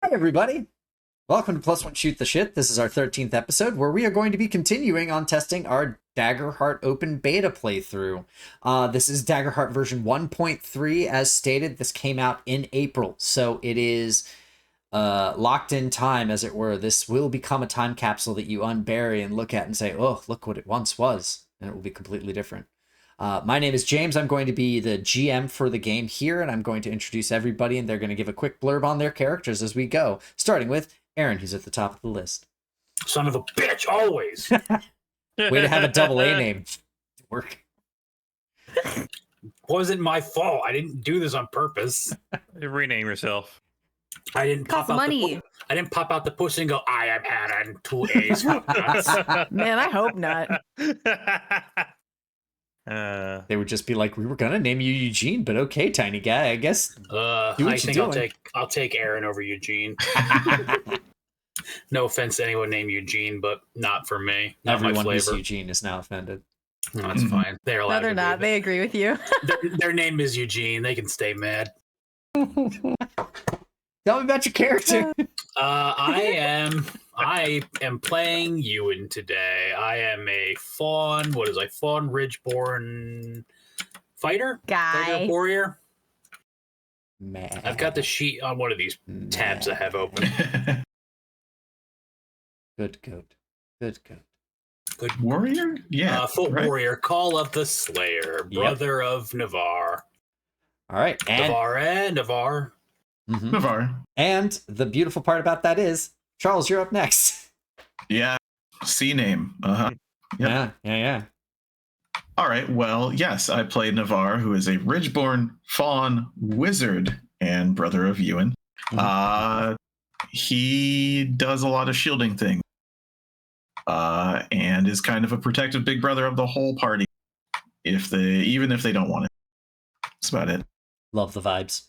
Hey everybody! Welcome to Plus One Shoot the Shit. This is our 13th episode where we are going to be continuing on testing our Daggerheart open beta playthrough. This is Daggerheart version 1.3 as stated. This came out in April, so it is locked in time, as it were. This will become a time capsule that you unbury and look at and say, oh, look what it once was, and it will be completely different. My name is James. I'm going to be the GM for the game here, and I'm going to introduce everybody, and they're going to give a quick blurb on their characters as we go, starting with Aaron, who's at the top of the list. Son of a bitch, always. Way to have a double A name. Work. Wasn't my fault. I didn't do this on purpose. Rename yourself. I didn't pop out money. I didn't pop out the pussy and go, I am adding 2 A's. Man, I hope not. They would just be like, we were going to name you Eugene, but okay, tiny guy, I guess. I think I'll take Aaron over Eugene. No offense to anyone named Eugene, but not for me. Not Everyone my who's flavor. Eugene is now offended. No, that's fine. They're allowed. No, they're to not. be, They agree with you. their name is Eugene. They can stay mad. Tell me about your character. I am playing Ewan today. I am a fawn. What is I? Fawn Ridgeborn fighter? Guy. Fighter warrior. Man. I've got the sheet on one of these tabs I have open. Good goat. Good goat. Good warrior? Yeah. Foot right. warrior. Call of the Slayer. Brother of Navarre. All right. And Navarre. Mhm. Navarre. And the beautiful part about that is, Charles, you're up next. Yeah. C name. Uh-huh. Yep. Yeah. All right. Well, yes, I play Navarre, who is a Ridgeborn fawn wizard and brother of Ewan. He does a lot of shielding things. And is kind of a protective big brother of the whole party. Even if they don't want it. That's about it. Love the vibes.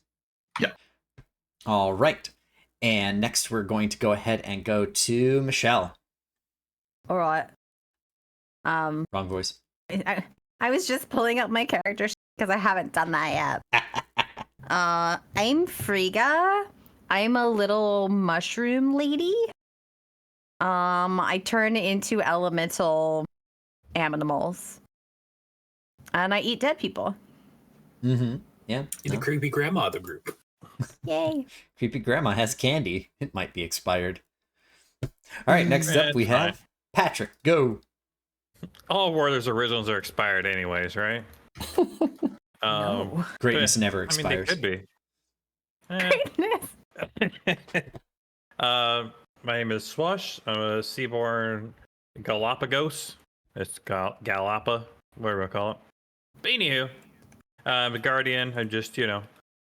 Yeah. All right. And next we're going to go ahead and go to Michelle. All right. Wrong voice. I was just pulling up my character because I haven't done that yet. I'm Frigga. I'm a little mushroom lady. I turn into elemental animals. And I eat dead people. Mm-hmm. Yeah. The creepy grandma of the group. Yay. Creepy grandma has candy. It might be expired. All right, next up we have Patrick. Go. All Warriors originals are expired anyways, right? No. Greatness never I mean, expires. they could be. Greatness. My name is Swash. I'm a Seaborn Galapagos. It's Galapa, whatever I call it. But anywho, I'm a guardian. I'm just,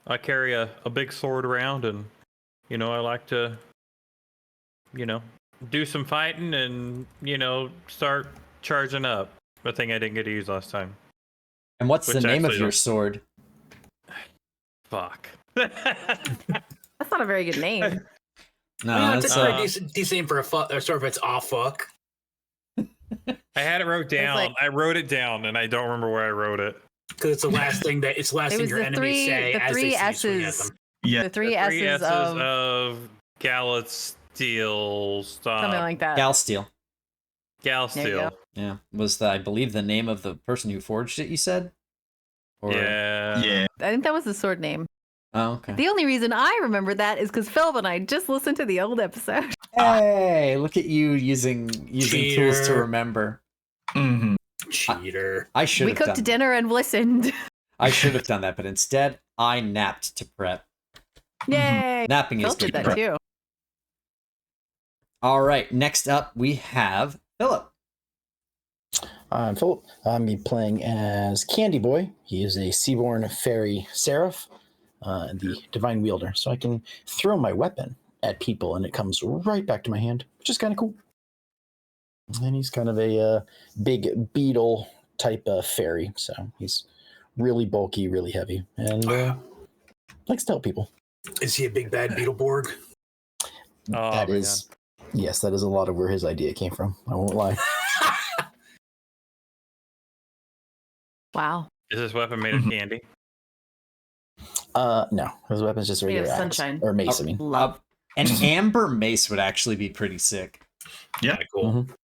I carry a big sword around, and, I like to, do some fighting and, start charging up. The thing I didn't get to use last time. And what's the Which name of actually your don't- sword? Fuck. That's not a very good name. No, It's that's a pretty decent name for a sort of it's fuck. I had it wrote down. like- I wrote it down, and I don't remember where I wrote it. Because it's the last thing It was your the enemies say the as three they swing at S's. them. Yeah. The three The three S's S's of of Galsteel stuff. something like that. Galsteel. There you Galsteel. go. Yeah. Was I believe the name of the person who forged it, you said? Or... Yeah. Yeah. I think that was the sword name. Oh, okay. The only reason I remember that is because Phil and I just listened to the old episode. Hey, look at you using tools to Cheater. remember. Mm-hmm. Cheater. I should We have cooked done dinner and listened. I should have done that, but instead I napped to prep. Yay! Napping Phil is did good. that too. All right, next up we have Philip. I'm Philip. I'm be playing as Candy Boy. He is a Seaborn Fairy Seraph, the Divine Wielder. So I can throw my weapon at people and it comes right back to my hand, which is kind of cool. And he's kind of a big beetle type of fairy. So he's really bulky, really heavy, and likes to help people. Is he a big bad Beetleborg? Oh, That man. is, yes, that is a lot of where his idea came from. I won't lie. Wow. Is this weapon made of candy? No, his weapon's just a Made of regular axe sunshine. or mace. I mean, Love. An amber mace would actually be pretty sick. Yeah. Kinda cool. Mhm.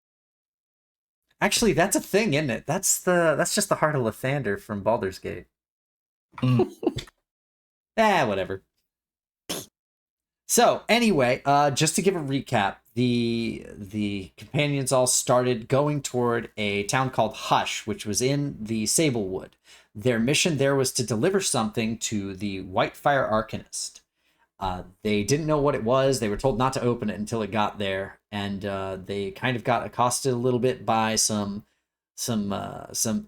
Actually, that's a thing, isn't it? That's just the heart of Lathander from Baldur's Gate. Mm. Whatever. So anyway, just to give a recap, the companions all started going toward a town called Hush, which was in the Sablewood. Their mission there was to deliver something to the Whitefire Arcanist. They didn't know what it was. They were told not to open it until it got there, and they kind of got accosted a little bit by some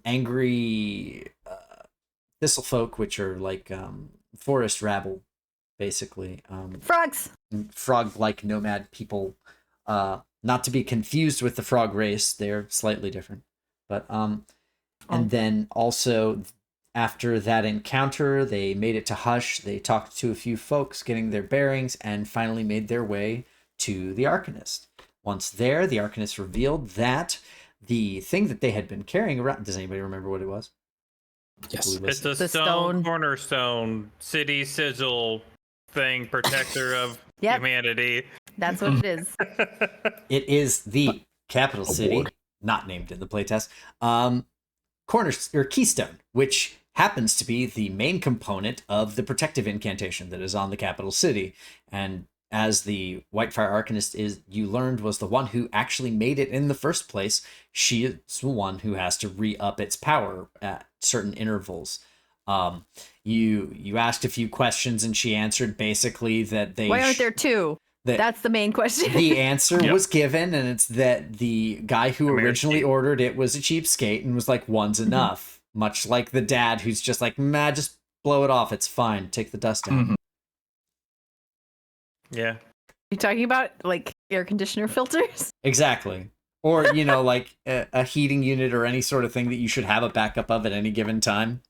angry thistle folk, which are like forest rabble, basically. Frogs. Frog-like nomad people, not to be confused with the frog race. They're slightly different, but and then also after that encounter, they made it to Hush. They talked to a few folks, getting their bearings, and finally made their way to the Arcanist. Once there, the Arcanist revealed that the thing that they had been carrying around. Does anybody remember what it was? Yes. It's a The stone stone. cornerstone city sigil thing, protector of Yep. humanity. That's what it is. It is the capital city, Award. not named in the playtest. Corner or keystone, which happens to be the main component of the protective incantation that is on the capital city. And as the Whitefire Arcanist you learned was the one who actually made it in the first place, she is the one who has to re-up its power at certain intervals. You asked a few questions and she answered basically that they Why aren't there two? that That's the main question. the answer Yep. was given, and it's that the guy who originally ordered it was a cheapskate and was like, one's enough. Much like the dad who's just like, nah, just blow it off. It's fine. Take the dust out. Mhm. Yeah. You talking about like air conditioner filters? Exactly. Or, like a heating unit or any sort of thing that you should have a backup of at any given time.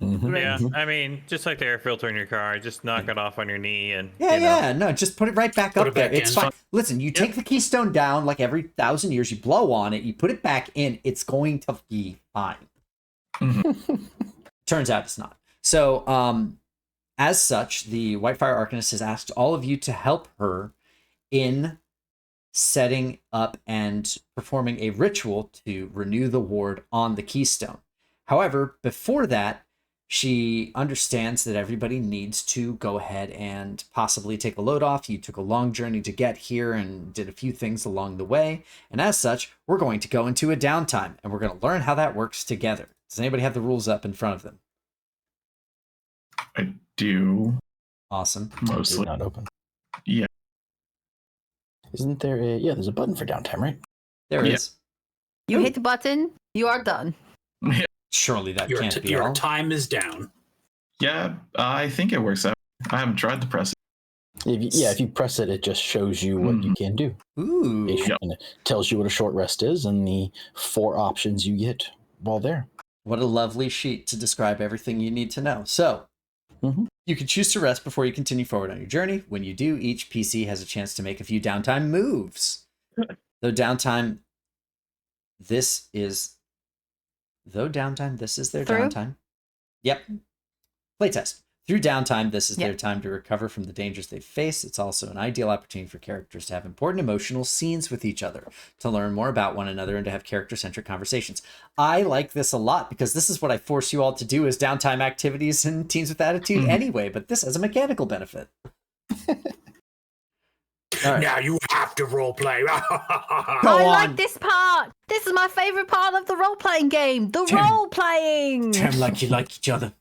Mhm. Yeah. I mean, just like the air filter in your car, just knock it off on your knee and No, just put it right back Put up it there. back It's in. fine. Listen, you take the keystone down like every 1,000 years, you blow on it, you put it back in, it's going to be fine. Turns out it's not. So, as such, the Whitefire Arcanist has asked all of you to help her in setting up and performing a ritual to renew the ward on the keystone. However, before that, she understands that everybody needs to go ahead and possibly take a load off. You took a long journey to get here and did a few things along the way. And as such, we're going to go into a downtime and we're going to learn how that works together. Does anybody have the rules up in front of them? I do Awesome. It's mostly. not open. Yeah. Isn't there a there's a button for downtime, right? There Yeah. is. You hit the button, you are done. Surely that can't be Your all. time is down. Yeah, I think it works out. I haven't tried the press. If you press it, it just shows you what you can do. Ooh. And it tells you what a short rest is and the 4 options you get while there. What a lovely sheet to describe everything you need to know. So, you can choose to rest before you continue forward on your journey. When you do, each PC has a chance to make a few downtime moves. Though downtime, this is their Through? downtime. Yep. Playtest. Through downtime, this is Yep. their time to recover from the dangers they face. It's also an ideal opportunity for characters to have important emotional scenes with each other, to learn more about one another, and to have character-centric conversations. I like this a lot because this is what I force you all to do as downtime activities in Teens with Attitude anyway, but this has a mechanical benefit. All right. Now you have to roleplay. Go I on. like this part. This is my favorite part of the role-playing game. The Tim. role-playing. Damn like you like each other.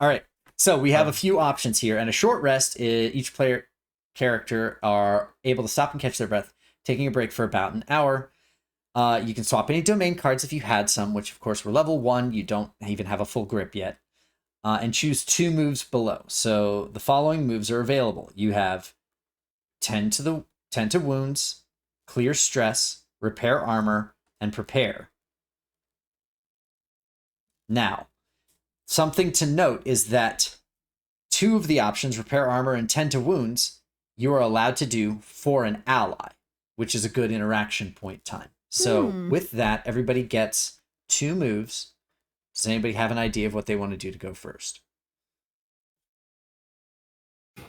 All right. So we have a few options here, and a short rest is each player character are able to stop and catch their breath, taking a break for about an hour. You can swap any domain cards if you had some, which of course were level 1. You don't even have a full grip yet. And choose 2 moves below. So the following moves are available. You have tend to wounds, clear stress, repair armor, and prepare. Now, something to note is that 2 of the options, repair armor and tend to wounds, you are allowed to do for an ally, which is a good interaction point time. So with that, everybody gets 2 moves. Does anybody have an idea of what they want to do to go first?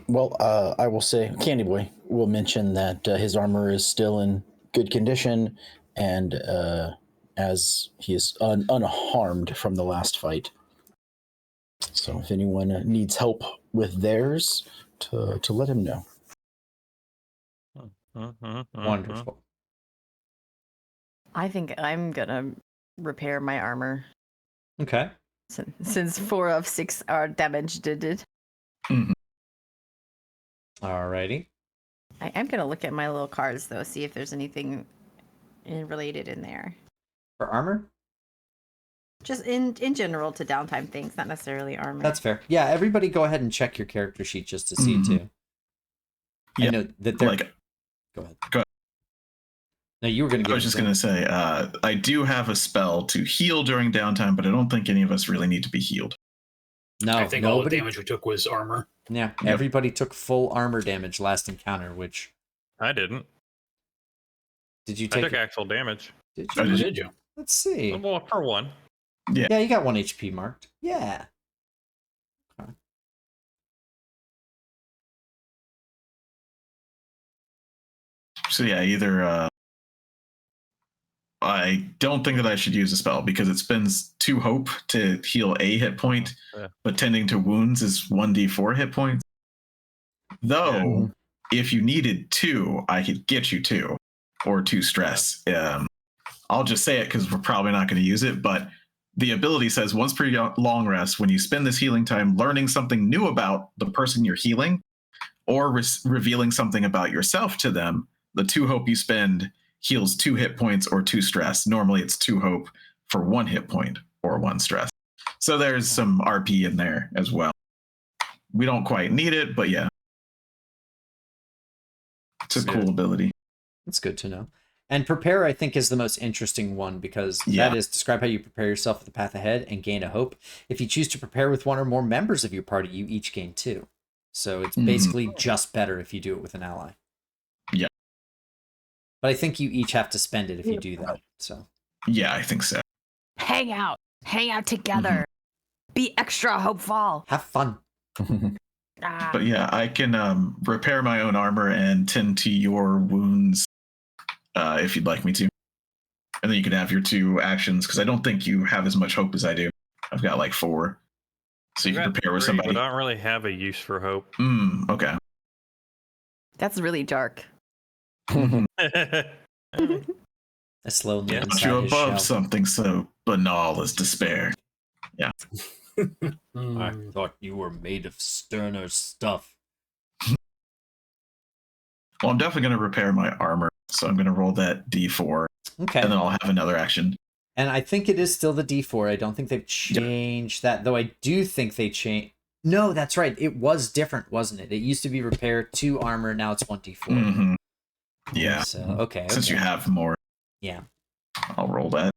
Well, I will say, Candy Boy will mention that his armor is still in good condition, and as he is unharmed from the last fight. So, if anyone needs help with theirs, to let him know. Wonderful. I think I'm gonna repair my armor Okay. since 4 of 6 are damaged. Alrighty. I'm gonna look at my little cards though, see if there's anything related in there. For armor? Just in general to downtime things, not necessarily armor. That's fair. Yeah, everybody go ahead and check your character sheet just to see too. Yeah. I know that they're... Like, Go ahead. Go ahead. No, you were going to get... I was just going to say, I do have a spell to heal during downtime, but I don't think any of us really need to be healed. No, I think all the damage we took was armor. Yeah, everybody took full armor damage last encounter, which... I didn't. Did you I take... took actual damage. Did Oh, you? Did you? Let's see. Well, for one. Yeah, you got 1 HP marked. Yeah. Okay. So yeah, either I don't think that I should use a spell because it spends 2 hope to heal a hit point, but tending to wounds is 1d4 hit points. Though, if you needed 2, I could get you 2 or 2 stress. I'll just say it because we're probably not going to use it, but the ability says once per long rest, when you spend this healing time learning something new about the person you're healing or revealing something about yourself to them, the 2 hope you spend heals 2 hit points or 2 stress. Normally it's 2 hope for 1 hit point or 1 stress. So there's some RP in there as well. We don't quite need it, but yeah. It's a cool ability. That's good to know. And prepare, I think, is the most interesting one because that is describe how you prepare yourself for the path ahead and gain a hope. If you choose to prepare with 1 or more members of your party, you each gain 2. So it's basically just better if you do it with an ally. Yeah. But I think you each have to spend it if you do that. So yeah, I think so. Hang out together. Be extra hopeful. have fun. But yeah, I can repair my own armor and tend to your wounds if you'd like me to. And then you can have your 2 actions because I don't think you have as much hope as I do. I've got like 4. So you can prepare with 3, somebody. But I don't really have a use for hope. Okay. That's really dark. A slowly Put you above something so banal as despair. Yeah. I thought you were made of sterner stuff. Well, I'm definitely going to repair my armor. So I'm going to roll that d4. Okay. And then I'll have another action. And I think it is still the D4. I don't think they've changed that, though I do think they changed. No, that's right. It was different, wasn't it? It used to be repair 2 armor. Now it's 1d4. Yeah. So, okay. Since you have more. Yeah. I'll roll that.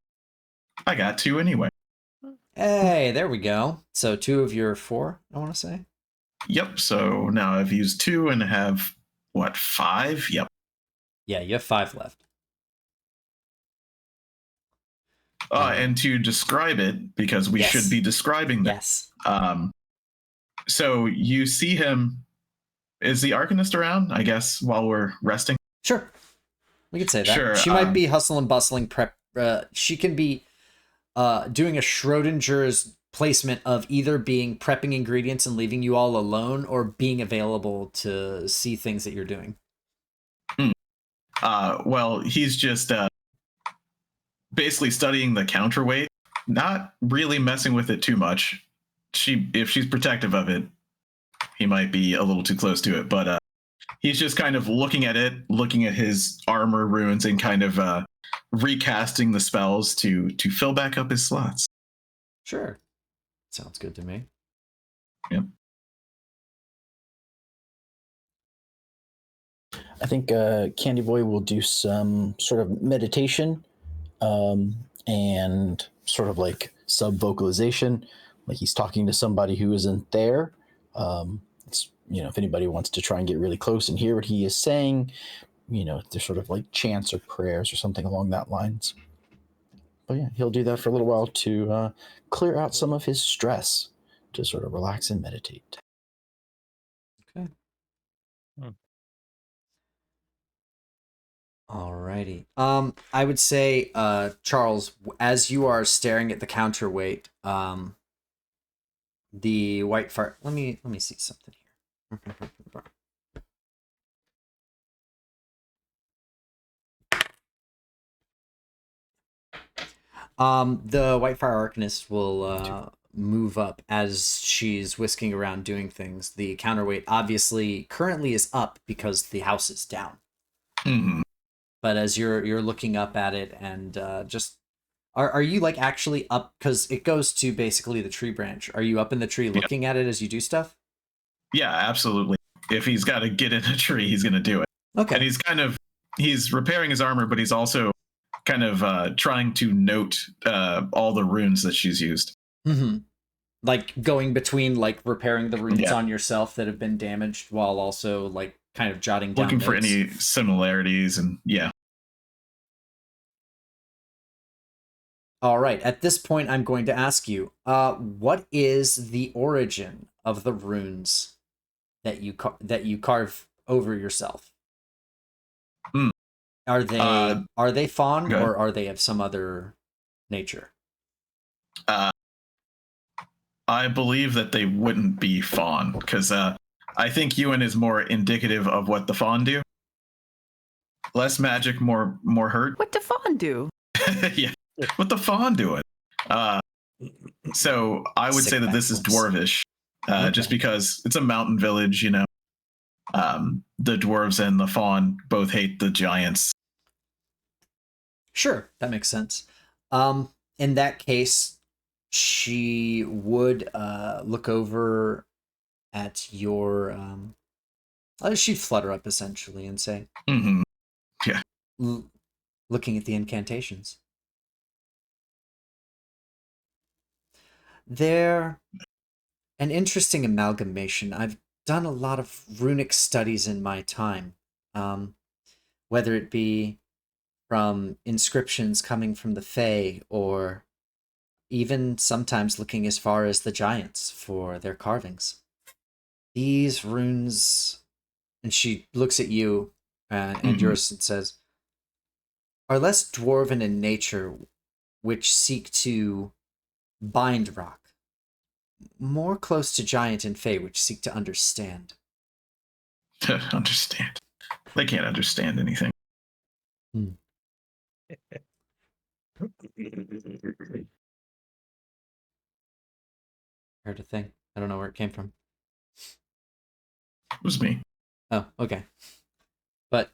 I got 2 anyway. Hey, there we go. So 2 of your 4, I want to say. Yep. So now I've used 2 and have, 5? Yep. Yeah, you have 5 left. And to describe it, because we should be describing this. Yes. So you see him. Is the Arcanist around, I guess, while we're resting? Sure. We could say that. Sure, She might be hustle and bustling prep. She can be doing a Schrodinger's placement of either being prepping ingredients and leaving you all alone or being available to see things that you're doing. Well, he's just basically studying the counterweight, not really messing with it too much. If she's protective of it, he might be a little too close to it, but he's just kind of looking at it, looking at his armor runes and kind of recasting the spells to fill back up his slots. Sure. Sounds good to me. Yep. I think Candy Boy will do some sort of meditation and sort of like sub-vocalization, like he's talking to somebody who isn't there. It's, if anybody wants to try and get really close and hear what he is saying, they're sort of like chants or prayers or something along that lines. But yeah, he'll do that for a little while to clear out some of his stress, to sort of relax and meditate. Okay. Alrighty. I would say, Charles, as you are staring at the counterweight, the white fire. Let me see something here. The white fire arcanist will move up as she's whisking around doing things. The counterweight obviously currently is up because the house is down. Mm-hmm. But as you're looking up at it and just are you like actually up, because it goes to basically the tree branch? Are you up in the tree looking at it as you do stuff? Yeah, absolutely. If he's got to get in a tree, he's going to do it. Okay. And he's repairing his armor, but he's also kind of trying to note all the runes that she's used. Mm-hmm. Like going between like repairing the runes on yourself that have been damaged while also like kind of jotting down looking for notes. any similarities, and yeah. All right. At this point, I'm going to ask you, what is the origin of the runes that you carve over yourself? Mm. Are they fawn okay. or are they of some other nature? I believe that they wouldn't be fawn, because I think Ewan is more indicative of what the fawn do. Less magic, more hurt. What do fawn do? Yeah, what the fawn doing? So I would say that this is dwarvish, just because it's a mountain village. You know, the dwarves and the fawn both hate the giants. Sure, that makes sense. In that case, she would look over at your she'd flutter up essentially and say, Mm-hmm. Yeah. Looking at the incantations. They're an interesting amalgamation. I've done a lot of runic studies in my time, whether it be from inscriptions coming from the Fae or even sometimes looking as far as the giants for their carvings. These runes, and she looks at you and yours and says, are less dwarven in nature, which seek to bind rock, more close to giant and Fae, which seek to understand. Understand? They can't understand anything. Heard a thing. I don't know where it came from. It was me. Oh, okay. But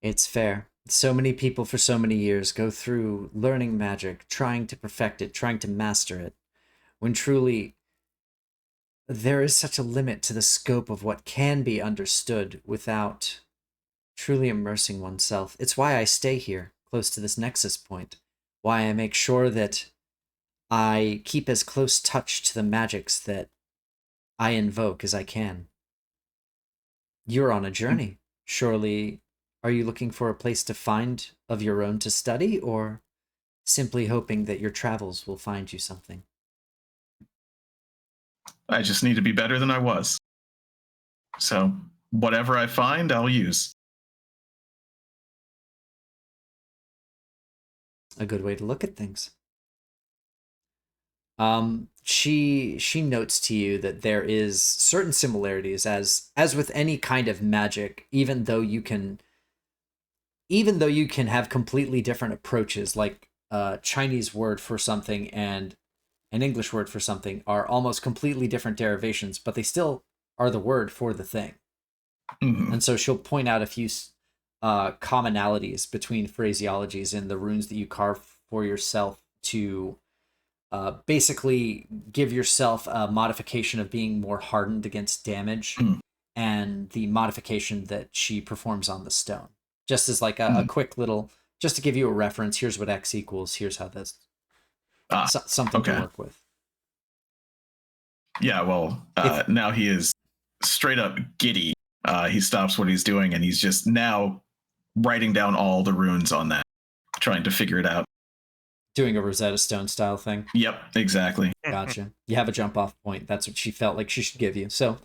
it's fair. So many people for so many years go through learning magic, trying to perfect it, trying to master it, when truly there is such a limit to the scope of what can be understood without truly immersing oneself. It's why I stay here, close to this nexus point. Why I make sure that I keep as close touch to the magics that I invoke as I can. You're on a journey. Surely, are you looking for a place to find of your own to study, or simply hoping that your travels will find you something? I just need to be better than I was. So whatever I find, I'll use. A good way to look at things. She notes to you that there is certain similarities as with any kind of magic, even though you can have completely different approaches, like a Chinese word for something and an English word for something are almost completely different derivations, but they still are the word for the thing. Mm-hmm. And so she'll point out a few commonalities between phraseologies in the runes that you carve for yourself to basically give yourself a modification of being more hardened against damage, and the modification that she performs on the stone. Just as like a quick little, just to give you a reference, here's what X equals, here's how this, something to work with. Yeah, well, now he is straight up giddy. He stops what he's doing, and he's just now writing down all the runes on that, trying to figure it out. Doing a Rosetta Stone style thing. Yep, exactly. Gotcha. You have a jump off point. That's what she felt like she should give you. So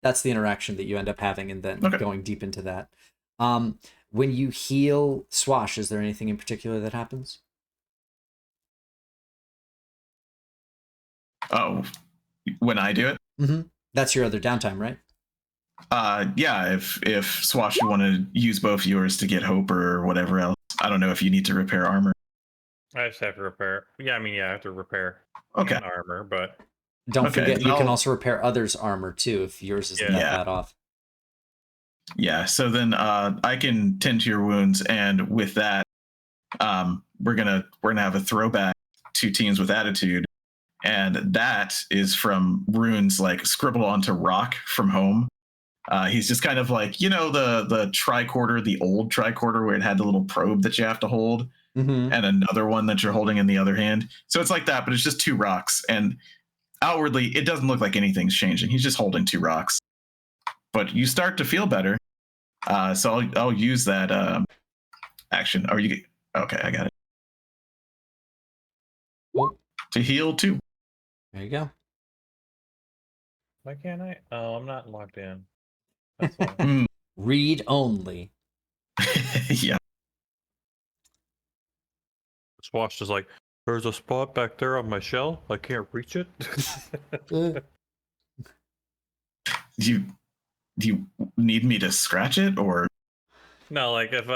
that's the interaction that you end up having, and then going deep into that. When you heal Swash, is there anything in particular that happens? Oh, when I do it? Mm-hmm. That's your other downtime, right? Yeah, if Swash, you want to use both yours to get hope or whatever else. I don't know if you need to repair armor. I just have to repair. Yeah, I mean, yeah, I have to repair armor, but don't forget you can also repair others' armor too if yours isn't that bad off. Yeah, so then I can tend to your wounds, and with that, we're gonna have a throwback to Teens with Attitude, and that is from runes like scribbled onto rock from home. He's just kind of like, the tricorder, the old tricorder where it had the little probe that you have to hold, and another one that you're holding in the other hand. So it's like that, but it's just 2 rocks, and outwardly it doesn't look like anything's changing. He's just holding 2 rocks, but you start to feel better. So I'll use that action. Are you okay? I got it. Well, to heal 2. There you go. Why can't I? Oh, I'm not logged in. That's why. Read only. Yeah. Swash is like, there's a spot back there on my shell. I can't reach it. Do you need me to scratch it, or no? Like if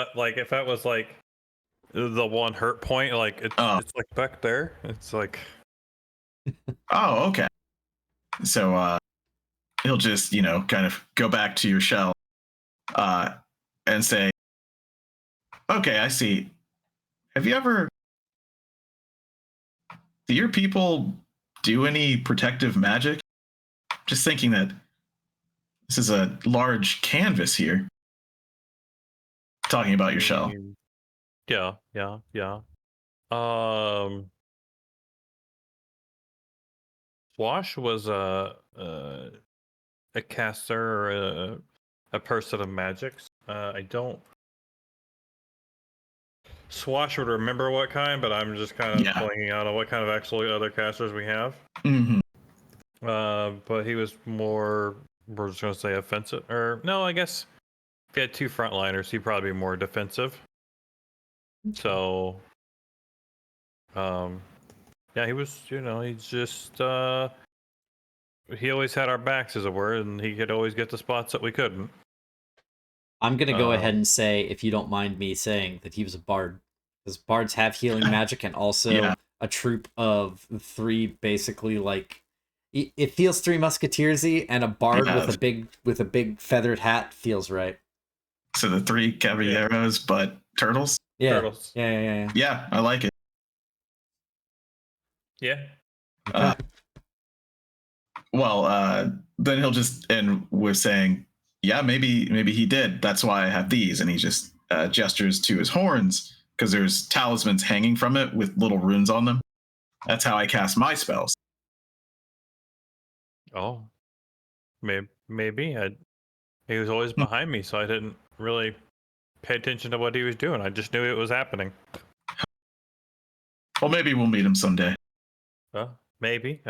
that was like the one hurt point, like it's like back there. It's like, oh, okay. So he'll just kind of go back to your shell and say, okay, I see. Have you ever, do your people do any protective magic? Just thinking that this is a large canvas here. Talking about your shell. Yeah. Swash was a caster or a person of magics. I don't. Swash would remember what kind, but I'm just kind of blanking out on what kind of actually other casters we have. Mm-hmm. But he was more, we're just going to say offensive. Or, no, I guess if he had 2 frontliners, he'd probably be more defensive. So, yeah, he was, he's just, he always had our backs, as it were, and he could always get the spots that we couldn't. I'm going to go ahead and say, if you don't mind me saying, that he was a bard. Because bards have healing magic, and also a troop of 3, basically, like, it feels 3 Musketeers-y, and a bard with a big feathered hat feels right. So the 3 caballeros, but turtles? Yeah. Turtles. Yeah. Yeah, I like it. Yeah. Okay. Then he'll just end with saying, yeah, maybe he did. That's why I have these. And he just gestures to his horns, because there's talismans hanging from it with little runes on them. That's how I cast my spells. Oh, maybe. He was always behind me, so I didn't really pay attention to what he was doing. I just knew it was happening. Well, maybe we'll meet him someday. Maybe.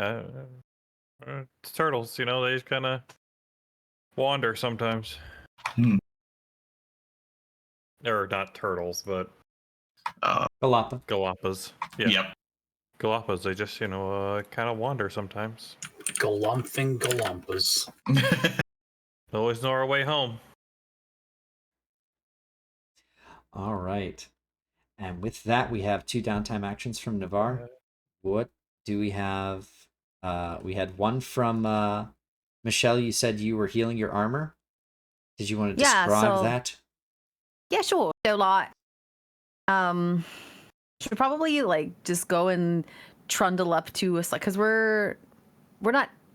It's turtles, they just kind of wander sometimes. Or not turtles, but Galapas. Yeah. Yep. Galapas, they just, kind of wander sometimes. Galumphing Galumpas. Always know our way home. All right. And with that, we have 2 downtime actions from Navarre. What do we have? We had one from Michelle. You said you were healing your armor. Did you want to describe that? Yeah, sure. So, like, should probably just go and trundle up to us, because we're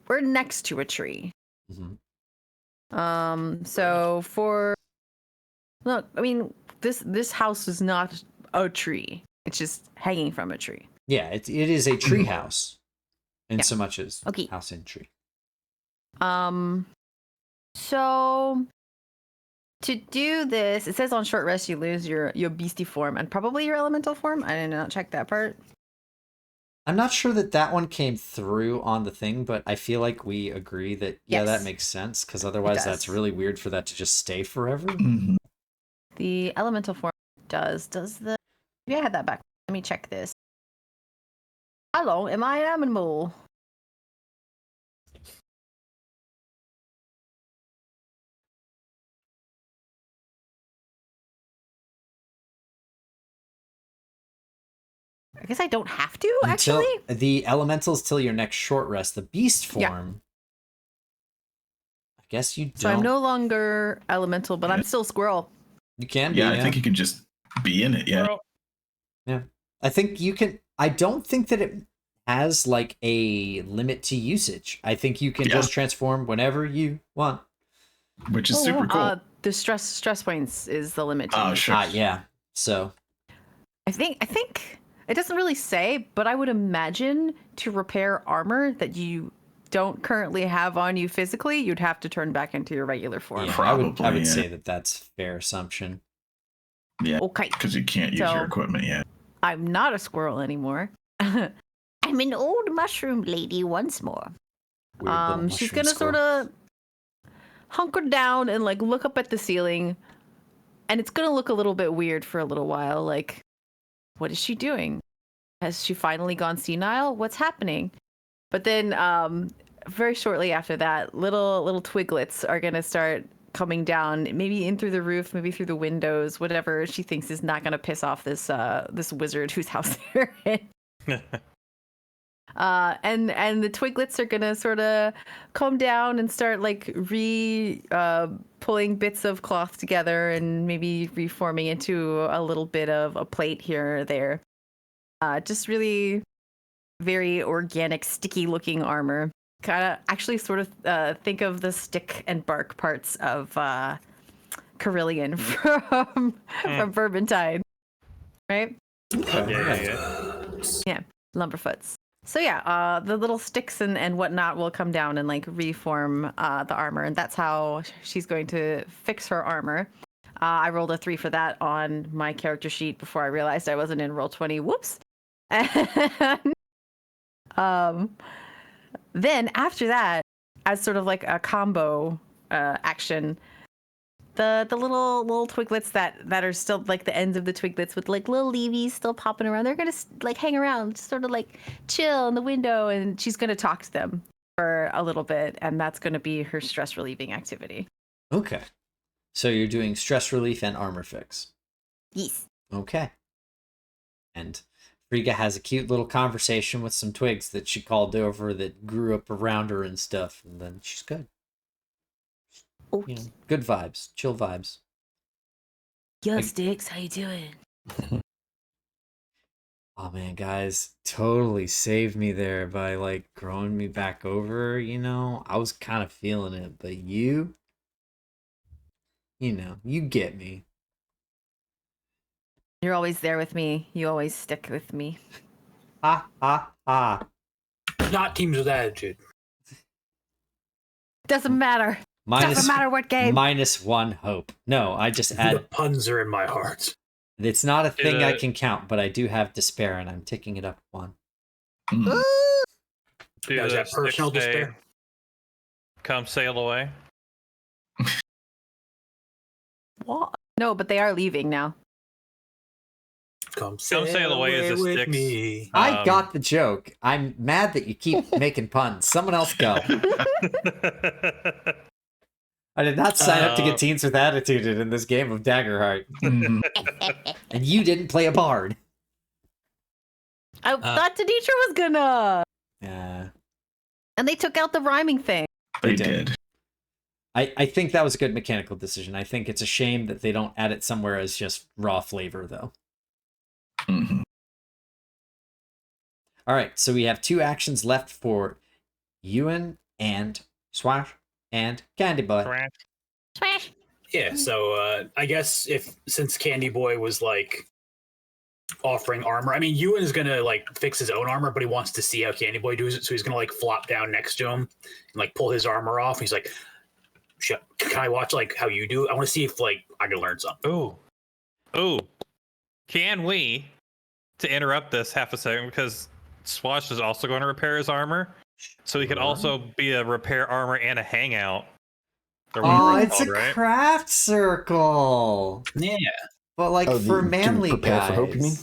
next to a tree. Mm-hmm. So this house is not a tree. It's just hanging from a tree. Yeah, it is a tree house, in so much as house in tree. So to do this, it says on short rest you lose your beastie form and probably your elemental form. I did not check that part. I'm not sure that one came through on the thing, but I feel like we agree that, yeah, that Yes. makes sense, because otherwise does. that's really weird for that to just stay forever. Mhm. The elemental form does the... Maybe I had that back. Let me check this. How long am I an animal? I guess I don't have to, Until actually. the elementals till your next short rest. The beast Yeah. form. I guess you don't. So I'm no longer elemental, but I'm still squirrel. You can be. Yeah, I think you can just be in it. Yeah. Bro, Yeah. I think you can. I don't think that it has like a limit to usage. I think you can Yeah. just transform whenever you want. Which is super cool. The stress points is the limit. Oh, sure. Yeah. So I think it doesn't really say, but I would imagine to repair armor that you don't currently have on you physically, you'd have to turn back into your regular form. yeah, Probably, I would yeah. say that that's a fair assumption. Yeah. Okay. Because you can't use your equipment yet. I'm not a squirrel anymore. I'm an old mushroom lady once more. Weird little She's mushroom gonna squirrel. sort of hunker down and like look up at the ceiling, and it's gonna look a little bit weird for a little while. Like, what is she doing? Has she finally gone senile? What's happening? But then, very shortly after that, little twiglets are gonna start coming down, maybe in through the roof, maybe through the windows, whatever she thinks is not gonna piss off this wizard whose house they're in. And the twiglets are gonna sort of come down and start like pulling bits of cloth together and maybe reforming into a little bit of a plate here or there. Just really very organic, sticky looking armor. Kind of actually sort of think of the stick and bark parts of Carillion from Vermintide, right? yeah. Lumberfoots. So yeah, the little sticks and whatnot will come down and like reform the armor, and that's how she's going to fix her armor. I rolled a 3 for that on my character sheet before I realized I wasn't in Roll20. Whoops. And, then after that, as sort of like a combo action, the little twiglets that are still like the ends of the twiglets with like little leavies still popping around, they're gonna like hang around, sort of like chill in the window, and she's gonna talk to them for a little bit, and that's gonna be her stress relieving activity. Okay. So you're doing stress relief and armor fix. Yes. Okay. And Frigga has a cute little conversation with some twigs that she called over that grew up around her and stuff, and then she's good. Okay. You know, good vibes, chill vibes. Yo, Like- Sticks, how you doing? Oh man, guys, totally saved me there by like growing me back over, you know? I was kind of feeling it, but you know, you get me. You're always there with me. You always stick with me. Ha ha ha. Not teams with attitude. Doesn't matter. Doesn't matter what game. -1 hope. No, I just The add. puns are in my heart. It's not a thing I it- can count, but I do have despair, and I'm ticking it up 1. Mhm. Do Guys, the that personal sticks say, despair. Come sail away. What? No, but they are leaving now. Come sail away as the with sticks. me. I got the joke. I'm mad that you keep making puns. Someone else go. I did not sign up to get teens with attitude in this game of Daggerheart, Mhm. and you didn't play a bard. I thought Denitra was gonna. Yeah. And they took out the rhyming thing. They They did. did. I think that was a good mechanical decision. I think it's a shame that they don't add it somewhere as just raw flavor, though. Mhm. All right, so we have 2 actions left for Ewan and Swash and Candy Boy. Smash. Yeah, so I guess since Candy Boy was like offering armor, I mean, Ewan is gonna like fix his own armor, but he wants to see how Candy Boy does it, so he's gonna like flop down next to him and like pull his armor off. He's like, "Can I watch like how you do it? I want to see if like I can learn something." Ooh. Can we, to interrupt this half a second, because Swash is also going to repair his armor, so he could also be a repair armor and a hangout. Or Oh, whatever it's called, a right? craft circle. Yeah. But like for to manly prepare guys. for hope, you mean?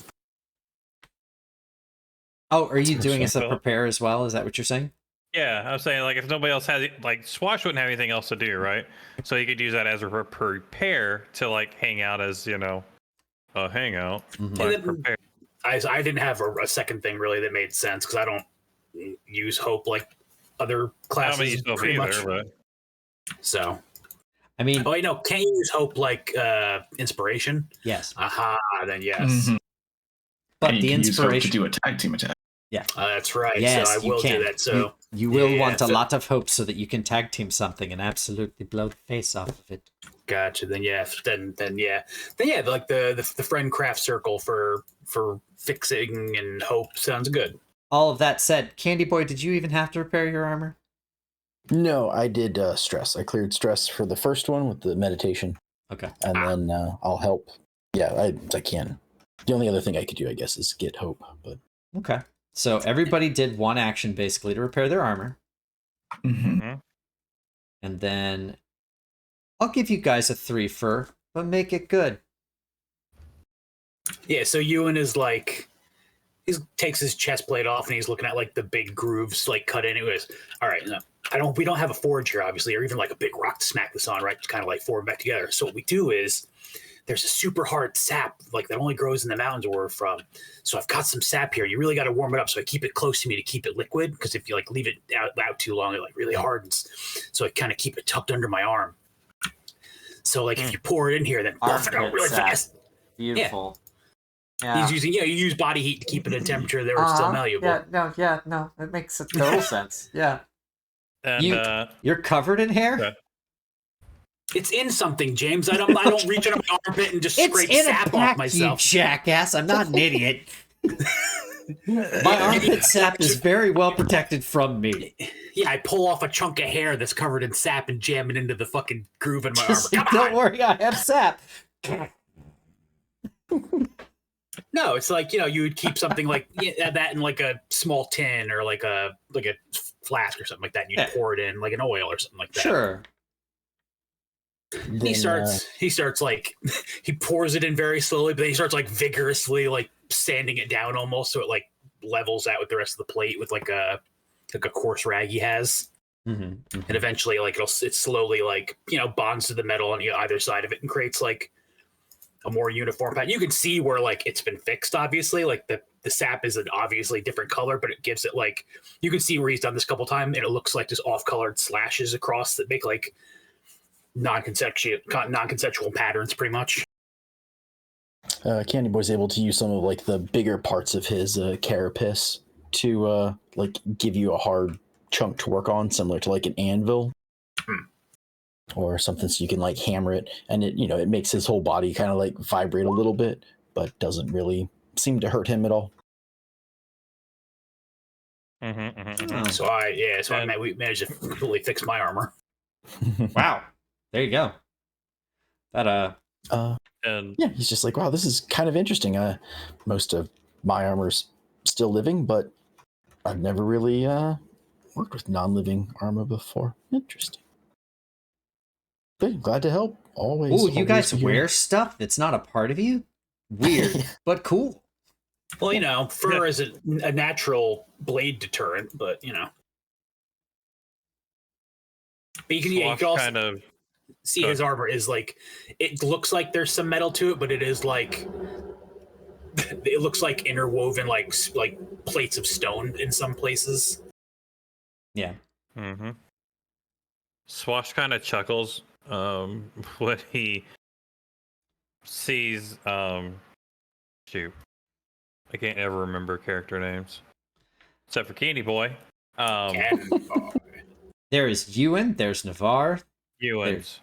Oh, are you doing Sorry. as a prepare as well? Is that what you're saying? Yeah, I was saying, like, if nobody else has, like, Swash wouldn't have anything else to do, right? So you could use that as a prepare to, like, hang out as, you know, a hangout. Mhm. But And then- prepare. I didn't have a second thing really that made sense because I don't use hope like other I classes. don't mean you pretty either, much. but So, I mean, oh wait, no, can't you use hope like inspiration? yes. Aha, then yes. Mhm. But And the you can use hope to inspiration. do a tag team attack. That's right. Yes, so I you will can. do that. So you will yeah, want a so- lot of hope so that you can tag team something and absolutely blow the face off of it. gotcha. Then yeah. Like the friend craft circle for fixing and hope sounds good. All of that said, Candy Boy, did you even have to repair your armor? No, I did stress. I cleared stress for the first one with the meditation, Okay. and then I'll help. Yeah, I can. The only other thing I could do, I guess, is get hope. But Okay. So everybody did one action basically to repair their armor. Mm-hmm. And then I'll give you guys a 3 for, but make it good. Yeah. So Ewan is like. He takes his chest plate off and he's looking at like the big grooves like cut in. He goes, all right, no, we don't have a forge here, obviously, or even like a big rock to smack this on, right? Just kind of like form back together. So what we do is there's a super hard sap like that only grows in the mountains where we're from. So I've got some sap here. You really got to warm it up. So I keep it close to me to keep it liquid, because if you like leave it out too long, it like really hardens. So I kind of keep it tucked under my arm. So like if you pour it in here, then buff it out really fast. Beautiful. He's using you use body heat to keep it at a temperature that it's still malleable. No, that makes total sense. Yeah. and You're covered in hair? Okay. It's in something, James. I don't reach into my armpit and just It's scrape in a sap pack, off myself. you jackass. I'm not an idiot. My armpit sap is very well protected from me. Yeah, I pull off a chunk of hair that's covered in sap and jam it into the fucking groove in my armor. Just Come like, don't on! worry, I have sap. No, it's like, you would keep something like that in like a small tin or like a flask or something like that. And you'd pour it in like an oil or something like that. Sure. And then, he starts like he pours it in very slowly, but then he starts like vigorously like sanding it down almost so it like levels out with the rest of the plate with like a coarse rag he has. Mm-hmm. And eventually like it slowly like bonds to the metal on either side of it and creates like a more uniform pattern. You can see where like it's been fixed, obviously, like the sap is an obviously different color, but it gives it like you can see where he's done this a couple times and it looks like just off-colored slashes across that make like non-consensual patterns pretty much. Candy Boy's able to use some of like the bigger parts of his carapace to like give you a hard chunk to work on, similar to like an anvil or something, so you can like hammer it, and it makes his whole body kind of like vibrate a little bit, but doesn't really seem to hurt him at all. So we managed to completely fix my armor. Wow. There you go. That and yeah, he's just like, wow, this is kind of interesting. Most of my armor's still living, but I've never really worked with non-living armor before. Interesting. But glad to help. Always. Oh, you always guys be here. wear stuff that's not a part of you? Weird, but cool. Well, fur is a natural blade deterrent, but But you can also kind of see his armor is like, it looks like there's some metal to it, but it is like, it looks like interwoven like plates of stone in some places. Yeah. Swash kind of chuckles when he sees shoot, I can't ever remember character names except for Candy Boy. There is Ewan, there's Navarre. Ewans.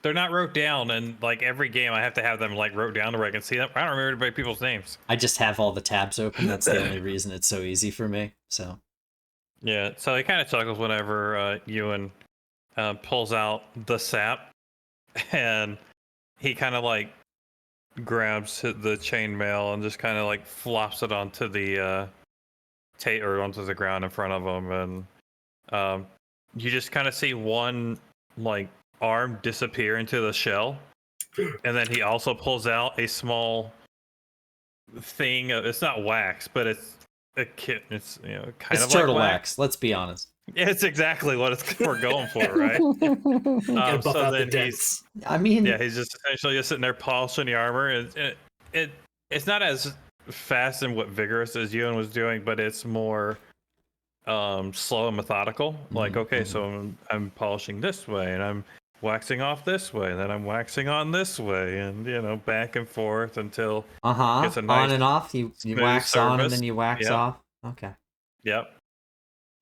They're not wrote down, and like every game I have to have them like wrote down where I can see them. I don't remember anybody people's names. I just have all the tabs open. That's the only reason it's so easy for me. So yeah, so he kind of chuckles whenever Ewan pulls out the sap, and he kind of like grabs the chainmail and just kind of like flops it onto the or onto the ground in front of him, and you just kind of see one like arm disappear into the shell, and then he also pulls out a small thing. It's not wax, but it's a kit. It's kind It's of turtle like wax. Let's be honest. It's exactly what we're going for, right? Gotta buff so out then the dents. I mean, he's just essentially just sitting there polishing the armor, and it's not as fast and vigorous as Ewan was doing, but it's more slow and methodical. Like, okay, so I'm polishing this way, and I'm waxing off this way, then I'm waxing on this way, and back and forth until it's a nice on and off. You wax surface. on and then you wax off. Okay. Yep.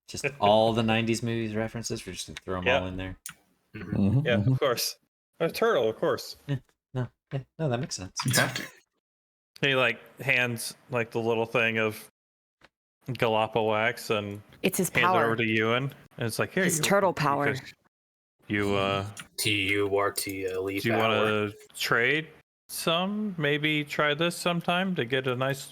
Just all the '90s movies references. We're just gonna throw them all in there. Yeah, of course. A turtle, of course. No, that makes sense. You have to. He like hands like the little thing of Galapa wax and It's his hands it over power. to Ewan, and it's like, here, His turtle power. You TURTLE do you want to trade some? Maybe try this sometime to get a nice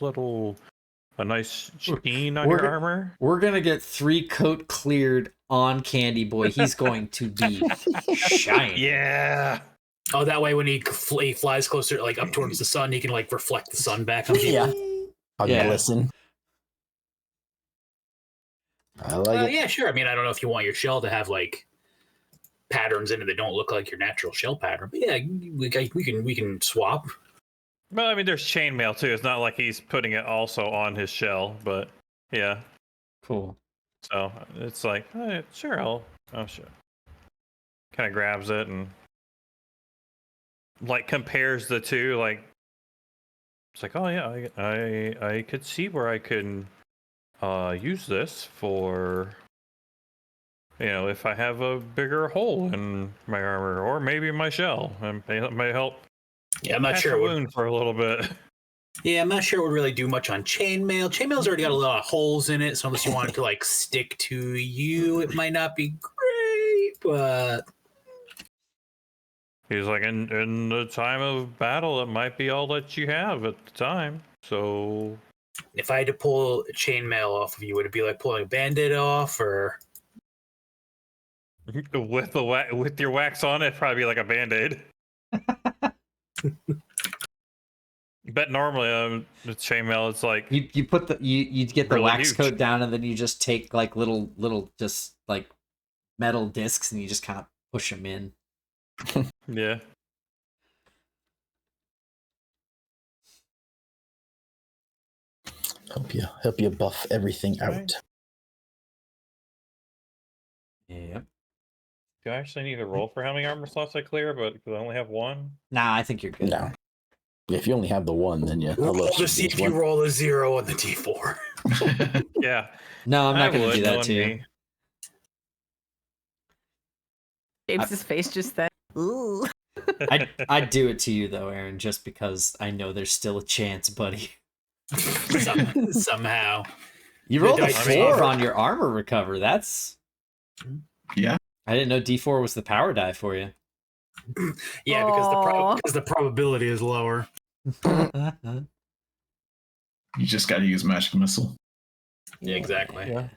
sheen on your armor. We're gonna get 3 coat cleared on Candy Boy. He's going to be shiny. Yeah. Oh, that way when he flies closer, like up towards the sun, he can like reflect the sun back on people. Yeah. I'll listen. I like it. Yeah, sure. I mean, I don't know if you want your shell to have like patterns in it that don't look like your natural shell pattern, but yeah, we can swap. Well, I mean, there's chainmail too. It's not like he's putting it also on his shell, but yeah. Cool. So it's like, sure, oh shit. Kind of grabs it and like compares the two. Like it's like, oh yeah, I could see where I can use this for, if I have a bigger hole in my armor or maybe my shell, and it may help. Yeah, I'm not patch sure. a wound for a little bit. Yeah, I'm not sure it would really do much on chainmail. Chainmail's already got a lot of holes in it, so unless you want it to like stick to you, it might not be great. But He's like, in the time of battle, it might be all that you have at the time. So if I had to pull chainmail off of you, would it be like pulling a band-aid off, or with your wax on it, probably be like a band-aid. But normally, the chainmail, it's like you put the you get the really wax huge. coat down, and then you just take like little just like metal discs, and you just kind of push them in. Yeah. Help you buff everything out. Right. Yep. Do I actually need to roll for how many armor slots I clear? But because I only have one. Nah, I think you're good. No. If you only have the one, then yeah. roll to see if you roll a 0 on the D4? Yeah. No, I'm not going to would, do that knowing to you. me. James's face just then. Ooh. I'd do it to you though, Aaron, just because I know there's still a chance, buddy. Somehow. You rolled a dice 4 on your armor recover. That's Yeah. I didn't know D4 was the power die for you. Yeah, because the probability is lower. You just got to use magic missile. Yeah, exactly. Yeah.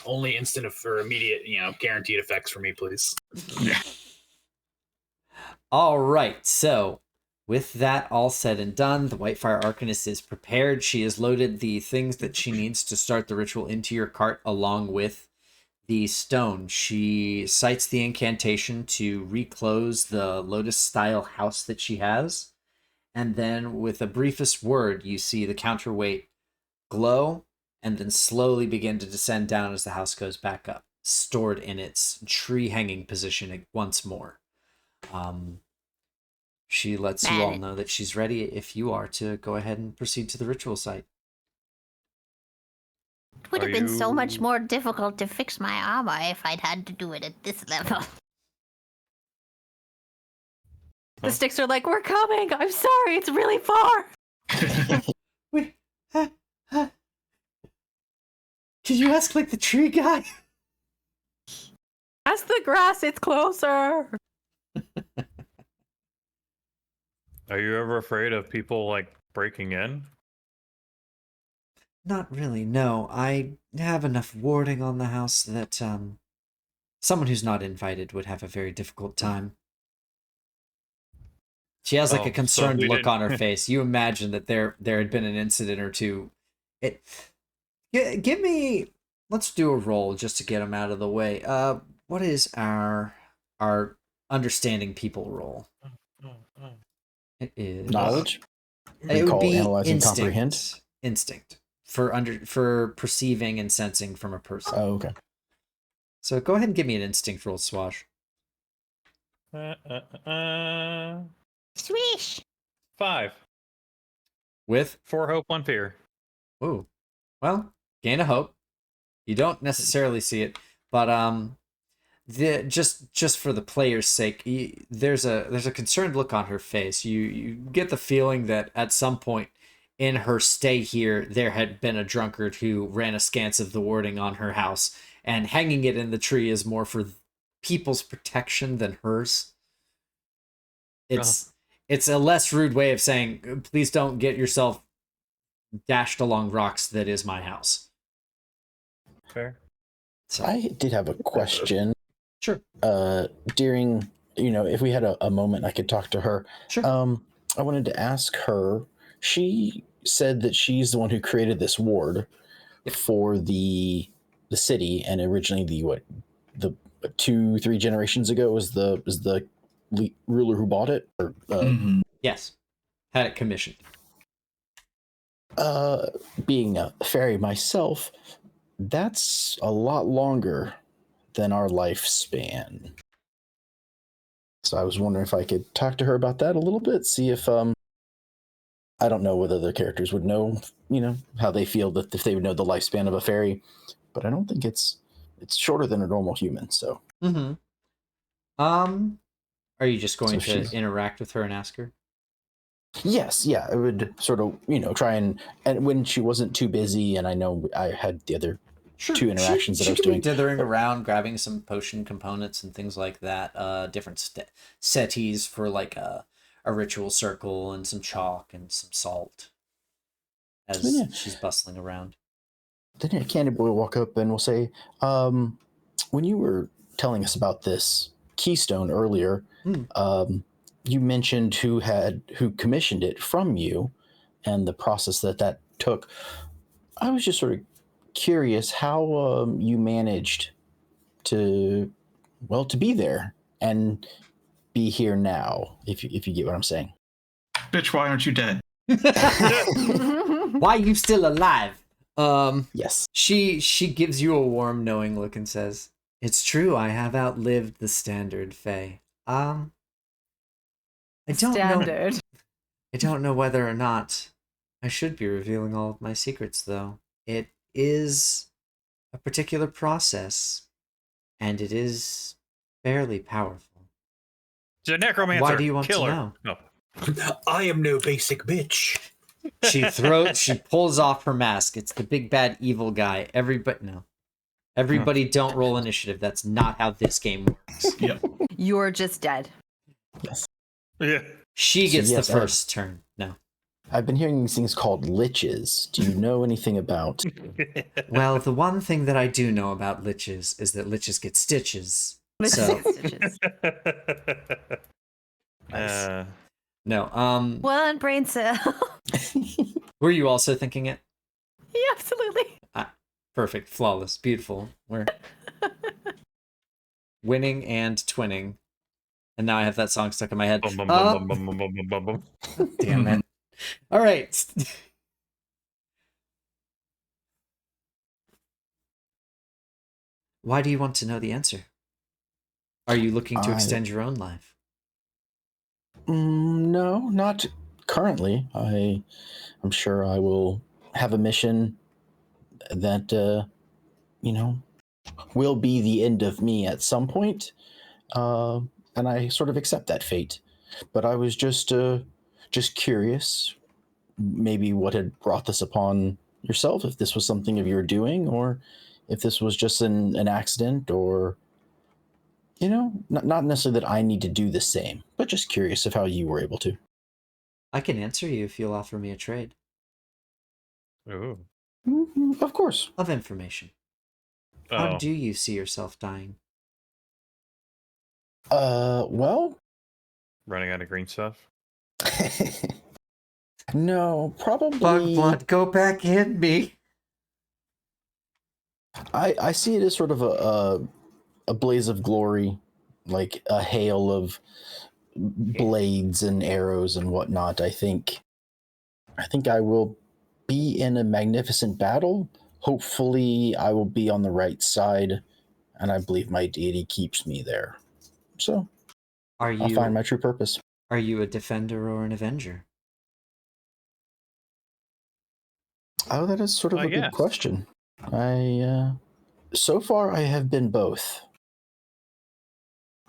Only instant or immediate, guaranteed effects for me, please. Yeah. All right, so with that all said and done, the Whitefire Arcanist is prepared. She has loaded the things that she needs to start the ritual into your cart along with the stone. She cites the incantation to reclose the lotus-style house that she has. And then with a briefest word, you see the counterweight glow and then slowly begin to descend down as the house goes back up, stored in its tree-hanging position once more. She lets you all know that she's ready if you are to go ahead and proceed to the ritual site. It would have been so much more difficult to fix my armor if I'd had to do it at this level. The sticks are like, we're coming. I'm sorry. It's really far. Wait. Could you ask like the tree guy? Ask the grass. It's closer. Are you ever afraid of people like breaking in? Not really, no. I have enough warding on the house that someone who's not invited would have a very difficult time. She has like a Oh, so concerned we look didn't. on her face. You imagine that there had been an incident or two. It give me, let's do a roll just to get them out of the way. What is our understanding people roll? It is Knowledge. It We would call be analyze and comprehend. instinct for perceiving and sensing from a person. Oh, okay. So go ahead and give me an instinct roll, Swash. Swish. 5. With 4 hope, 1 fear. ooh, well, gain of hope. You don't necessarily see it, but the just for the player's sake, there's a concerned look on her face. You get the feeling that at some point in her stay here, there had been a drunkard who ran askance of the warding on her house, and hanging it in the tree is more for people's protection than hers. It's a less rude way of saying, please don't get yourself dashed along rocks. That is my house. Fair. So I did have a question. sure. During, if we had a moment I could talk to her. Sure. I wanted to ask her. She said that she's the one who created this ward for the city, and originally the 2-3 generations ago was the ruler who bought it. Or, Yes. Had it commissioned. being a fairy myself, that's a lot longer than our lifespan. So I was wondering if I could talk to her about that a little bit, see if I don't know whether the characters would know, how they feel, that if they would know the lifespan of a fairy, but I don't think it's shorter than a normal human. So are you just going So to interact with her and ask her? yes, yeah, I would sort of try and when she wasn't too busy, and I know I had the other Sure. 2 interactions that I was could be doing. dithering around, grabbing some potion components and things like that. Different settees for like a ritual circle and some chalk and some salt as Yeah. she's bustling around. Then Candy Boy will walk up and will say, when you were telling us about this keystone earlier, you mentioned who commissioned it from you and the process that took. I was just sort of curious how you managed to be there and be here now, if you get what I'm saying. Bitch, why aren't you dead? Why you still alive? Yes. She gives you a warm, knowing look and says, "It's true, I have outlived the standard, Fae. I don't know. I don't know whether or not I should be revealing all of my secrets, though. It is a particular process, and it is fairly powerful. She's a necromancer. Why do you want Kill to her. know? No. I am no basic bitch. She pulls off her mask. It's the big bad evil guy. Everybody don't roll initiative. That's not how this game works. Yep. You're just dead. Yes. Yeah. She So gets yes, the first turn. No. I've been hearing these things called liches. Do you know anything about? Well, the one thing that I do know about liches is that liches get stitches. So Nice. no. One brain cell. Were you also thinking it? Yeah, absolutely. Perfect, flawless, beautiful. We're winning and twinning, and now I have that song stuck in my head. Bum, bum, bum, bum, bum, bum, bum, bum. Damn it! All right. Why do you want to know the answer? Are you looking to extend your own life? No, not currently. I'm sure I will have a mission that will be the end of me at some point, and I sort of accept that fate. But I was just curious, maybe what had brought this upon yourself, if this was something of your doing, or if this was just an accident, or not necessarily that I need to do the same, but just curious of how you were able to. I can answer you if you'll offer me a trade. Ooh. Of course. of information. How Oh, do you see yourself dying? Well, running out of green stuff. no, probably. Bug blood, go back in me. I see it as sort of a blaze of glory, like a hail of blades and arrows and whatnot. I think I will be in a magnificent battle. Hopefully, I will be on the right side, and I believe my deity keeps me there. So I'll find my true purpose. Are you a defender or an avenger? Oh, that is sort of a good question. So far I have been both.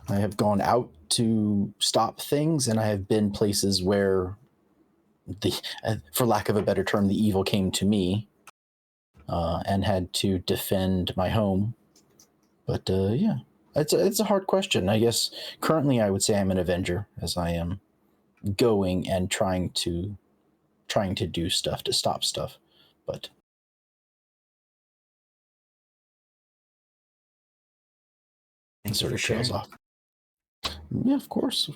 I have gone out to stop things, and I have been places where for lack of a better term, the evil came to me, and had to defend my home. But yeah, it's a hard question. I guess currently I would say I'm an avenger, as I am going and trying to do stuff to stop stuff. But Thank you sort for of trails sharing. off. Yeah, of course.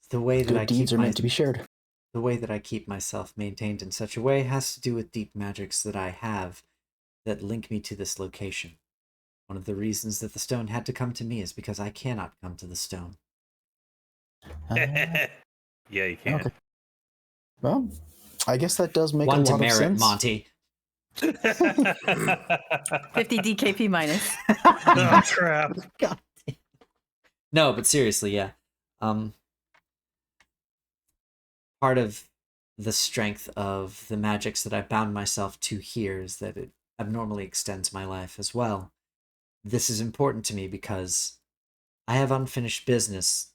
The way that Good deeds are meant to be shared. The way that I keep myself maintained in such a way has to do with deep magics that I have that link me to this location. One of the reasons that the stone had to come to me is because I cannot come to the stone. Yeah, you can. Okay. Well, I guess that does make One a lot of demerit, sense. Monty. 50 DKP minus. Oh crap! God. No, but seriously, yeah. Part of the strength of the magics that I've bound myself to here is that it abnormally extends my life as well. This is important to me because I have unfinished business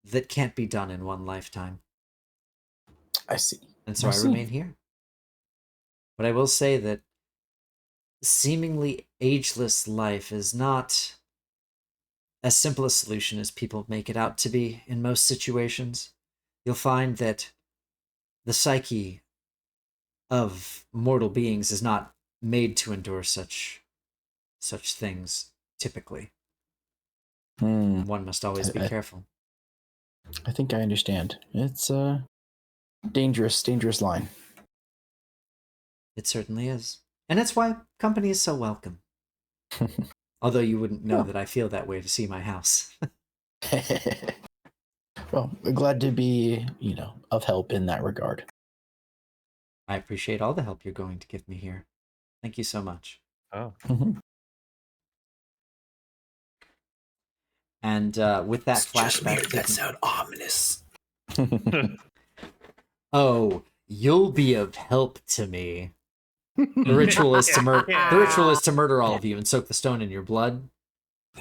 that can't be done in one lifetime. I see. And so I remain here. But I will say that seemingly ageless life is not as simple a solution as people make it out to be in most situations. You'll find that the psyche of mortal beings is not made to endure such things, typically. One must always be careful. I think I understand. It's a dangerous line. It certainly is. And that's why company is so welcome. Although you wouldn't know that I feel that way to see my house. Well, glad to be, of help in that regard. I appreciate all the help you're going to give me here. Thank you so much. Oh. Mm-hmm. And with that flashback... That sound ominous. Oh, you'll be of help to me. The ritual is to murder. The ritual is to murder all of you and soak the stone in your blood.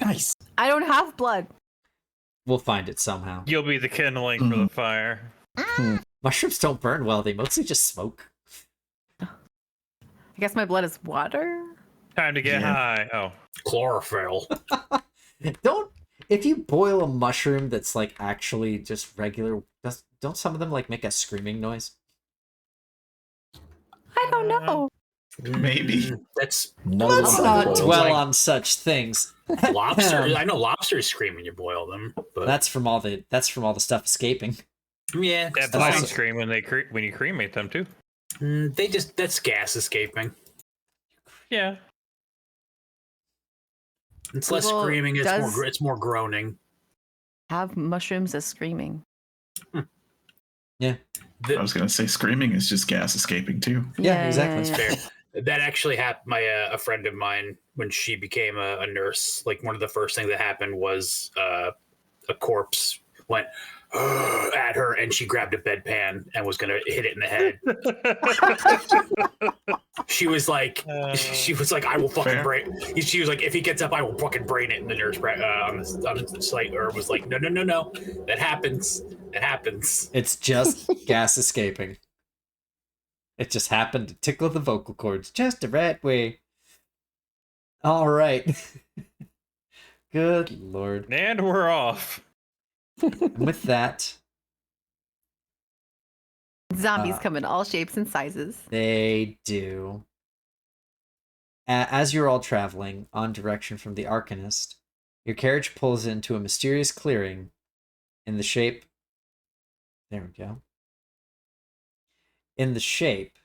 Nice. I don't have blood. We'll find it somehow. You'll be the kindling for the fire. Mushrooms don't burn well. They mostly just smoke. I guess my blood is water. Time to get high. Oh, Chlorophyll. If you boil a mushroom that's like actually just regular, don't some of them like make a screaming noise? I don't know. Maybe. That's Let's not dwell on such things. lobster. I know lobsters scream when you boil them, but That's from all the stuff escaping. yeah, that That's blind also- scream when when you cremate them too. that's gas escaping. Yeah. It's less Google screaming. does- It's more groaning. Have mushrooms as screaming. Yeah. I was going to say screaming is just gas escaping too. Yeah, exactly. That's fair. That actually happened. A friend of mine, when she became a nurse, like one of the first things that happened was a corpse went at her, and she grabbed a bedpan and was gonna hit it in the head. She was like, I will fucking brain. She was like, if he gets up, I will fucking brain it. And the nurse on the site or was like, no, that happens. It happens. It's just gas escaping. It just happened to tickle the vocal cords just the right way. All right. Good Lord. And we're off. And with that, Zombies come in all shapes and sizes. They do. As you're all traveling on direction from the Arcanist, your carriage pulls into a mysterious clearing in the shape. There we go. In the shape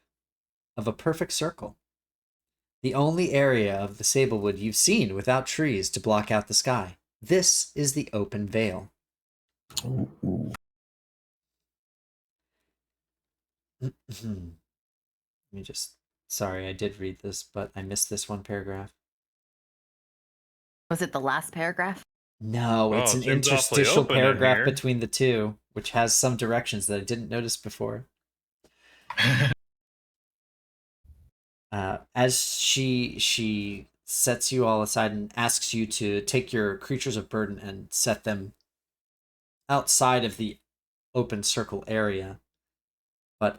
of a perfect circle. The only area of the Sablewood you've seen without trees to block out the sky. This is the open vale. Ooh. Let me just... Sorry, I did read this, but I missed this one paragraph. Was it the last paragraph? No, it's an it seems awfully interstitial open in paragraph here. between the two, which has some directions that I didn't notice before. As she sets you all aside and asks you to take your creatures of burden and set them outside of the open circle area, but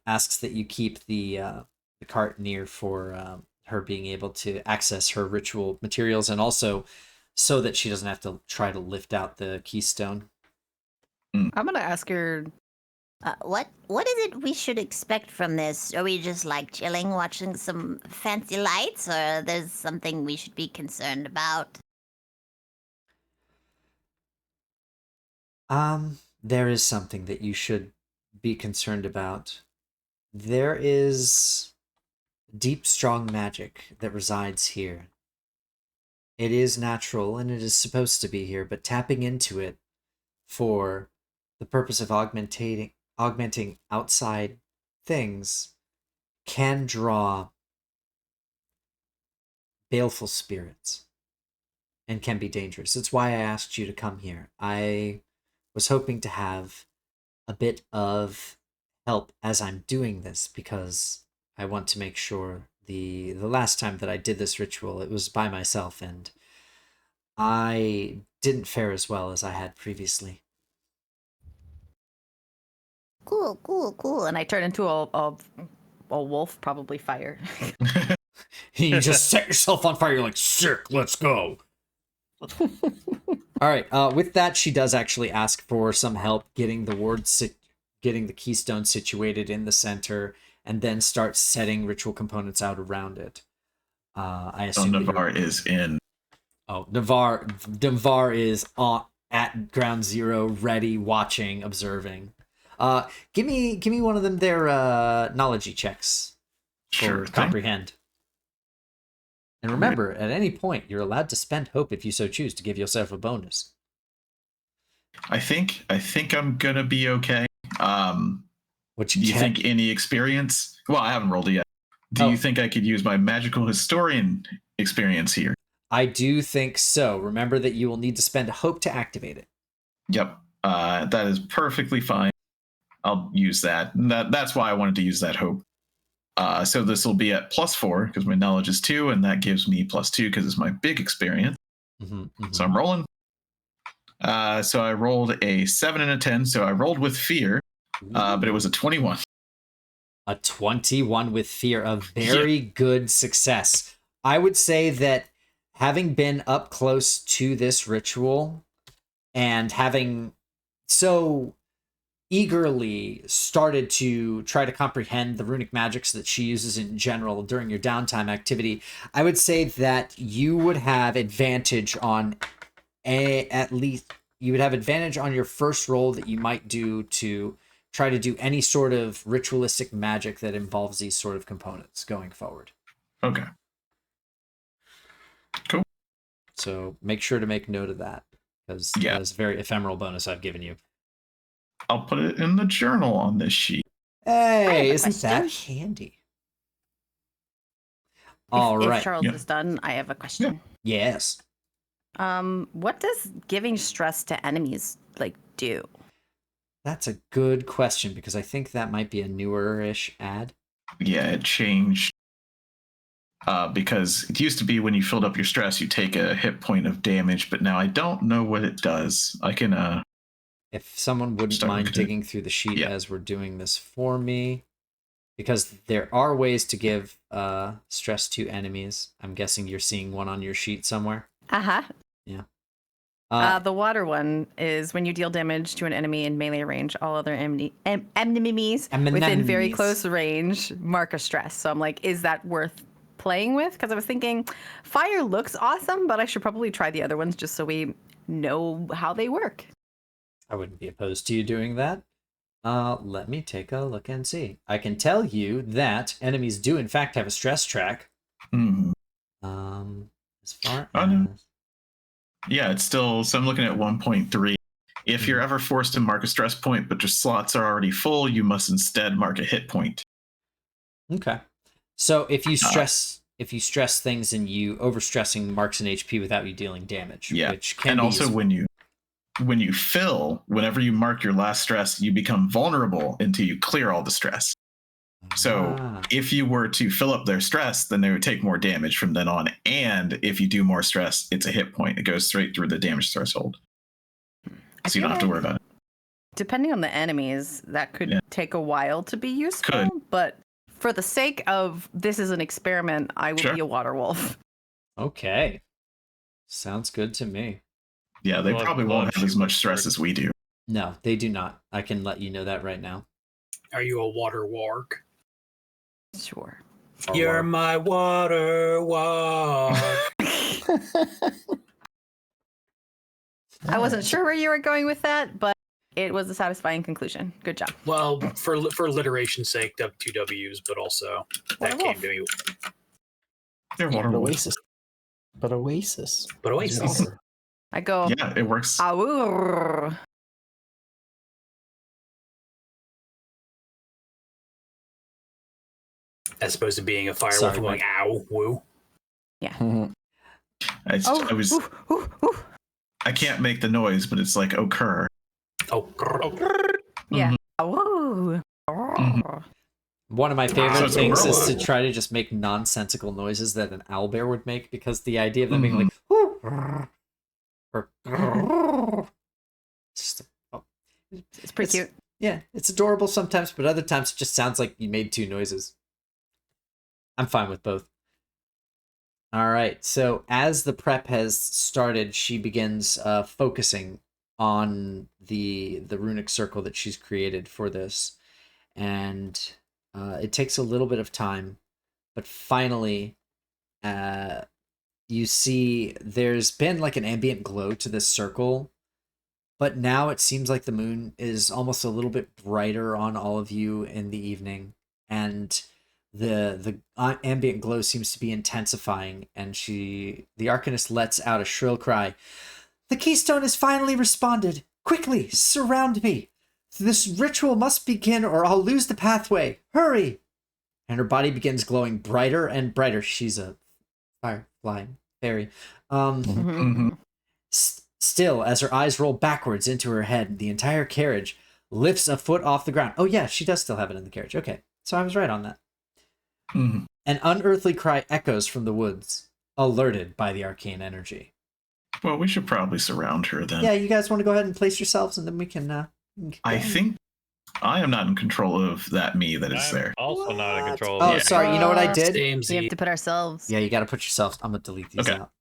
asks that you keep the cart near for her being able to access her ritual materials, and also so that she doesn't have to try to lift out the keystone. I'm gonna ask her. What is it we should expect from this? Are we just like chilling, watching some fancy lights, or there's something we should be concerned about? There is something that you should be concerned about. There is deep, strong magic that resides here. It is natural and it is supposed to be here, but tapping into it for the purpose of augmenting outside things can draw baleful spirits and can be dangerous. It's why I asked you to come here. I was hoping to have a bit of help as I'm doing this, because I want to make sure the last time that I did this ritual, it was by myself, and I didn't fare as well as I had previously. Cool. And I turn into a wolf, probably fire. You just set yourself on fire. You're like, sick, let's go. All right. With that, she does actually ask for some help getting getting the keystone situated in the center, and then start setting ritual components out around it. I assume Navarre is in. Oh, Navarre is at ground zero, ready, watching, observing. Give me one of them there knowledge checks for Sure thing. comprehend. And remember, at any point, you're allowed to spend hope if you so choose to give yourself a bonus. I think I'm gonna be okay. What Do you think any experience? Well, I haven't rolled it yet. Do Oh. you think I could use my magical historian experience here? I do think so. Remember that you will need to spend hope to activate it. Yep. That is perfectly fine. I'll use that. That's why I wanted to use that hope. So this will be at +4 because my knowledge is 2, and that gives me +2 because it's my big experience. So I'm rolling. So I rolled a 7 and a 10. So I rolled with fear, but it was a 21. A 21 with fear, a very good success. I would say that having been up close to this ritual and having so eagerly started to try to comprehend the runic magics that she uses in general during your downtime activity, I would say that you would have advantage on at least you would have advantage on your first roll that you might do to try to do any sort of ritualistic magic that involves these sort of components going forward. Okay. Cool. So make sure to make note of that, because that's a very ephemeral bonus I've given you. I'll put it in the journal on this sheet. Hey, isn't that handy? All right. If Charles is done, I have a question. Yes. What does giving stress to enemies do? That's a good question, because I think that might be a newer-ish ad. Yeah, it changed. Because it used to be when you filled up your stress, you take a hit point of damage, but now I don't know what it does. I can if someone wouldn't mind digging through the sheet as we're doing this for me, because there are ways to give stress to enemies. I'm guessing you're seeing one on your sheet somewhere. Uh-huh. Yeah. The water one is when you deal damage to an enemy in melee range, all other enemies within very close range mark a stress. So I'm like, is that worth playing with? Because I was thinking fire looks awesome, but I should probably try the other ones just so we know how they work. I wouldn't be opposed to you doing that. Let me take a look and see. I can tell you that enemies do in fact have a stress track. Hmm. As far no. as... Yeah, it's still, so I'm looking at 1.3. If you're ever forced to mark a stress point, but your slots are already full, you must instead mark a hit point. Okay. So if you stress things and you overstressing marks an HP without you dealing damage, Yeah. which can and be also useful. when you fill, whenever you mark your last stress, you become vulnerable until you clear all the stress. So if you were to fill up their stress, then they would take more damage from then on. And if you do more stress, it's a hit point. It goes straight through the damage threshold. So you don't have to worry about it. Depending on the enemies, that could take a while to be useful. But for the sake of this is an experiment, I will be a water wolf. Okay. Sounds good to me. Yeah, they probably won't have as much stress as we do. No, they do not. I can let you know that right now. Are you a water warg? Sure. You're my water warg. I wasn't sure where you were going with that, but it was a satisfying conclusion. Good job. Well, for alliteration's sake, 2 W's, but also that came to me. They're water Oasis. But Oasis. But Oasis. I go. Yeah, it works. Awoo. As opposed to being a fire wolf going, ow, woo. Yeah. I can't make the noise, but it's like occur. Yeah. Woo. One of my favorite things is to try to just make nonsensical noises that an owlbear would make, because the idea of them being like, it's pretty cute. Yeah, it's adorable sometimes, but other times it just sounds like you made two noises. I'm fine with both. All right, so as the prep has started, she begins focusing on the runic circle that she's created for this, and it takes a little bit of time, but finally you see there's been like an ambient glow to this circle, but now it seems like the moon is almost a little bit brighter on all of you in the evening, and the ambient glow seems to be intensifying, and the Arcanist lets out a shrill cry. The keystone has finally responded. Quickly, surround me. This ritual must begin or I'll lose the pathway. Hurry! And her body begins glowing brighter and brighter. She's a fire-flying fairy. Still, as her eyes roll backwards into her head, the entire carriage lifts a foot off the ground. Oh yeah, she does still have it in the carriage. Okay, so I was right on that. An unearthly cry echoes from the woods, alerted by the arcane energy. Well, we should probably surround her then. Yeah, you guys want to go ahead and place yourselves, and then we can... I think I am not in control of that me that is there. Also not in control of sorry, you know what I did? We have to put ourselves. Yeah, you got to put yourselves... I'm going to delete these out.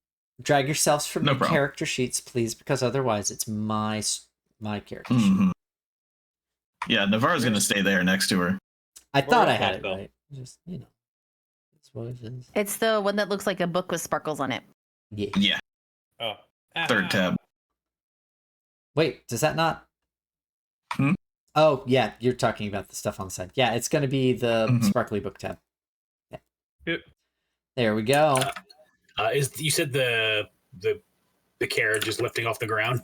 Drag yourselves from your character sheets, please, because otherwise it's my character sheet. Yeah, Navarre's going to stay there next to her. I thought I had it right. Just, it's what it is. It's the one that looks like a book with sparkles on it. Yeah. Oh. Third tab. Wait, does that not? Oh, yeah, you're talking about the stuff on the side. Yeah, it's going to be the sparkly book tab. Yeah. Yep. There we go. You said the carriage is lifting off the ground?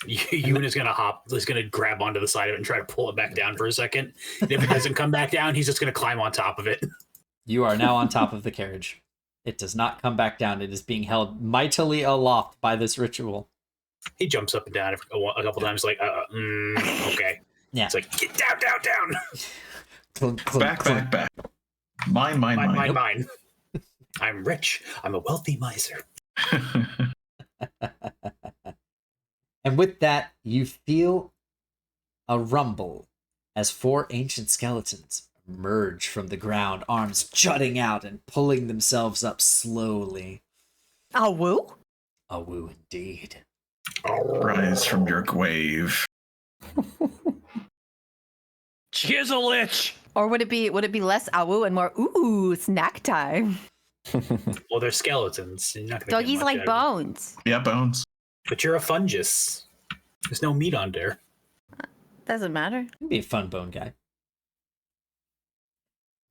Ewan is gonna grab onto the side of it and try to pull it back down for a second. And if it doesn't come back down, he's just gonna climb on top of it. You are now on top of the carriage. It does not come back down. It is being held mightily aloft by this ritual. He jumps up and down a couple times, like, okay. Yeah. It's like, get down, down, down. Clunk, clunk, clunk. Back. Mine. I'm rich. I'm a wealthy miser. And with that, you feel a rumble as 4 ancient skeletons emerge from the ground, arms jutting out and pulling themselves up slowly. Oh, woo? A woo indeed. Rise from your grave. Chiselich! Or would it be less awu and more ooh snack time? Well, they're skeletons. You're not gonna get Doggies much like out of it. bones. Yeah, bones. But you're a fungus. There's no meat on there. Doesn't matter. You'd be a fun bone guy.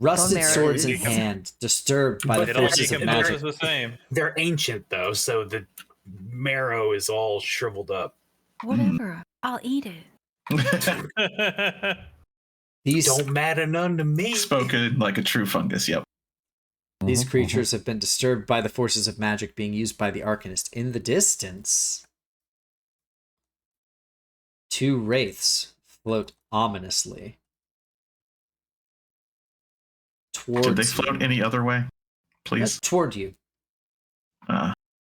Rusted marrow swords in is- hand, disturbed by But the it all forces of Decomposed magic. is the same. They're ancient though, so the marrow is all shriveled up. Whatever. I'll eat it. These Don't matter none to me. Spoken like a true fungus. Yep. These Mhm, creatures have been disturbed by the forces of magic being used by the Arcanist. In the distance, 2 wraiths float ominously towards Did they float you. any other way? Please. Toward you.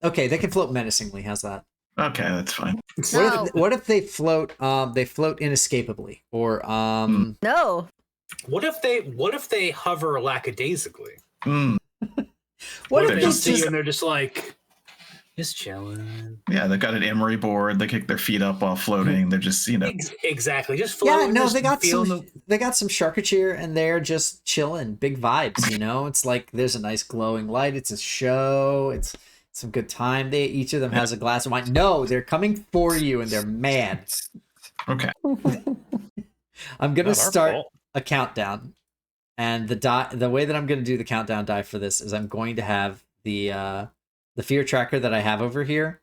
Okay, they can float menacingly. How's that? Okay, that's fine. No. What if they float? They float inescapably, or No. What if they hover lackadaisically? Mm, what They if They they just see you just? and they're just like, just chilling. yeah, they've got an emery board. They kick their feet up while floating. They're just, Exactly. Just Yeah, floating. no, just they got feeling some. They got some charcuterie, and they're just chilling. Big vibes, you know. It's like there's a nice glowing light. It's a show. It's some good time. Each of them has a glass of wine. No, they're coming for you, and they're mad. okay. I'm gonna Not our start fault. a countdown, and the way that I'm gonna do the countdown die for this is I'm going to have the fear tracker that I have over here.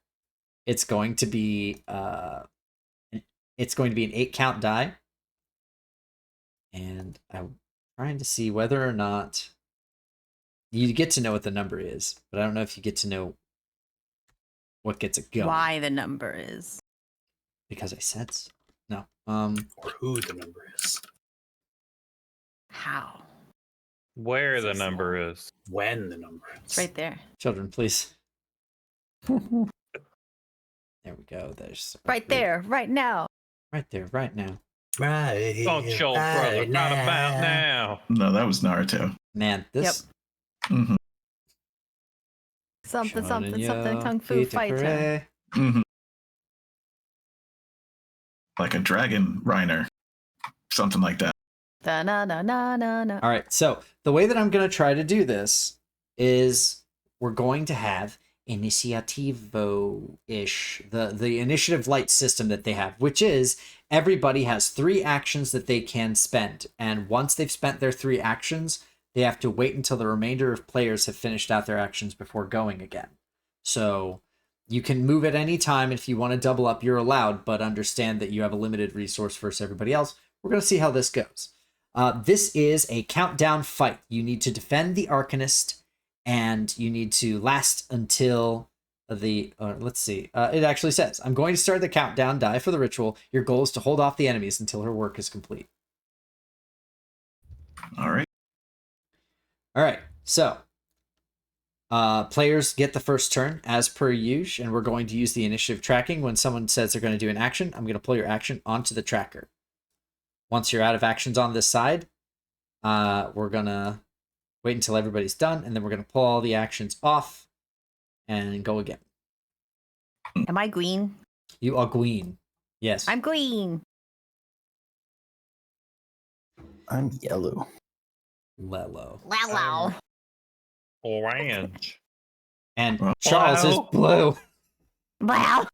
It's going to be an 8 count die, and I'm trying to see whether or not you get to know what the number is, but I don't know if you get to know what gets it going. Why the number is. Because I said so. No. or who the number is, How? Where the number is. when the number is. It's right there. Children, please. There we go. There's Right there. Right now. Right there, right now. Right. Don't your brother not about now. No, that was Naruto. Man, this Hmm Something, Shonen something, yo, something. Kung Fu fighter. Kitakure. hmm Like a dragon Reiner. Something like that. Da na na na na na. All right, so the way that I'm going to try to do this is we're going to have Initiativo-ish, the initiative light system that they have, which is everybody has 3 actions that they can spend. And once they've spent their 3 actions, they have to wait until the remainder of players have finished out their actions before going again. So you can move at any time. If you want to double up, you're allowed, but understand that you have a limited resource versus everybody else. We're going to see how this goes. This is a countdown fight. You need to defend the Arcanist, and you need to last until the... let's see. It actually says, I'm going to start the countdown die for the ritual. Your goal is to hold off the enemies until her work is complete. All right. All right, so players get the first turn as per usual, and we're going to use the initiative tracking. When someone says they're going to do an action, I'm going to pull your action onto the tracker. Once you're out of actions on this side, we're going to wait until everybody's done, and then we're going to pull all the actions off and go again. Am I green? You are green. Yes. I'm green. I'm yellow. Lello. Wow. Orange. And Wow. Charles is blue. Wow.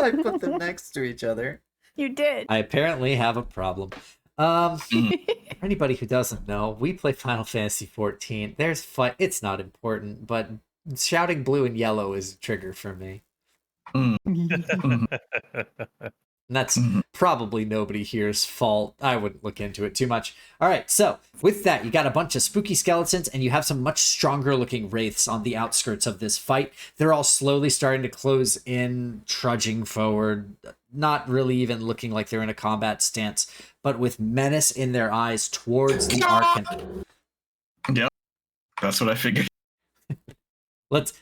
I put them next to each other. You did. I apparently have a problem. For anybody who doesn't know, we play Final Fantasy 14. There's fight. It's not important, but shouting blue and yellow is a trigger for me. And that's probably nobody here's fault. I wouldn't look into it too much. All right, so with that, you got a bunch of spooky skeletons, and you have some much stronger looking wraiths on the outskirts of this fight. They're all slowly starting to close in, trudging forward, not really even looking like they're in a combat stance, but with menace in their eyes towards the Arcanist. Yep. That's what I figured. Let's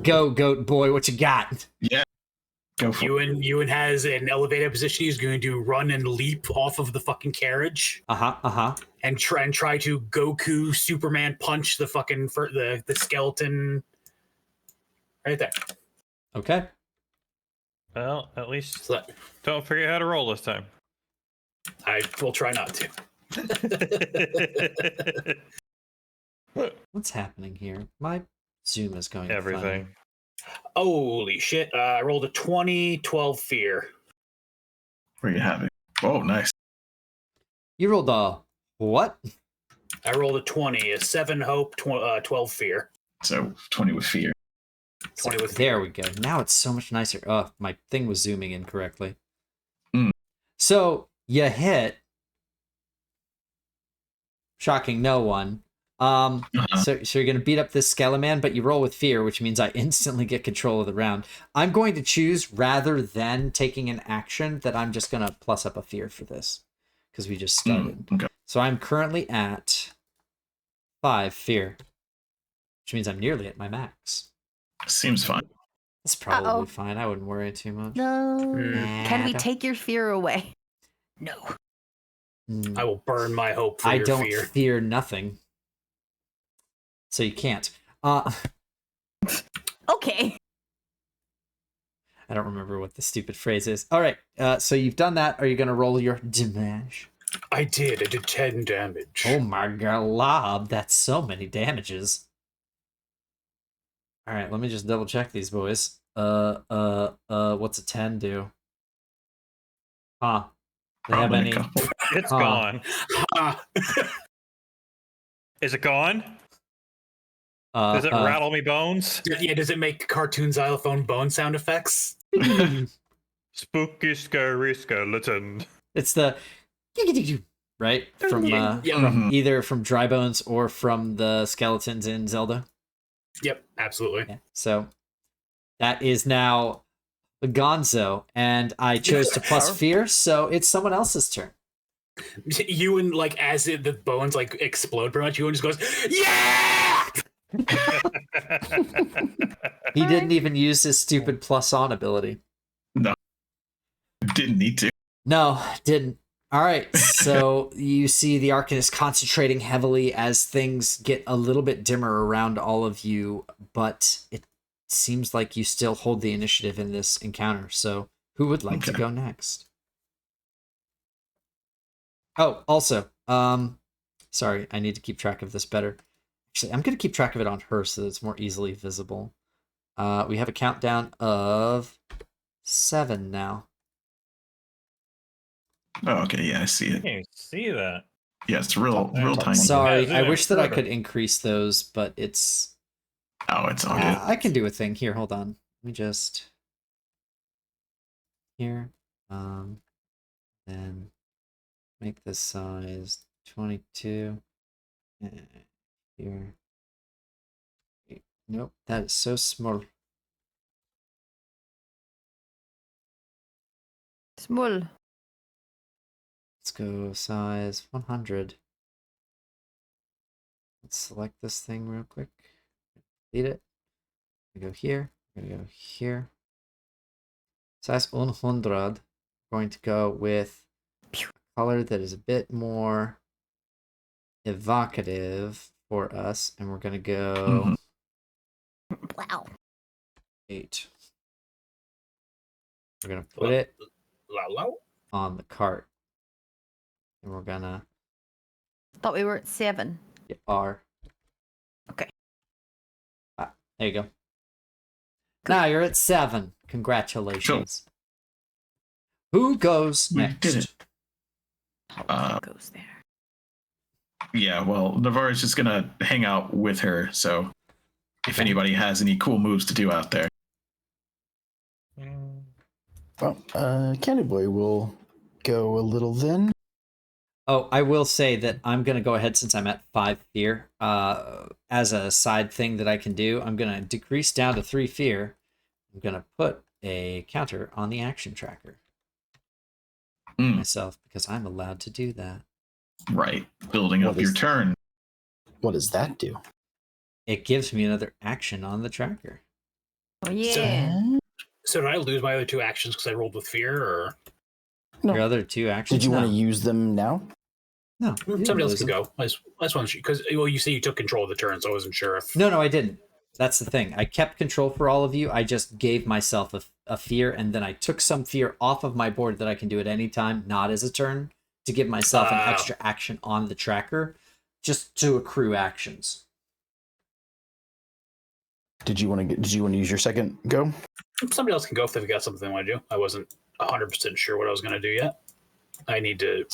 go, goat boy. What you got? Yeah. Go for it. Ewan has an elevated position. He's going to run and leap off of the fucking carriage and try to Goku Superman punch the fucking the skeleton right there. Okay. Well, at least So don't forget how to roll this time. I will try not to. What's happening here? My Zoom is going Everything. funny. Holy shit. I rolled a 20, 12 fear. Where you have it? Oh, nice. You rolled a what? I rolled a 20, a 7 hope, 12 fear. So 20 with fear. 20 with There fear. we go. Now it's so much nicer. Oh, my thing was zooming incorrectly. Mm. So you hit. Shocking no one. So you're gonna beat up this Skeleman, but you roll with fear, which means I instantly get control of the round. I'm going to choose, rather than taking an action, that I'm just gonna plus up a fear for this. Because we just started. Okay. So I'm currently at 5 fear. Which means I'm nearly at my max. Seems fine. That's probably Uh-oh. fine. I wouldn't worry too much. No. Can we Nah. take your fear away? No. Mm, I will burn my hope for I your don't fear. fear nothing. So you can't. Okay. I don't remember what the stupid phrase is. All right. So you've done that. Are you going to roll your damage? I did 10 damage. Oh my god, that's so many damages. All right, let me just double check these boys. What's a 10 do? Huh. Do they have Probably any? a couple. It's Huh. gone. Ah. Is it gone? Does it rattle me bones? Yeah, does it make cartoon xylophone bone sound effects? Spooky, scary skeleton. It's the right from Yeah. Mhm. either from Dry Bones or from the skeletons in Zelda. Yep, absolutely. Yeah. So that is now the Gonzo, and I chose to plus fear, so it's someone else's turn. Ewan, like, as the bones like explode pretty much, Ewan just goes, yeah! He didn't even use his stupid plus on ability. No. Didn't need to. No, didn't. All right, so you see the Arcanist concentrating heavily as things get a little bit dimmer around all of you, but it seems like you still hold the initiative in this encounter. So who would like to Okay. go next? Oh, also, sorry, I need to keep track of this better. Actually, I'm going to keep track of it on her so that it's more easily visible. We have a countdown of 7 now. Oh, okay. Yeah, I see I it. can't even see that. Yeah, it's real tiny. Sorry, Yeah, I wish that I further. could increase those, but it's... Oh, it's all good. I can do a thing. Here, hold on. Let me just... Here. Then make this size 22. And here. Nope, that is so small. Small. Let's go size 100. Let's select this thing real quick. Delete it. I'm gonna go here. I'm gonna go here. Size 100. Going to go with a color that is a bit more evocative for us, and we're gonna go Wow. 8. We're gonna put it La la. on the cart, and we're gonna Thought we were at 7. get R. Okay. There you go. Now you're at 7. Congratulations. Who goes We next? did it. Goes there. Yeah, well, Navarre's just gonna hang out with her, so if Okay. anybody has any cool moves to do out there. Well, Candy Boy will go a little then. Oh, I will say that I'm going to go ahead since I'm at 5 fear. As a side thing that I can do, I'm going to decrease down to 3 fear. I'm going to put a counter on the action tracker myself because I'm allowed to do that. Right. Building What up your is- turn. What does that do? It gives me another action on the tracker. Oh, yeah. So did I lose my other 2 actions because I rolled with fear, or No. Your other 2 actions? Did you want to No. use them now? No. you didn't somebody else lose could them. go? I just wanted to, because well, you say you took control of the turn, so I wasn't sure if. No, I didn't. That's the thing. I kept control for all of you. I just gave myself a fear, and then I took some fear off of my board that I can do at any time, not as a turn, to give myself an extra action on the tracker, just to accrue actions. Did you want to use your second go? Somebody else can go if they've got something they want to do. I wasn't 100% sure what I was going to do yet. I need to,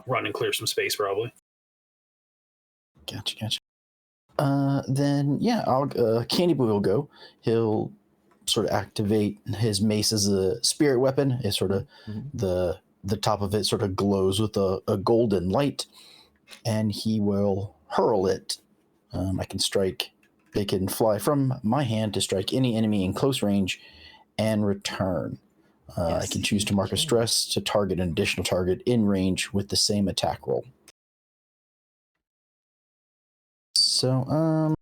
run and clear some space probably. Gotcha. Then Candy Boy will go. He'll sort of activate his mace as a spirit weapon. It's sort of the top of it sort of glows with a golden light, and he will hurl it. I can strike. It can fly from my hand to strike any enemy in close range and return. I can choose to mark a stress to target an additional target in range with the same attack roll. So,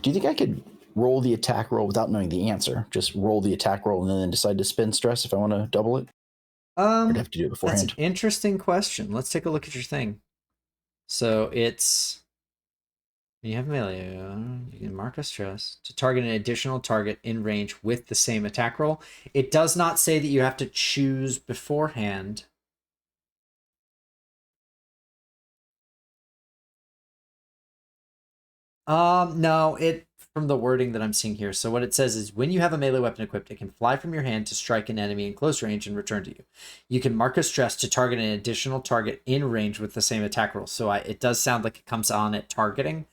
do you think I could roll the attack roll without knowing the answer? Just roll the attack roll and then decide to spend stress if I want to double it? I'd have to do it beforehand. That's an interesting question. Let's take a look at your thing. So it's... You have melee. You can mark a stress to target an additional target in range with the same attack roll. It does not say that you have to choose beforehand. No, from the wording that I'm seeing here. So what it says is when you have a melee weapon equipped, it can fly from your hand to strike an enemy in close range and return to you. You can mark a stress to target an additional target in range with the same attack roll. So it does sound like it comes on at targeting.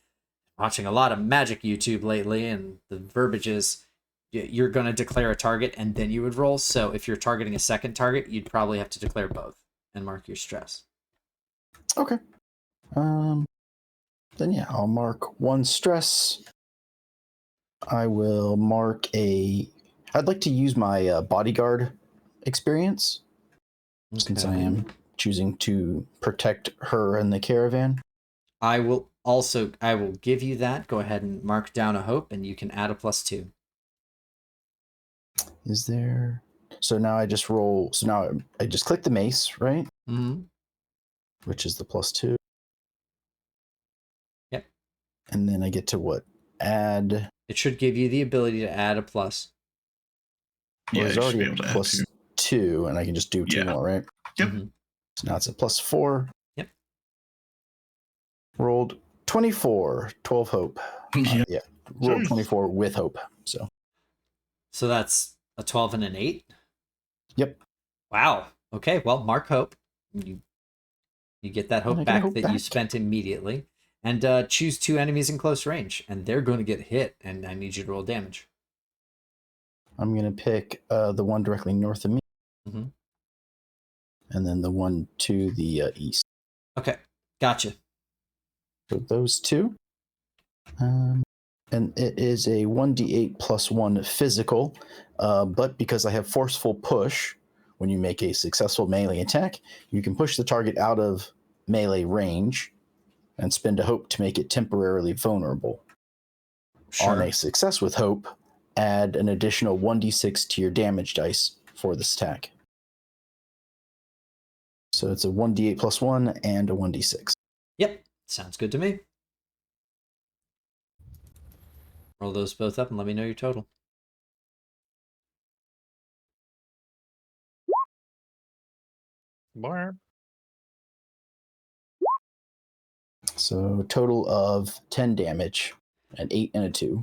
Watching a lot of Magic YouTube lately, and the verbiage is you're going to declare a target and then you would roll. So if you're targeting a second target, you'd probably have to declare both and mark your stress. Okay. Then I'll mark one stress. I will mark I'd like to use my bodyguard experience, since I am choosing to protect her and the caravan. I will give you that. Go ahead and mark down a hope, and you can add a +2. Is there... So now I just roll... So now I just click the mace, right? Mm-hmm. Which is the +2. Yep. And then I get to what? Add... It should give you the ability to add a plus. Yeah, there's already a +2, and I can just do 2 more, right? Yep. Mm-hmm. So now it's a +4. Yep. Rolled 24, 12 hope. Yeah. Rolled 24 with hope. So that's a 12 and an 8? Yep. Wow. Okay, well, mark hope. You get that hope back that you spent immediately. And choose 2 enemies in close range, and they're going to get hit, and I need you to roll damage. I'm going to pick the one directly north of me. Mm-hmm. And then the one to the east. Okay, gotcha. So those 2. And it is a 1d8 + 1 physical, but because I have forceful push, when you make a successful melee attack, you can push the target out of melee range and spend a hope to make it temporarily vulnerable. Sure. On a success with hope, add an additional 1d6 to your damage dice for this attack. So it's a 1d8 + 1 and a 1d6. Yep, sounds good to me. Roll those both up and let me know your total. More. So total of 10 damage, an 8 and a 2.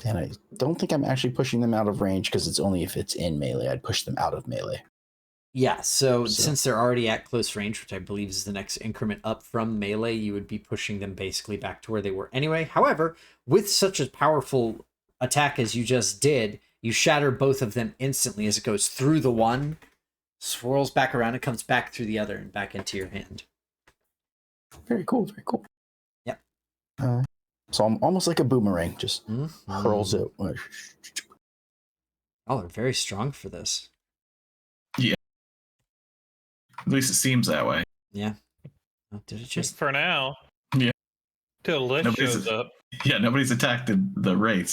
And I don't think I'm actually pushing them out of range because it's only if it's in melee. I'd push them out of melee. Yeah, so since they're already at close range, which I believe is the next increment up from melee, you would be pushing them basically back to where they were anyway. However, with such a powerful attack as you just did, you shatter both of them instantly as it goes through the one, swirls back around, and comes back through the other and back into your hand. Very cool, very cool. Yep. So I'm almost like a boomerang, just hurls it. Oh, they're very strong for this. At least it seems that way. Yeah. Oh, did it just... For now. Yeah. Till Lish shows up. Yeah, nobody's attacked the wraiths.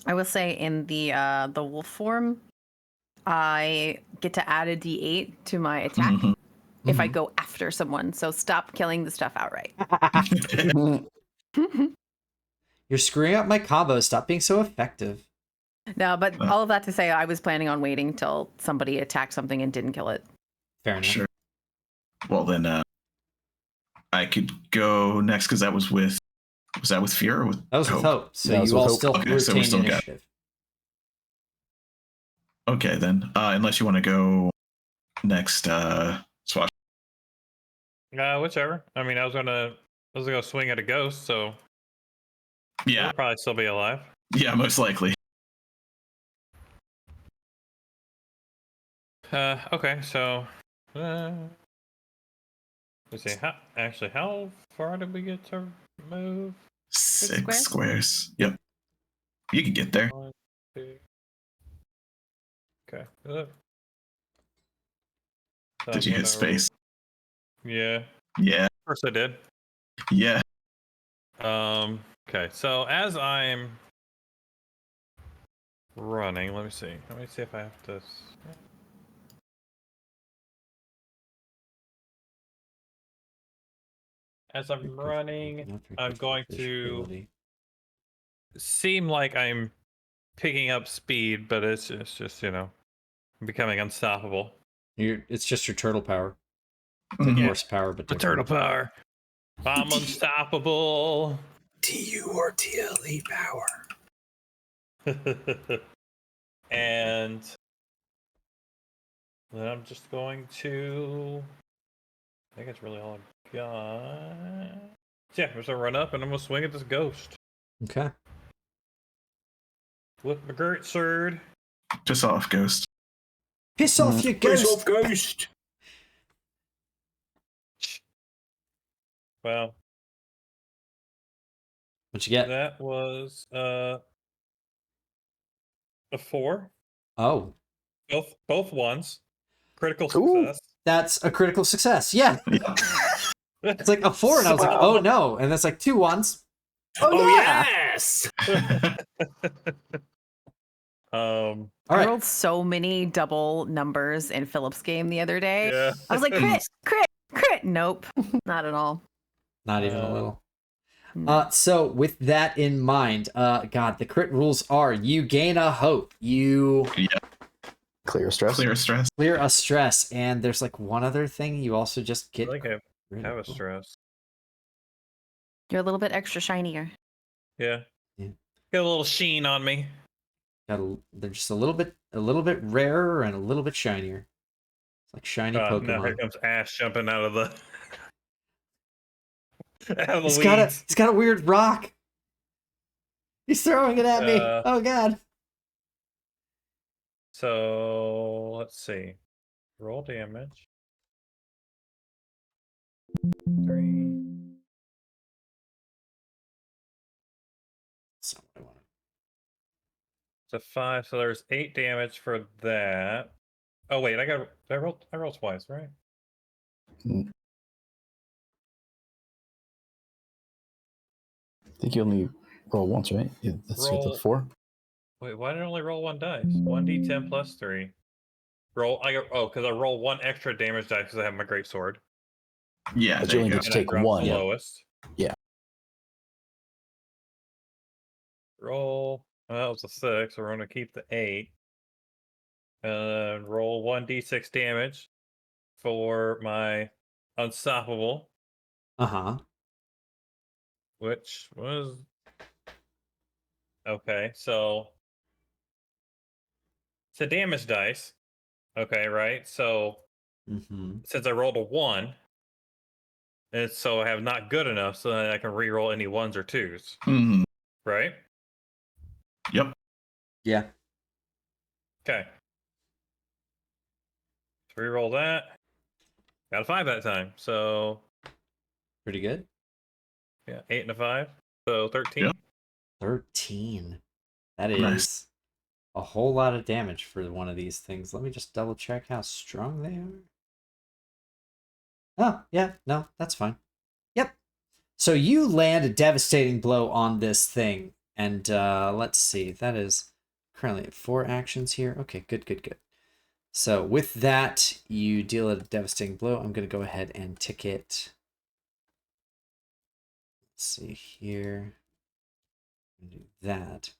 I will say in the wolf form, I get to add a d8 to my attack. if I go after someone. So stop killing the stuff outright. You're screwing up my combos. Stop being so effective. No, but all of that to say, I was planning on waiting till somebody attacked something and didn't kill it. Fair enough. Sure. Well, then I could go next because that was with. Was that with Fear or with That was with Hope. So That was you with all Hope. still Okay, so we retained still got- initiative. Okay, then. Unless you want to go next, Swash. Whichever. I mean, I was gonna swing at a ghost, so Yeah, he'll probably still be alive. yeah, most likely. Okay, so let's see. How far did we get to move? 6 squares? squares. Yep. You can get there. 1, 2. Okay. So Did you hit space? Yeah. Yeah. Of course I did. Yeah. Okay, so as I'm running, let me see if I have to. As I'm running, I'm going to seem like I'm picking up speed, but it's just becoming unstoppable. It's just your turtle power. It's Mhm. like Yeah. horsepower, but The different. turtle power. I'm unstoppable. TURTLE power. And then I'm just going to. I think that's really all I got. So yeah, I'm just gonna run up and I'm gonna swing at this ghost Okay. with my great sword. Just off, Ghost. Piss off, you Face ghost! off, ghost. Well, What'd you get? that was a 4. Oh, Both ones. Critical Ooh. success. that's a critical success. Yeah. Yeah. It's like a 4, and I was like, oh no. And that's like 2 1s. Oh, yeah. yes. Um. All I right. rolled so many double numbers in Philip's game the other day. Yeah. I was like, crit. Nope, not at all. Not even a little. No. So with that in mind, God, the crit rules are you gain a hope, you Clear stress. Clear stress. clear a stress, and there's like one other thing you also just I get. think I rid have a of. stress. You're a little bit extra shinier. Yeah. Yeah. Got a little sheen on me. They're just a little bit rarer and a little bit shinier. It's like shiny Now here Pokemon. comes Ash jumping out of the out of the He's weeds. got a weird rock. He's throwing it at me. Oh God. So let's see. Roll damage. 3. That's not what I wanted. So 5. So there's 8 damage for that. Oh wait, I rolled twice, right? I think you only roll once, right? Yeah, that's with Roll. the 4. Wait, why did I only roll 1 dice? 1d10 plus 3. Because I roll 1 extra damage dice because I have my great sword. Yeah, But there you only you go. get to And I take dropped 1. the lowest. Yeah. Roll. Well, that was a 6. So we're going to keep the 8. And roll 1d6 damage for my unstoppable, Uh-huh. which was okay. So it's a damage dice. Okay, right? So Mm-hmm. since I rolled a 1, and so I have not good enough, so then I can re-roll any 1s or 2s, Mhm. right? Yep. Yeah. Okay. So re-roll that. Got a 5 that time. So Pretty good. yeah, 8 and a 5. So 13. Yep. 13. That is Nice. a whole lot of damage for one of these things. Let me just double check how strong they are. Oh, yeah, no, that's fine. Yep. So you land a devastating blow on this thing. And let's see, that is currently at 4 actions here. Okay, good. So with that, you deal a devastating blow. I'm going to go ahead and tick it. Let's see here. Do that.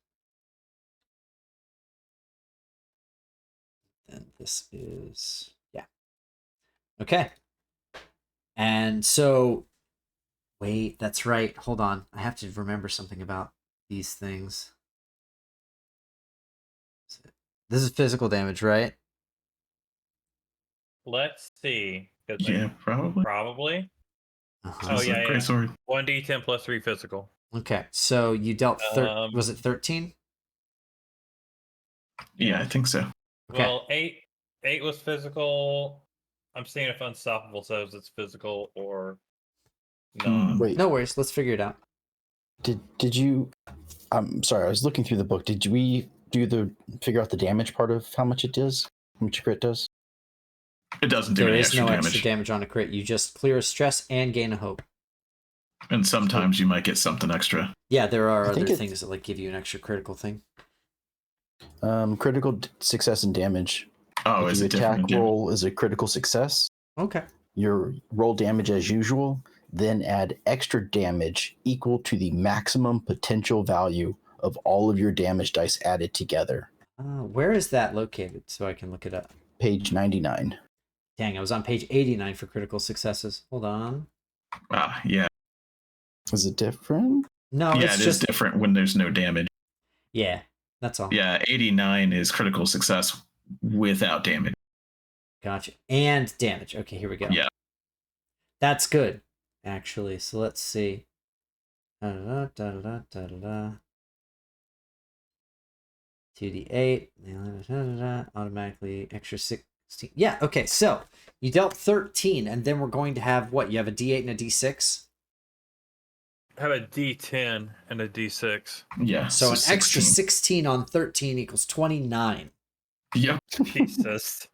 Then this is, yeah. Okay. And so, wait, that's right. Hold on. I have to remember something about these things. This is physical damage, right? Let's see. 'Cause Yeah, probably. Probably. Uh-huh. Oh, This is a yeah, great yeah. sword. 1d10 plus 3 physical. Okay, so you dealt, was it 13? Yeah, I think so. Okay. Well, 8 was physical. I'm seeing if Unstoppable says it's physical or not. Wait, No worries, let's figure it out. did you? I'm sorry, I was looking through the book. Did we figure out the damage part of how much it does? How much a crit does? It doesn't do There any is extra no damage. extra damage on a crit. You just clear a stress and gain a hope. And sometimes you might get something extra. Yeah, there are I other think things that like give you an extra critical thing. Critical success and damage. Oh, If is your it different? attack roll is a critical success, Okay. your roll damage as usual, then add extra damage equal to the maximum potential value of all of your damage dice added together. Where is that located so I can look it up? Page 99. Dang, I was on page 89 for critical successes. Hold on. Yeah. Is it different? No, Yeah, it's it is just different when there's no damage. yeah, that's all. Yeah, 89 is critical success without damage. Gotcha. And damage. Okay, here we go. Yeah. That's good, actually. So let's see. Da, da, da, da, da, da, da. 2d8. Automatically extra 16. Yeah, okay. So you dealt 13, and then we're going to have what? You have a d8 and a d6? I have a d10 and a d6. Yeah. So an 16. extra 16 on 13 equals 29. Yep. Jesus.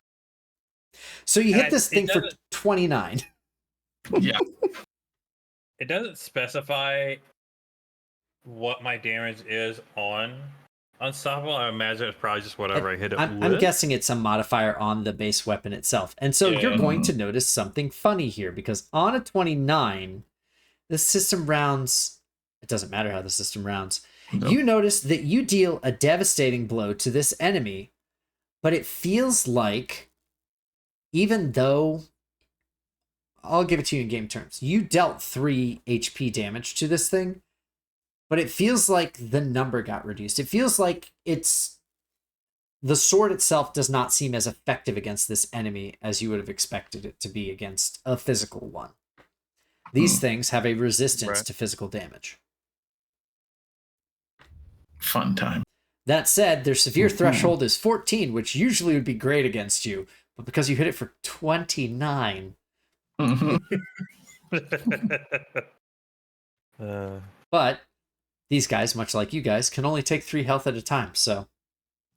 So you hit And this it thing for doesn't- 29. Yeah. It doesn't specify what my damage is on Unstoppable. I imagine it's probably just whatever I hit it I'm with. guessing it's some modifier on the base weapon itself. And so you're Yeah. going to notice something funny here, because on a 29, the system rounds, it doesn't matter how the system rounds. Nope. You notice that you deal a devastating blow to this enemy, but it feels like, even though, I'll give it to you in game terms, you dealt 3 HP damage to this thing, but it feels like the number got reduced. It feels like the sword itself does not seem as effective against this enemy as you would have expected it to be against a physical one. These things have a resistance to physical damage. Fun time. That said, their severe threshold is 14, which usually would be great against you, but because you hit it for 29. But these guys, much like you guys, can only take 3 health at a time, so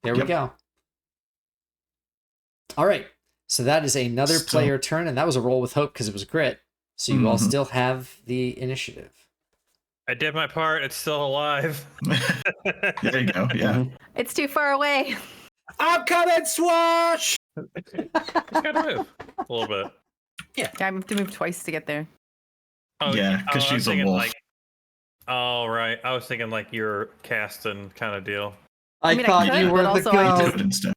there we go. All right, so that is another player turn, and that was a roll with hope because it was a crit, so you all still have the initiative. I did my part. It's still alive. There you go. Yeah. It's too far away. I'm coming, Swash! Gotta move a little bit. Yeah, I have to move twice to get there. Oh, Yeah, 'cause I'm she's a thinking wolf. Like, oh, right. I was thinking like you're casting kind of deal. I mean, I thought could, you were but the also I goat. just- Good instead.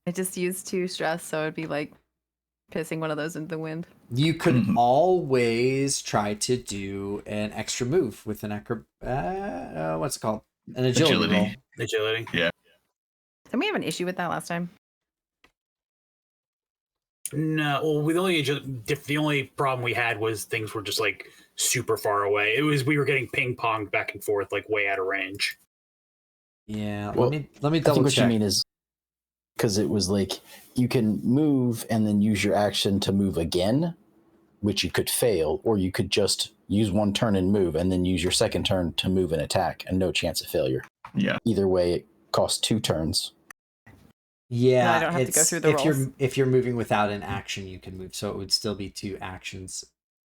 I just used 2 stress, so it'd be like pissing one of those into the wind. You could always try to do an extra move with an what's it called? An agility roll. Agility. Didn't we have an issue with that last time? No, well, the only problem we had was things were just like super far away. It was we were getting ping ponged back and forth, like way out of range. Yeah, Well, let me I think double what check. you mean is because it was like you can move and then use your action to move again, which you could fail, or you could just use 1 turn and move and then use your second turn to move and attack and no chance of failure. Yeah. Either way, it costs 2 turns. Yeah, No, I don't have to go through the rolls. if you're moving without an action, you can move, so it would still be 2 actions,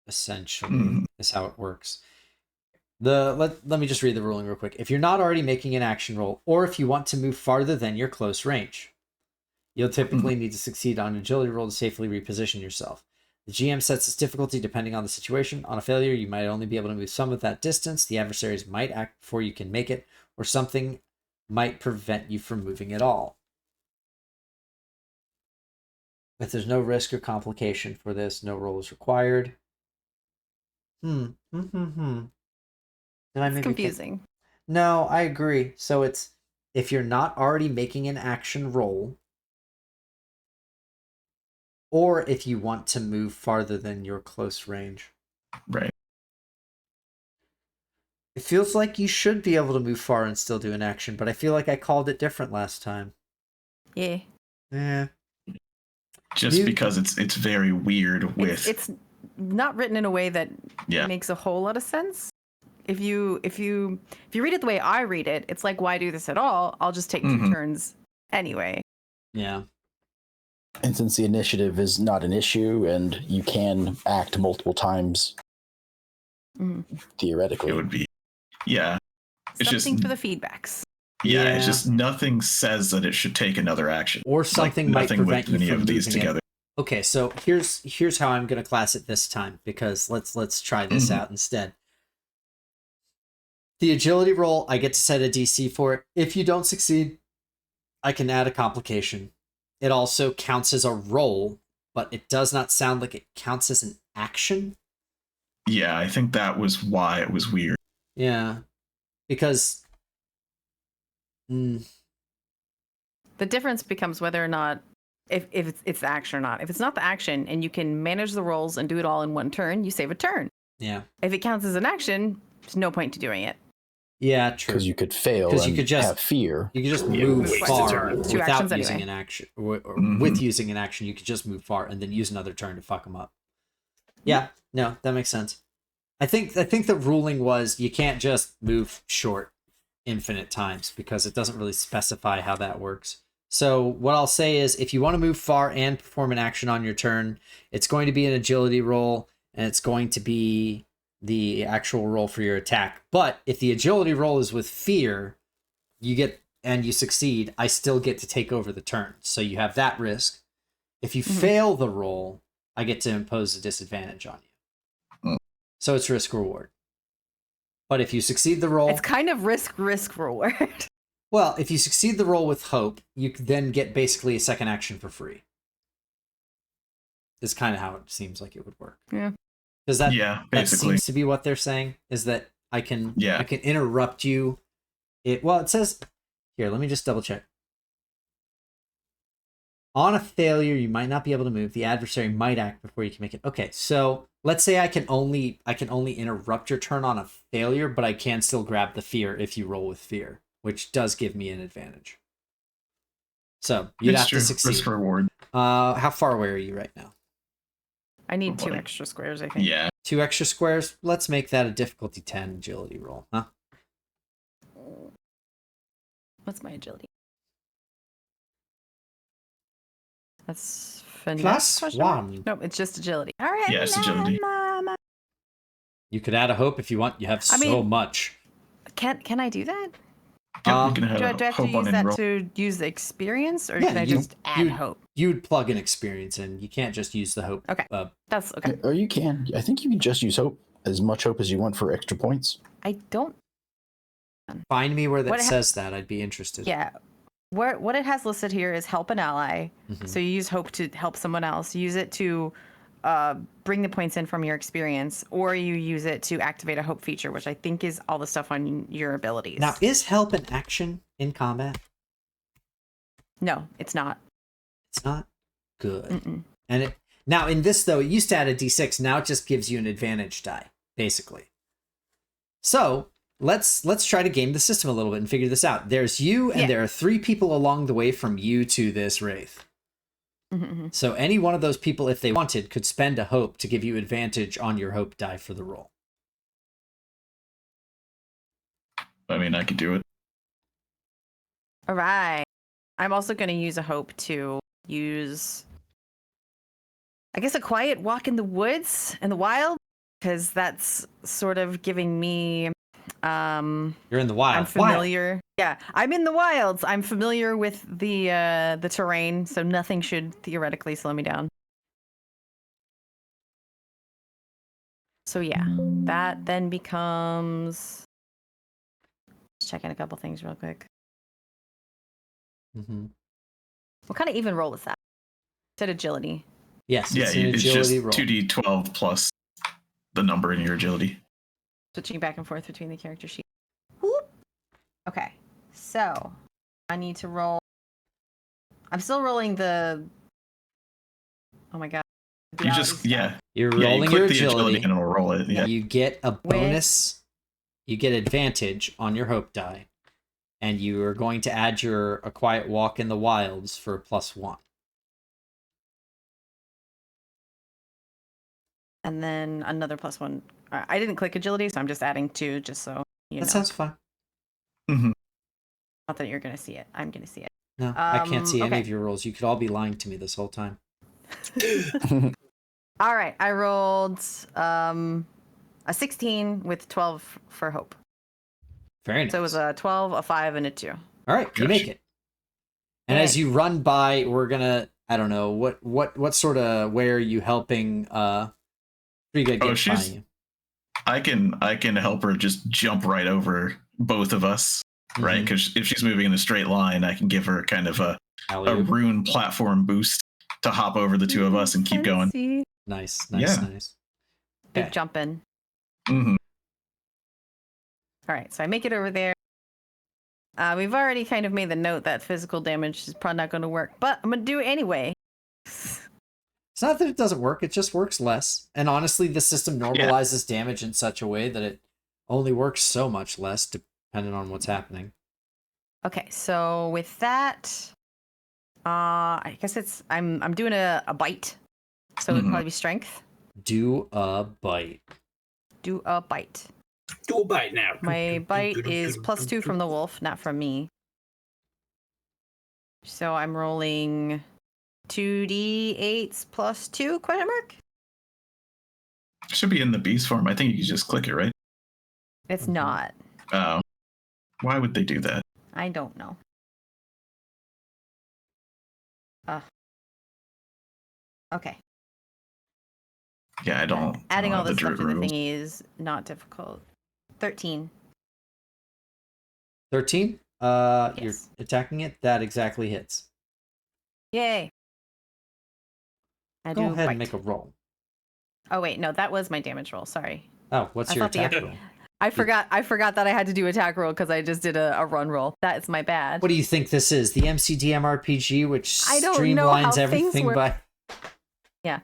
essentially, is how it works. Let me just read the ruling real quick. If you're not already making an action roll, or if you want to move farther than your close range, You'll typically need to succeed on an agility roll to safely reposition yourself. The GM sets its difficulty depending on the situation. On a failure, you might only be able to move some of that distance. The adversaries might act before you can make it, or something might prevent you from moving at all. If there's no risk or complication for this, no roll is required. Did I maybe It's confusing. No, I agree. So it's if you're not already making an action roll, or if you want to move farther than your close range. Right. It feels like you should be able to move far and still do an action, but I feel like I called it different last time. Yeah. Yeah. Just because it's very weird with It's not written in a way that Yeah. makes a whole lot of sense. If you read it the way I read it, it's like, why do this at all? I'll just take 2 turns anyway. Yeah. And since the initiative is not an issue and you can act multiple times, theoretically. it would be. Yeah. It's Something just for the feedbacks. Yeah, it's just nothing says that it should take another action. Or something Like, might nothing prevent with you any from of these moving it. together. Okay, so here's how I'm going to class it this time, because let's try this out instead. The agility roll, I get to set a DC for it. If you don't succeed, I can add a complication. It also counts as a roll, but it does not sound like it counts as an action. Yeah, I think that was why it was weird. Yeah, because The difference becomes whether or not if it's the action or not. If it's not the action and you can manage the rolls and do it all in one turn, you save a turn. yeah, If it counts as an action, there's no point to doing it. yeah, true. Because you could fail and you could just have fear. You can just Yeah, move waste a far turn. Two without actions using anyway. an action, or with using an action. You could just move far and then use another turn to fuck them up. Yeah, no, that makes sense. I think the ruling was you can't just move short infinite times because it doesn't really specify how that works. So what I'll say is if you want to move far and perform an action on your turn, it's going to be an agility roll and it's going to be the actual roll for your attack. But if the agility roll is with fear, you get and you succeed, I still get to take over the turn. So you have that risk. If you fail the roll, I get to impose a disadvantage on you. So it's risk reward. But if you succeed the roll, It's kind of risk reward. well, if you succeed the roll with hope, you then get basically a second action for free. Is kind of how it seems like it would work. Yeah. Because that Yeah, that basically. seems to be what they're saying is that I can Yeah. interrupt you. It says here, let me just double check. On a failure, you might not be able to move. The adversary might act before you can make it. Okay, so let's say I can only interrupt your turn on a failure, but I can still grab the fear if you roll with fear, which does give me an advantage. So you'd It's have true. to succeed. Risk reward. How far away are you right now? I need 2 boy. extra squares, I think. Yeah. 2 extra squares. Let's make that a difficulty 10 agility roll, huh? What's my agility? That's finesse. Plus question mark? 1. Nope, it's just agility. All right. Yeah, it's agility. You could add a hope if you want. You have so much. Can I do that? Yeah, we can Do I have have to hope on use and that roll. to use the experience, or Yeah, can I you- just add hope? You'd plug an experience in. You can't just use the hope. Okay. That's okay. Or you can. I think you can just use hope, as much hope as you want for extra points. I don't. Find me where that What says that. I'd be interested. Yeah. What it has listed here is help an ally. Mhm. So you use hope to help someone else. Use it to bring the points in from your experience, or you use it to activate a hope feature, which I think is all the stuff on your abilities. Now, is help an action in combat? No, it's not. It's not good. Mm-mm. And it now in this though, it used to add a d6. Now it just gives you an advantage die, basically. So let's try to game the system a little bit and figure this out. There's you, and there are 3 people along the way from you to this wraith. Mm-hmm. So any one of those people, if they wanted, could spend a hope to give you advantage on your hope die for the roll. I mean, I could do it. All right. I'm also going to use a hope to use, I guess, a quiet walk in the woods, in the wild, because that's sort of giving me You're in the wild. I'm familiar. Yeah, I'm in the wilds. I'm familiar with the terrain, so nothing should theoretically slow me down. So yeah, that then becomes. Just checking a couple things real quick. Mm-hmm. What kind of even roll is that? Is it agility? Yes, Yeah, it's an it's agility just roll. 2d12 plus the number in your agility. Switching back and forth between the character sheet. Whoop. Okay, so I need to roll. I'm still rolling the. Oh my god. You just duality stuff. You're you rolling click your the agility. and it'll roll it. Yeah. You get a bonus. You get advantage on your hope die. And you are going to add your A Quiet Walk in the Wilds for +1. And then another +1. I didn't click agility, so I'm just adding 2 just so you know. That sounds fine. Mm-hmm. Not that you're going to see it. I'm going to see it. No, I can't see any okay. of your rolls. You could all be lying to me this whole time. All right, I rolled a 16 with 12 for hope. Very nice. So it was a 12, a 5, and a 2. All right, you make it. And as you run by, we're gonna. I don't know what sort of way are you helping? Pretty good. By you. I can help her just jump right over both of us, right? Because if she's moving in a straight line, I can give her kind of a rune platform boost to hop over the two of us and keep going. Nice. Big jump in. Mm-hmm. All right, so I make it over there. We've already kind of made the note that physical damage is probably not going to work, but I'm going to do it anyway. It's not that it doesn't work, it just works less. And honestly, the system normalizes damage in such a way that it only works so much less depending on what's happening. Okay, so with that, I guess it's I'm doing a bite. So it'd probably be strength. Do a bite. Do a bite now. My bite is +2 from the wolf, not from me. So I'm rolling 2d8s +2 ? Should be in the beast form. I think you can just click it, right? It's not. Oh. Why would they do that? I don't know. Okay. Yeah, I don't. Adding all the this stuff druid to the rules. thingy is not difficult. 13. 13? Yes. You're attacking it. That exactly hits. Yay. Go ahead and make a roll. Oh wait, no, that was my damage roll. Sorry. Oh, what's your attack roll? I forgot that I had to do attack roll because I just did a run roll. That's my bad. What do you think this is? The MCDM RPG, which I don't know how streamlines everything by. Yeah.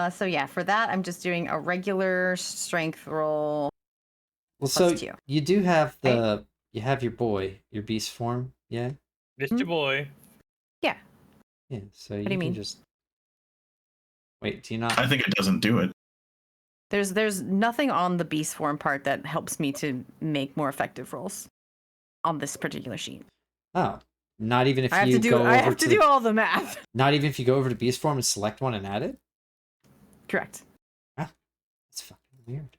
So yeah, for that I'm just doing a regular strength roll. Well, so +2. you do have you have your boy, your beast form, yeah? Just your boy. Yeah. Yeah, so What do you mean? just wait, do you not I think it doesn't do it. There's nothing on the beast form part that helps me to make more effective rolls on this particular sheet. Oh. Not even if I you go over I have to do all the math. Not even if you go over to beast form and select one and add it? Correct. Ah, that's fucking weird.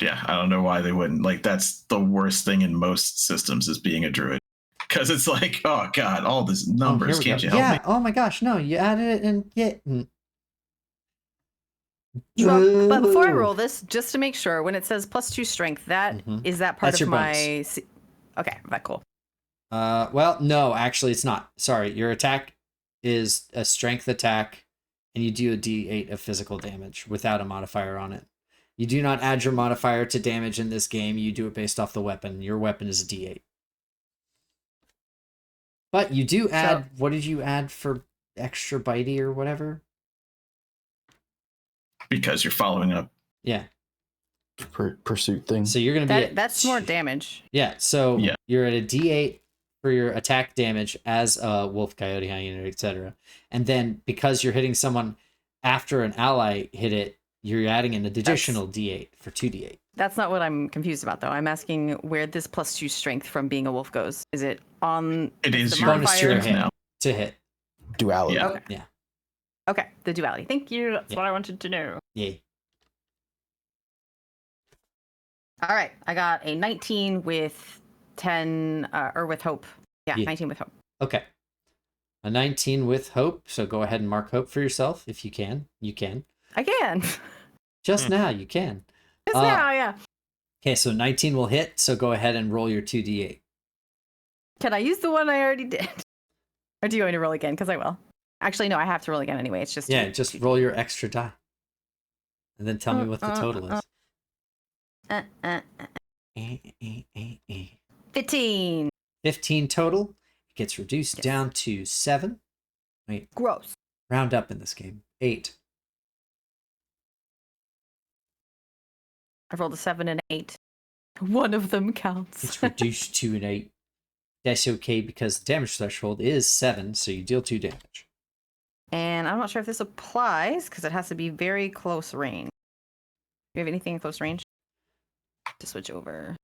Yeah, I don't know why they wouldn't. Like, that's the worst thing in most systems is being a druid. Because it's like, oh god, all these numbers, can't you help me? Oh my gosh, no, you added it and But before I roll this, just to make sure, when it says +2 strength, is that part That's of your my... Okay, that cool. Well, no, actually it's not. Sorry, your attack is a strength attack, and you do a d8 of physical damage without a modifier on it. You do not add your modifier to damage in this game. You do it based off the weapon. Your weapon is a d8. But you do add... what did you add for extra bitey or whatever? Because you're following up. Yeah. Pursuit thing. So you're going to be... That's more damage. Yeah, so you're at a d8 for your attack damage as a wolf, coyote, hyena, etc. And then because you're hitting someone after an ally hit it, you're adding an additional d8 for 2d8. That's not what I'm confused about, though. I'm asking where this +2 strength from being a wolf goes. Is it on... It is the your bonus to your modifier? hit. now. To hit. Duality. Yeah. Okay. Yeah. Okay, the duality. Thank you. That's what I wanted to know. Yay. All right, I got a 19 with 10, or with hope. Yeah, 19 with hope. Okay. A 19 with hope, so go ahead and mark hope for yourself if you can. You can. I can. Just now, you can. Just now, yeah. Okay, so 19 will hit, so go ahead and roll your 2d8. Can I use the one I already did? Or do you want me to roll again? Because I will. Actually, no, I have to roll again anyway. It's just... Yeah, just roll your extra die. And then tell me what the total is. 15. 15 total. It gets reduced down to 7. Wait. Gross. Round up in this game. 8. I rolled a 7 and an 8. One of them counts. It's reduced to an 8. That's okay because the damage threshold is 7, so you deal 2 damage. And I'm not sure if this applies because it has to be very close range. Do you have anything in close range? To switch over.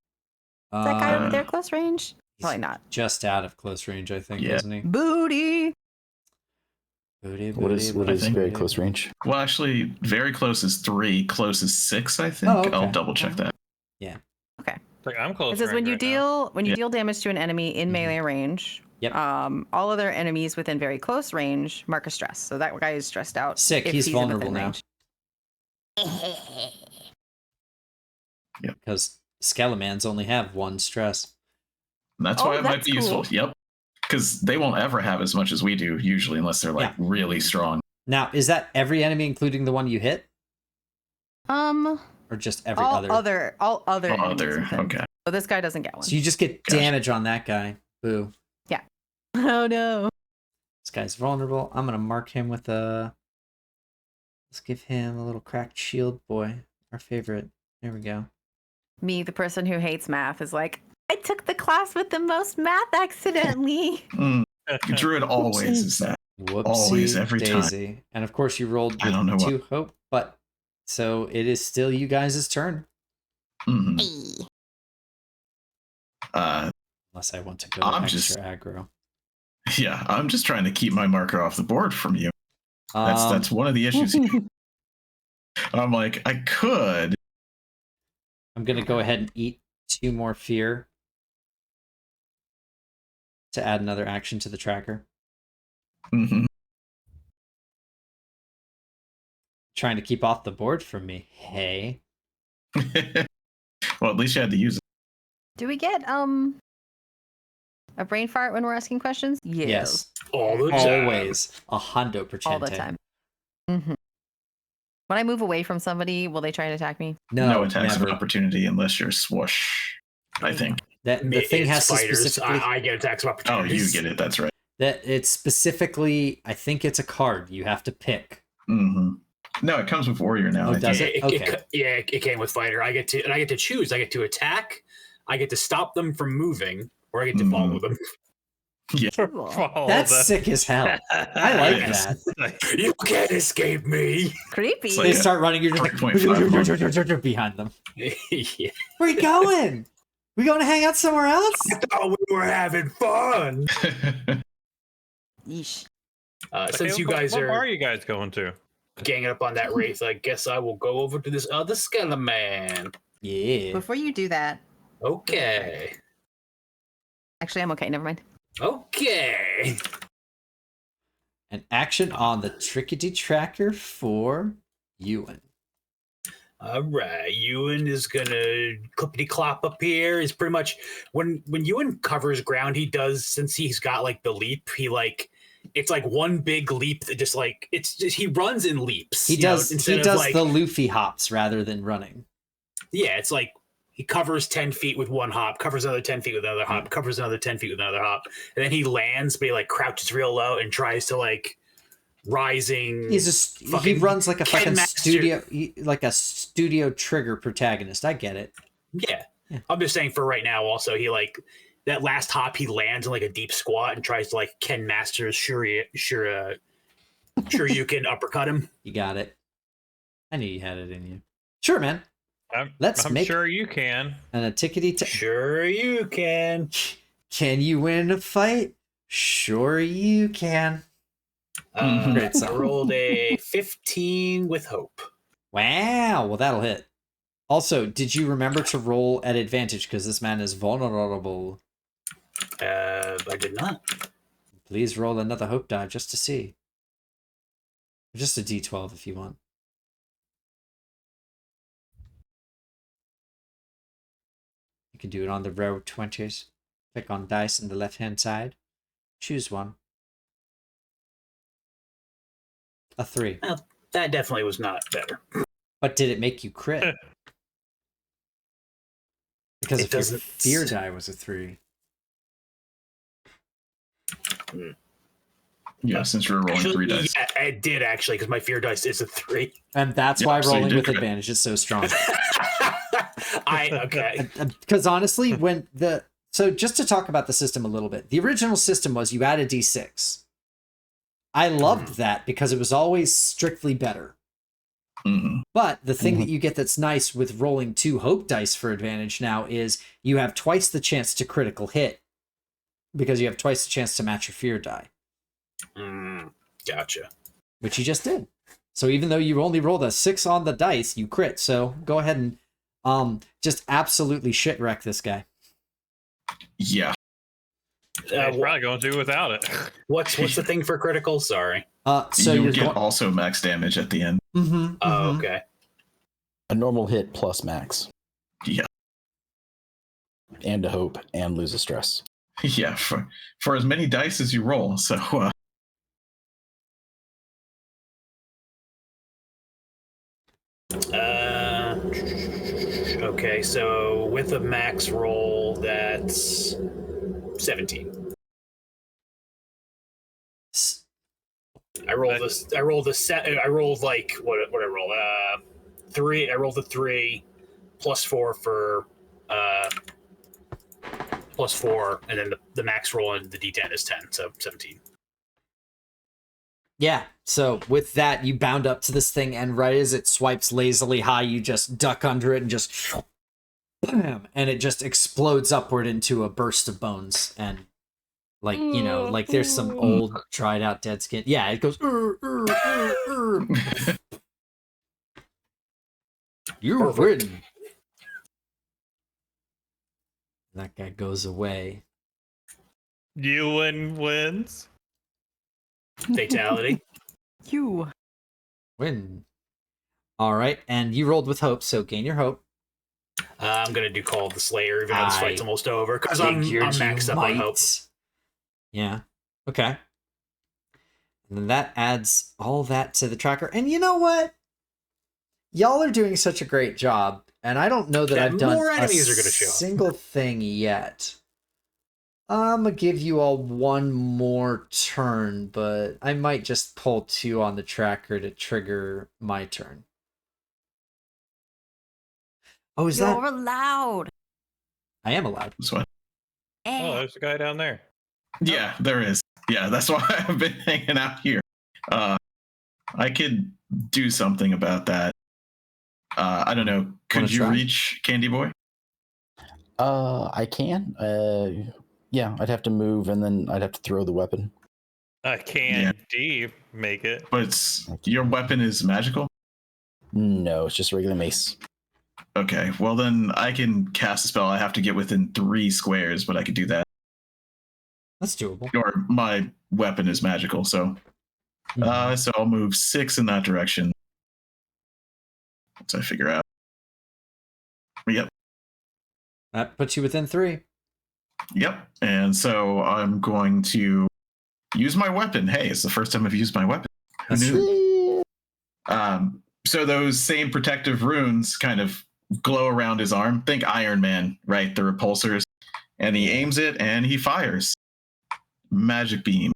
Is that guy over there close range? Probably not. Just out of close range, I think, isn't he? Booty! What is very close range? Well, actually, very close is 3, close is 6, I think. Oh, okay. I'll double check that. Yeah. Okay. Like, I'm close. It says when you right deal deal damage to an enemy in melee range, Yep. all other enemies within very close range mark a stress. So that guy is stressed out. Sick. if He's within vulnerable now. range. Because Skelemans only have 1 stress. And that's why it might that's be useful. cool. Yep. Because they won't ever have as much as we do, usually, unless they're like really strong. Now, is that every enemy, including the one you hit? Or just every all other? All other. Oh, enemies other. within. Okay. So this guy doesn't get one. So you just get Gotcha. damage on that guy. Boo. Yeah. Oh no. This guy's vulnerable. I'm going to mark him with a... Let's give him a little cracked shield boy. Our favorite. There we go. Me, the person who hates math, is like, I took the class with the most math accidentally. Druid always is that. Whoopsie Always, every daisy. time. And of course you rolled I don't know with what- 2 hope, but... So it is still you guys' turn. Mhm. Hey. Unless I want to go I'm extra just- aggro. Yeah, I'm just trying to keep my marker off the board from you. That's one of the issues here. I'm like, I could. I'm going to go ahead and eat 2 more fear to add another action to the tracker. Mhm. Trying to keep off the board from me. Hey. Well, at least you had to use it. Do we get a brain fart when we're asking questions? Yes. All the time. Always. 100%. All the time. Mm-hmm. When I move away from somebody, will they try and attack me? No attacks never. of opportunity unless you're swoosh, I think. The thing It's has to fighters. specifically... I get attacks of Oh, opportunities. you get it. That's right. That it's specifically... I think it's a card you have to pick. Hmm. No, it comes with warrior now. Oh, I does think. it? Okay. It came with fighter. I get to choose. I get to attack. I get to stop them from moving, or I get to follow them. That's sick as hell. I like Yes. that. You can't escape me. Creepy. It's They like start running, you're just like 3.5 behind them. Yeah. Where you going? We going to hang out somewhere else? I thought we were having fun. Yeesh. Since you guys what are bar are you guys going to? ganging up on that wraith, I guess I will go over to this other skeleton man. Yeah. Before you do that, Okay. actually, I'm okay. Never mind. Okay. An action on the Trickety Tracker for Ewan. All right, Ewan is gonna clippity clop up here. Is pretty much when Ewan covers ground, he does, since he's got like the leap. He like it's like one big leap that just like it's just he runs and leaps. He does instead of, like, the Luffy hops rather than running. yeah. It's like he covers 10 feet with one hop, covers another 10 feet with another hop, covers another 10 feet with another hop, and then he lands, but he like crouches real low and tries to like rising. He fucking runs like a Ken fucking Master. like a studio trigger protagonist. I get it. Yeah. Yeah. I'm just saying for right now, also, he like that last hop, he lands in like a deep squat and tries to like Ken Masters Shoryuken uppercut him. You got it. I knew you had it in you. Sure, man. I'm Let's make sure you can. And a tickety. Sure you can. Can you win a fight? Sure you can. Great I song. rolled a 15 with hope. Wow. Well, that'll hit. Also, did you remember to roll at advantage because this man is vulnerable? I did not. Please roll another hope die just to see. Just a d12 if you want. You can do it on the row 20s. Click on dice on the left-hand side. Choose one. A 3. Well, that definitely was not better. But did it make you crit? Because if your fear die was a 3. Yeah, since you're rolling 3 dice. Yeah, it did actually, because my fear dice is a 3. And that's why rolling with advantage is so strong. Okay. Because honestly, so just to talk about the system a little bit, the original system was you add a d6. I loved that because it was always strictly better. Mm-hmm. But the thing that you get that's nice with rolling 2 hope dice for advantage now is you have twice the chance to critical hit because you have twice the chance to match your fear die. Gotcha. Which you just did. So even though you only rolled a 6 on the dice, you crit. So go ahead and just absolutely shit wreck this guy. Yeah. He's probably going to do without it. What's the thing for critical? Sorry. So you get also max damage at the end. Oh, okay. A normal hit plus max. Yeah. And a hope and lose a stress. Yeah, for as many dice as you roll. So Okay, so with a max roll, that's 17. I rolled like what I roll? 3. I rolled a 3 plus 4 for plus 4, and then the max roll in the D10 is 10, so 17. Yeah, so with that, you bound up to this thing, and right as it swipes lazily high, you just duck under it and just bam, and it just explodes upward into a burst of bones. And like, you know, like there's some old dried out dead skin. Yeah, it goes You win. That guy goes away. Ewan wins. Fatality. You Win. All right, and you rolled with hope, so gain your hope. I'm gonna do Call of the Slayer, even though this fight's almost over, because I'm maxed up on hope. Yeah. Okay. And then that adds all that to the tracker. And you know what? Y'all are doing such a great job, and I don't know that I've done more enemies a are gonna show up. single thing yet. I'm gonna give you all one more turn, but I might just pull 2 on the tracker to trigger my turn. Oh, is that? You're allowed. I am allowed. That's what. Oh, there's a guy down there. Yeah, there is. Yeah, that's why I've been hanging out here. I could do something about that. I don't know. Could you reach Candy Boy? I can. Yeah, I'd have to move, and then I'd have to throw the weapon. Can D make it? But your weapon is magical? No, it's just a regular mace. Okay, well then I can cast a spell. I have to get within 3 squares, but I could do that. That's doable. Or my weapon is magical, so so I'll move 6 in that direction. Once I figure out. Yep. That puts you within 3. Yep. And so I'm going to use my weapon. Hey, it's the first time I've used my weapon. Who knew? So those same protective runes kind of glow around his arm. Think Iron Man, right? The repulsors. And he aims it and he fires. Magic beam.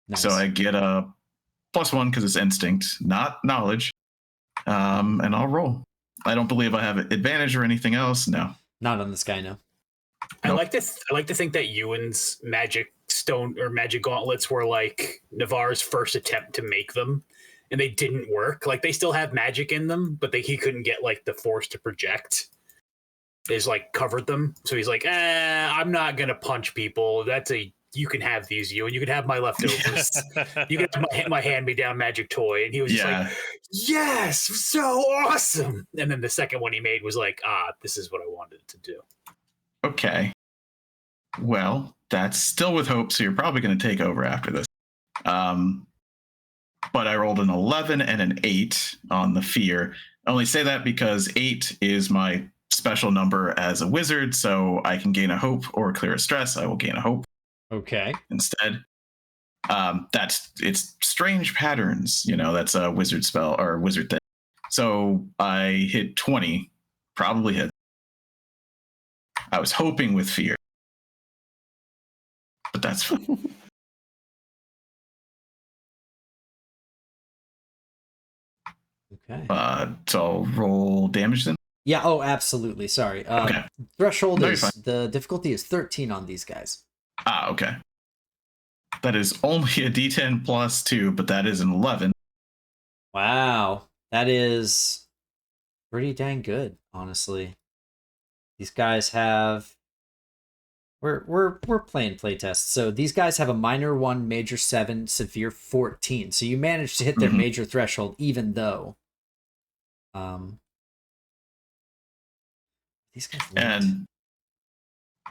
Nice. So I get a +1 because it's instinct, not knowledge. And I'll roll. I don't believe I have advantage or anything else. No. Not on this guy, no. I like to think that Ewan's magic stone or magic gauntlets were like Navarre's first attempt to make them, and they didn't work. Like they still have magic in them, but he couldn't get like the force to project. They just like covered them, so he's like, I'm not gonna punch people. That's a you can have these, you, and you can have my leftovers. You can have my hand-me-down magic toy. And he was just like, yes, so awesome. And then the second one he made was like, this is what I wanted to do. Okay. Well, that's still with hope, so you're probably going to take over after this. But I rolled an 11 and an 8 on the fear. I only say that because 8 is my special number as a wizard, so I can gain a hope or clear a stress. I will gain a hope. Okay. Instead. It's strange patterns, that's a wizard spell or wizard thing. So I hit 20, probably hit. I was hoping with fear. But that's fine. Okay. So I'll roll damage then? Yeah, oh, absolutely. Sorry. Okay. Threshold No, is, you're fine. the difficulty is 13 on these guys. Okay. That is only a D10 plus 2, but that is an 11. Wow. That is pretty dang good, honestly. These guys have... We're playing playtest. So these guys have a minor 1, major 7, severe 14. So you managed to hit their major threshold, even though these guys lit. And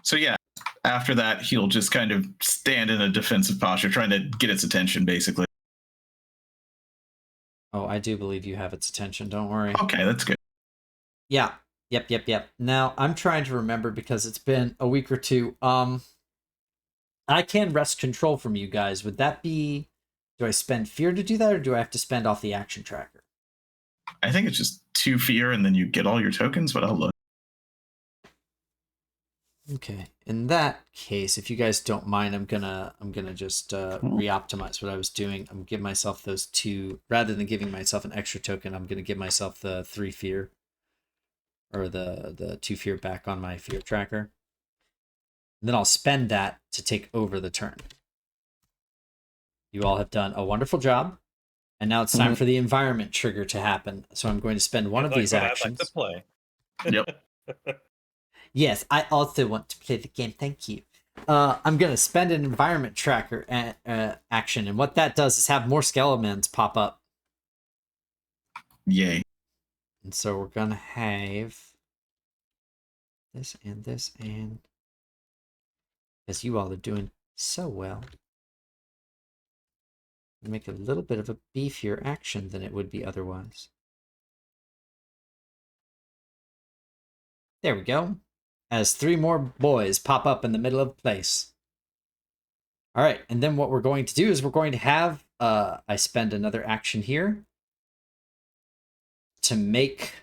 so yeah, after that he'll just kind of stand in a defensive posture, trying to get its attention, basically. Oh, I do believe you have its attention. Don't worry. Okay, that's good. Yeah. Yep. Now, I'm trying to remember because it's been a week or two. I can wrest control from you guys. Would that be... Do I spend fear to do that, or do I have to spend off the action tracker? I think it's just 2 fear, and then you get all your tokens, but I'll look. Okay. In that case, if you guys don't mind, I'm gonna just re-optimize what I was doing. I'm gonna give myself those 2... Rather than giving myself an extra token, I'm gonna give myself the 3 fear. Or the 2 fear back on my fear tracker. And then I'll spend that to take over the turn. You all have done a wonderful job. And now it's time for the environment trigger to happen. So I'm going to spend one of these actions. I'd like to play. Yep. Yes, I also want to play the game. Thank you. I'm going to spend an environment tracker action. And what that does is have more skeletons pop up. Yay. And so we're going to have this, and as you all are doing so well, make a little bit of a beefier action than it would be otherwise. There we go. As 3 more boys pop up in the middle of the place. All right, and then what we're going to do is we're going to have I spend another action here to make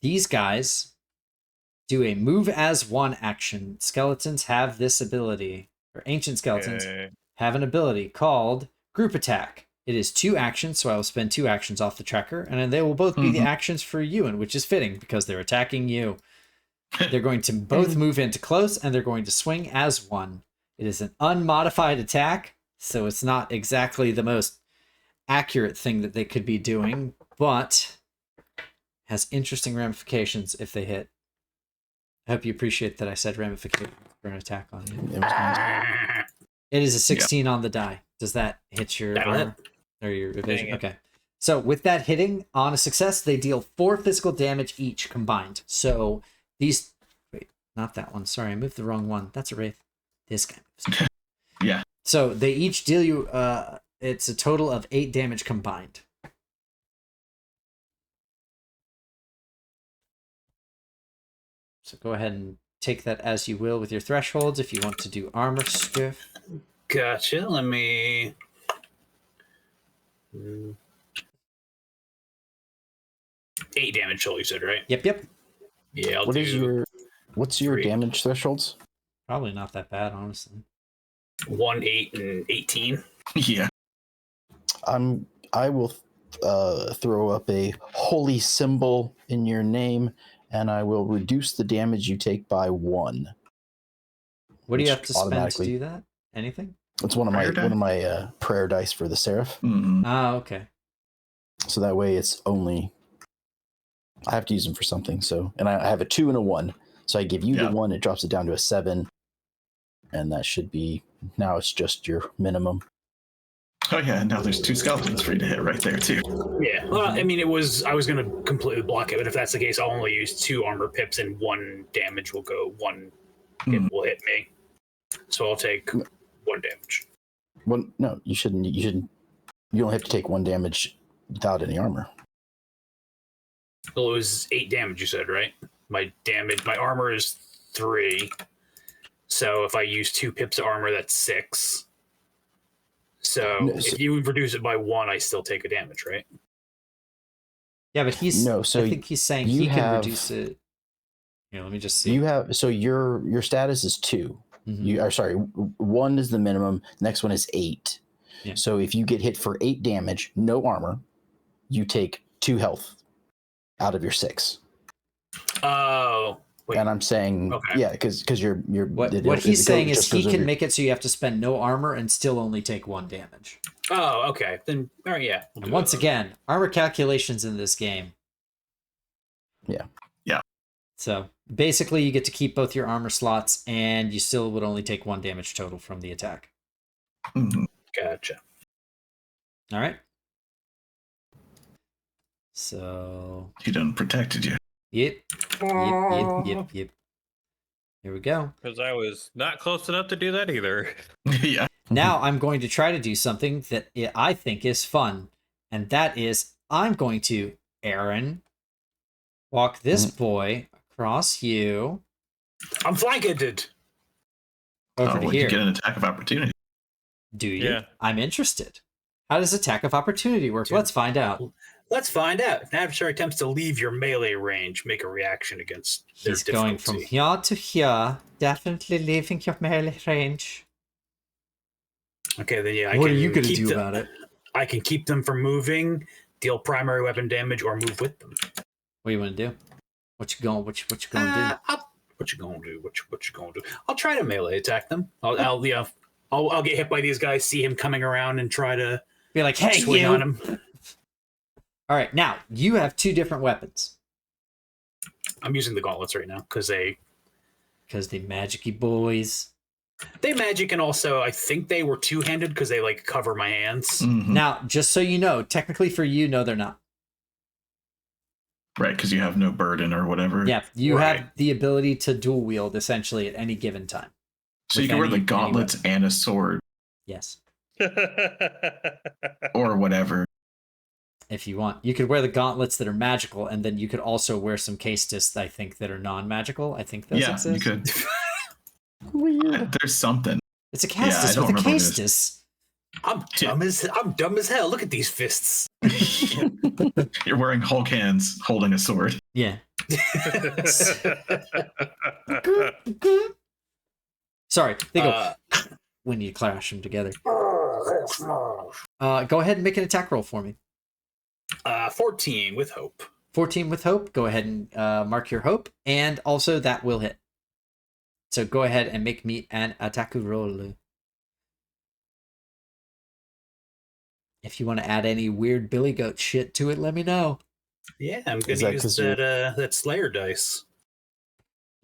these guys do a move as 1 action. Skeletons have this ability, or ancient skeletons have an ability called Group Attack. It is 2 actions, so I will spend 2 actions off the tracker, and then they will both be the actions for you, and which is fitting because they're attacking you. They're going to both move into close, and they're going to swing as 1. It is an unmodified attack, so it's not exactly the most accurate thing that they could be doing, but has interesting ramifications if they hit. I hope you appreciate that I said ramifications for an attack on you. It was nice. It is a 16 on the die. Does that hit your armor or your evasion? Okay. So with that hitting on a success, they deal 4 physical damage each combined. So these... Wait, not that one. Sorry, I moved the wrong one. That's a wraith. This guy moves. Yeah. So they each deal you... it's a total of 8 damage combined. So go ahead and take that as you will with your thresholds if you want to do armor stuff. Gotcha. Let me... 8 damage total, you said, right? Yep. Yeah, I'll What's your 3. damage thresholds? Probably not that bad, honestly. 1, 8, and 18. Yeah. I will throw up a holy symbol in your name, and I will reduce the damage you take by 1. What do you have to spend to automatically- do that? Anything? It's one of my prayer dice for the Seraph. Ah, okay. So that way it's only... I have to use them for something, so... And I have a 2 and a 1. So I give you the 1, it drops it down to a 7. and that should be, now it's just your minimum. Oh yeah, now there's 2 skeletons for you to hit right there too. Yeah. Well, I mean, I was going to completely block it, but if that's the case, I'll only use 2 armor pips, and 1 damage will go. 1 hit will hit me. So I'll take 1 damage. Well, no, you shouldn't. You don't have to take 1 damage without any armor. Well, it was 8 damage, you said, right? My armor is 3. So if I use 2 pips of armor, that's 6. So if you reduce it by 1, I still take a damage, right? Yeah, but I think he's saying he can reduce it. Yeah, let me just see. So your status is 2. Mm-hmm. You are sorry, 1 is the minimum. Next one is 8. Yeah. So if you get hit for 8 damage, no armor, you take 2 health out of your 6. Oh. Wait. And I'm saying, okay. Yeah, because you're what he's saying is he can make it so you have to spend no armor and still only take 1 damage. Oh, okay. Then, all right, yeah. And once again, armor calculations in this game. Yeah. Yeah. So basically, you get to keep both your armor slots, and you still would only take 1 damage total from the attack. Mm-hmm. Gotcha. All right. So He done protected you. Yep. Here we go. Because I was not close enough to do that either. Yeah. Now I'm going to try to do something that I think is fun, and that is I'm going to, Aaron, walk this boy across you. I'm flanked. Over to You here. get an attack of opportunity. Do you? Yeah. I'm interested. How does attack of opportunity work? Let's find out. Let's find out. If an adversary attempts to leave your melee range, make a reaction against their He's going from here to here, definitely leaving your melee range. Okay, then yeah. What are you going to do about it? I can keep them from moving, deal primary weapon damage, or move with them. What do you want to do? What you going to do? What you gonna do? What you gonna do? I'll try to melee attack them. I'll get hit by these guys, see him coming around, and try to be like, hey, swing you. on him. All right, now you have 2 different weapons. I'm using the gauntlets right now because they magic-y boys. They magic, and also I think they were 2-handed because they like cover my hands. Mm-hmm. Now, just so you know, technically for you, no, they're not. Right, because you have no burden or whatever. Yeah, you have the ability to dual wield essentially at any given time. So you can wear the gauntlets and a sword. Yes. Or whatever. If you want. You could wear the gauntlets that are magical, and then you could also wear some Playtests, I think, that are non-magical. I think those exist. You could. Weird. There's something. It's a Castus with a Castus. I'm dumb as hell. Look at these fists. You're wearing Hulk hands holding a sword. Yeah. Sorry, they go when you clash them together. Go ahead and make an attack roll for me. 14 with hope. 14 with hope. Go ahead and mark your hope, and also that will hit. So go ahead and make me an attack roll. If you want to add any weird Billy Goat shit to it, let me know. Yeah, I'm going to use that Slayer dice.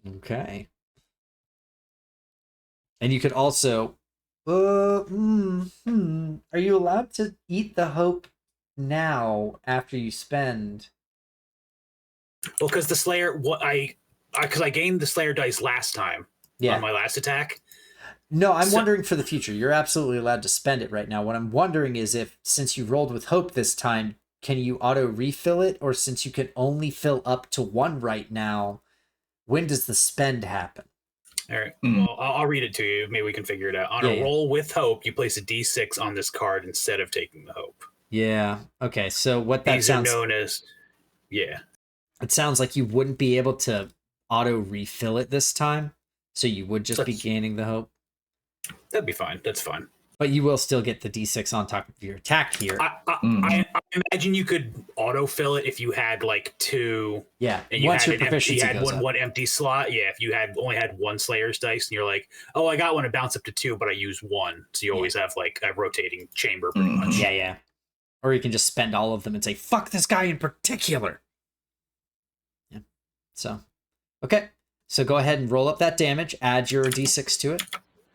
Okay. And you could also... Are you allowed to eat the hope now after you spend? Well, because the Slayer... Because I gained the Slayer dice last time on my last attack. No, I'm wondering for the future. You're absolutely allowed to spend it right now. What I'm wondering is if, since you rolled with hope this time, can you auto refill it? Or since you can only fill up to 1 right now, when does the spend happen? All right. Well, I'll read it to you. Maybe we can figure it out. On a roll with hope, you place a d6 on this card instead of taking the hope. Yeah. Okay. So what that These sounds... are known as... Yeah. It sounds like you wouldn't be able to auto refill it this time. So you would just be gaining the hope. That'd be fine. That's fine. But you will still get the d6 on top of your attack here. I imagine you could autofill it if you had like 2. Yeah. And you once had your proficiency had goes up. one empty slot. Yeah. If you had only had 1 Slayer's dice and you're like, oh, I got one to bounce up to 2, but I use 1. So you always have like a rotating chamber pretty much. Yeah, yeah. Or you can just spend all of them and say, fuck this guy in particular. Yeah. So, okay. So go ahead and roll up that damage. Add your d6 to it.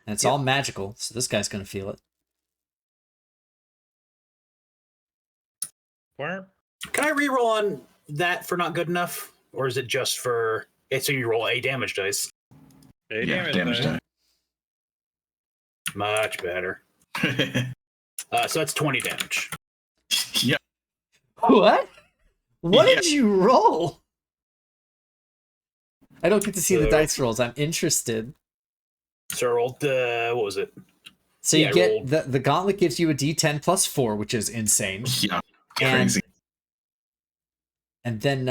And it's all magical, so this guy's going to feel it. Where? Can I reroll on that for not good enough? Or is it just for... So you roll a damage dice. Damage die. Much better. So that's 20 damage. Yep. What? What Yeah. did you roll? I don't get to see the So- dice rolls. I'm interested. So I rolled, what was it? So Yeah, you I rolled- get the gauntlet gives you a D10 plus 4, which is insane. Yeah. And Crazy. and then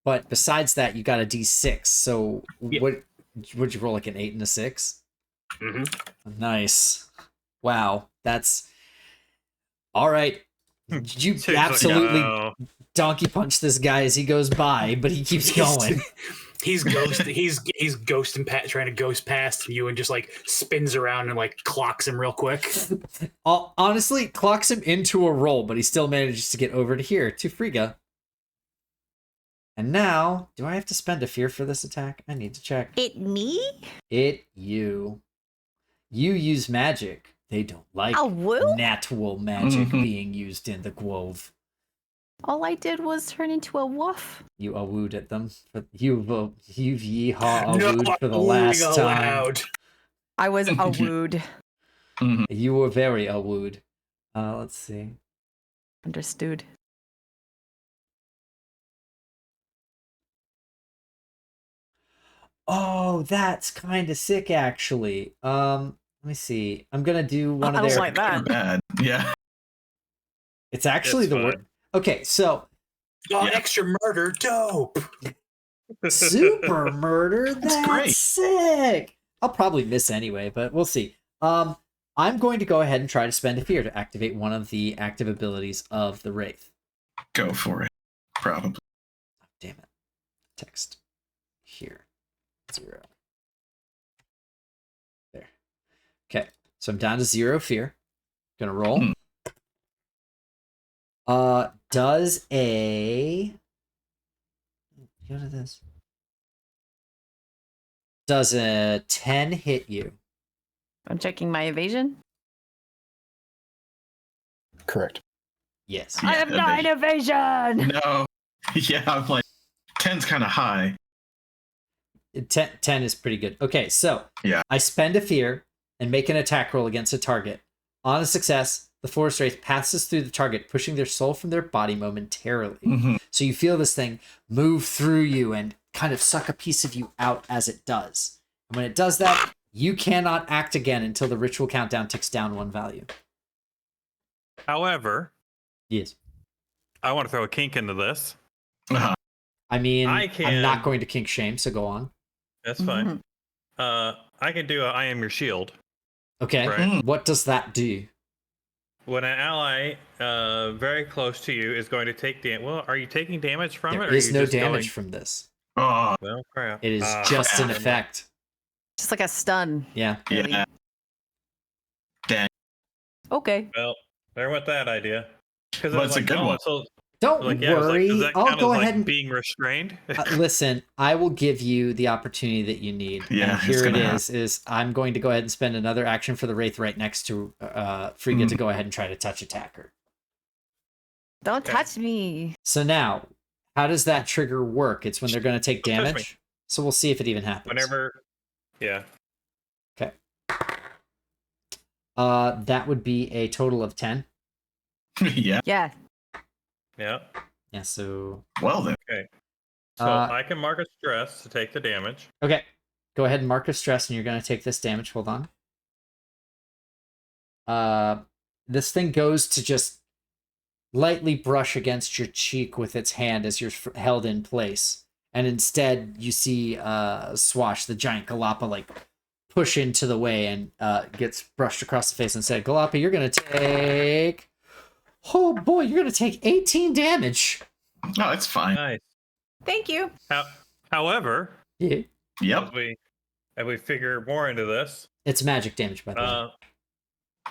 but besides that you got a D6. So Yeah. would you roll, like an 8 and a 6? Mm-hmm. Nice. Wow. That's all right. You Seriously, absolutely no. donkey punch this guy as he goes by, but he keeps going. He's ghosting trying to ghost past you and just like spins around and like clocks him real quick. Honestly, clocks him into a roll, but he still manages to get over to here, to Frigga. And now, do I have to spend a fear for this attack? I need to check. It me? You use magic. They don't like A woo? natural magic Mhm. being used in the Grove. All I did was turn into a wolf. You awooed at them. You've yeehaw No, awooed for the I'm last moving time. aloud. I was a wooed. Mhm. You were very awooed. Let's see. Understood. Oh, that's kind of sick, actually. Let me see. I'm gonna do one I of don't their. like that. Or bad. Yeah. It's actually It's the word. fine. Okay, so Oh, Yeah. extra murder, dope. super murder. That's great. sick. I'll probably miss anyway, but we'll see. I'm going to go ahead and try to spend a fear to activate one of the active abilities of the Wraith. Go for it. Probably. Damn it. Text. Here. 0. There. Okay. So I'm down to 0 fear. Gonna roll. Hmm. Does a... Go to this. Does a 10 hit you? I'm checking my evasion. Correct. Yes. I have 9 evasion. No. Yeah, I'm like, 10's kind of high. 10 is pretty good. Okay, so Yeah. I spend a fear and make an attack roll against a target. On a success, the Forest Wraith passes through the target, pushing their soul from their body momentarily. Mhm. So you feel this thing move through you and kind of suck a piece of you out as it does. And when it does that, you cannot act again until the ritual countdown ticks down 1 value. However, Yes. I want to throw a kink into this. Uh-huh. I mean, I I'm not can- going to kink shame, so go on. That's fine. I can do a I am your shield. Okay. Right. What does that do? When an ally very close to you is going to take damage. Well, are you taking damage from it? There Or is are you no just damage Going... from this. Oh, Well, crap. It is just an crap. effect. Just like a stun. Yeah. Really. yeah. Okay. Well, there went that idea. Because Well, it's a good one. So, Don't like, yeah, I was like, worry. does that I'll count go as, ahead like, and being restrained? listen. I will give you the opportunity that you need. Yeah, and it's here it gonna is I'm going to go ahead and spend another action for the Wraith right next to Frigga Mm. to go ahead and try to touch attack her. Don't Okay. touch me. So now, how does that trigger work? It's when they're going to take Don't touch damage. So we'll see if it even happens. Whenever, yeah. Okay. That would be a total of 10. Yeah. Yeah. Yeah. Yeah. So Well then. So Uh, I can mark a stress to take the damage. okay, go ahead and mark a stress, and you're going to take this damage. Hold on. This thing goes to just lightly brush against your cheek with its hand as you're held in place, and instead you see Swash, the giant Galapa, like push into the way and gets brushed across the face and said, "Galapa, you're going to take. Oh boy, you're going to take 18 damage." No, it's fine. Nice. Thank you. However, Yeah. Yep. as we figure more into this, It's magic damage, by the way.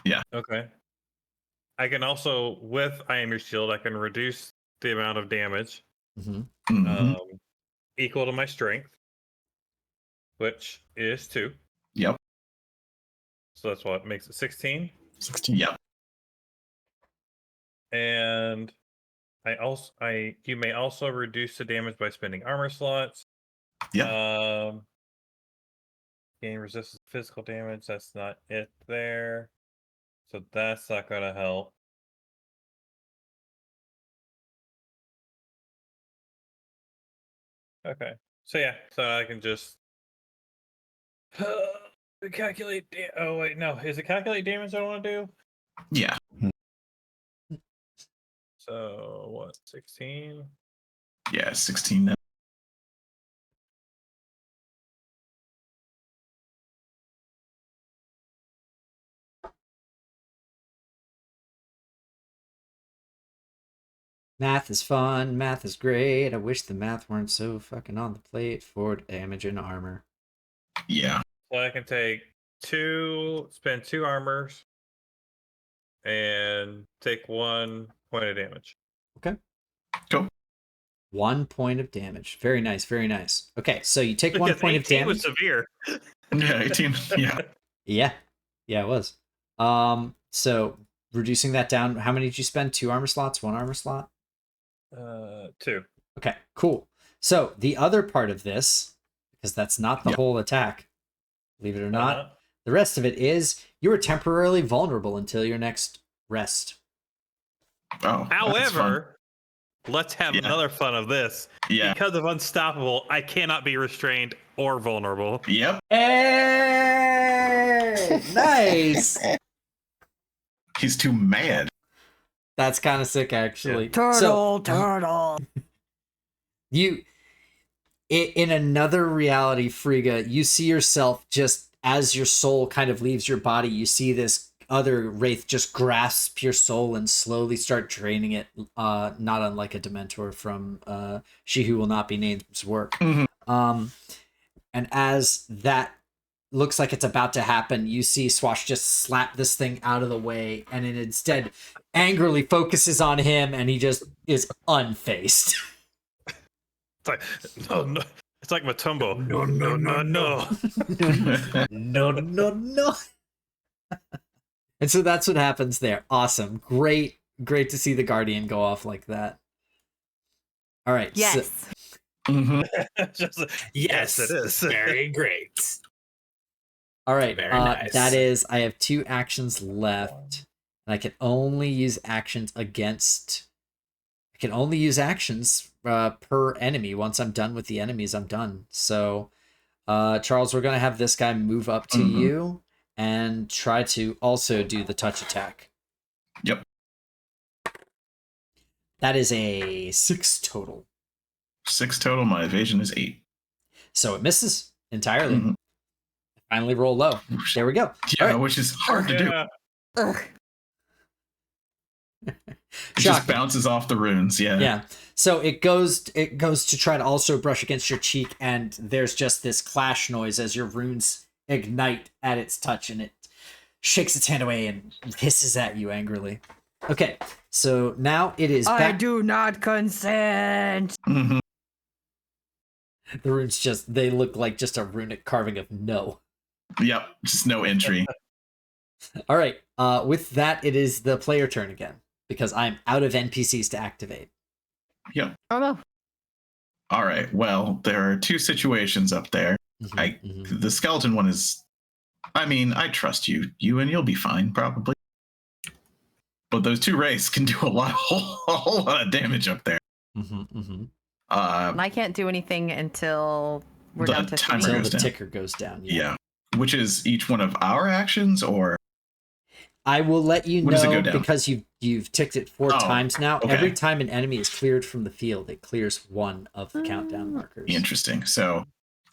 Yeah. Okay. I can also, with I am your shield, I can reduce the amount of damage Mhm. Mhm. equal to my strength, which is 2. Yep. So that's what makes it 16. 16. Yep. And you may also reduce the damage by spending armor slots. Yeah. Gain resistance to physical damage. That's not it there. So that's not going to help. Okay. So yeah, so I can just calculate. Oh wait, no. Is it calculate damage I want to do? Yeah. So what? 16. Yeah. 16 now. Math is fun. Math is great. I wish the math weren't so fucking on the plate for damage and armor. Yeah. So I can spend 2 armors, and take 1 point of damage. Okay. Cool. 1 point of damage. Very nice. Very nice. Okay, so you take 1 Because point of 18 damage. was severe. Yeah. 18. Yeah. Yeah, it was. So reducing that down, how many did you spend? 2 armor slots, 1 armor slot? 2. Okay, cool. So the other part of this, because that's not the whole attack, believe it or not, the rest of it is you are temporarily vulnerable until your next rest. Oh. However, let's have another fun of this. Yeah. Because of Unstoppable, I cannot be restrained or vulnerable. Yep. Hey! Nice! He's too mad. That's kind of sick, actually. Turtle. You, in another reality, Frigga, you see yourself just as your soul kind of leaves your body. You see this other wraith just grasp your soul and slowly start draining it. Not unlike a Dementor from She Who Will Not Be Named's work. Mm-hmm. And as that looks like it's about to happen, you see Swash just slap this thing out of the way, and it instead angrily focuses on him, and he just is unfazed. It's like, no. It's like Matumbo. No. No. And so that's what happens there. Awesome. Great to see the Guardian go off like that. All right. Yes. Mm-hmm. Yes, it is. Very great. All right. Very nice. That is, I have 2 actions left, and I can only use actions per enemy. Once I'm done with the enemies, I'm done. So, Charles, we're gonna have this guy move up to you and try to also do the touch attack. Yep. That is a 6 total. 6 total. My evasion is 8. So it misses entirely. Mhm. Finally roll low. There we go. Yeah, All right. which is hard to do. Ugh. It just bounces off the runes. Yeah. Yeah. So it goes to try to also brush against your cheek, and there's just this clash noise as your runes ignite at its touch, and it shakes its hand away and hisses at you angrily. Okay, so now it is back. I do not consent. Mm-hmm. The runes they look like just a runic carving of no. Yep. Just no entry. All right. With that, it is the player turn again, because I'm out of NPCs to activate. Yep. Oh no. All right. Well, there are 2 situations up there. The skeleton one is, I trust you. And you'll be fine, probably. But those 2 wraiths can do a whole lot of damage up there. And I can't do anything until we're down to 3. Until the ticker goes down. Yeah. Which is each one of our actions, or I will let you when does it know go down? because you've ticked it 4 times now. Okay. Every time an enemy is cleared from the field, it clears 1 of the countdown markers. Interesting. So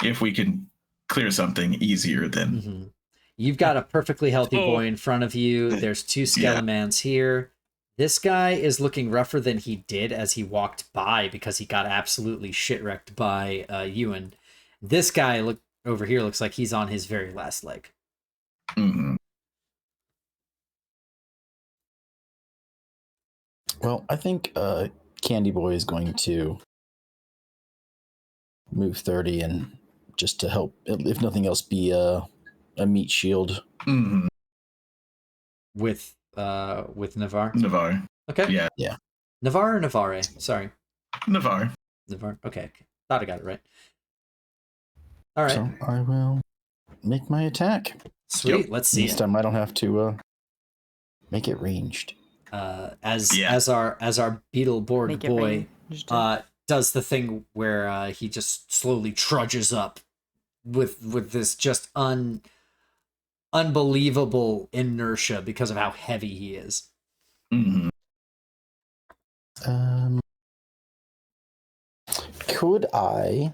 if we can clear something easier, then You've got a perfectly healthy boy in front of you. There's 2 Skelemans here. This guy is looking rougher than he did as he walked by because he got absolutely shit-wrecked by Ewan. This guy over here looks like he's on his very last leg. Mm-hmm. Well, I think Candy Boy is going to move 30 and just to help, if nothing else, be a meat shield. Mm-hmm. with Navarre. Navarre. Okay. Yeah. Navarre or Navarre? Sorry. Navarre. Navarre. Okay. Thought I got it right. All right. So I will make my attack. Sweet. Yep. Let's see. This time I don't have to make it ranged. As our Beetleborg Make it boy ranged. does the thing where he just slowly trudges up with this just unbelievable inertia because of how heavy he is. Mm-hmm. Could I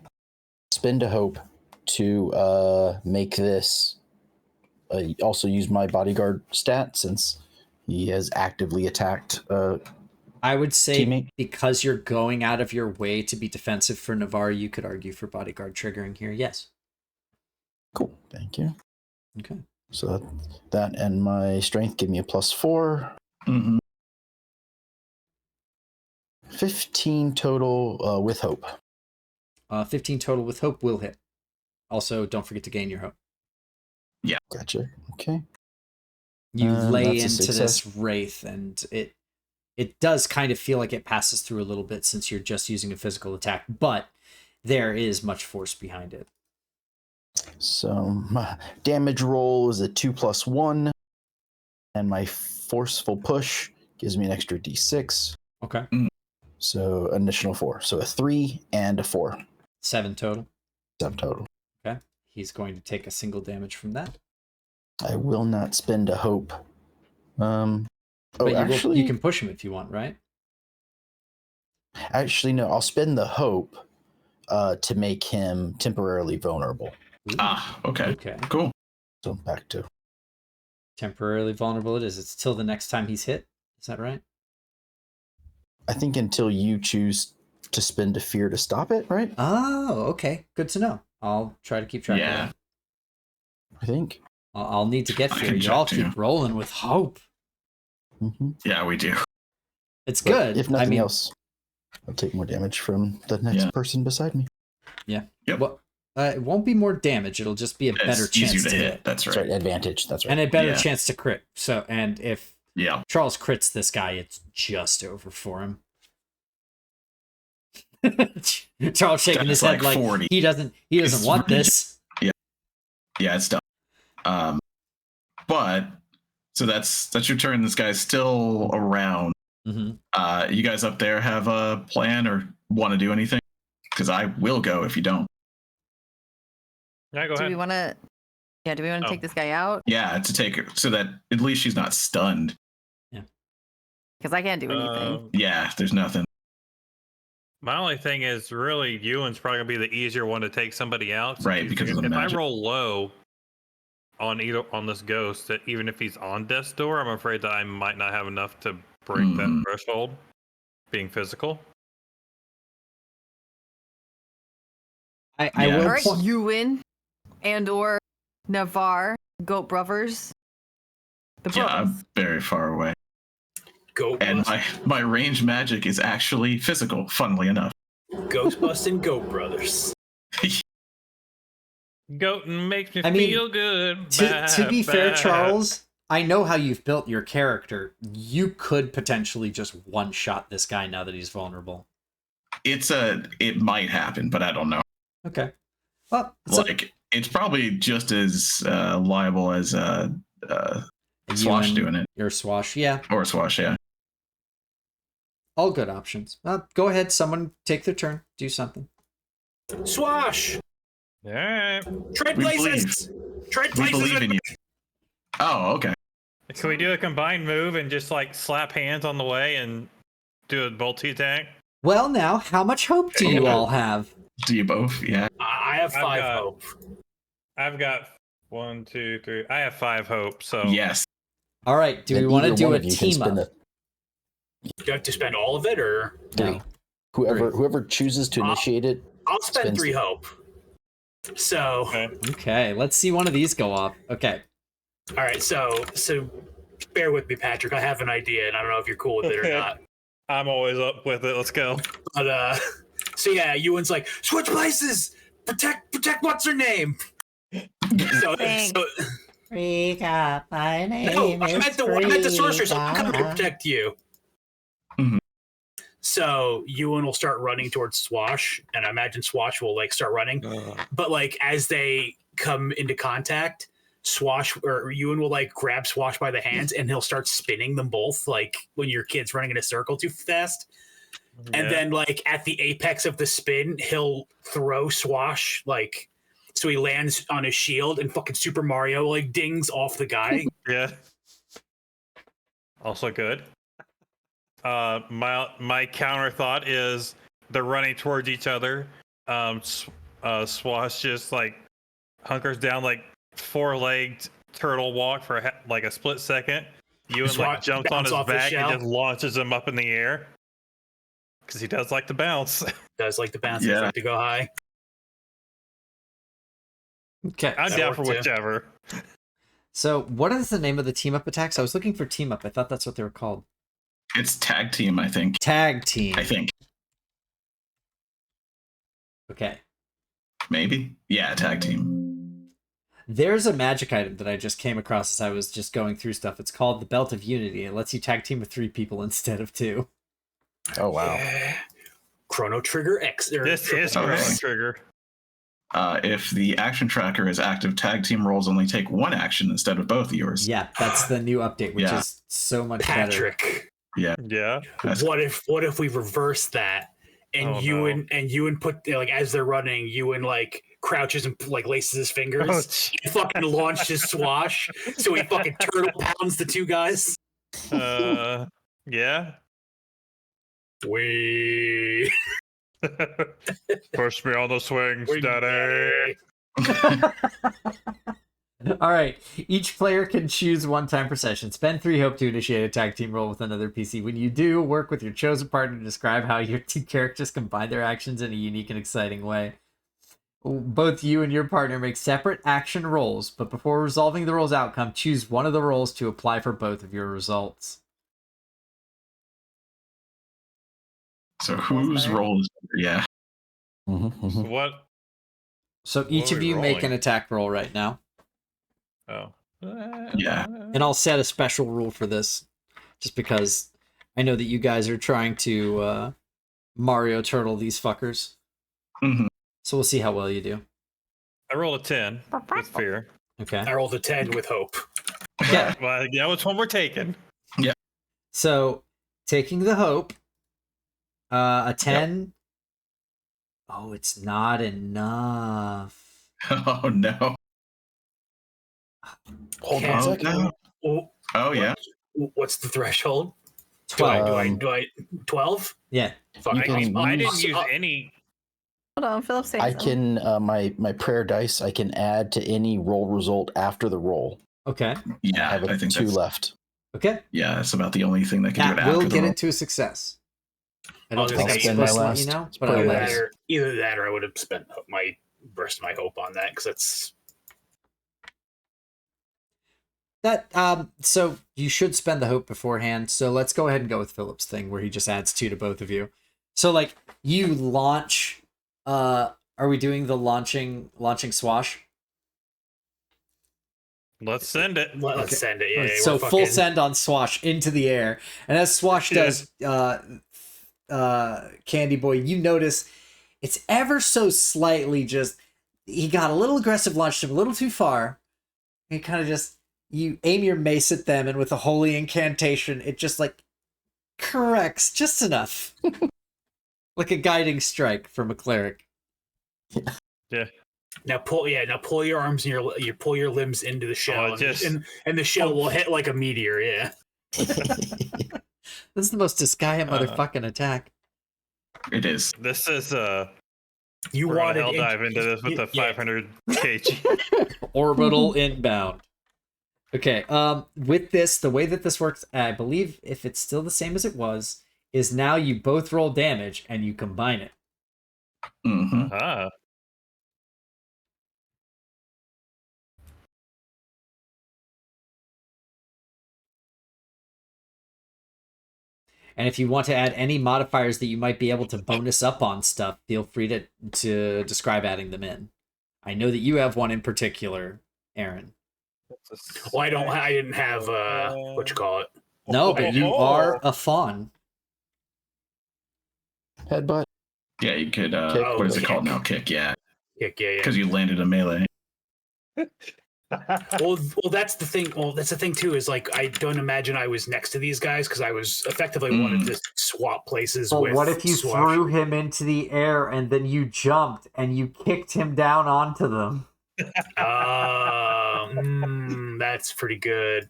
spend a hope to make this also use my bodyguard stat since he has actively attacked I would say teammate? because you're going out of your way to be defensive for Navarre, you could argue for bodyguard triggering here. Yes. Cool. Thank you. Okay. So that and my strength give me a +4. Mm-hmm. 15 total with hope. 15 total with hope will hit. Also, don't forget to gain your hope. Gotcha. Okay. You lay That's a into success. this wraith, and it does kind of feel like it passes through a little bit since you're just using a physical attack, but there is much force behind it. So my damage roll is a 2+1, and my forceful push gives me an extra d6. Okay. So an additional 4. So a 3 and a 4. 7 total. 7 total. Okay. He's going to take a single damage from that. I will not spend a hope. But Actually, you can push him if you want, right? Actually, no. I'll spend the hope to make him temporarily vulnerable. Ooh. Okay. Okay. Cool. So back to Temporarily vulnerable it is. It's till the next time he's hit. Is that right? I think until you choose to spend a fear to stop it, right? Oh, okay. Good to know. I'll try to keep track of Yeah. that. I think. I'll need to get I fear. can You all check, too. keep rolling with hope. Mm-hmm. Yeah, we do. It's But good. if nothing I mean, else, I'll take more damage from the next person beside me. Yeah. Yep. Well, it won't be more damage. It'll just be a better It's chance easier to to hit. hit. That's That's right. right. Advantage. That's right. And a better Yeah. chance to crit. So, and if Yeah. Charles crits this guy, it's just over for him. Charles shaking his That's head like like 40. he doesn't It's want this. Yeah, it's done. But so that's your turn. This guy's still around. Mm-hmm. You guys up there have a plan or want to do anything? Because I will go if you don't. Yeah, go Do ahead. we want to? Yeah. Do we want to Oh. take this guy out? Yeah, to take her so that at least she's not stunned. Because I can't do anything. Yeah, there's nothing. My only thing is really Ewan's probably gonna be the easier one to take somebody out. Right, If- because of the if magic. I roll low on this ghost, that even if he's on death's door, I'm afraid that I might not have enough to break Mhm. that threshold. Being physical. I Yeah. will All right, point. Ewan and or Navarre, Goat Brothers. The Yeah, brothers. I'm very far away. Goat And bust, my range magic is actually physical, funnily enough. Ghost busting Goat Brothers. Goat makes me I mean, feel good. To be fair, bad. Charles, I know how you've built your character. You could potentially just one-shot this guy now that he's vulnerable. It might happen, but I don't know. Okay. Well, It's probably just as liable as Swash doing it. Your Swash, yeah. Or Swash, yeah. All good options. Go ahead, someone take their turn. Do something. Swash! Yeah. Trade We places! Trade We places! believe in you. Oh, okay. Can we do a combined move and just like slap hands on the way and do a multi attack? Well, now, how much hope do you all have? Do you both? Yeah. I have 5 hope. I've got 1, 2, 3. I have 5 hope. So Yes. All right, do Then we want to either do one a of you can team spend up? Do you have to spend all of it, or No. Whoever chooses to initiate it. I'll spend Spends 3 it. hope. So, okay. Okay, let's see one of these go off. Okay. all right. So bear with me, Patrick. I have an idea, and I don't know if you're cool with it or not. I'm always up with it. Let's go. But so yeah, Ewan's like, switch places. Protect. What's her name? So, Thanks. Frika, my No, I meant the sorceress. I'm coming to protect you. Mhm. So Ewan will start running towards Swash, and I imagine Swash will like start running. But like as they come into contact, Swash or Ewan will like grab Swash by the hands, and he'll start spinning them both, like when your kid's running in a circle too fast. And then like at the apex of the spin, he'll throw Swash like. So he lands on his shield and fucking Super Mario like dings off the guy. Yeah. Also good. My counter thought is they're running towards each other. Swash just like hunkers down like 4-legged turtle walk for like a split second. Ewan like jumps on his back and just launches him up in the air because he does like to bounce. Does like to bounce. Yeah. Like to go high. Okay, I'm down for whichever. So, what is the name of the team up attacks? I was looking for team up. I thought that's what they were called. It's tag team, I think. Tag team. I think. Okay. Maybe. Yeah, tag team. There's a magic item that I just came across as I was just going through stuff. It's called the Belt of Unity. It lets you tag team with 3 people instead of 2. Oh, wow. Yeah. Chrono Trigger X. This is Chrono Trigger. If the action tracker is active, tag team rolls only take 1 action instead of both of yours. Yeah, that's the new update, which is so much Patrick. better. Yeah. What if we reverse that and Ewan put like as they're running, Ewan like crouches and like laces his fingers. He fucking launched his Swash, so he fucking turtle pounds the 2 guys. Yeah. We push me on the swings, daddy. All right. Each player can choose 1 time per session. Spend 3 hope to initiate a tag team roll with another PC. When you do, work with your chosen partner to describe how your 2 characters combine their actions in a unique and exciting way. Both you and your partner make separate action rolls, but before resolving the roll's outcome, choose one of the rolls to apply for both of your results. So whose roll is better? Yeah. What? So each of you make an attack roll right now. Oh. Yeah. And I'll set a special rule for this, just because I know that you guys are trying to Mario Turtle these fuckers. Mm-hmm. So we'll see how well you do. I rolled a 10 with fear. Okay. I rolled a 10 with hope. Yeah. Well, yeah, which one we're taking? Yeah. So taking the hope, a 10. Yep. Oh, it's not enough. Oh no. Hold on a second. Oh yeah. What's the threshold? 12. Do I 12? Yeah. I didn't use any. Hold on, Philip saying I can my prayer dice I can add to any roll result after the roll. Okay. Yeah, I have 2 left. Okay. Yeah, that's about the only thing that can do it after will the get roll. it to a success. I don't I'll think I'm spend my supposed to let you know, but either that or I would have spent my rest of my hope on that because that's that. So you should spend the hope beforehand. So let's go ahead and go with Philip's thing where he just adds 2 to both of you. So like you launch. Are we doing the launching Swash? Let's send it. Let's send it. Yeah. So full send on Swash into the air, and as Swash does, Candy Boy, you notice it's ever so slightly just he got a little aggressive, launched him a little too far. And kind of just you aim your mace at them, and with a holy incantation, it just like corrects just enough, like a guiding strike from a cleric. Yeah. Now pull your arms and you pull your limbs into the shell, and the shell will hit like a meteor. Yeah. This is the most Disgaea motherfucking attack. It is. This is you we're wanted gonna hell dive into this with the 500 kg orbital inbound. Okay. With this, the way that this works, I believe, if it's still the same as it was, is now you both roll damage and you combine it. Mm-hmm. And if you want to add any modifiers that you might be able to bonus up on stuff, feel free to describe adding them in. I know that you have one in particular, Aaron. Well, I didn't have what you call it. No, but you are a fawn. Headbutt. Yeah, you could. Kick. What is it Kick. called now? Kick. Yeah, Kick, yeah. because you landed a melee. Well, that's the thing. Well, that's the thing too. Is like I don't imagine I was next to these guys because I was effectively wanted to swap places. Well, with what if you Swash. threw him into the air and then you jumped and you kicked him down onto them? That's pretty good.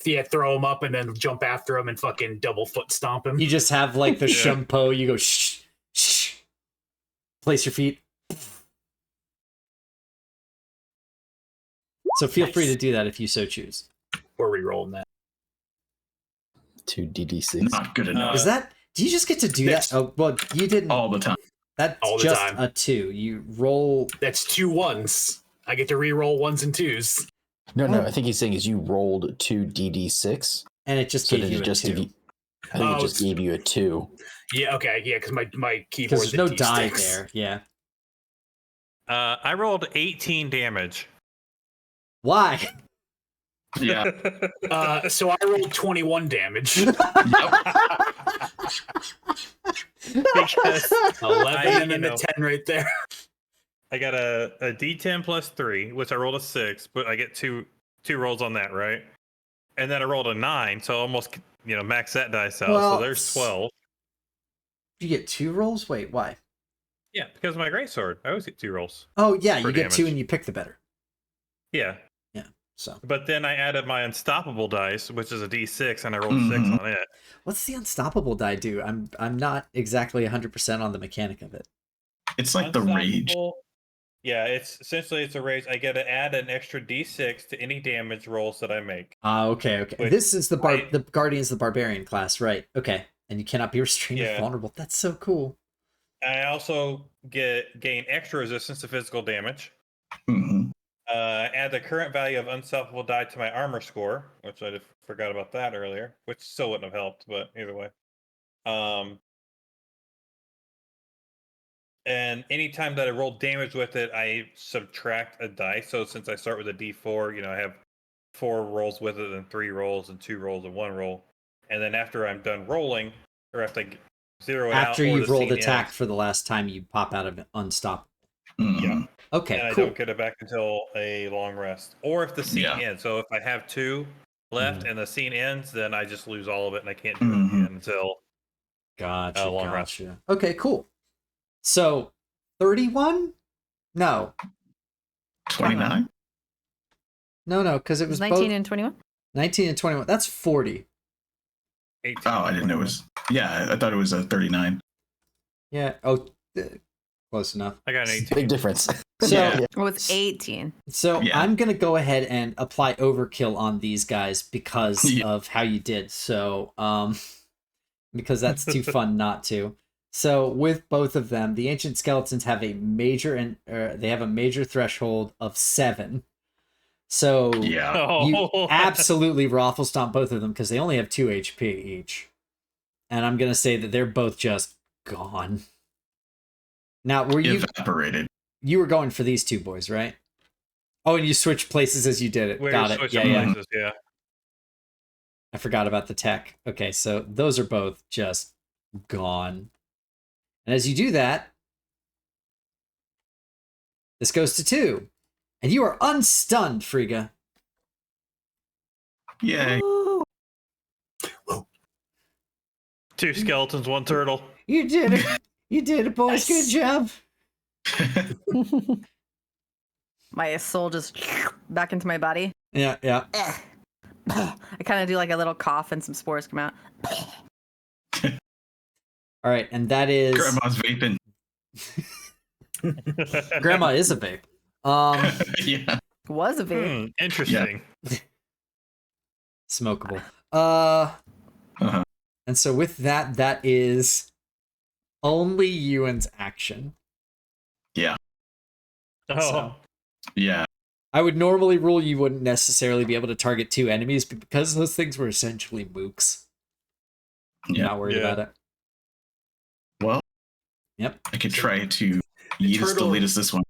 Yeah, throw him up and then jump after him and fucking double foot stomp him. You just have like the shampoo. You go shh, shh. Place your feet. So feel free to do that if you so choose. We're re-rolling that. 2d6. Not good enough. Is that? Do you just get to do that? Oh, well, you didn't. All the time. That's all the just time. a 2. You roll. That's 2 1s. I get to re-roll 1s and 2s. No. I think he's saying is you rolled 2d6. And it just So gave did you it a just 2. give you? I think it just gave you a 2. Yeah, okay, yeah, because my keyboard's Because there's no a die D6. there. Yeah. I rolled 18 damage. Why? Yeah. So I rolled 21 damage. Yep. Because 11 and then a 10 right there. I got a D10 plus 3, which I rolled a 6, but I get two rolls on that, right? And then I rolled a 9, so almost max that dice out. Well, so there's 12. You get 2 rolls? Wait, why? Yeah, because of my greatsword, I always get 2 rolls. Oh, yeah, For you get 2 damage. and you pick the better. Yeah. So But then I added my unstoppable dice, which is a D6, and I rolled 6 on it. what's the unstoppable die do? I'm not exactly 100% on the mechanic of it. It's like the rage. Unstoppable- Yeah, it's a rage. I get to add an extra D6 to any damage rolls that I make. Okay. Which This is the I- the Guardians of the Barbarian class, right? Okay. And you cannot be restrained or Yeah. vulnerable. That's so cool. I also gain extra resistance to physical damage. Mhm. Add the current value of unstoppable die to my armor score, which I forgot about that earlier, which still wouldn't have helped, but either way. And anytime that I roll damage with it, I subtract a dice. So since I start with a D4, I have 4 rolls with it, and 3 rolls, and 2 rolls, and 1 roll. And then after I'm done rolling, or after I zero it out, After or you've the rolled scene attack ends, for the last time, you pop out of unstoppable. Mhm. Yeah. Okay, and I cool. don't get it back until a long rest, or if the scene Yeah. ends. So if I have 2 left Mhm. and the scene ends, then I just lose all of it, and I can't do it Mhm. again until Gotcha. long rest. Gotcha. Okay, cool. So 31? No, 29? no, because it was 19 both and 21? 19 and 21. That's 40. 18. Oh, I didn't know it was. Yeah, I thought it was a 39. Yeah. Oh, close enough. I got an 18. Big difference. So, Yeah. It was 18. So Yeah. I'm gonna go ahead and apply overkill on these guys because Yeah. of how you did. So, because that's too fun not to. So with both of them, the ancient skeletons have a major threshold of 7. So Yeah. you absolutely raffle stomp both of them because they only have 2 HP each. And I'm gonna say that they're both just gone. Now, were you Evaporated. you were going for these 2 boys, right? Oh, and you switched places as you did it. We're Got it. switching Yeah. places, yeah. I forgot about the tech. Okay, so those are both just gone. And as you do that, this goes to 2. And you are unstunned, Frigga. Yay. Ooh. 2 skeletons, 1 turtle. You did it. You did it, boys. Good job. My soul just back into my body. Yeah. I kind of do like a little cough and some spores come out. All right, and that is Grandma's vaping. Grandma is a vape. Yeah. Was a vape. Interesting. Smokable. Uh-huh. And so with that, that is only Ewan's action. Yeah. Oh, So- Yeah. I would normally rule you wouldn't necessarily be able to target 2 enemies, but because those things were essentially mooks, you're Yeah. not worried Yeah. about it. Well, Yep. I could try to yeet us to turtle- lead us this one.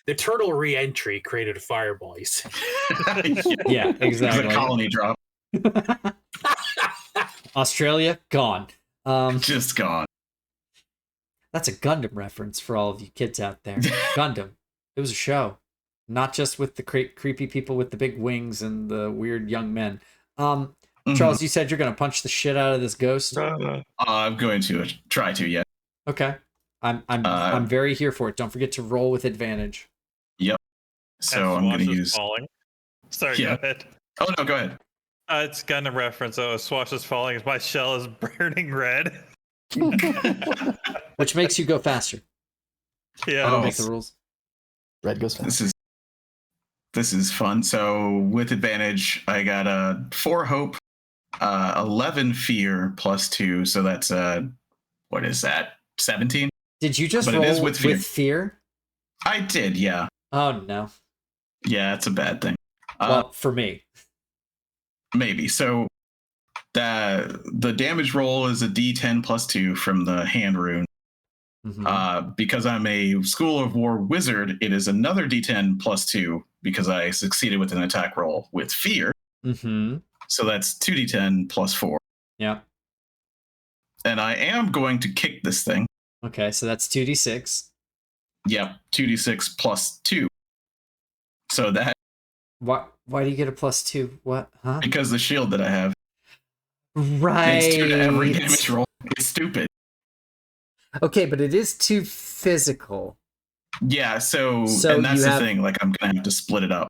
The turtle re-entry created a fireball. You see. Yeah, It's a exactly. colony drop. Australia, gone. Just gone. That's a Gundam reference for all of you kids out there. Gundam. It was a show. Not just with the creepy people with the big wings and the weird young men. Charles, you said you're going to punch the shit out of this ghost? I'm going to try to, yeah. Okay. I'm very here for it. Don't forget to roll with advantage. Yep. So I'm going to use... Falling. Sorry, Yeah. go ahead. Oh, no, go ahead. It's Gundam reference. Oh, Swash is falling. My shell is burning red. Which makes you go faster. Yeah. I don't make the rules. Red goes fast. This is fun. So with advantage, I got a 4 hope, 11 fear plus 2. So that's what is that? 17? Did you just But roll it is with fear? I did, yeah. Oh no. Yeah, it's a bad thing. Well, for me. Maybe. So the damage roll is a D10 plus 2 from the hand rune. Mm-hmm. Because I'm a School of War wizard, it is another D10 plus 2 because I succeeded with an attack roll with fear. Mm-hmm. So that's 2D10 plus 4. Yeah. And I am going to kick this thing. Okay, so that's 2d6. Yep, 2D6 plus 2. So that... Why do you get a plus 2? What? Huh? Because the shield that I have. Right. It's 2 to every damage roll. It's stupid. Okay, but it is 2 physical. Yeah, so So and that's you the have- thing. Like, I'm going to have to split it up.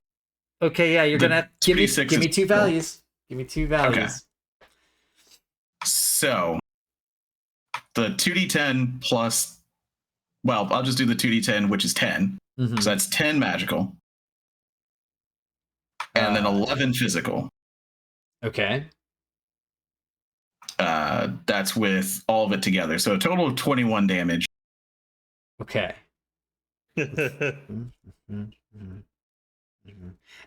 Okay, yeah, you're The gonna give me 2d6 give me is- 2 values. Give me 2 values. So the 2d10 plus... Well, I'll just do the 2d10, which is 10. Mhm. So that's 10 magical. And then 11 physical. Okay. That's with all of it together. So a total of 21 damage. Okay.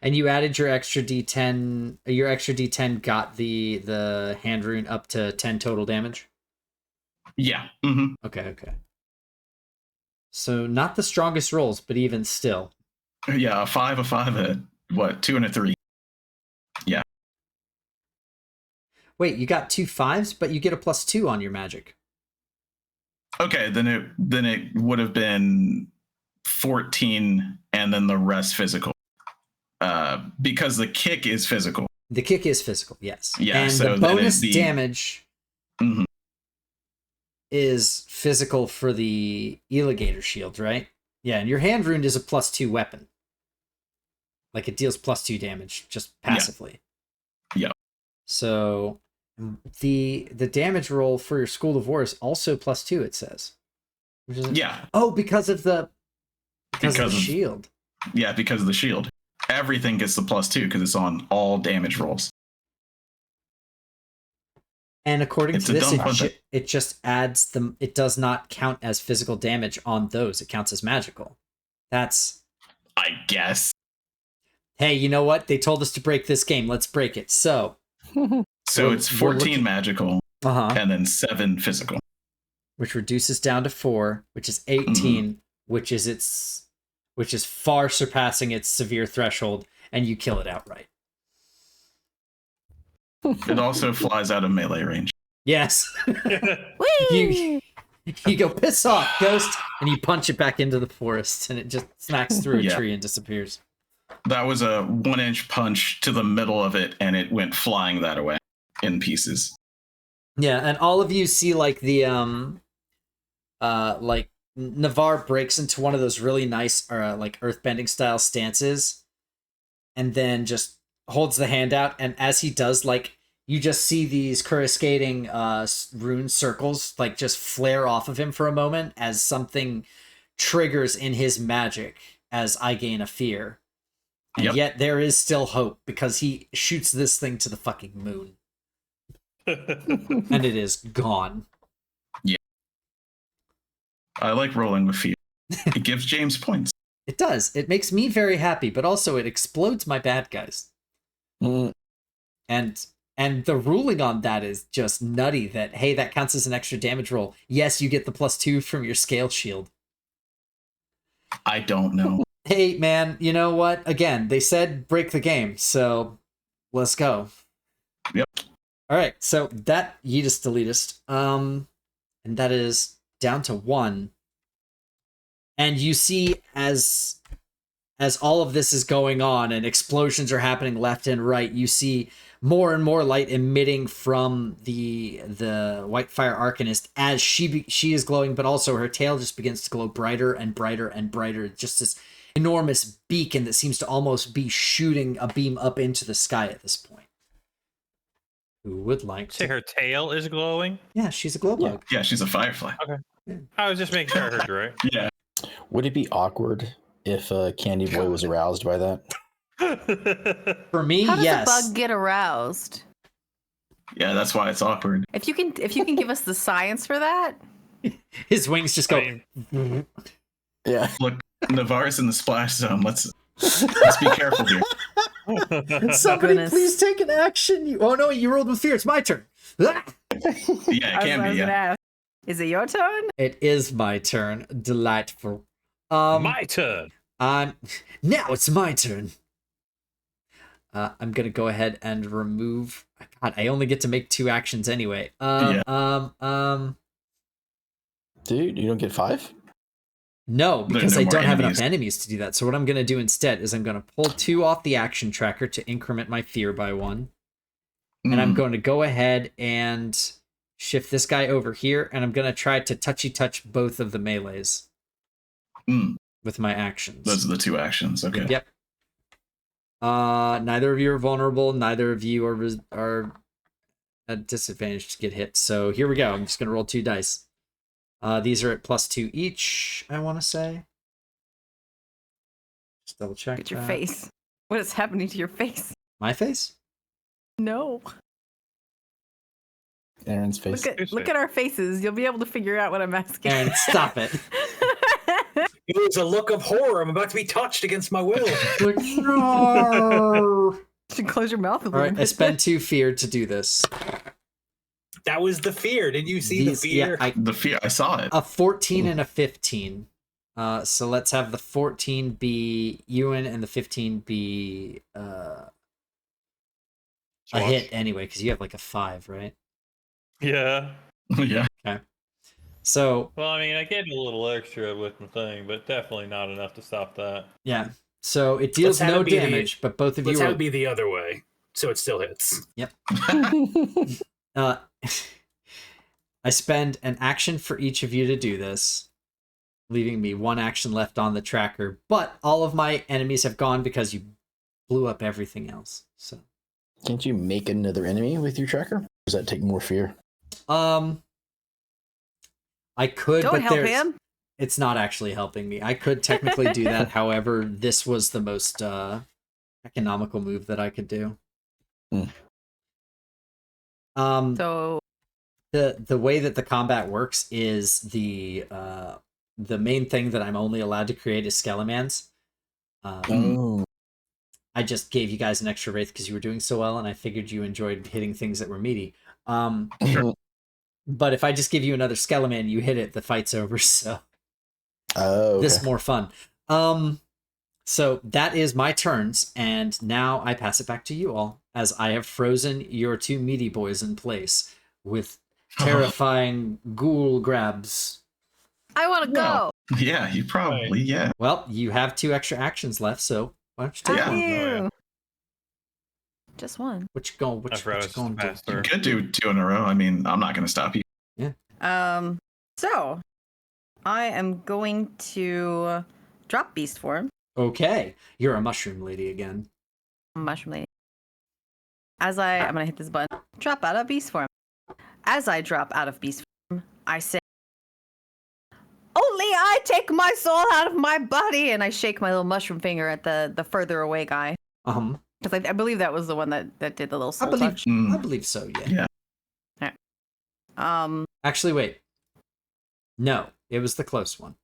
And you added your extra D10. Your extra D10 got the hand rune up to 10 total damage. Yeah. Mm-hmm. Okay. So not the strongest rolls, but even still. Yeah, a 5, a 2, and a 3. Yeah. Wait, you got 2 5s, but you get a plus 2 on your magic. Okay, then it would have been 14, and then the rest physical. Because the kick is physical. The kick is physical, yes. Yeah, and so the then bonus it'd be- damage Mhm. is physical for the Eligator shield, right? Yeah, and your hand rune is a plus 2 weapon. Like it deals plus 2 damage just passively. Yeah. So the damage roll for your School of War is also plus 2, it says. Which is Yeah. Oh, because of the Because of of- the shield. Yeah, because of the shield. Everything gets the plus 2 because it's on all damage rolls. And according It's to a this, dumb fun it just adds them. It does not count as physical damage on those. It counts as magical. That's I guess. hey, you know what? They told us to break this game. Let's break it. So, So it's we're 14 looking- magical and then 7 physical. which reduces down to 4, which is 18, which is far surpassing its severe threshold, and you kill it outright. It also flies out of melee range. Yes, Whee! you go piss off, ghost, and you punch it back into the forest, and it just smacks through a Yeah. tree and disappears. That was a 1-inch punch to the middle of it, and it went flying that away in pieces. Yeah, and all of you see like the like Navarre breaks into one of those really nice like earthbending style stances, and then just holds the hand out, and as he does, like you just see these coruscating rune circles like just flare off of him for a moment as something triggers in his magic as I gain a fear. And Yep. yet there is still hope because he shoots this thing to the fucking moon. And it is gone. I like rolling with fear. It gives James points. It does. It makes me very happy, but also it explodes my bad guys. Mm. And the ruling on that is just nutty that, hey, that counts as an extra damage roll. Yes, you get the plus 2 from your scale shield. I don't know. Hey, man, you know what? Again, they said break the game, so let's go. Yep. All right, so that yeetus deletist, and that is down to 1. And you see as all of this is going on and explosions are happening left and right, you see more and more light emitting from the Whitefire Arcanist as she is glowing, but also her tail just begins to glow brighter and brighter and brighter. Just this enormous beacon that seems to almost be shooting a beam up into the sky at this point. Who would like Say to? her tail is glowing? Yeah, she's a glow bug. Yeah, she's a firefly. Okay. I was just making sure I heard you right. Yeah. Would it be awkward if Candy Boy was aroused by that? For me, How does yes. a bug get aroused? Yeah, that's why it's awkward. If you can give us the science for that. His wings just go. Yeah. Look, Navarre's in the splash zone. Let's be careful here. Somebody goodness. please take an action. Oh no, you rolled with fear. It's my turn. Ah! Yeah, it can be. Yeah. Ask, is it your turn? It is my turn. Delightful. My turn. Now it's my turn. I'm gonna go ahead and remove. God, I only get to make 2 actions anyway. Yeah. Dude, you don't get 5? No, because no I more don't have enough enemies. enemies to do that. So what I'm gonna do instead is I'm gonna pull 2 off the action tracker to increment my fear by 1. And I'm going to go ahead and shift this guy over here, and I'm going to try to touch both of the melees with my actions. Those are the 2 actions. Okay. Yep. Neither of you are vulnerable. Neither of you are at disadvantage to get hit. So here we go. I'm just going to roll 2 dice. These are at +2 each, I want to say. Just double check. Look at your face. What is happening to your face? My face? No. Aaron's face. Look at our faces. You'll be able to figure out what I'm asking. Aaron, stop it. It was a look of horror. I'm about to be touched against my will. Like, no. You should close your mouth a All little right, bit. I spend 2 fear to do this. That was the fear. Didn't you see the fear? Yeah, The fear. I saw it. a 14 and a 15. So let's have the 14 be Ewan and the 15 be a hit anyway, because you have like a 5, right? Yeah. Yeah. Okay. So Well, I mean, I get a little extra with my thing, but definitely not enough to stop that. yeah. So it deals Let's have no it be damage, but both of Let's you have are. it be the other way, so it still hits. I spend an action for each of you to do this, leaving me 1 action left on the tracker. But all of my enemies have gone because you blew up everything else. So Can't you make another enemy with your tracker? Or does that take more fear? I could, Don't but help there's. him. It's not actually helping me. I could technically do that. However, this was the most economical move that I could do. So The way that the combat works is the main thing that I'm only allowed to create is Skelemans. Oh. I just gave you guys an extra wraith because you were doing so well, and I figured you enjoyed hitting things that were meaty. But if I just give you another Skeleman, you hit it, the fight's over. So. Okay. This more fun. So that is my turns, and now I pass it back to you all, as I have frozen your 2 meaty boys in place with terrifying ghoul grabs. I want to Well, go. Yeah, you probably, yeah. Well, you have 2 extra actions left, so why don't you take Yeah. one? Ew. Just one. What you going? I forgot What you going to pass do? You through. could do 2 in a row. I mean, I'm not going to stop you. So I am going to drop beast form. Okay, you're a mushroom lady again. Mushroom lady. I'm gonna hit this button. Drop out of beast form. As I drop out of beast form, I say, "Only I take my soul out of my body," and I shake my little mushroom finger at the further away guy. Because I believe that was the one that did the little soul touch. I believe so. Yeah. Yeah. Actually, wait. No, it was the close one.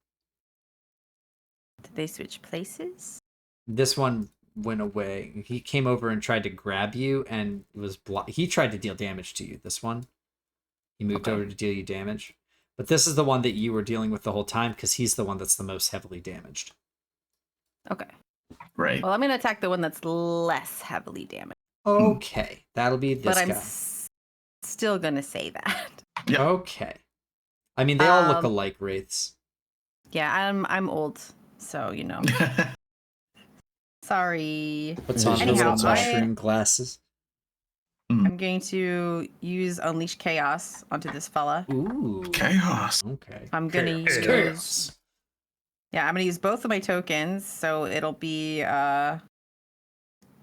Did they switch places? This one went away. He came over and tried to grab you, and was he tried to deal damage to you. This one, he moved over to deal you damage. But this is the one that you were dealing with the whole time, because he's the one that's the most heavily damaged. Okay. Right. Well, I'm gonna attack the one that's less heavily damaged. Okay, that'll be this But I'm guy. still gonna say that. Yep. Okay. I mean, they all look Um, alike wraiths. Yeah, I'm old, so you know. Sorry. Puts on her Anyhow, little mushroom glasses. I'm going to use Unleash Chaos onto this fella. Ooh. Chaos. Okay. I'm gonna use Chaos. Yeah, I'm gonna use both of my tokens, so it'll be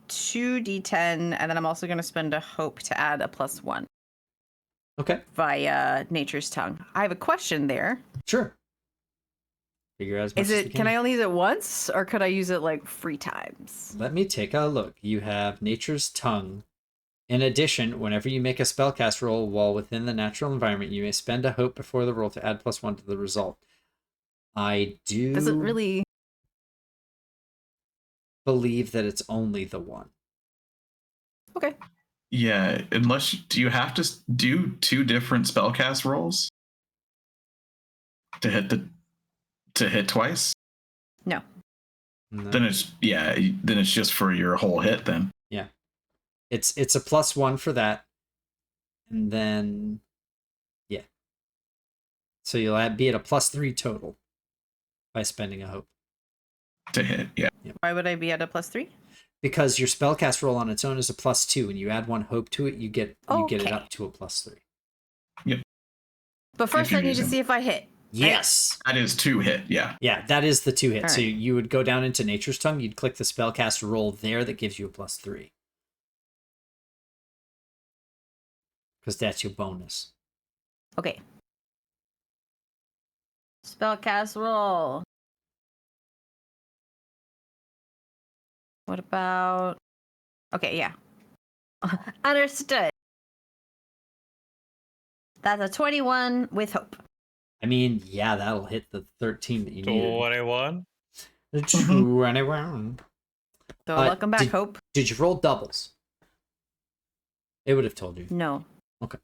2d10, and then I'm also gonna spend a hope to add a +1 Okay. via Nature's Tongue. I have a question there. Sure. Figure out as much Is as it we can I only use it once, or could I use it like 3 times? Let me take a look. You have Nature's Tongue. In addition, whenever you make a spellcast roll while within the natural environment, you may spend a hope before the roll to add +1 to the result. I do Does it really believe that it's only the one. Okay. Yeah, unless do you have to do 2 different spellcast rolls to hit twice? No. No. Then it's just for your whole hit then. Yeah. It's a +1 for that. And then yeah. So you'll be at a +3 total by spending a hope. To hit, yeah. Why would I be at a +3? Because your spellcast roll on its own is a +2, and you add 1 hope to it, you get it Okay. up to a +3. But first you're I need to using- see if I hit. Yes. That is 2 hit, yeah. Yeah, that is the 2 hit. All So right. you would go down into Nature's Tongue, you'd click the spellcast roll there that gives you a +3. Because that's your bonus. Okay. Spellcast roll. What about... Okay, yeah. Understood. That's a 21 with hope. I mean, yeah, that'll hit the 13 that you needed. 21. The 21. So welcome back, Hope. Did you roll doubles? It would have told you. No. Okay.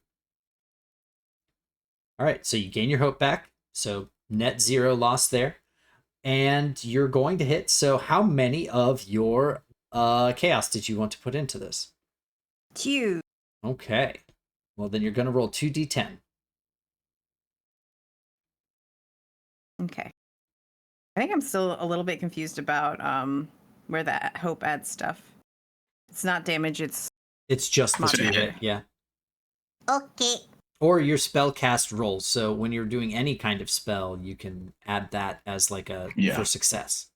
All right, so you gain your hope back. So net 0 loss there. And you're going to hit. So how many of your chaos did you want to put into this? 2. Okay. Well, then you're going to roll 2d10. Okay. I think I'm still a little bit confused about where that hope adds stuff. It's not damage, it's... It's just the Mod 2 hit. hit, yeah. Okay. Or your spell cast rolls. So when you're doing any kind of spell, you can add that as like a for success.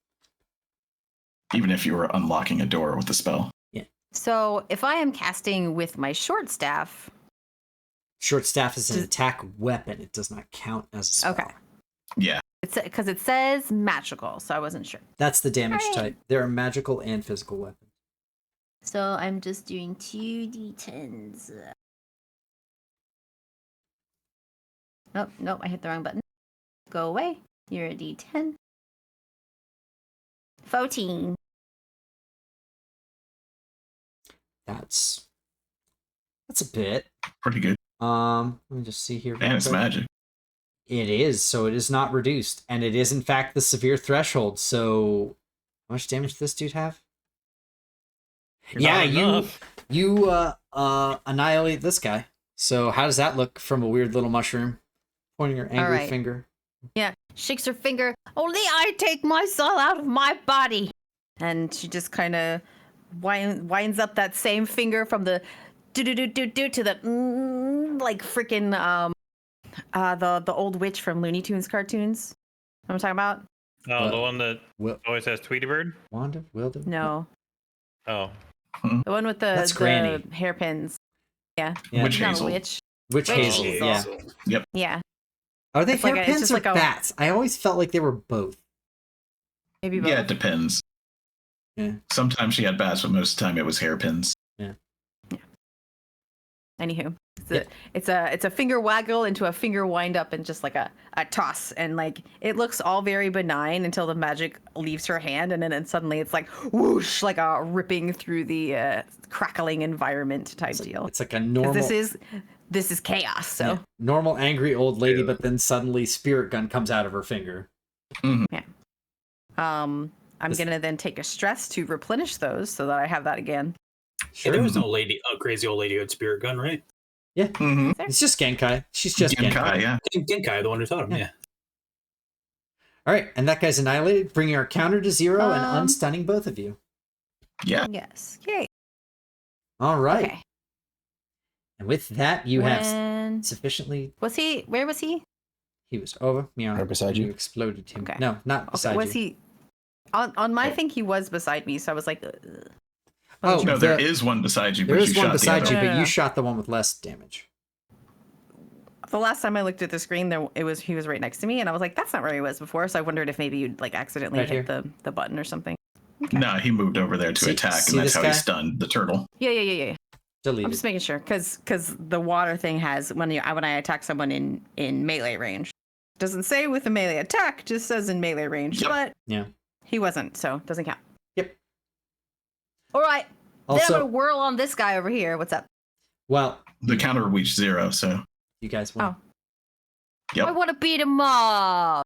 Even if you were unlocking a door with the spell. So if I am casting with my short staff... Short staff is an attack weapon. It does not count as a spell. Okay. Yeah. It's because it says magical, so I wasn't sure. That's the damage Alright. type. There are magical and physical weapons. So I'm just doing 2d10s. Nope, I hit the wrong button. Go away. You're a d10. 14. That's a bit. Pretty good. Let me just see here. real And it's quick. magic. It is, so it is not reduced, and it is in fact the severe threshold. So, how much damage does this dude have? Not enough. you annihilate this guy. So how does that look from a weird little mushroom pointing her angry right. finger? Yeah, shakes her finger. Only I take my soul out of my body. And she just kind of winds up that same finger from the do-do-do-do-do to the like freaking the old witch from Looney Tunes cartoons. What I'm talking about? Oh, the one that Will, always has Tweety Bird? Wanda, Wilda? No, Oh. the one with the That's Granny. hairpins. Yeah, Yeah. Witch she's not a Hazel. witch. Witch Hazel. Hazel. Yeah. Yeah, Are they It's like hairpins just or like a- bats? I always felt like they were both. maybe both. Yeah, it depends. Yeah. Sometimes she had bats, but most of the time it was hairpins. Anywho, Yeah. it's a finger waggle into a finger wind up and just like a toss, and like it looks all very benign until the magic leaves her hand, and then suddenly it's like whoosh, like a ripping through the crackling environment type deal. It's like a 'Cause normal. this is chaos. So yeah, normal angry old lady, but then suddenly spirit gun comes out of her finger. I I'm gonna then take a stress to replenish those so that I have that again. Yeah, there was no crazy old lady who had spirit gun, right? Yeah. Mm-hmm. It's just Genkai. She's just Genkai. Yeah. Genkai, the one who taught him, yeah. All right, and that guy's annihilated, bringing our counter to 0 and unstunning both of you. Yeah. Yes. Yay. All right. Okay. And with that, you have sufficiently... Was he... Where was he? He was over. Meow. Right beside you? You exploded him. Okay. No, not beside Was you. he... On my thing, he was beside me, so I was like... Oh, No, there is one beside you, There but is you one shot beside the you, other. but you shot the one with less damage. The last time I looked at the screen, he was right next to me, and I was like, "That's not where he was before." So I wondered if maybe you'd like accidentally Right hit the button or something. Okay. No, he moved over there to attack, see and that's this how guy? he stunned the turtle. Yeah. Deleted. I'm just making sure, because the water thing has when I attack someone in melee range, doesn't say with a melee attack, just says in melee range. Yep. But Yeah. he wasn't, so doesn't count. Yep. All right. Then I'm Also, gonna whirl on this guy over here. What's up? well, The counter reached 0, so you guys won. Oh. Yep. I want to beat him up.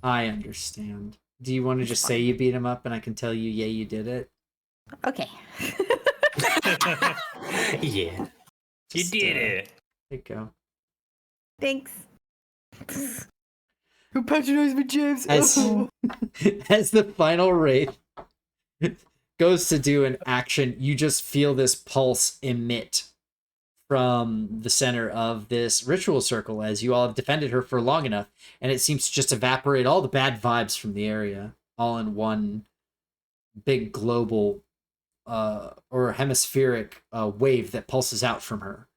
I understand. Do you want to just say you beat him up and I can tell you, yeah, you did it? Okay. Yeah. You Just, did it. There you go. Thanks. Who patronized me, James? As, as the final raid goes to do an action, you just feel this pulse emit from the center of this ritual circle as you all have defended her for long enough, and it seems to just evaporate all the bad vibes from the area all in one big global or hemispheric wave that pulses out from her.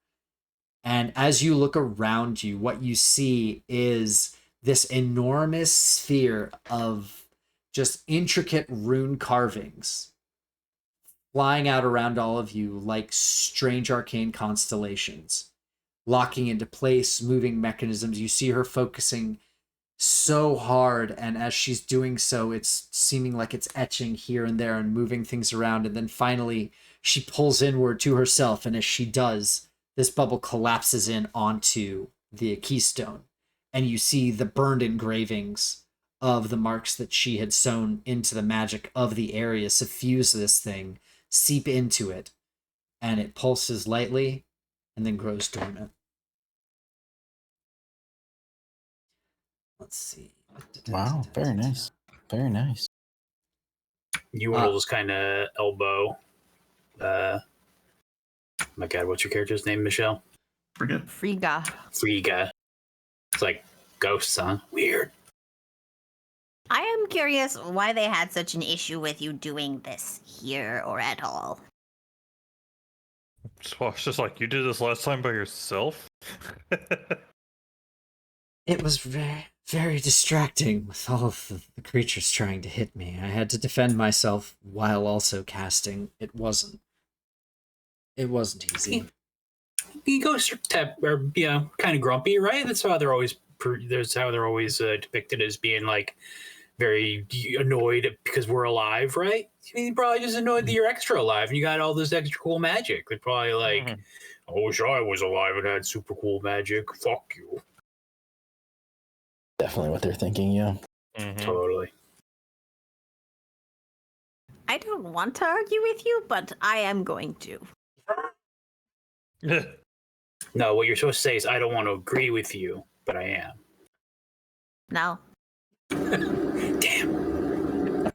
And as you look around you, what you see is this enormous sphere of just intricate rune carvings flying out around all of you like strange arcane constellations, locking into place, moving mechanisms. You see her focusing so hard, and as she's doing so, it's seeming like it's etching here and there and moving things around, and then finally she pulls inward to herself, and as she does, this bubble collapses in onto the keystone, and you see the burned engravings of the marks that she had sewn into the magic of the area suffuse this thing, seep into it, and it pulses lightly and then grows dormant. Let's see. Wow, very nice. Very nice. You will just kind of elbow. My God, what's your character's name, Michelle? forget. Friga. Friga. It's like ghosts, huh? Weird. I am curious why they had such an issue with you doing this here or at all. Swash just like, you did this last time by yourself? It was very, very distracting with all of the creatures trying to hit me. I had to defend myself while also casting. It wasn't easy. Ghosts are kind of grumpy, right? That's how they're always. Depicted as being like very annoyed because we're alive, right? I mean, probably just annoyed that you're extra alive and you got all this extra cool magic. They're probably like, I wish I was alive and had super cool magic. Fuck you. Definitely what they're thinking, yeah. Totally. I don't want to argue with you, but I am going to. No, what you're supposed to say is, I don't want to agree with you, but I am. No. Damn.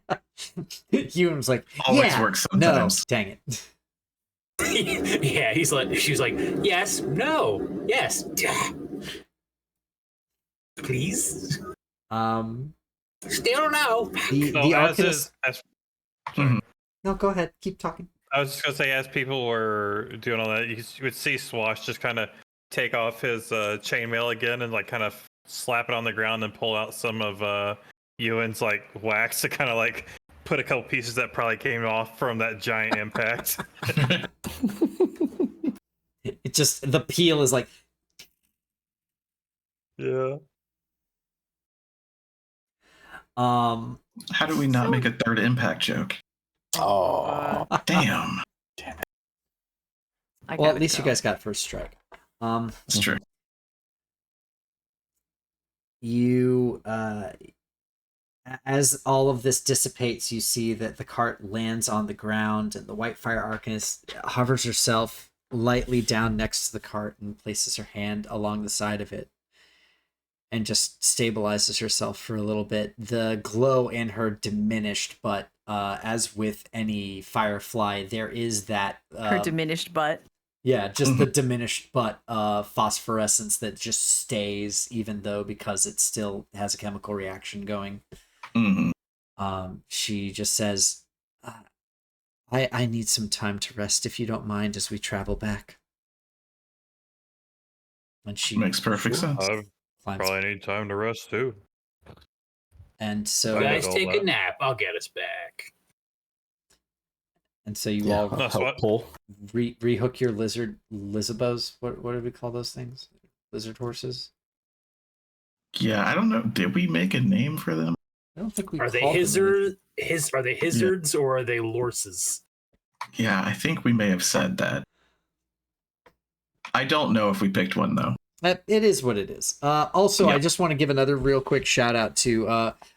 Ewan's like, Always yeah, works no, sometimes. dang it. Yeah, she's like, yes, no, yes. Please. Still no. The Arcanist... Mhm. No, go ahead. Keep talking. I was just gonna say, as people were doing all that, you would see Swash just kind of take off his chainmail again and like kind of slap it on the ground and pull out some of Ewan's like wax to kind of like put a couple pieces that probably came off from that giant impact. It just, the peel is like, Yeah. How do we not make a third impact joke? Oh, Damn. well, at least you guys got first strike. That's true. You as all of this dissipates, you see that the cart lands on the ground, and the White Fire Arcanist hovers herself lightly down next to the cart and places her hand along the side of it and just stabilizes herself for a little bit. The glow in her diminished, but as with any firefly, there is that Her diminished butt. yeah, just the diminished but phosphorescence that just stays, even though because it still has a chemical reaction going. Mm-hmm. She just says, I need some time to rest, if you don't mind, as we travel back. And she Makes perfect sense. I climbs probably need time to rest too. And so I Guys, did all take a that. nap. I'll get us back. you all That's help what- pull. rehook your lizabos. What do we call those things? Lizard horses? Yeah, I don't know. Did we make a name for them? I don't think we Are they called them anything. Are they Hizzards or are they Lorses? Yeah, I think we may have said that. I don't know if we picked one though. It is what it is. Also, I Yep. just want to give another real quick shout out to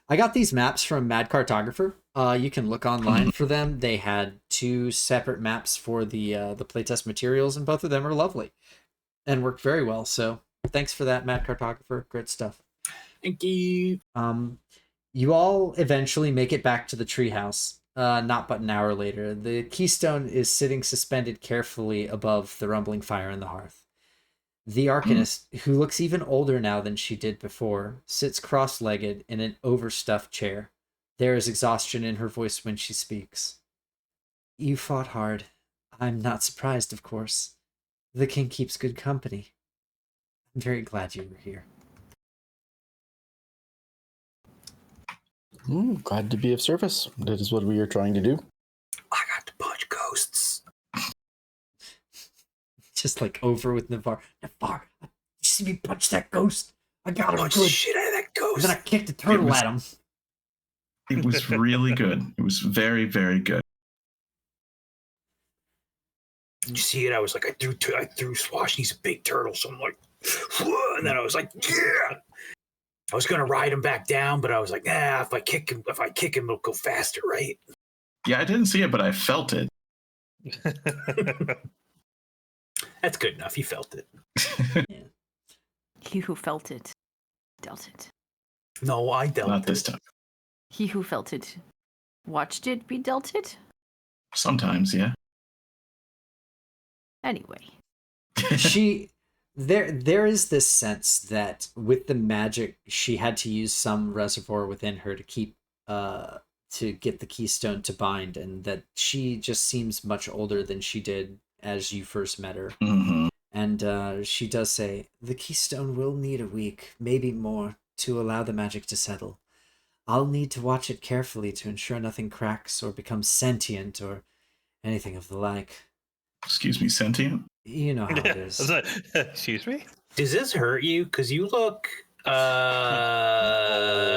I got these maps from Mad Cartographer. You can look online for them. They had 2 separate maps for the playtest materials, and both of them are lovely and worked very well. So thanks for that, Mad Cartographer. Great stuff. Thank you. You all eventually make it back to the treehouse. Not but an hour later, the keystone is sitting suspended carefully above the rumbling fire in the hearth. The Arcanist, who looks even older now than she did before, sits cross-legged in an overstuffed chair. There is exhaustion in her voice when she speaks. You fought hard. I'm not surprised, of course. The king keeps good company. I'm very glad you were here. Glad to be of service. That is what we are trying to do. I got to punch ghosts. Just like over with Navarre. Navarre, you see me punch that ghost? I got him Punch the good. shit out of that And ghost. then I kicked a turtle was- at him. It was really good. It was very, very good. Did you see it? I was like, I threw Swash. He's a big turtle, so I'm like, whoa, and then I was like, yeah. I was gonna ride him back down, but I was like, nah. If I kick him, it'll go faster, right? Yeah, I didn't see it, but I felt it. That's good enough. He felt it. He who felt it, dealt it. No, I dealt Not it. this time. He who felt it, watched it be dealt it. Sometimes, yeah. Anyway, There is this sense that with the magic, she had to use some reservoir within her to keep to get the keystone to bind, and that she just seems much older than she did as you first met her. Mm-hmm. And she does say, the keystone will need a week, maybe more, to allow the magic to settle. I'll need to watch it carefully to ensure nothing cracks or becomes sentient or anything of the like. Excuse me, sentient? You know how it is. Excuse me? Does this hurt you? Because you look.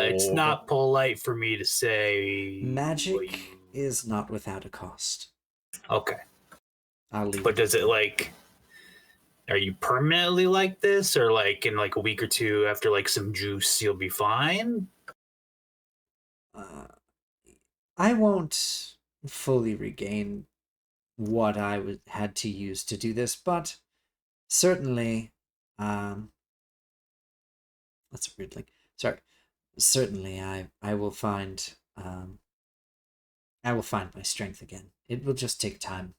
It's not polite for me to say. Magic is not without a cost. Okay, I'll leave but it. does it like? Are you permanently like this, or like in like a week or two after like some juice, you'll be fine? I won't fully regain what I had to use to do this, but certainly, that's a weird link. Sorry. Certainly, I will find my strength again. It will just take time.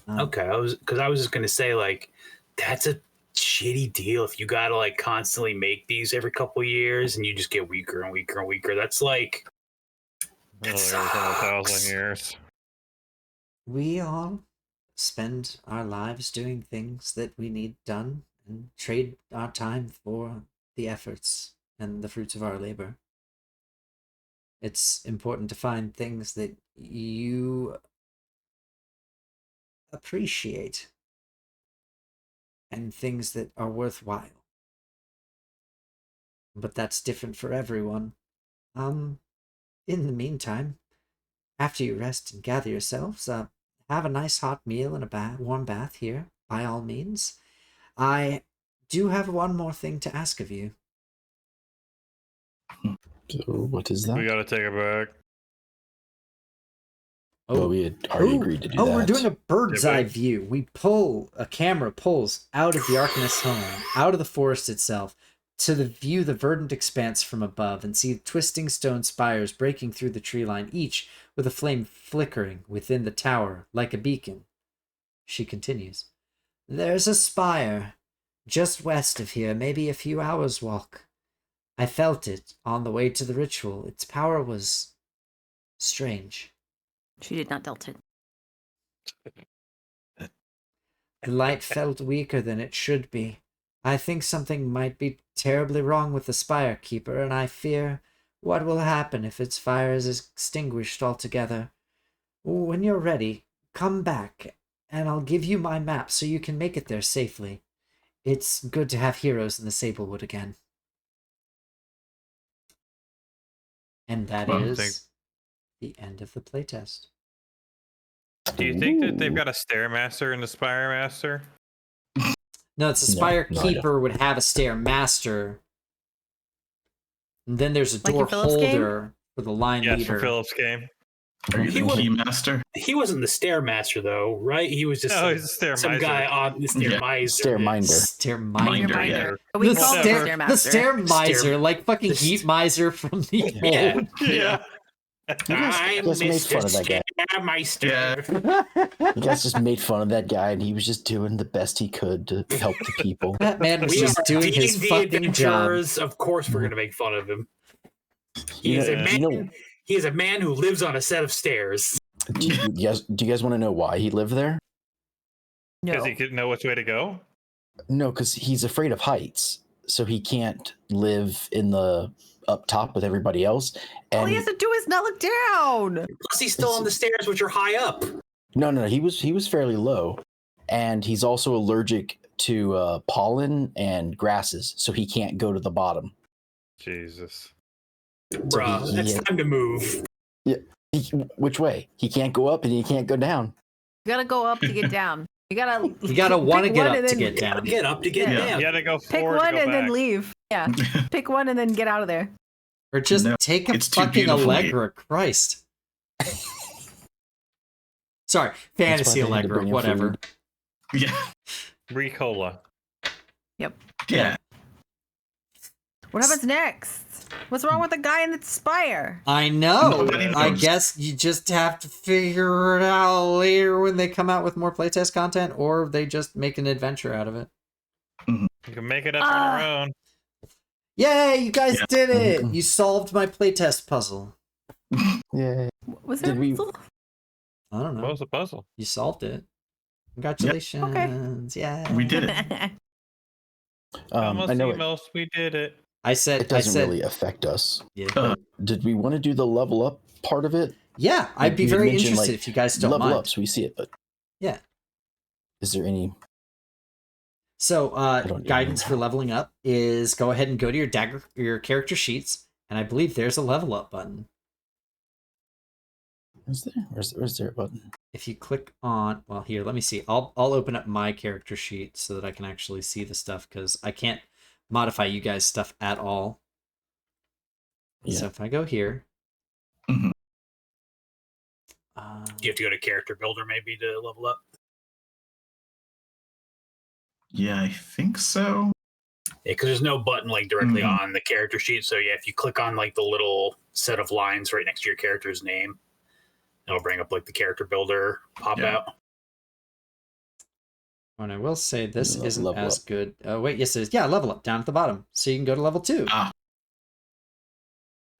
Okay, I was just gonna say like that's a shitty deal if you gotta like constantly make these every couple years and you just get weaker and weaker and weaker. That's like Every sucks. 1,000 years. We all spend our lives doing things that we need done and trade our time for the efforts and the fruits of our labor. It's important to find things that you appreciate and things that are worthwhile. But that's different for everyone. In the meantime, after you rest and gather yourselves, have a nice hot meal and a warm bath here, by all means. I do have one more thing to ask of you. So what is that? We gotta take it back. Oh, we had already agreed to do that. We're doing a bird's Did we? eye view. A camera pulls out of the Arcanist's home, out of the forest itself, to view the verdant expanse from above and see twisting stone spires breaking through the tree line, each with a flame flickering within the tower like a beacon. She continues. There's a spire just west of here, maybe a few hours' walk. I felt it on the way to the ritual. Its power was strange. She did not dealt it. The light felt weaker than it should be. I think something might be terribly wrong with the Spire Keeper, and I fear what will happen if its fire is extinguished altogether. When you're ready, come back, and I'll give you my map so you can make it there safely. It's good to have heroes in the Sablewood again. And that is the end of the playtest. Do you think that they've got a Stairmaster and a Spire Master? No, it's the Spire No, I don't. Keeper would have a Stairmaster. And then there's a Like door in Philip's game? holder for the line Yes, leader. for Philip's game. Are you He the was- Keymaster? He wasn't the Stairmaster, though, right? He was just No, he's a Stair some Miser. guy on the Yeah. Stairmiser. Stairminder. Stairminder. Minder, yeah. We The call him stair, the Stairmaster. stair miser, Stair- like fucking the heat miser from the Yeah. old. Yeah. You guys made fun of that guy. Stairmeister. You guys just made fun of that guy, and he was just doing the best he could to help the people. That man was We just are doing his D&D fucking job. adventurers. Of course, we're gonna make fun of him. He is a man. You know- He is a man who lives on a set of stairs. Do you guys want to know why he lived there? Because No. he could know which way to go? No, because he's afraid of heights, so he can't live in the up top with everybody else. All And he has to do is not look down. Plus, he's still on the stairs, which are high up. no, he was fairly low, and he's also allergic to pollen and grasses, so he can't go to the bottom. Jesus. Bruh, he- it's he- time to move. Which way? He can't go up and he can't go down. You gotta go up to get down. You gotta want to pick get one up and to then get down. Get up to get Yeah. down. You gotta go Pick forward one to go and back. then leave. Yeah. Pick one and then get out of there. Or just No, take a it's too fucking beautiful. Allegra, Christ. Sorry, fantasy That's why they had to Allegra, bring in whatever. food. Yeah. Ricola. Yeah. What happens next? What's wrong with the guy in the spire? I know. Nobody I knows. guess you just have to figure it out later when they come out with more playtest content, or they just make an adventure out of it. You can make it up on our own. Yay, you guys Yeah. did it! You solved my playtest puzzle. Yeah. Was there Did a we- puzzle? I don't What know. was the puzzle? You solved it. Congratulations. Yeah. We did it. Almost I know it, emos, we did it. I said it doesn't really affect us. Yeah. Did we want to do the level up part of it? Yeah, I'd Like be you had very mentioned, interested like, if you guys don't level mind. up, so we see it. But Yeah. is there any? So, don't even guidance know. for leveling up is go ahead and go to your character sheets, and I believe there's a level up button. Is there? Where's there a button? If you click on, well, here, let me see. I'll open up my character sheet so that I can actually see the stuff because I can't modify you guys' stuff at all. Yeah. So if I go here, Mhm. You have to go to character builder maybe to level up. Yeah, I think so. Yeah, because there's no button like directly Mhm. on the character sheet. So yeah, if you click on like the little set of lines right next to your character's name, it'll bring up like the character builder pop Yeah. out. and I will say this isn't Level as up. good. Oh, wait, yes, it is. Yeah, level up down at the bottom. So you can go to level 2. Ah,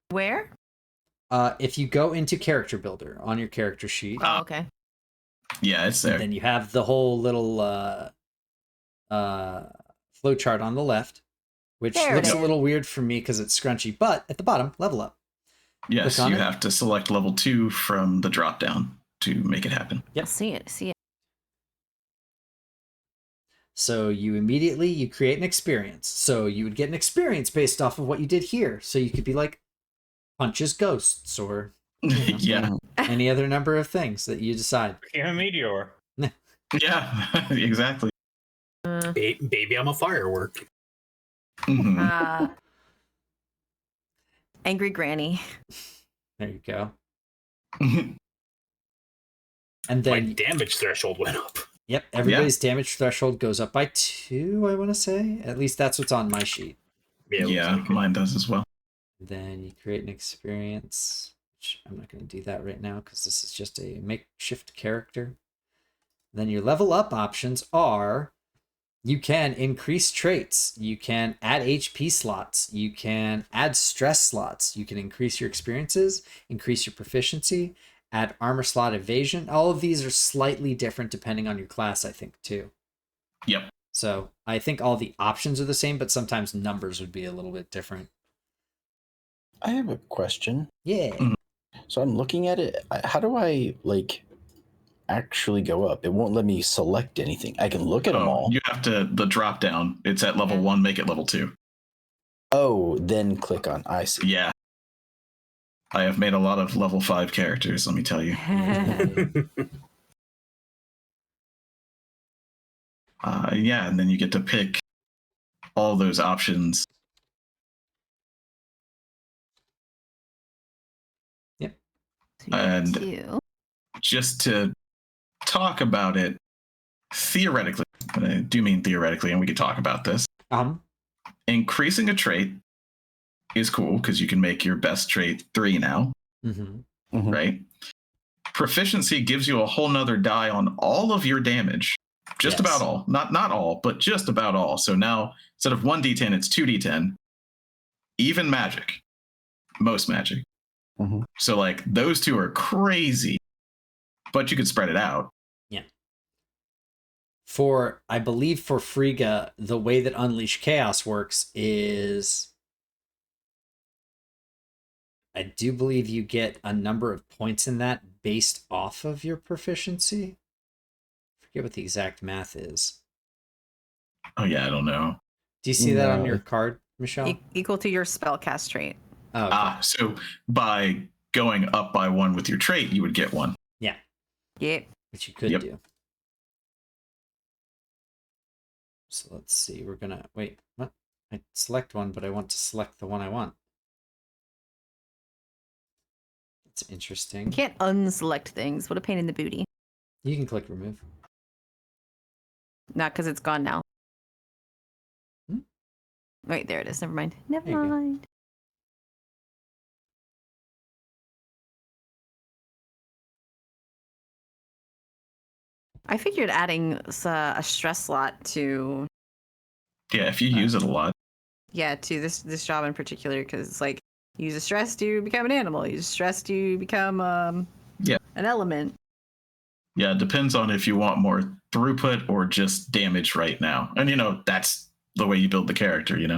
Where? If you go into character builder on your character sheet, Oh, okay. yeah, it's there. then you have the whole little flowchart on the left, which There it looks is. a little weird for me because it's scrunchy. But at the bottom, level up. Yes, click on you it. have to select level 2 from the drop down to make it happen. Yep. I'll see it. See it. So you create an experience. So you would get an experience based off of what you did here. So you could be like punches ghosts or Yeah. any other number of things that you decide. Became a meteor. Yeah, exactly. Baby, I'm a firework. Mhm. Angry Granny. There you go. Mhm. And My then, damage threshold went up. yep, everybody's damage threshold goes up by 2, I want to say. At least that's what's on my sheet. Yeah, it looks Yeah, like it. mine does as well. Then you create an experience, which I'm not going to do that right now because this is just a makeshift character. Then your level up options are you can increase traits, you can add HP slots, you can add stress slots, you can increase your experiences, increase your proficiency, add armor slot evasion. All of these are slightly different depending on your class, I think, too. Yep. So I think all the options are the same, but sometimes numbers would be a little bit different. I have a question. Yeah. Mhm. So I'm looking at it. How do I actually go up? It won't let me select anything. I can look at them all. You have to, the drop down, it's at level 1, make it level 2. Oh, then click on. I see. Yeah. I have made a lot of level 5 characters, let me tell you. Yeah, and then you get to pick all those options. And just to talk about it, theoretically, and I do mean theoretically, and we could talk about this, increasing a trait is cool because you can make your best trait 3 now, right? Proficiency gives you a whole nother die on all of your damage. Just about all. Not all, but just about all. So now, instead of 1d10, it's 2d10. Even magic. Most magic. So, like, those two are crazy. But you could spread it out. Yeah. I believe for Frigga, the way that Unleash Chaos works is I do believe you get a number of points in that based off of your proficiency. I forget what the exact math is. Oh, yeah, I don't know. Do you see that on your card, Michelle? Equal to your spellcast trait. Oh, okay. So by going up by 1 with your trait, you would get 1. Yeah. Yeah. Which you could do. So let's see. We're going to... Wait, what? I select one, but I want to select the one I want. That's interesting. You can't unselect things. What a pain in the booty. You can click remove. Not because it's gone now. Wait, there it is. Never mind. Never mind. I figured adding a stress slot to... Yeah, if you use it a lot. Yeah, to this job in particular, because it's like, use a stress to become an animal. Use stress to become an element. Yeah, it depends on if you want more throughput or just damage right now. And, that's the way you build the character, Yeah.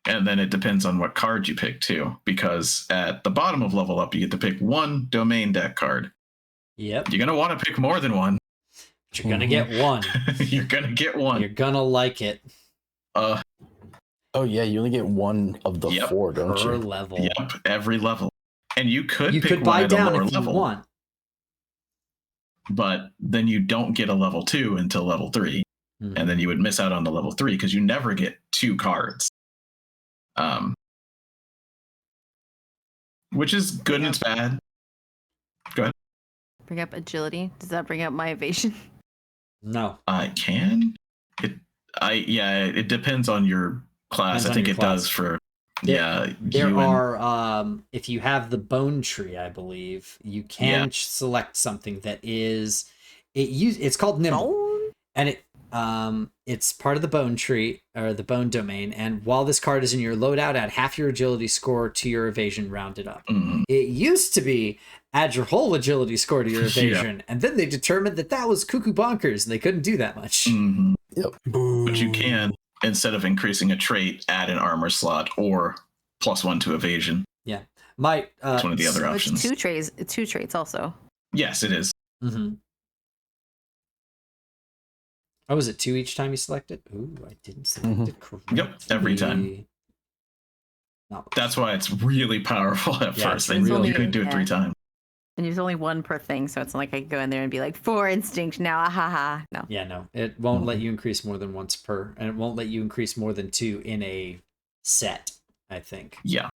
And then it depends on what card you pick, too. Because at the bottom of level up, you get to pick 1 domain deck card. Yep. You're going to want to pick more than 1. But you're going to get 1. You're going to get 1. You're going to like it. Oh, yeah, you only get 1 of the 4, don't you? Per level. Yep, every level. And you could pick buy one down at a lower if level, you want. But then you don't get a level 2 until level 3. And then you would miss out on the level 3 because you never get 2 cards. Which is good and it's bad. Go ahead. Bring up agility. Does that bring up my evasion? No. I can. It depends on your class. I think it does for There are if you have the bone tree, I believe, you can select something that is it's called nimble. And it's part of the bone tree or the bone domain, and while this card is in your loadout, add half your agility score to your evasion rounded up. It used to be add your whole agility score to your evasion, and then they determined that was cuckoo bonkers and they couldn't do that much. Yep. But you can, instead of increasing a trait, add an armor slot or +1 to evasion. Yeah. It's one of the other options. It's 2 traits also. Yes, it is. Oh, is it 2 each time you select it? Ooh, I didn't select it correctly. Yep, every time. That's why it's really powerful at first. You could do it 3 times. And there's only one per thing, so it's not like I could go in there and be like, 4 instinct now, ahaha. No. Yeah, no. It won't let you increase more than once per, and it won't let you increase more than 2 in a set, I think. Yeah.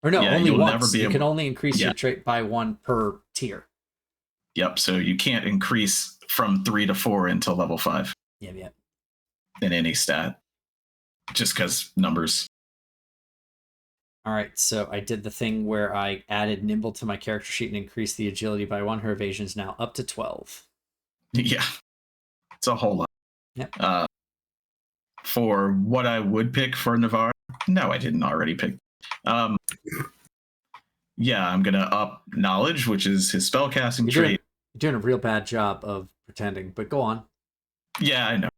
Or no, Yeah, only you'll once. never be You can able- only increase your trait by 1 per tier. Yep. So you can't increase from 3 to 4 until level 5 Yeah. in any stat, just because numbers. All right, so I did the thing where I added Nimble to my character sheet and increased the agility by 1. Her evasion is now up to 12. Yeah. It's a whole lot. Yep. For what I would pick for Navarre, no, I didn't already pick. Yeah, I'm gonna up knowledge, which is his spellcasting trait. You're doing a real bad job of pretending, but go on. Yeah, I know.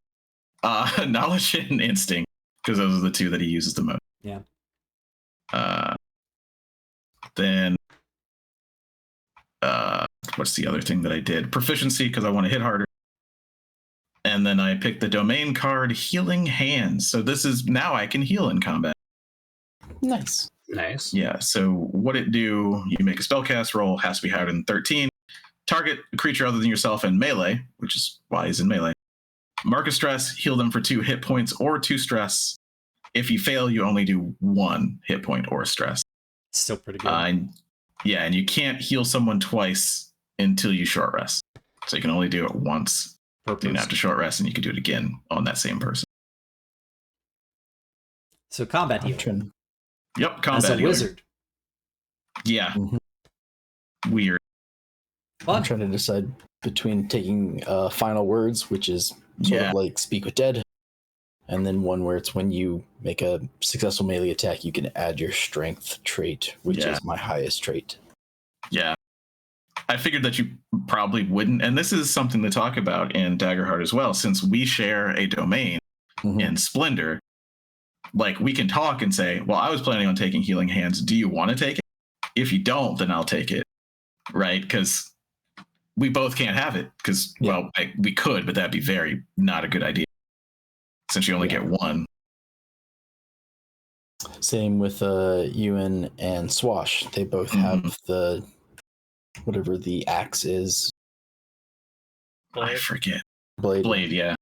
Knowledge and instinct, because those are the 2 that he uses the most. Yeah. Then what's the other thing that I did? Proficiency, because I want to hit harder. And then I picked the domain card, Healing Hands. So this is now I can heal in combat. Nice. Nice. Yeah, so what it do, you make a spellcast roll, has to be higher than 13. Target a creature other than yourself in melee, which is why he's in melee. Mark a stress, heal them for 2 hit points or 2 stress. If you fail, you only do 1 hit point or stress. Still pretty good. And you can't heal someone twice until you short rest. So you can only do it once. Per Then you have to short rest, and you can do it again on that same person. So combat heal. Yep, combat As a healer. wizard. Yeah. Mm-hmm. Weird. Fun. I'm trying to decide between taking final words, which is sort of like Speak with Dead, and then one where it's when you make a successful melee attack, you can add your strength trait, which is my highest trait. Yeah. I figured that you probably wouldn't, and this is something to talk about in Daggerheart as well, since we share a domain in Splendor. Like, we can talk and say, well, I was planning on taking Healing Hands. Do you want to take it? If you don't, then I'll take it. Right? Because we both can't have it. Because, we could, but that'd be very not a good idea. Since you only get 1. Same with Ewan and Swash. They both have the whatever the axe is. I forget. Blade, yeah.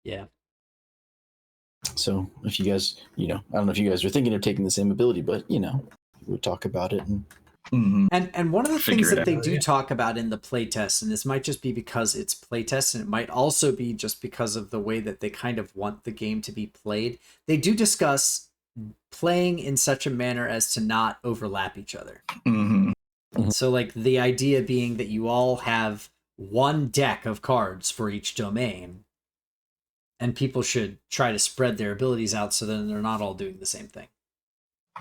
Yeah. So if you guys, I don't know if you guys are thinking of taking the same ability, but we talk about it. And one of the things that they do Yeah. talk about in the playtest, and this might just be because it's playtest, and it might also be just because of the way that they kind of want the game to be played, they do discuss playing in such a manner as to not overlap each other. So like the idea being that you all have one deck of cards for each domain, and people should try to spread their abilities out so that they're not all doing the same thing.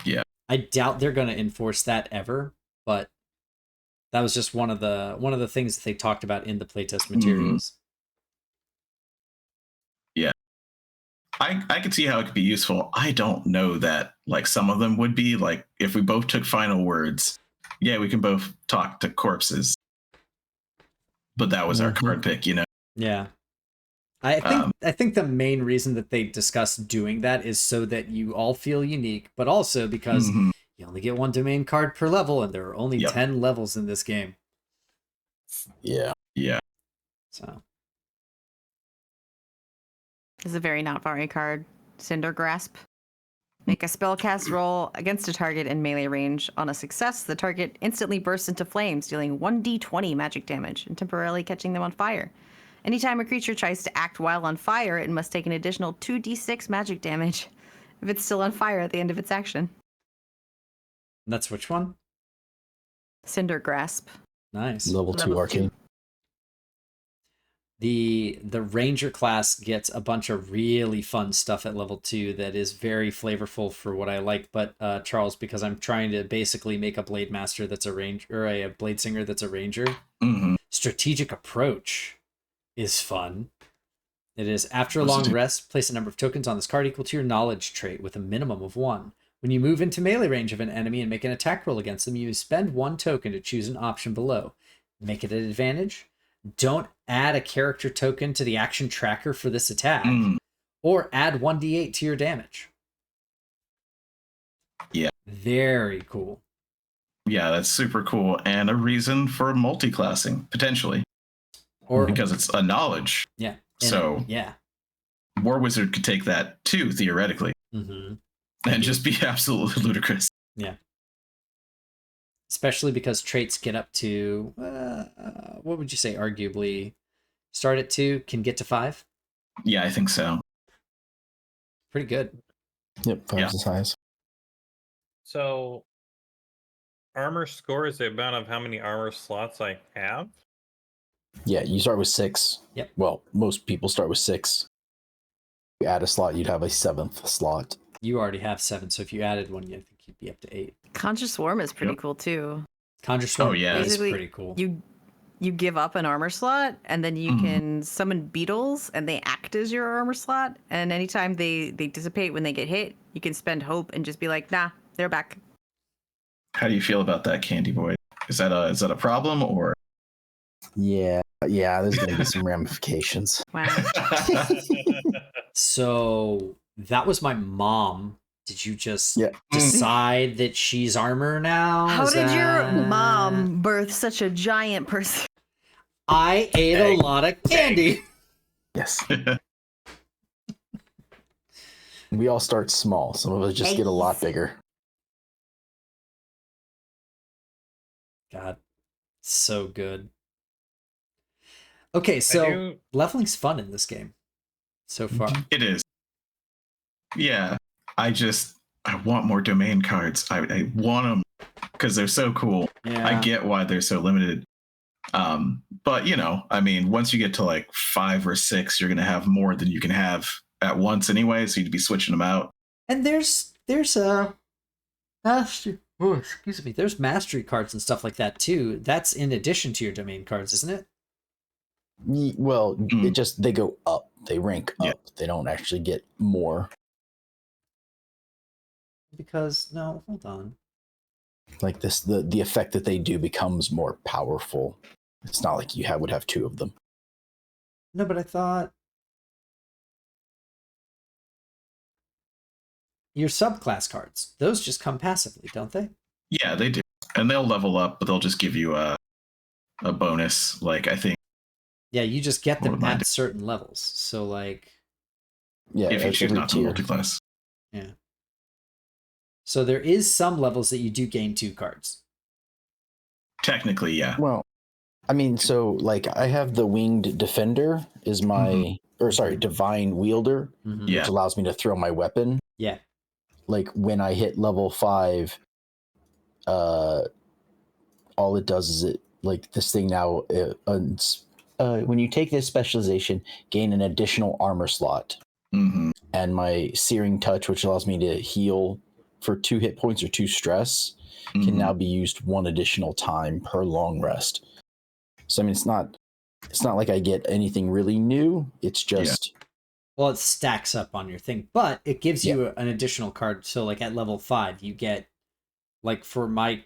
Yeah. I doubt they're going to enforce that ever, but that was just one of the things that they talked about in the playtest materials. Yeah. I could see how it could be useful. I don't know that like some of them would be like if we both took final words, we can both talk to corpses. But that was our card pick, Yeah. I think the main reason that they discuss doing that is so that you all feel unique, but also because you only get 1 domain card per level, and there are only 10 levels in this game. Yeah. Yeah. So This is a very not Vari card. Cinder Grasp. Make a spellcast roll against a target in melee range. On a success, the target instantly bursts into flames, dealing 1d20 magic damage and temporarily catching them on fire. Anytime a creature tries to act while on fire, it must take an additional 2d6 magic damage if it's still on fire at the end of its action. that's which one? Cinder Grasp. Nice. Level 2 Level arcane. The ranger class gets a bunch of really fun stuff at level 2 that is very flavorful for what I like. But Charles, because I'm trying to basically make a blade master that's a ranger, or a blade singer that's a ranger, strategic approach is fun. It is after a long rest, place a number of tokens on this card equal to your knowledge trait with a minimum of 1. When you move into melee range of an enemy and make an attack roll against them, you spend 1 token to choose an option below. Make it an advantage. Don't add a character token to the action tracker for this attack, or add 1d8 to your damage. Yeah. Very cool. Yeah, that's super cool, and a reason for multi-classing potentially, Or because it's a knowledge. yeah. So yeah. War Wizard could take that too, theoretically, and just be absolutely ludicrous. Yeah. Especially because traits get up to what would you say? Arguably, start at 2, can get to 5. Yeah, I think so. Pretty good. Yep, 5's as high as. So, armor score is the amount of how many armor slots I have. Yeah, you start with 6. Yep. Well, most people start with 6. You add a slot, you'd have a 7th slot. You already have 7, so if you added one, I think you'd be up to 8. Conjure Swarm is pretty cool too. Conjure Swarm yeah. is Basically, pretty cool. You give up an armor slot, and then you can summon beetles, and they act as your armor slot. And anytime they dissipate when they get hit, you can spend hope and just be like, nah, they're back. How do you feel about that, Candy Boy? Is that a problem or? Yeah, there's going to be some ramifications. Wow. So that was my mom. Did you just Yeah. decide that she's armor now? How Is did your that- mom birth such a giant person? I ate a lot of candy. Yes. We all start small. Some of us just get a lot bigger. God, so good. Okay, so leveling's fun in this game so far. It is. Yeah, I want more domain cards. I want them because they're so cool. Yeah. I get why they're so limited. But I mean, once you get to like 5 or 6, you're gonna have more than you can have at once anyway. So you'd be switching them out. And there's mastery. Oh, excuse me. There's mastery cards and stuff like that too. That's in addition to your domain cards, isn't it? Well, they go up. They rank up. They don't actually get more. Because no, hold on. Like this, the effect that they do becomes more powerful. It's not like you would have 2 of them. No, but I thought your subclass cards, those just come passively, don't they? Yeah, they do, and they'll level up, but they'll just give you a bonus. Like I think. Yeah, you just get them Or at certain levels. So like, Yeah, if you choose every not to tier. multiclass. yeah. So there is some levels that you do gain 2 cards. Technically, yeah. Well, I mean, so like I have the Winged Defender is my, Divine Wielder, Mhm. Yeah. which allows me to throw my weapon. Yeah. Like when I hit level 5, all it does is this thing now. When you take this specialization, gain an additional armor slot, and my Searing Touch, which allows me to heal for 2 hit points or 2 stress, can now be used 1 additional time per long rest. So I mean, it's not like I get anything really new. It's just Well, it stacks up on your thing, but it gives you an additional card. So like at level 5, you get, like for my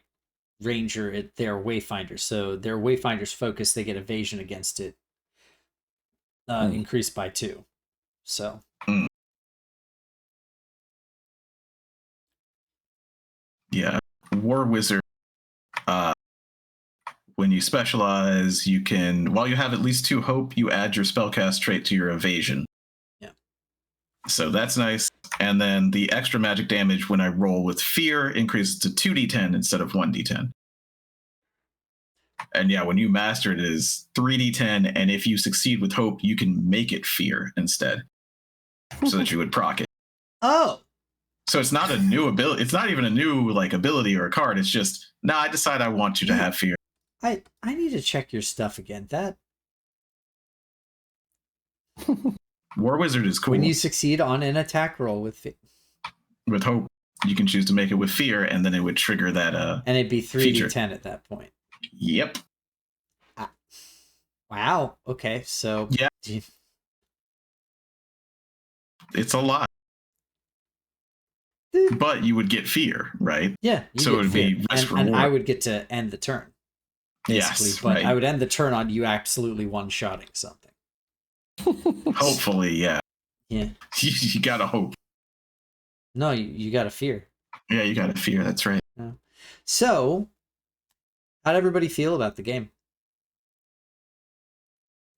ranger, they're wayfinders. So their wayfinder's focus, they get evasion against it increased by 2. So yeah, War Wizard. When you specialize, you can, while you have at least 2 hope, you add your spellcast trait to your evasion. Yeah. So that's nice. And then the extra magic damage when I roll with fear increases to 2d10 instead of 1d10. And yeah, when you master it is 3d10, and if you succeed with hope, you can make it fear instead, so that you would proc it. Oh. So it's not a new ability. It's not even a new ability or a card. It's just, I decide I want you to have fear. I need to check your stuff again. That War Wizard is cool. when you succeed on an attack roll with hope, you can choose to make it with fear, and then it would trigger that and it'd be 3d10 at that point. Yep. Wow. Okay. So yeah, it's a lot. But you would get fear, right? Yeah. So it would be risk reward. And I would get to end the turn. Basically, yes, but right. I would end the turn on you absolutely one-shotting something. Hopefully, yeah. Yeah. You gotta hope. No, you gotta fear. Yeah, you gotta fear. That's right. Yeah. So How'd everybody feel about the game?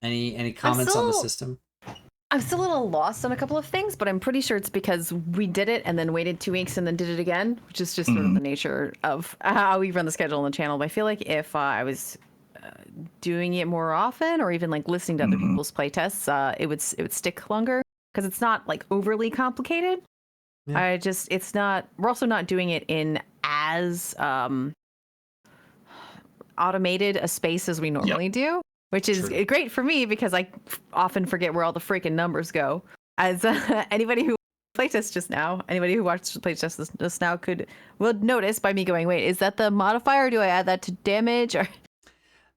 Any comments on the system? I'm still a little lost on a couple of things, but I'm pretty sure it's because we did it and then waited 2 weeks and then did it again, which is just sort of the nature of how we run the schedule on the channel. But I feel like if I was doing it more often, or even like listening to other people's playtests, it would stick longer because it's not like overly complicated. Yeah. It's not. We're also not doing it in as automated a space as we normally do. Which is great for me because I often forget where all the freaking numbers go. As anybody who playtest just now, anybody who watched the playtest just now will notice by me going, wait, is that the modifier? Or do I add that to damage? Or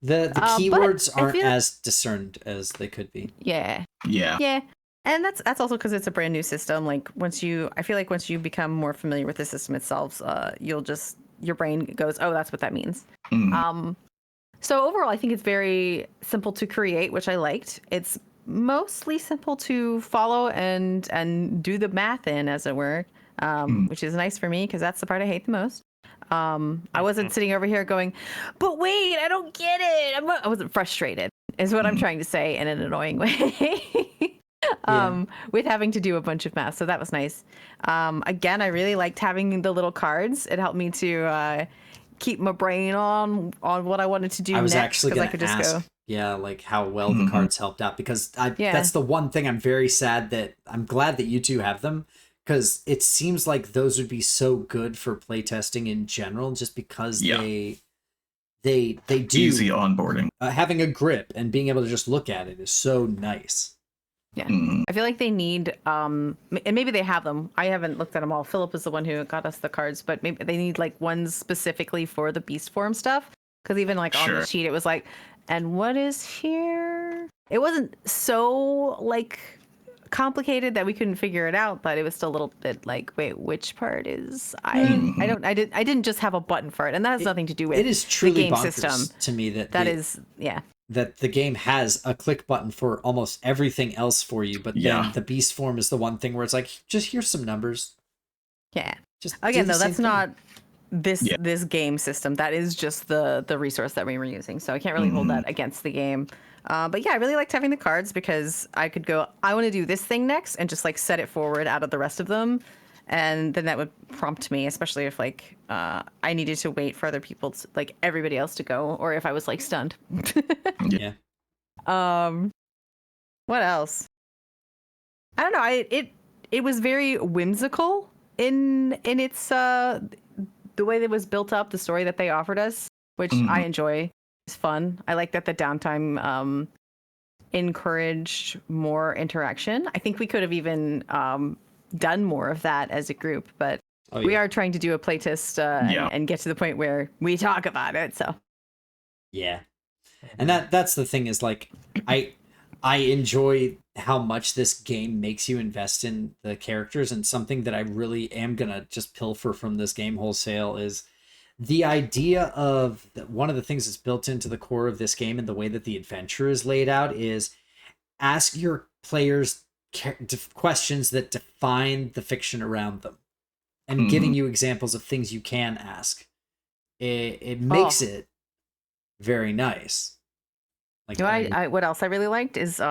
the keywords aren't as discerned as they could be. Yeah. And that's also because it's a brand new system. Like I feel like once you become more familiar with the system itself, your brain goes, oh, that's what that means. So overall, I think it's very simple to create, which I liked. It's mostly simple to follow and do the math in, as it were, which is nice for me because that's the part I hate the most. I wasn't sitting over here going, but wait, I don't get it. I wasn't frustrated, is what I'm trying to say in an annoying way. With having to do a bunch of math. So that was nice. Again, I really liked having the little cards. It helped me to keep my brain on what I wanted to do. I was next, actually going to ask, like how well the cards helped out, because that's the one thing I'm very sad that I'm glad that you two have them, because it seems like those would be so good for playtesting in general, just because they do easy onboarding. Having a grip and being able to just look at it is so nice. Yeah, I feel like they need, and maybe they have them. I haven't looked at them all. Philip is the one who got us the cards, but maybe they need like ones specifically for the beast form stuff. Because even like on the sheet, it was like, and what is here? It wasn't so like complicated that we couldn't figure it out, but it was still a little bit like, wait, which part is I didn't just have a button for it, and that has nothing to do with it is truly the game bonkers system to me that that the game has a click button for almost everything else for you, but then the beast form is the one thing where it's like, just here's some numbers. Yeah. Just again, though, that's not this game system. That is just the resource that we were using. So I can't really hold that against the game. But yeah, I really liked having the cards because I could go, I want to do this thing next, and just like set it forward out of the rest of them. And then that would prompt me, especially if like I needed to wait for other people to, like everybody else to go, or if I was like stunned. Yeah. What else? I don't know. It was very whimsical in its the way that it was built up, the story that they offered us, which I enjoy. It's fun. I like that the downtime encouraged more interaction. I think we could have even done more of that as a group, but we are trying to do a playtest and get to the point where we talk about it. So and that's the thing, is like I enjoy how much this game makes you invest in the characters, and something that I really am gonna just pilfer from this game wholesale is the idea of one of the things that's built into the core of this game and the way that the adventure is laid out is ask your players questions that define the fiction around them, and giving you examples of things you can ask. It makes it very nice. Like, I what else I really liked is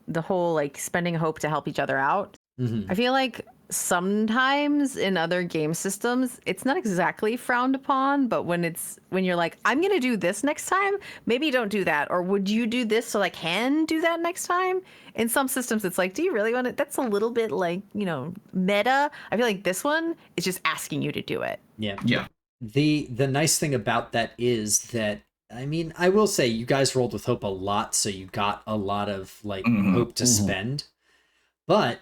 the whole like spending hope to help each other out. I feel like sometimes in other game systems it's not exactly frowned upon, but when you're like, I'm gonna do this next time, maybe don't do that, or would you do this so I can do that next time? In some systems it's like, do you really want it? That's a little bit like, meta. I feel like this one is just asking you to do it. The nice thing about that is that, I mean, I will say you guys rolled with hope a lot, so you got a lot of like hope to spend, but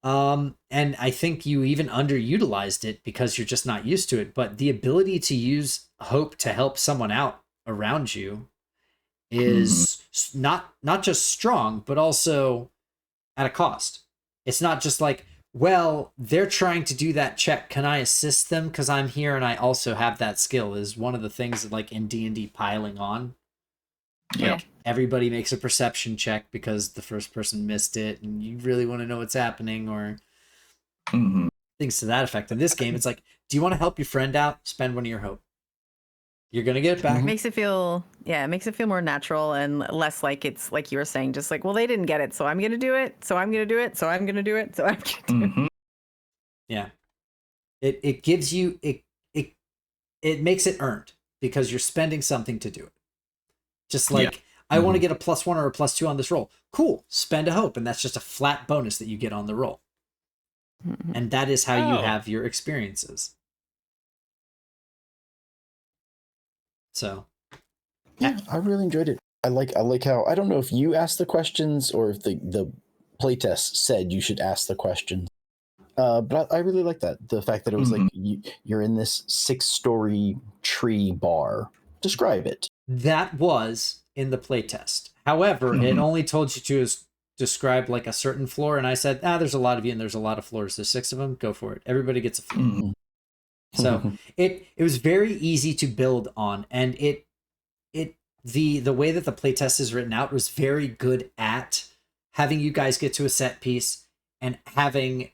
and I think you even underutilized it because you're just not used to it. But the ability to use hope to help someone out around you is not just strong, but also at a cost. It's not just like, well, they're trying to do that check, can I assist them because I'm here and I also have that skill, is one of the things that, like in D&D, piling on. Like, everybody makes a perception check because the first person missed it and you really want to know what's happening, or things to that effect. In this game, it's like, do you want to help your friend out? Spend one of your hope. You're gonna get it back. It makes it feel more natural and less like it's like you were saying, just like, well, they didn't get it, so I'm gonna do it, so I'm gonna do it, so I'm gonna do it, so I'm gonna do it. Mhm. Yeah. It gives you it makes it earned because you're spending something to do it. Just like I want to get a +1 or a +2 on this roll. Cool. Spend a hope, and that's just a flat bonus that you get on the roll. And that is how you have your experiences. So yeah, I really enjoyed it. I like how, I don't know if you asked the questions or if the playtest said you should ask the questions. But I really like that. The fact that it was like you're in this 6-story tree bar. Describe it. that was in the playtest. However, it only told you to describe like a certain floor, and I said, there's a lot of you and there's a lot of floors. There's 6 of them. Go for it. Everybody gets a floor. So it was very easy to build on, and the way that the playtest is written out was very good at having you guys get to a set piece and having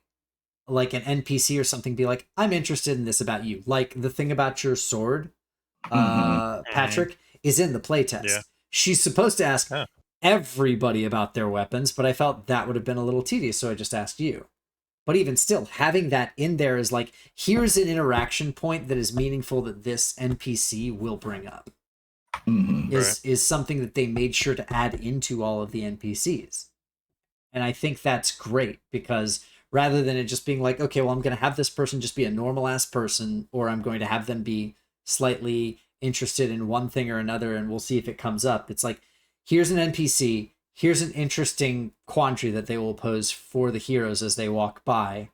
like an NPC or something be like, I'm interested in this about you. Like the thing about your sword, Patrick, is in the playtest. Yeah. She's supposed to ask everybody about their weapons, but I felt that would have been a little tedious, so I just asked you. But even still, having that in there is like, here's an interaction point that is meaningful that this NPC will bring up. Is something that they made sure to add into all of the NPCs. And I think that's great, because rather than it just being like, okay, well, I'm going to have this person just be a normal ass person, or I'm going to have them be slightly interested in one thing or another, and we'll see if it comes up. It's like, here's an NPC, here's an interesting quandary that they will pose for the heroes as they walk by.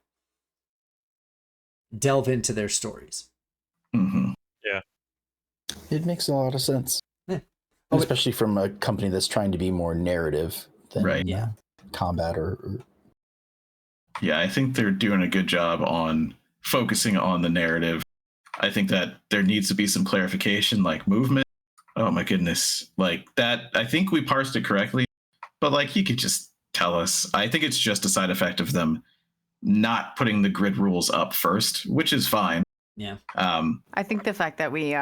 Delve into their stories. Yeah. It makes a lot of sense. Yeah. Especially from a company that's trying to be more narrative than Yeah. combat or... Yeah, I think they're doing a good job on focusing on the narrative. I think that there needs to be some clarification, like movement. Oh my goodness. Like that, I think we parsed it correctly, but like you could just tell us. I think it's just a side effect of them not putting the grid rules up first, which is fine. Yeah. I think the fact that we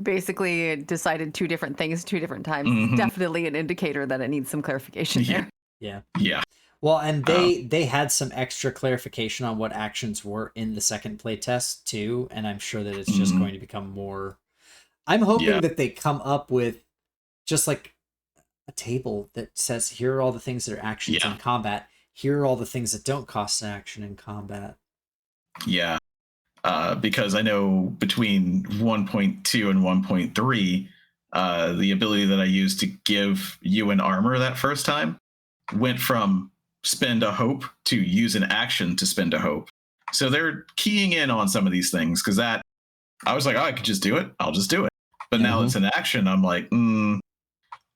basically decided 2 different things 2 different times is definitely an indicator that it needs some clarification there. Yeah. Well, and they had some extra clarification on what actions were in the second playtest too, and I'm sure that it's just going to become more. I'm hoping that they come up with just like a table that says, here are all the things that are actions in combat. Here are all the things that don't cost an action in combat. Yeah. Because I know between 1.2 and 1.3, the ability that I used to give you an armor that first time went from spend a hope to use an action to spend a hope. So they're keying in on some of these things, because that I was like, I could just do it. I'll just do it. But now it's an action. I'm like,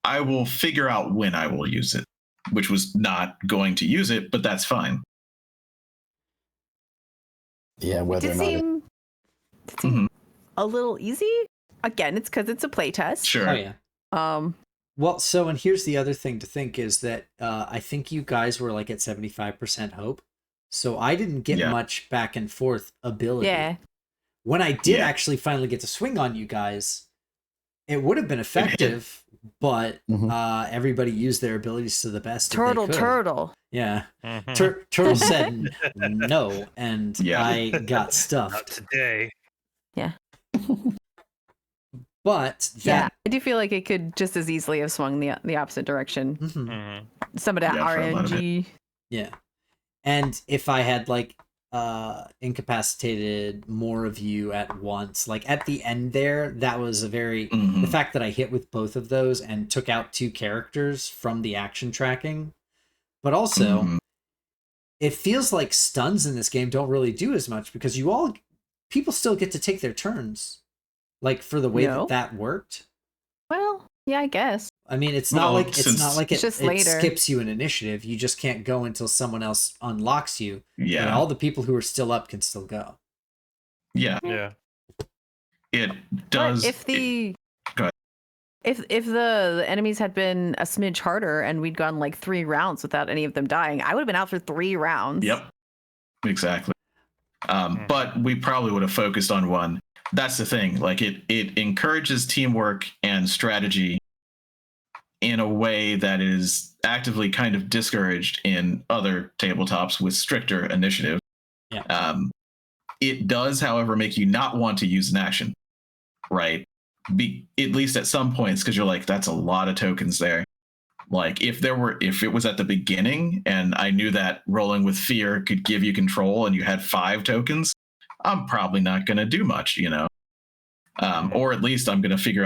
I will figure out when I will use it, which was not going to use it, but that's fine. Yeah, whether It or not seem a little easy. Again, it's because it's a playtest. Sure. Oh yeah. Well, so, and here's the other thing to think is that I think you guys were like at 75% hope. So I didn't get much back and forth ability. Yeah. When I did actually finally get to swing on you guys, it would have been effective, but everybody used their abilities to the best. Turtle. Yeah. Turtle said no, and I got stuffed. Not today. Yeah. But I do feel like it could just as easily have swung the opposite direction. Some of that RNG. Yeah. And if I had like incapacitated more of you at once, like at the end there, that was a very the fact that I hit with both of those and took out 2 characters from the action tracking. But also it feels like stuns in this game don't really do as much, because people still get to take their turns. Like for the way that worked. Well, yeah, I guess. I mean, it's not like it later. skips you an initiative. You just can't go until someone else unlocks you. Yeah. And all the people who are still up can still go. Yeah. Yeah. It does. But if Go ahead. if the enemies had been a smidge harder and we'd gone like 3 rounds without any of them dying, I would have been out for 3 rounds. Yep. Exactly. But we probably would have focused on one. that's the thing. Like it encourages teamwork and strategy in a way that is actively kind of discouraged in other tabletops with stricter initiative. Yeah. It does, however, make you not want to use an action, right? At least at some points, because you're like, that's a lot of tokens there. Like if it was at the beginning and I knew that rolling with fear could give you control and you had 5 tokens, I'm probably not going to do much, you know? Or at least we're going to figure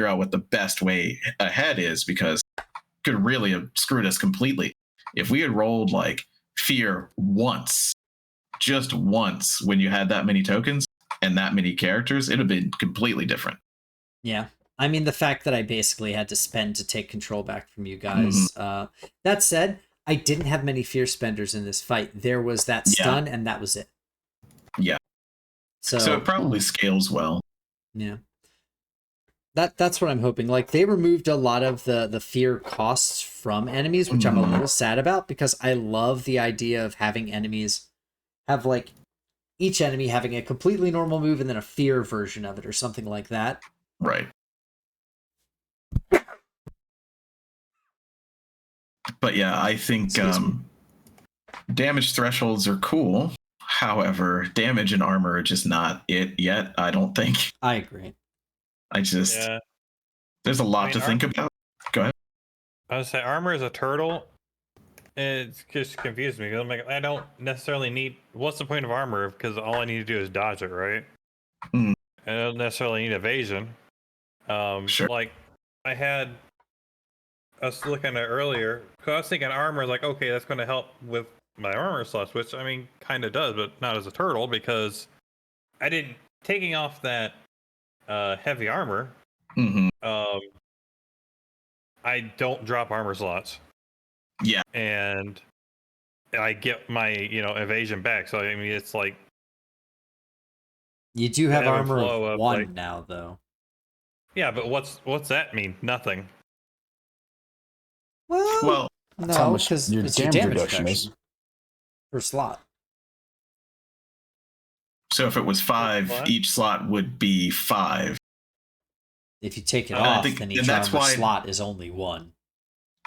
out what the best way ahead is, because it could really have screwed us completely. If we had rolled like fear once, just once, when you had that many tokens and that many characters, it'd have been completely different. Yeah. I mean, the fact that I basically had to spend to take control back from you guys. That said, I didn't have many fear spenders in this fight. There was that stun, and that was it. Yeah. So it probably scales well. Yeah. That's what I'm hoping. Like, they removed a lot of the fear costs from enemies, which I'm a little sad about, because I love the idea of having enemies have, like, each enemy having a completely normal move and then a fear version of it or something like that. Right. But yeah, I think damage thresholds are cool. However, damage and armor are just not it yet, I don't think. I agree. There's a lot to think about. Go ahead. I would say armor is a turtle. It's just confused me. I'm like, I don't necessarily need. What's the point of armor? Because all I need to do is dodge it, right? Mm. I don't necessarily need evasion. Sure. Like I was looking at earlier. So I was thinking armor, like, okay, that's going to help with my armor slots, which I mean, kind of does, but not as a turtle, because I didn't taking off that heavy armor. I don't drop armor slots. Yeah, and I get my evasion back. So I mean, it's like you do have armor of 1 like, now, though. Yeah, but what's that mean? Nothing. Well, no, because your it's your damage damage reduction is. per slot. So if it was 5, each slot would be 5. If you take it off, then each armor slot is only 1.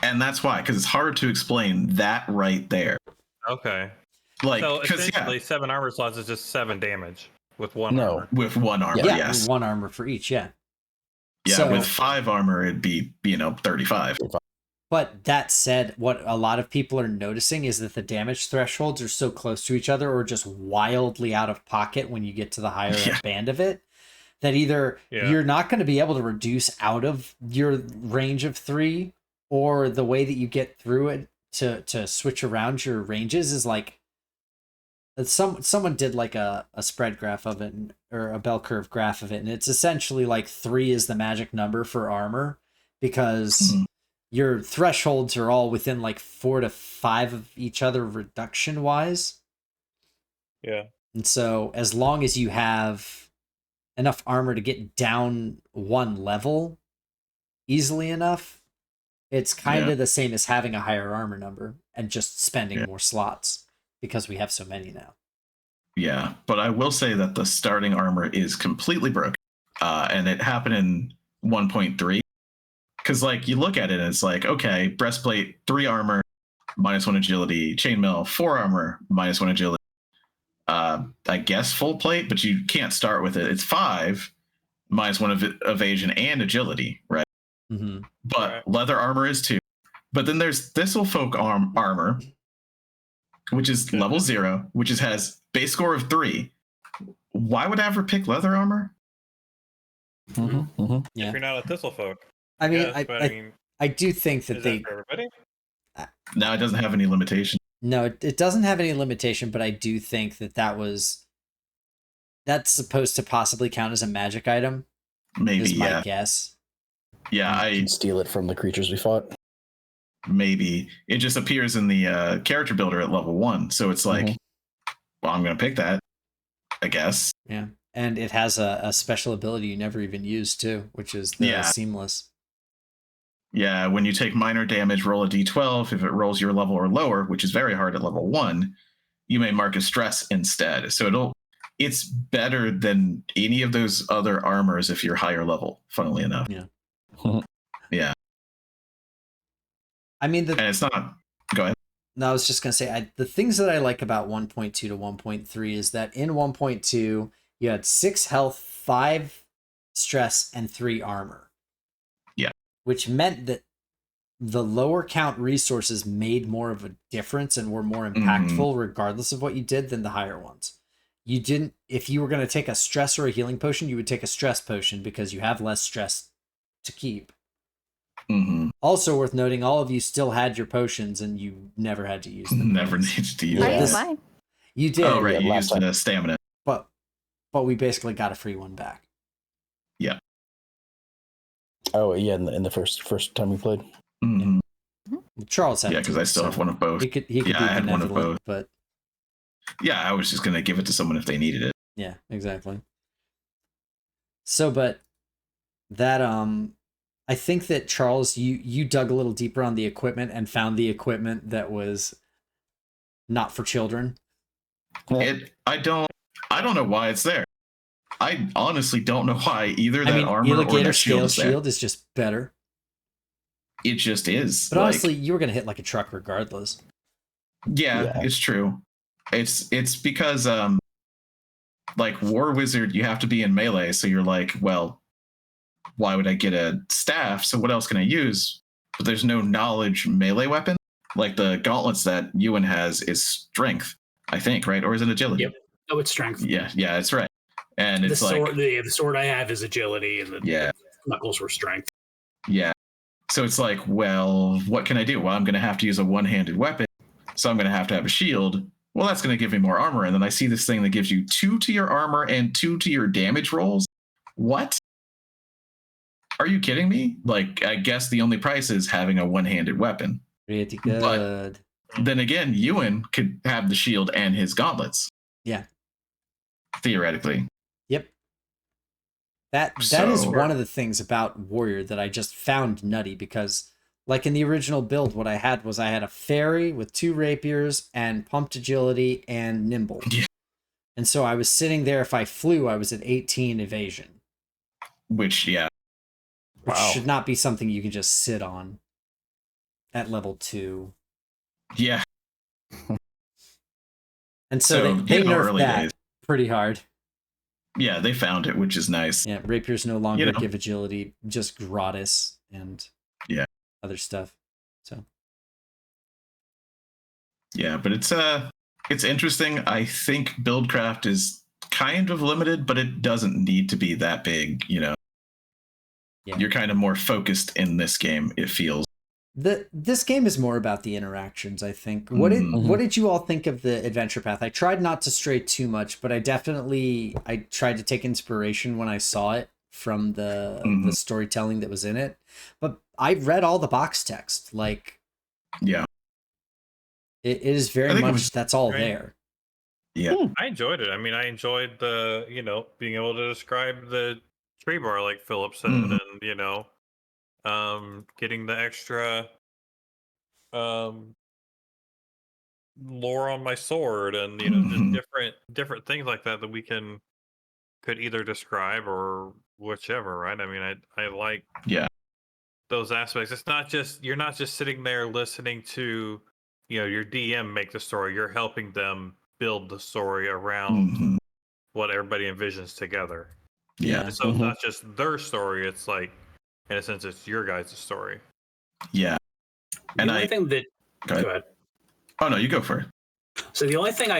And that's why, because it's hard to explain that right there. Okay. Like, so essentially, 7 armor slots is just 7 damage with 1 armor. With 1 armor, yes. 1 armor for each, yeah. Yeah, so, with 5 armor, it'd be, 35. But that said, what a lot of people are noticing is that the damage thresholds are so close to each other, or just wildly out of pocket when you get to the higher band of it, that either you're not going to be able to reduce out of your range of 3, or the way that you get through it to switch around your ranges is like, someone did like a spread graph of it, or a bell curve graph of it, and it's essentially like 3 is the magic number for armor, because your thresholds are all within like 4 to 5 of each other reduction wise. Yeah. And so as long as you have enough armor to get down 1 level easily enough, it's kind of the same as having a higher armor number and just spending more slots, because we have so many now. Yeah, but I will say that the starting armor is completely broken. And it happened in 1.3. Because, like, you look at it and it's like, okay, breastplate, 3 armor, -1 agility, chainmail, 4 armor, -1 agility. I guess full plate, but you can't start with it. It's 5, -1 evasion and agility, right? Mm-hmm. But leather armor is 2. But then there's Thistlefolk armor, which is level 0, which has base score of 3. Why would I ever pick leather armor? Yeah. If you're not a Thistlefolk. I mean, I do think that that for everybody? No, it doesn't have any limitation. No, it doesn't have any limitation, but I do think that's supposed to possibly count as a magic item. Maybe, is my guess. Yeah, I can steal it from the creatures we fought. Maybe it just appears in the character builder at level 1, so it's like, well, I'm gonna pick that, I guess. Yeah, and it has a special ability you never even used too, which is the seamless. Yeah, when you take minor damage, roll a d12. If it rolls your level or lower, which is very hard at level 1, you may mark as stress instead. So it's better than any of those other armors if you're higher level, funnily enough. Yeah. Yeah. I mean, And it's not... Go ahead. No, I was just going to say, the things that I like about 1.2 to 1.3 is that in 1.2, you had 6 health, 5 stress, and 3 armor. Yeah. Which meant that the lower count resources made more of a difference and were more impactful regardless of what you did than the higher ones. You didn't, if you were going to take a stress or a healing potion, you would take a stress potion because you have less stress to keep. Also worth noting, all of you still had your potions and you never had to use them. Never needed to use I them. used mine. You did. Oh, right. Yeah, You last used time. stamina. But we basically got a free one back. Yeah. Oh yeah, in the first time we played. Mhm. Charles had Yeah, because two, I still so have one of both. He could Yeah, be I had one of benevolent, both. but Yeah, I was just going to give it to someone if they needed it. yeah, exactly. So, but that I think that Charles, you dug a little deeper on the equipment and found the equipment that was not for children. I don't know why it's there. I honestly don't know why either that armor or Alligator that shield scale is there. shield is just better. It just is. But honestly, you were gonna hit like a truck regardless. Yeah, it's true. It's because like War Wizard, you have to be in melee, so you're like, well, why would I get a staff? So what else can I use? But there's no knowledge melee weapon. Like the gauntlets that Ewan has is strength, I think, right? Or is it agility? Yep. No, it's strength. Yeah, that's right. And it's the sword I have is agility, and the knuckles were strength. Yeah. So it's like, well, what can I do? Well, I'm going to have to use a one-handed weapon, so I'm going to have a shield. Well, that's going to give me more armor. And then I see this thing that gives you 2 to your armor and 2 to your damage rolls. What? Are you kidding me? Like, I guess the only price is having a one-handed weapon. Pretty good. But then again, Ewan could have the shield and his gauntlets. Yeah. Theoretically. Yep. That is one of the things about Warrior that I just found nutty, because like in the original build, what I had was I had a fairy with 2 rapiers and pumped agility and nimble. Yeah. And so I was sitting there, if I flew, I was at 18 evasion. Which should not be something you can just sit on at level 2. Yeah. And so they nerfed that days. Pretty hard. Yeah, they found it, which is nice. Yeah, rapiers no longer give agility, just gratis and other stuff. So yeah, but it's interesting. I think Buildcraft is kind of limited, but it doesn't need to be that big, Yeah. You're kind of more focused in this game, it feels. This game is more about the interactions, I think. What did you all think of the adventure path? I tried not to stray too much, but I tried to take inspiration when I saw it from the storytelling that was in it. But I read all the box text. Like, yeah, it is very much that's all there. Yeah, I enjoyed it. I mean, I enjoyed the being able to describe the tree bar like Philip said, and getting the extra lore on my sword, and just different things like that we could either describe or whichever, right? I mean, I like those aspects. It's not just you're not just sitting there listening to your DM make the story. You're helping them build the story around what everybody envisions together. Yeah. So it's not just their story. It's like, in a sense, it's your guys' story. Yeah. The only thing that... Go ahead. Oh, no, you go for it. So the only thing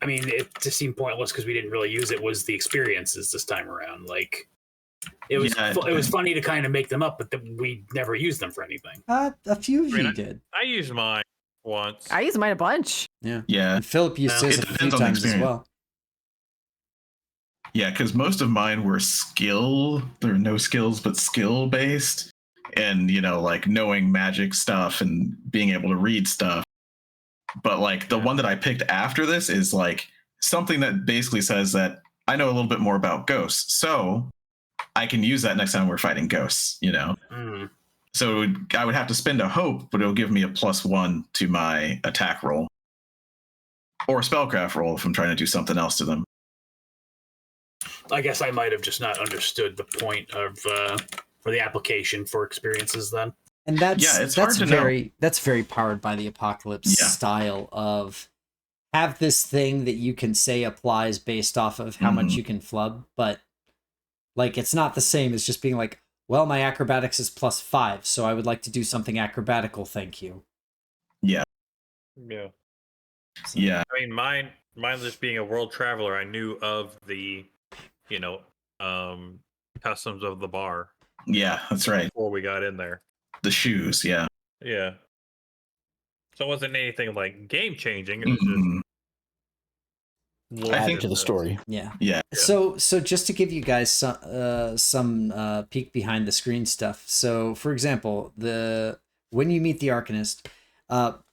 it just seemed pointless because we didn't really use it, was the experiences this time around. Like, it was funny to kind of make them up, but we never used them for anything. A few of you did. I used mine once. I used mine a bunch. Yeah. Yeah. And Philip used his a few times as well. Yeah, because most of mine were skill. There are no skills, but skill based. And, like knowing magic stuff and being able to read stuff. But like the one that I picked after this is like something that basically says that I know a little bit more about ghosts. So I can use that next time we're fighting ghosts, So I would have to spend a hope, but it'll give me a +1 to my attack roll. or spellcraft roll if I'm trying to do something else to them. I guess I might have just not understood the point of for the application for experiences then. And it's hard to know. That's very Powered by the Apocalypse style of have this thing that you can say applies based off of how much you can flub, but like it's not the same as just being like, well, my acrobatics is +5, so I would like to do something acrobatical, thank you. Yeah. Yeah. So, Yeah. I mean, mine just being a world traveler, I knew of the, customs of the bar. Yeah, that's right. Before we got in there. The shoes, yeah. Yeah. So it wasn't anything like game changing. It was just adding to the story. Yeah. Yeah. So just to give you guys some peek behind the screen stuff. So for example, when you meet the Arcanist,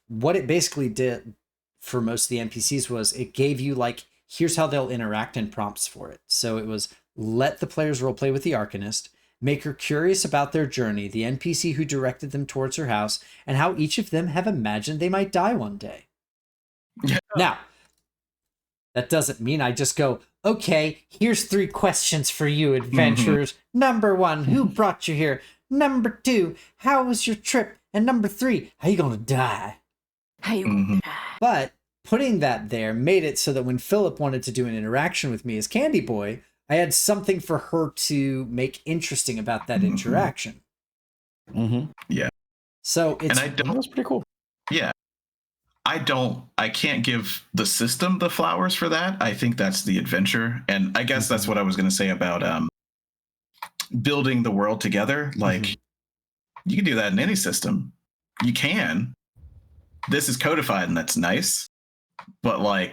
what it basically did for most of the NPCs was it gave you like, here's how they'll interact and prompts for it. So it was let the players roleplay with the Arcanist, make her curious about their journey, the NPC who directed them towards her house, and how each of them have imagined they might die one day. Yeah. Now, that doesn't mean I just go, okay, here's 3 questions for you, adventurers. Number 1, who brought you here? Number 2, how was your trip? And number 3, how you gonna die? How you gonna die? But putting that there made it so that when Philip wanted to do an interaction with me as Candy Boy, I had something for her to make interesting about that interaction. Yeah. So it's... That's pretty cool. Yeah. I can't give the system the flowers for that. I think that's the adventure. And I guess that's what I was going to say about building the world together. Like, you can do that in any system. You can. This is codified and that's nice. But like,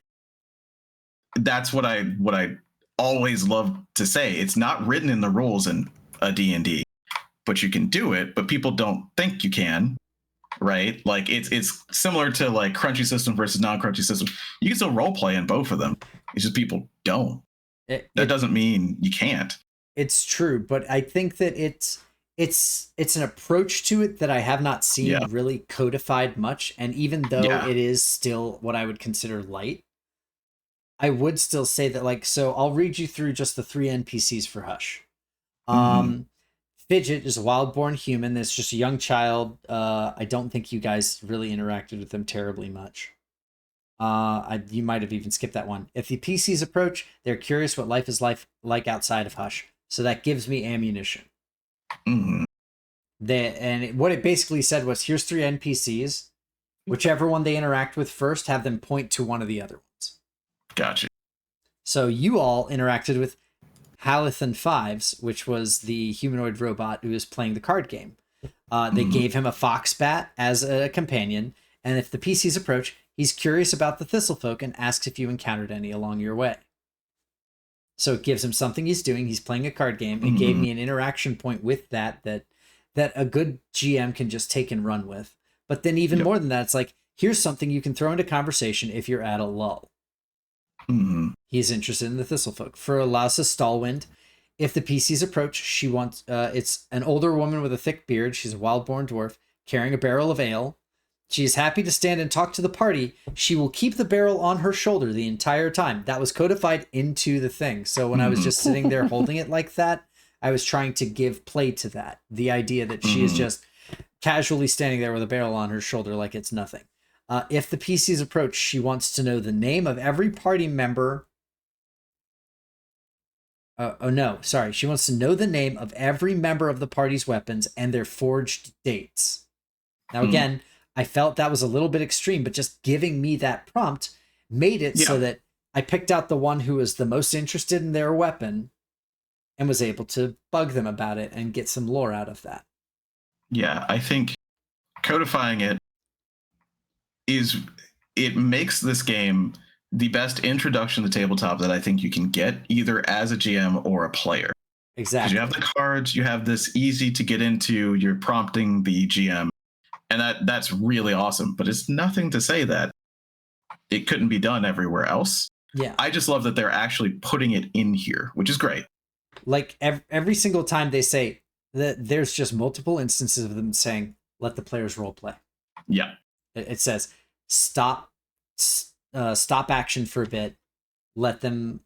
that's what I always love to say. It's not written in the rules in a D&D, but you can do it, but people don't think you can. Right? Like it's similar to like crunchy system versus non-crunchy system. You can still role play in both of them. It's just people don't. That doesn't mean you can't. It's true, but I think that it's an approach to it that I have not seen really codified much. And even though it is still what I would consider light, I would still say that like, so I'll read you through just the 3 NPCs for Hush. Fidget is a wild-born human that's just a young child. I don't think you guys really interacted with them terribly much. You might have even skipped that one. If the PCs approach, they're curious what life is like outside of Hush. So that gives me ammunition. And what it basically said was, here's 3 NPCs. Whichever one they interact with first, have them point to one of the other ones. Gotcha. So you all interacted with Halithan Fives, which was the humanoid robot who was playing the card game. They gave him a fox bat as a companion, and if the PCs approach, he's curious about the Thistlefolk and asks if you encountered any along your way. So it gives him something he's doing. He's playing a card game. It gave me an interaction point with that a good GM can just take and run with. But then even more than that, it's like, here's something you can throw into conversation if you're at a lull. He's interested in the Thistlefolk. For Alasa Stalwind, if the PCs approach, she wants it's an older woman with a thick beard. She's a wild-born dwarf carrying a barrel of ale. She is happy to stand and talk to the party. She will keep the barrel on her shoulder the entire time. That was codified into the thing. So when I was just sitting there holding it like that, I was trying to give play to that. The idea that she is just casually standing there with a barrel on her shoulder like it's nothing. If the PCs approach, she wants to know the name of every party member. She wants to know the name of every member of the party's weapons and their forged dates. Now, again, I felt that was a little bit extreme, but just giving me that prompt made it so that I picked out the one who was the most interested in their weapon and was able to bug them about it and get some lore out of that. Yeah, I think codifying it makes this game the best introduction to tabletop that I think you can get, either as a GM or a player. Exactly. You have the cards, you have this easy to get into, you're prompting the GM, and that's really awesome. But it's nothing to say that it couldn't be done everywhere else. Yeah. I just love that they're actually putting it in here, which is great. Like every single time they say that, there's just multiple instances of them saying, let the players role play. Yeah. It says, stop stop action for a bit, let them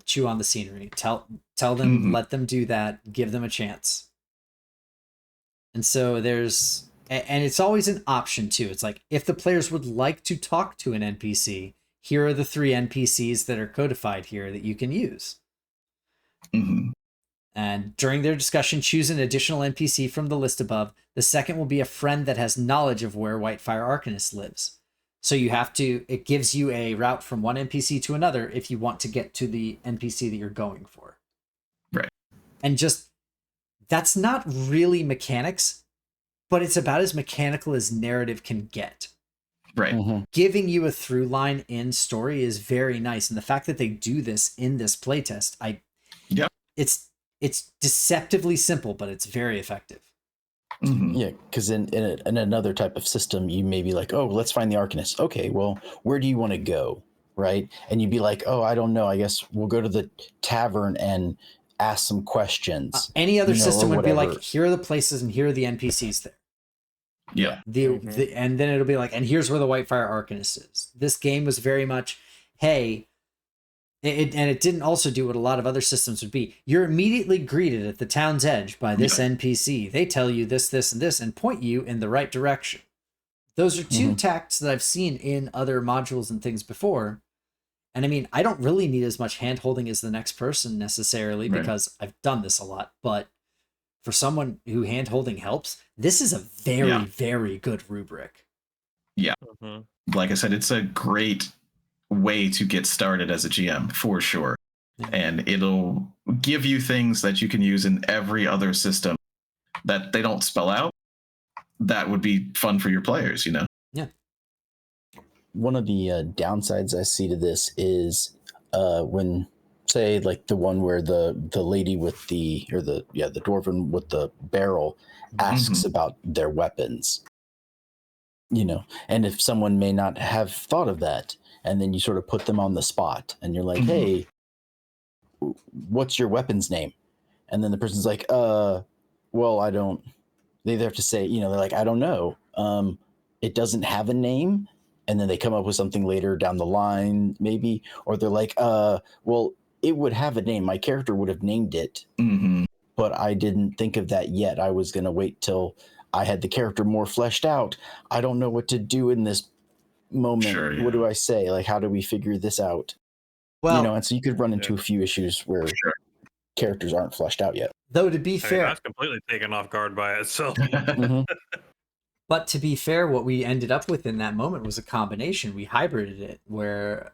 chew on the scenery, tell them, let them do that, give them a chance. And so and it's always an option too. It's like, if the players would like to talk to an NPC, here are the 3 NPCs that are codified here that you can use. And during their discussion, choose an additional NPC from the list above. The second will be a friend that has knowledge of where Whitefire Arcanist lives. So it gives you a route from one NPC to another if you want to get to the NPC that you're going for. Right. And that's not really mechanics, but it's about as mechanical as narrative can get. Right. Giving you a through line in story is very nice. And the fact that they do this in this playtest, it's deceptively simple, but it's very effective. Yeah, because in another type of system, you may be like, oh, let's find the Arcanist. Okay, well, where do you want to go? Right? And you'd be like, oh, I don't know. I guess we'll go to the tavern and ask some questions. Any other system would be like, here are the places and here are the NPCs there. Yeah. And then it'll be like, and here's where the Whitefire Arcanist is. This game was very much, hey, and it didn't also do what a lot of other systems would be. You're immediately greeted at the town's edge by this NPC. They tell you this, this, and this, and point you in the right direction. Those are 2 tacts that I've seen in other modules and things before. And I mean, I don't really need as much hand-holding as the next person necessarily, because I've done this a lot. But for someone who hand-holding helps, this is a very, very good rubric. Yeah. Like I said, it's a great way to get started as a GM, for sure. And it'll give you things that you can use in every other system that they don't spell out. That would be fun for your players, you know? Yeah. One of the downsides I see to this is when, say, like the one where the lady with the dwarven with the barrel asks about their weapons, you know, and if someone may not have thought of that, and then you sort of put them on the spot and you're like, hey, what's your weapon's name? And then the person's like, well, I don't, they have to say, you know, they're like, I don't know. It doesn't have a name. And then they come up with something later down the line, maybe, or they're like, well, it would have a name. My character would have named it, but I didn't think of that yet. I was going to wait till I had the character more fleshed out. I don't know what to do in this moment. Sure, yeah. What do I say? Like, how do we figure this out? Well, you know, and so you could run into a few issues where characters aren't fleshed out yet. Though, to be fair, I was completely taken off guard by it. So, but to be fair, what we ended up with in that moment was a combination. We hybrided it where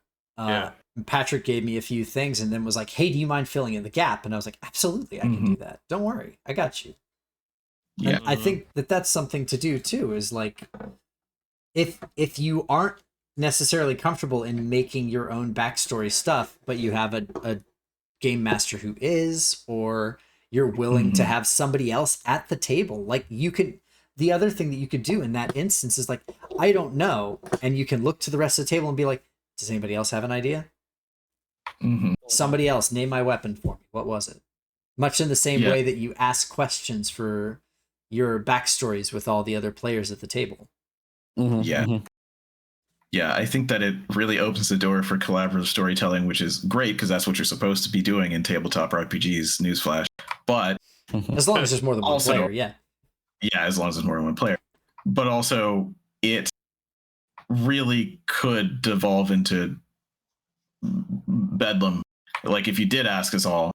Patrick gave me a few things and then was like, "Hey, do you mind filling in the gap?" And I was like, "Absolutely, I can do that. Don't worry, I got you." Yeah, and I think that's something to do too. Is like, if you aren't necessarily comfortable in making your own backstory stuff, but you have a game master who is, or you're willing to have somebody else at the table, like you could. The other thing that you could do in that instance is like, I don't know, and you can look to the rest of the table and be like, does anybody else have an idea? Somebody else, name my weapon for me. What was it? Much in the same way that you ask questions for your backstories with all the other players at the table. Yeah, I think that it really opens the door for collaborative storytelling, which is great because that's what you're supposed to be doing in tabletop RPGs, newsflash. But as long as there's more than one player, yeah, as long as there's more than one player. But also, it really could devolve into bedlam. Like if you did ask us all,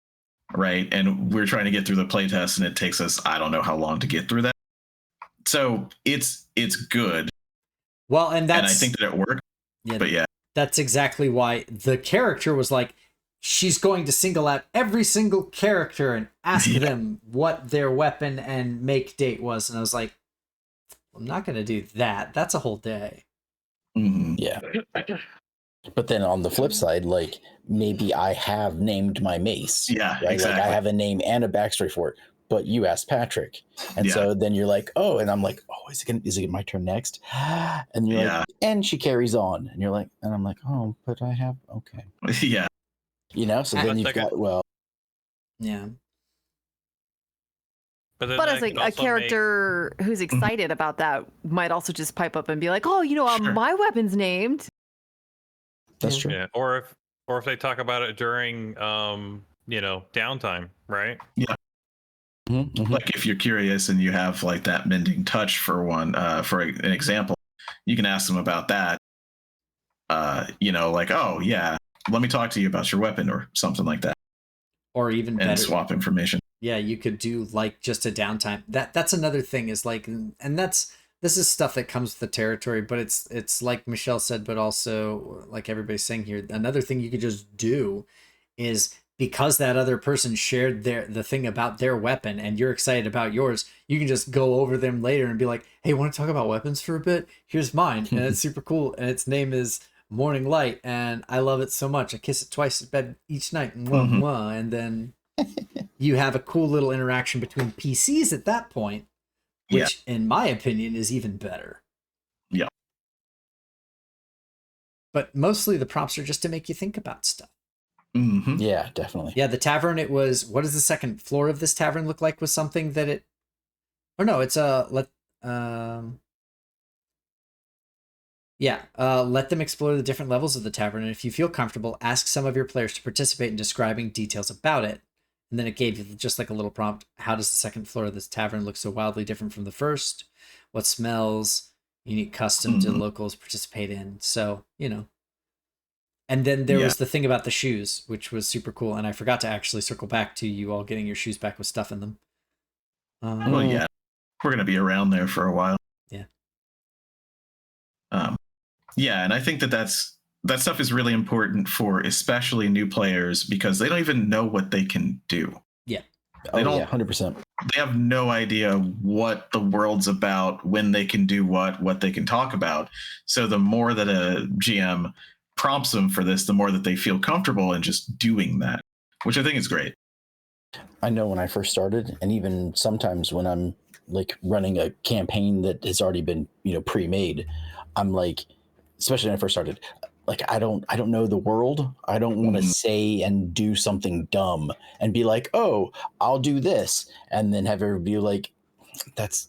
right, and we're trying to get through the playtest, and it takes us I don't know how long to get through that. So it's good. Well, and I think that it worked. Yeah, but that's exactly why the character was like, she's going to single out every single character and ask them what their weapon and make date was. And I was like, I'm not going to do that. That's a whole day. Yeah. But then on the flip side, like maybe I have named my mace. Yeah, right? exactly. Like I have a name and a backstory for it. But you asked Patrick, and so then you're like, oh, and I'm like, oh, is it my turn next? And you're like, and she carries on, and you're like, and I'm like, oh, but I have yeah, you know. So then you've got But as a character who's excited about that might also just pipe up and be like, oh, you know, my weapon's named. That's true. Yeah, or if they talk about it during downtime, right? Yeah. Mm-hmm. Like if you're curious and you have like that mending touch for an example, you can ask them about that. Like, oh yeah, let me talk to you about your weapon or something like that, Or even and better, swap information. yeah, you could do like just a downtime. That's another thing is like, and this is stuff that comes with the territory, but it's like Michelle said, but also like everybody's saying here, another thing you could just do is, because that other person shared the thing about their weapon and you're excited about yours, you can just go over them later and be like, hey, want to talk about weapons for a bit? Here's mine, and it's super cool, and its name is Morning Light, and I love it so much. I kiss it twice in bed each night. Mwah, mwah. And then you have a cool little interaction between PCs at that point, which in my opinion is even better. Yeah. But mostly the prompts are just to make you think about stuff. Mm-hmm. Yeah, definitely. Yeah, the tavern, it was, what does the second floor of this tavern look like? Was something that it, or no, it's let them explore the different levels of the tavern, and if you feel comfortable, ask some of your players to participate in describing details about it. And then it gave you just like a little prompt. How does the second floor of this tavern look so wildly different from the first? What smells, unique custom do locals participate in? So, And then there was the thing about the shoes, which was super cool. And I forgot to actually circle back to you all getting your shoes back with stuff in them. Well, yeah, we're going to be around there for a while. Yeah. And I think that stuff is really important for especially new players because they don't even know what they can do. Yeah. They don't, 100%. They have no idea what the world's about, when they can do what they can talk about. So the more that a GM prompts them for this, the more that they feel comfortable in just doing that, which I think is great. I know when I first started, and even sometimes when I'm like running a campaign that has already been, pre-made, I'm like, especially when I first started, like I don't know the world. I don't want to say and do something dumb and be like, oh, I'll do this, and then have everybody be like,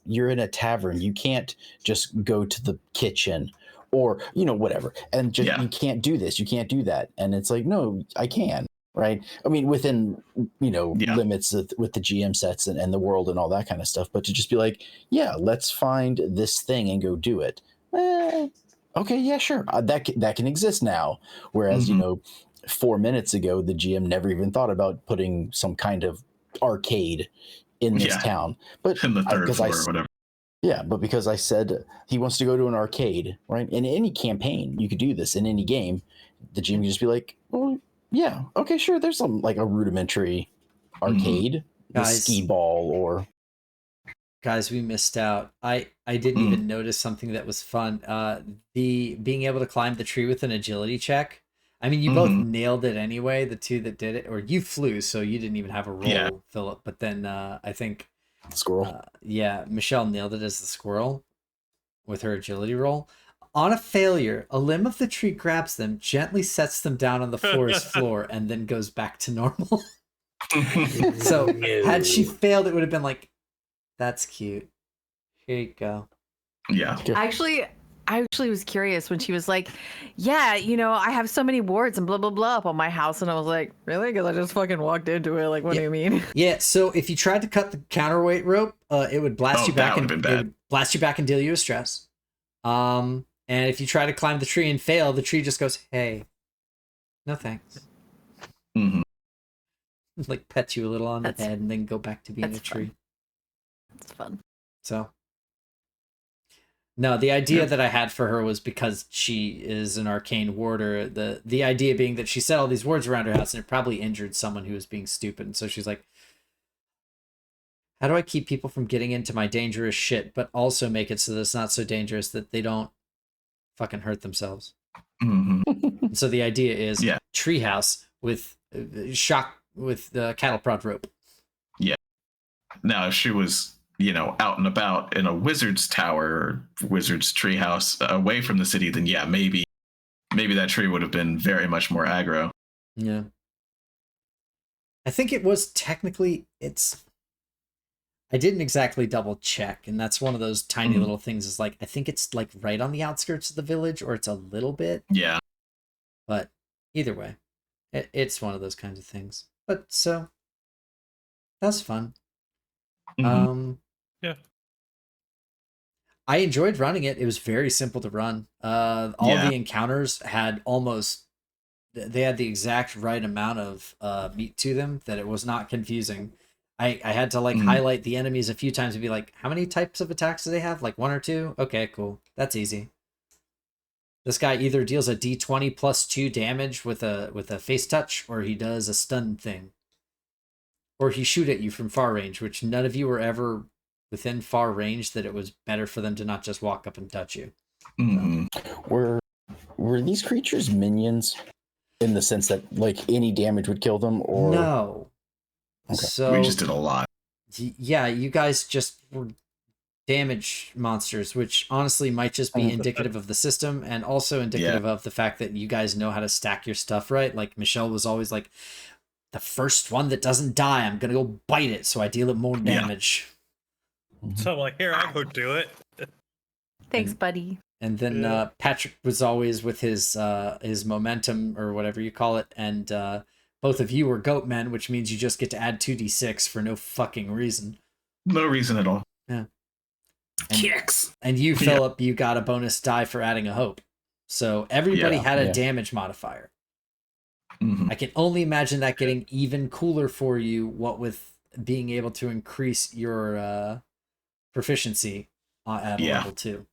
you're in a tavern. You can't just go to the kitchen or whatever, and just you can't do this. You can't do that. And it's like, no, I can. Right. I mean, within, limits with the GM sets and the world and all that kind of stuff. But to just be like, yeah, let's find this thing and go do it. Okay, yeah, sure. That can exist now. Whereas, 4 minutes ago, the GM never even thought about putting some kind of arcade in this town. But in the third floor or whatever. Yeah, but because I said he wants to go to an arcade, right? In any campaign, you could do this in any game. The GM can just be like, well, yeah, okay, sure. There's some like a rudimentary arcade, the skee ball, or guys, we missed out. I didn't even notice something that was fun. The being able to climb the tree with an agility check. I mean, you both nailed it anyway. The two that did it, or you flew, so you didn't even have a roll, Philip. But then I think squirrel. Michelle nailed it as the squirrel with her agility roll. On a failure, a limb of the tree grabs them, gently sets them down on the forest floor, and then goes back to normal. So had she failed, it would have been like, that's cute. Here you go. Yeah. I actually was curious when she was like, yeah, I have so many wards and blah, blah, blah up on my house. And I was like, really? Because I just fucking walked into it. Like, what do you mean? Yeah, so if you tried to cut the counterweight rope, it would blast you back and deal you a stress. And if you try to climb the tree and fail, the tree just goes, hey, no thanks. Like pets you a little on the head and then go back to being a tree. It's fun. So, no, the idea that I had for her was because she is an arcane warder. The idea being that she set all these wards around her house and it probably injured someone who was being stupid. And so she's like, how do I keep people from getting into my dangerous shit, but also make it so that it's not so dangerous that they don't fucking hurt themselves? So the idea is treehouse with cattle prod rope. Yeah. Now, if she was, out and about in a wizard's tower or wizard's treehouse away from the city, then maybe that tree would have been very much more aggro. Yeah. I think it was technically, I didn't exactly double check, and that's one of those tiny little things is like, I think it's like right on the outskirts of the village, or it's a little bit. Yeah. But either way, it's one of those kinds of things. But so that's fun. Yeah. I enjoyed running it. It was very simple to run. All the encounters had they had the exact right amount of meat to them that it was not confusing. I had to highlight the enemies a few times and be like, how many types of attacks do they have? Like 1 or 2? Okay, cool. That's easy. This guy either deals a d20 plus 2 damage with a face touch, or he does a stun thing. Or he shoot at you from far range, which none of you were ever within far range that it was better for them to not just walk up and touch you. Were these creatures minions in the sense that any damage would kill them, or no? Okay. So we just did a lot. Yeah, you guys just were damage monsters, which honestly might just be indicative of the system and also indicative of the fact that you guys know how to stack your stuff right. Like Michelle was always like, the first one that doesn't die, I'm gonna go bite it, so I deal it more damage. So I'm like, here, I'll go do it. Thanks, buddy. And then Patrick was always with his momentum or whatever you call it, and both of you were goat men, which means you just get to add 2d6 for no fucking reason. No reason at all. Yeah. Kicks. And you, Philip, you got a bonus die for adding a hope. So everybody had a damage modifier. I can only imagine that getting even cooler for you, what with being able to increase your proficiency at level 2.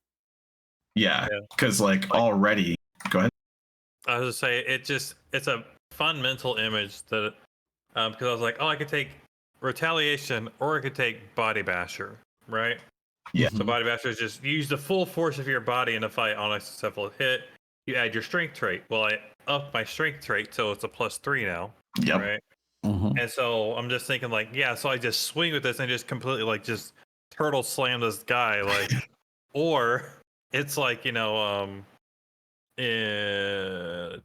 Yeah, because already... Go ahead. I was just say it's a fun mental image that because I was like, oh, I could take retaliation or I could take body basher, right? Yeah. So body basher is just use the full force of your body in a fight on a successful hit. You add your strength trait. Well, I up my strength trait, so it's a +3 now. Yep. Right. And so I'm just thinking so I just swing with this and just completely just turtle slam this guy or it's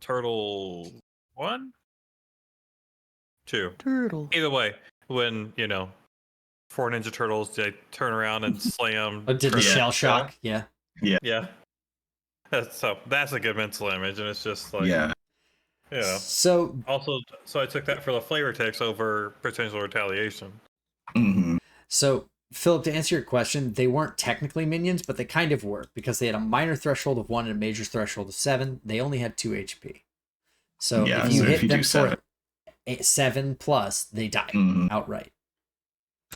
turtle 1, 2. Turtle. Either way, when 4 Ninja Turtles, they turn around and slam. Did the shell shock? Yeah. So that's a good mental image, and it's just So I took that for the flavor text over potential retaliation. So Philip, to answer your question, they weren't technically minions, but they kind of were, because they had a minor threshold of 1 and a major threshold of 7. They only had 2 HP. So if you hit them for 7 plus, they die outright.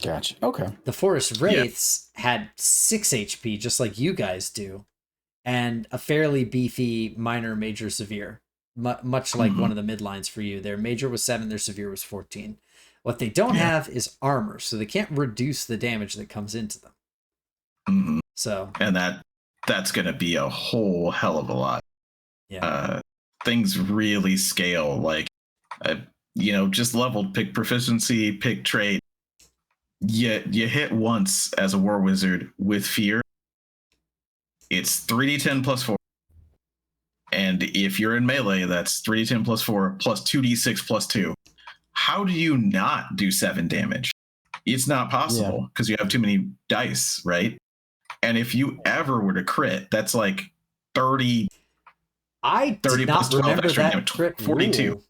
Gotcha. Okay. The Forest Wraiths had 6 HP, just like you guys do, and a fairly beefy minor, major, severe, much like one of the midlines for you. Their major was 7, their severe was 14. What they don't have is armor, so they can't reduce the damage that comes into them. So, and that's going to be a whole hell of a lot. Things really scale. Just leveled, pick proficiency, pick trait. You hit once as a war wizard with fear. It's 3d10 plus 4. And if you're in melee, that's 3d10 plus 4 plus 2d6 plus 2. How do you not do 7 damage? It's not possible because you have too many dice, right? And if you ever were to crit, that's 30. I 30 did plus not 12 remember extra, that crit 42. rule.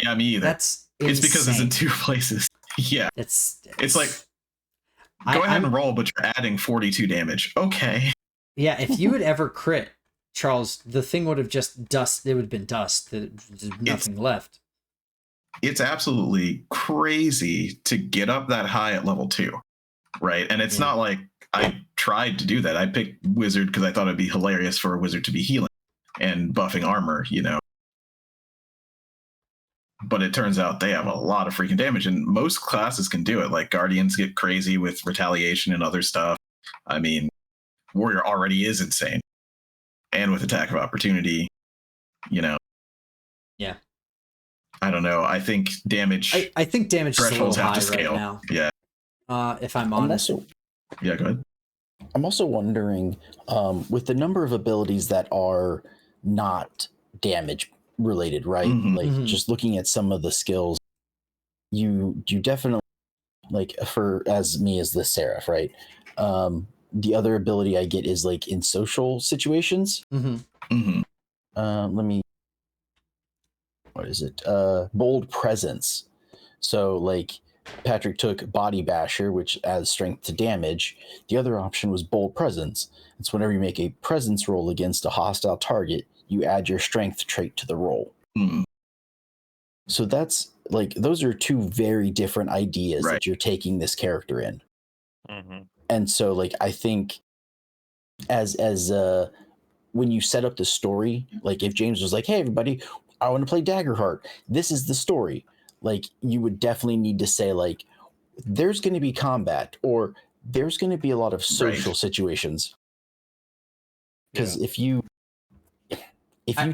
Yeah, me either. That's it's because it's in 2 places. Yeah. It's go ahead and roll, but you're adding 42 damage. Okay. Yeah, if you had ever crit, Charles, the thing would have just dust. It would have been dust. There's nothing left. It's absolutely crazy to get up that high at level 2, right? And it's not like I tried to do that. I picked wizard because I thought it'd be hilarious for a wizard to be healing and buffing armor, But it turns out they have a lot of freaking damage, and most classes can do it. Like guardians get crazy with retaliation and other stuff. I mean, warrior already is insane, and with attack of opportunity, Yeah. I don't know. I think damage. I think damage is a little high right now. Yeah. If I'm honest. Go ahead. I'm also wondering, with the number of abilities that are not damage related, right? Just looking at some of the skills, you definitely as the Seraph, right? The other ability I get is in social situations. Mm-hmm. Let me what is it? Bold Presence. So like Patrick took Body Basher, which adds strength to damage. The other option was Bold Presence. It's whenever you make a presence roll against a hostile target, you add your strength trait to the roll. Mm. So that's like, those are two very different ideas Right. that you're taking this character in. Mm-hmm. And so like, I think as when you set up the story, like if James was like, hey everybody, I want to play Daggerheart, this is the story, like you would definitely need to say like, there's going to be combat, or there's going to be a lot of social situations. Because if you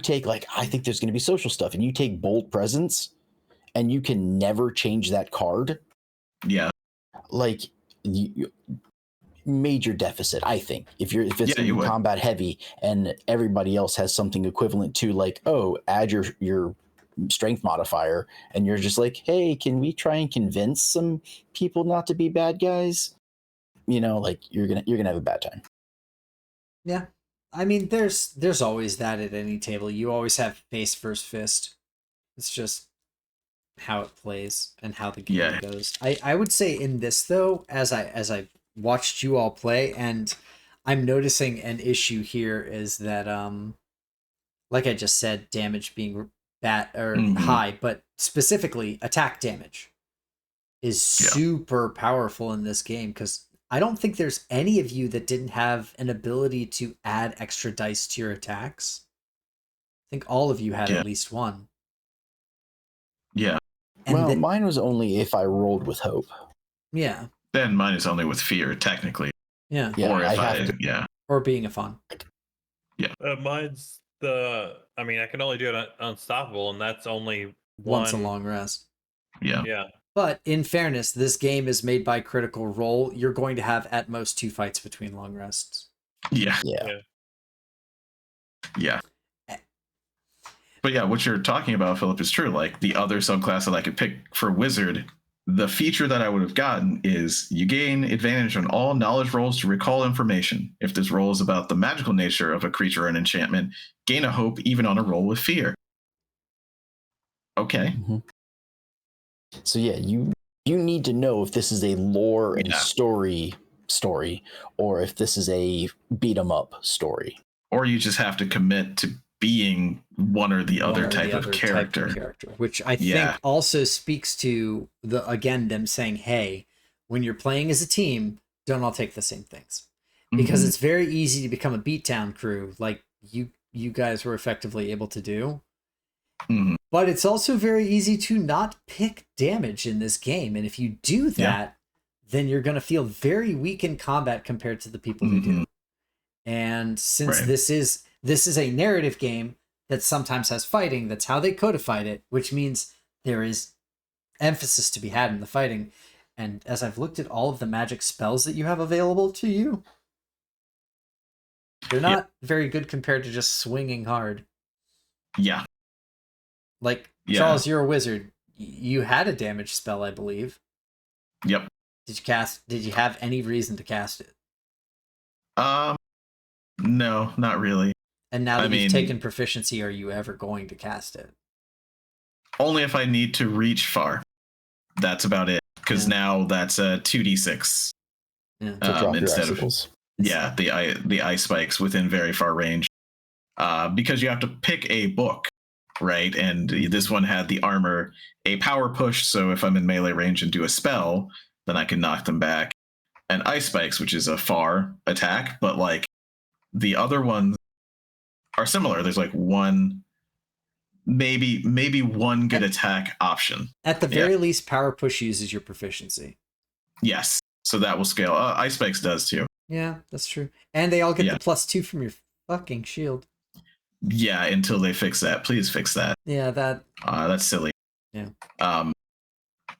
take like, I think there's going to be social stuff, and you take Bold Presence and you can never change that card, Yeah. like major deficit, I think. If it's going to be combat heavy and everybody else has something equivalent to like, oh, add your strength modifier, and you're just like, hey, can we try and convince some people not to be bad guys? You know, like you're gonna have a bad time. Yeah. I mean, there's always that at any table. You always have face versus fist. It's just how it plays and how the game goes. I would say in this though, as I watched you all play, and I'm noticing an issue here is that like I just said, damage being high, but specifically attack damage is super powerful in this game, because I don't think there's any of you that didn't have an ability to add extra dice to your attacks. I think all of you had at least one. Yeah. And mine was only if I rolled with hope. Yeah. Then mine is only with fear, technically. Yeah. Or if or being a fun. Yeah. Mine's I mean, I can only do it unstoppable, and that's only once a long rest. Yeah. Yeah. But in fairness, this game is made by Critical Role. You're going to have at most 2 fights between long rests. Yeah. But yeah, what you're talking about, Philip, is true. Like the other subclass that I could pick for Wizard, the feature that I would have gotten is you gain advantage on all knowledge rolls to recall information. If this roll is about the magical nature of a creature or an enchantment, gain a hope even on a roll with fear. Okay. Mm-hmm. So yeah, you need to know if this is a lore and story, or if this is a beat 'em up story. Or you just have to commit to being one or the other type of character. Which I think also speaks to them saying, hey, when you're playing as a team, don't all take the same things. Because it's very easy to become a beatdown crew, like you guys were effectively able to do. Mm-hmm. But it's also very easy to not pick damage in this game. And if you do that, then you're going to feel very weak in combat compared to the people who do. And since this is a narrative game that sometimes has fighting, that's how they codified it, which means there is emphasis to be had in the fighting. And as I've looked at all of the magic spells that you have available to you, they're not very good compared to just swinging hard. Yeah. Like, Charles, you're a wizard. You had a damage spell, I believe. Yep. Did you have any reason to cast it? No, not really. And now that you've taken proficiency, are you ever going to cast it? Only if I need to reach far. That's about it. Because now that's a 2d6. To drop your icicles. The ice spikes within very far range. Because you have to pick a book, right? And this one had the armor, a power push, so if I'm in melee range and do a spell, then I can knock them back. And ice spikes, which is a far attack, but like the other ones are similar. There's like one, maybe one good attack option. At the very least, power push uses your proficiency. Yes, so that will scale. Ice spikes does too. Yeah, that's true. And they all get the +2 from your fucking shield. Yeah, until they fix that. Please fix that. Yeah, that's silly. Yeah.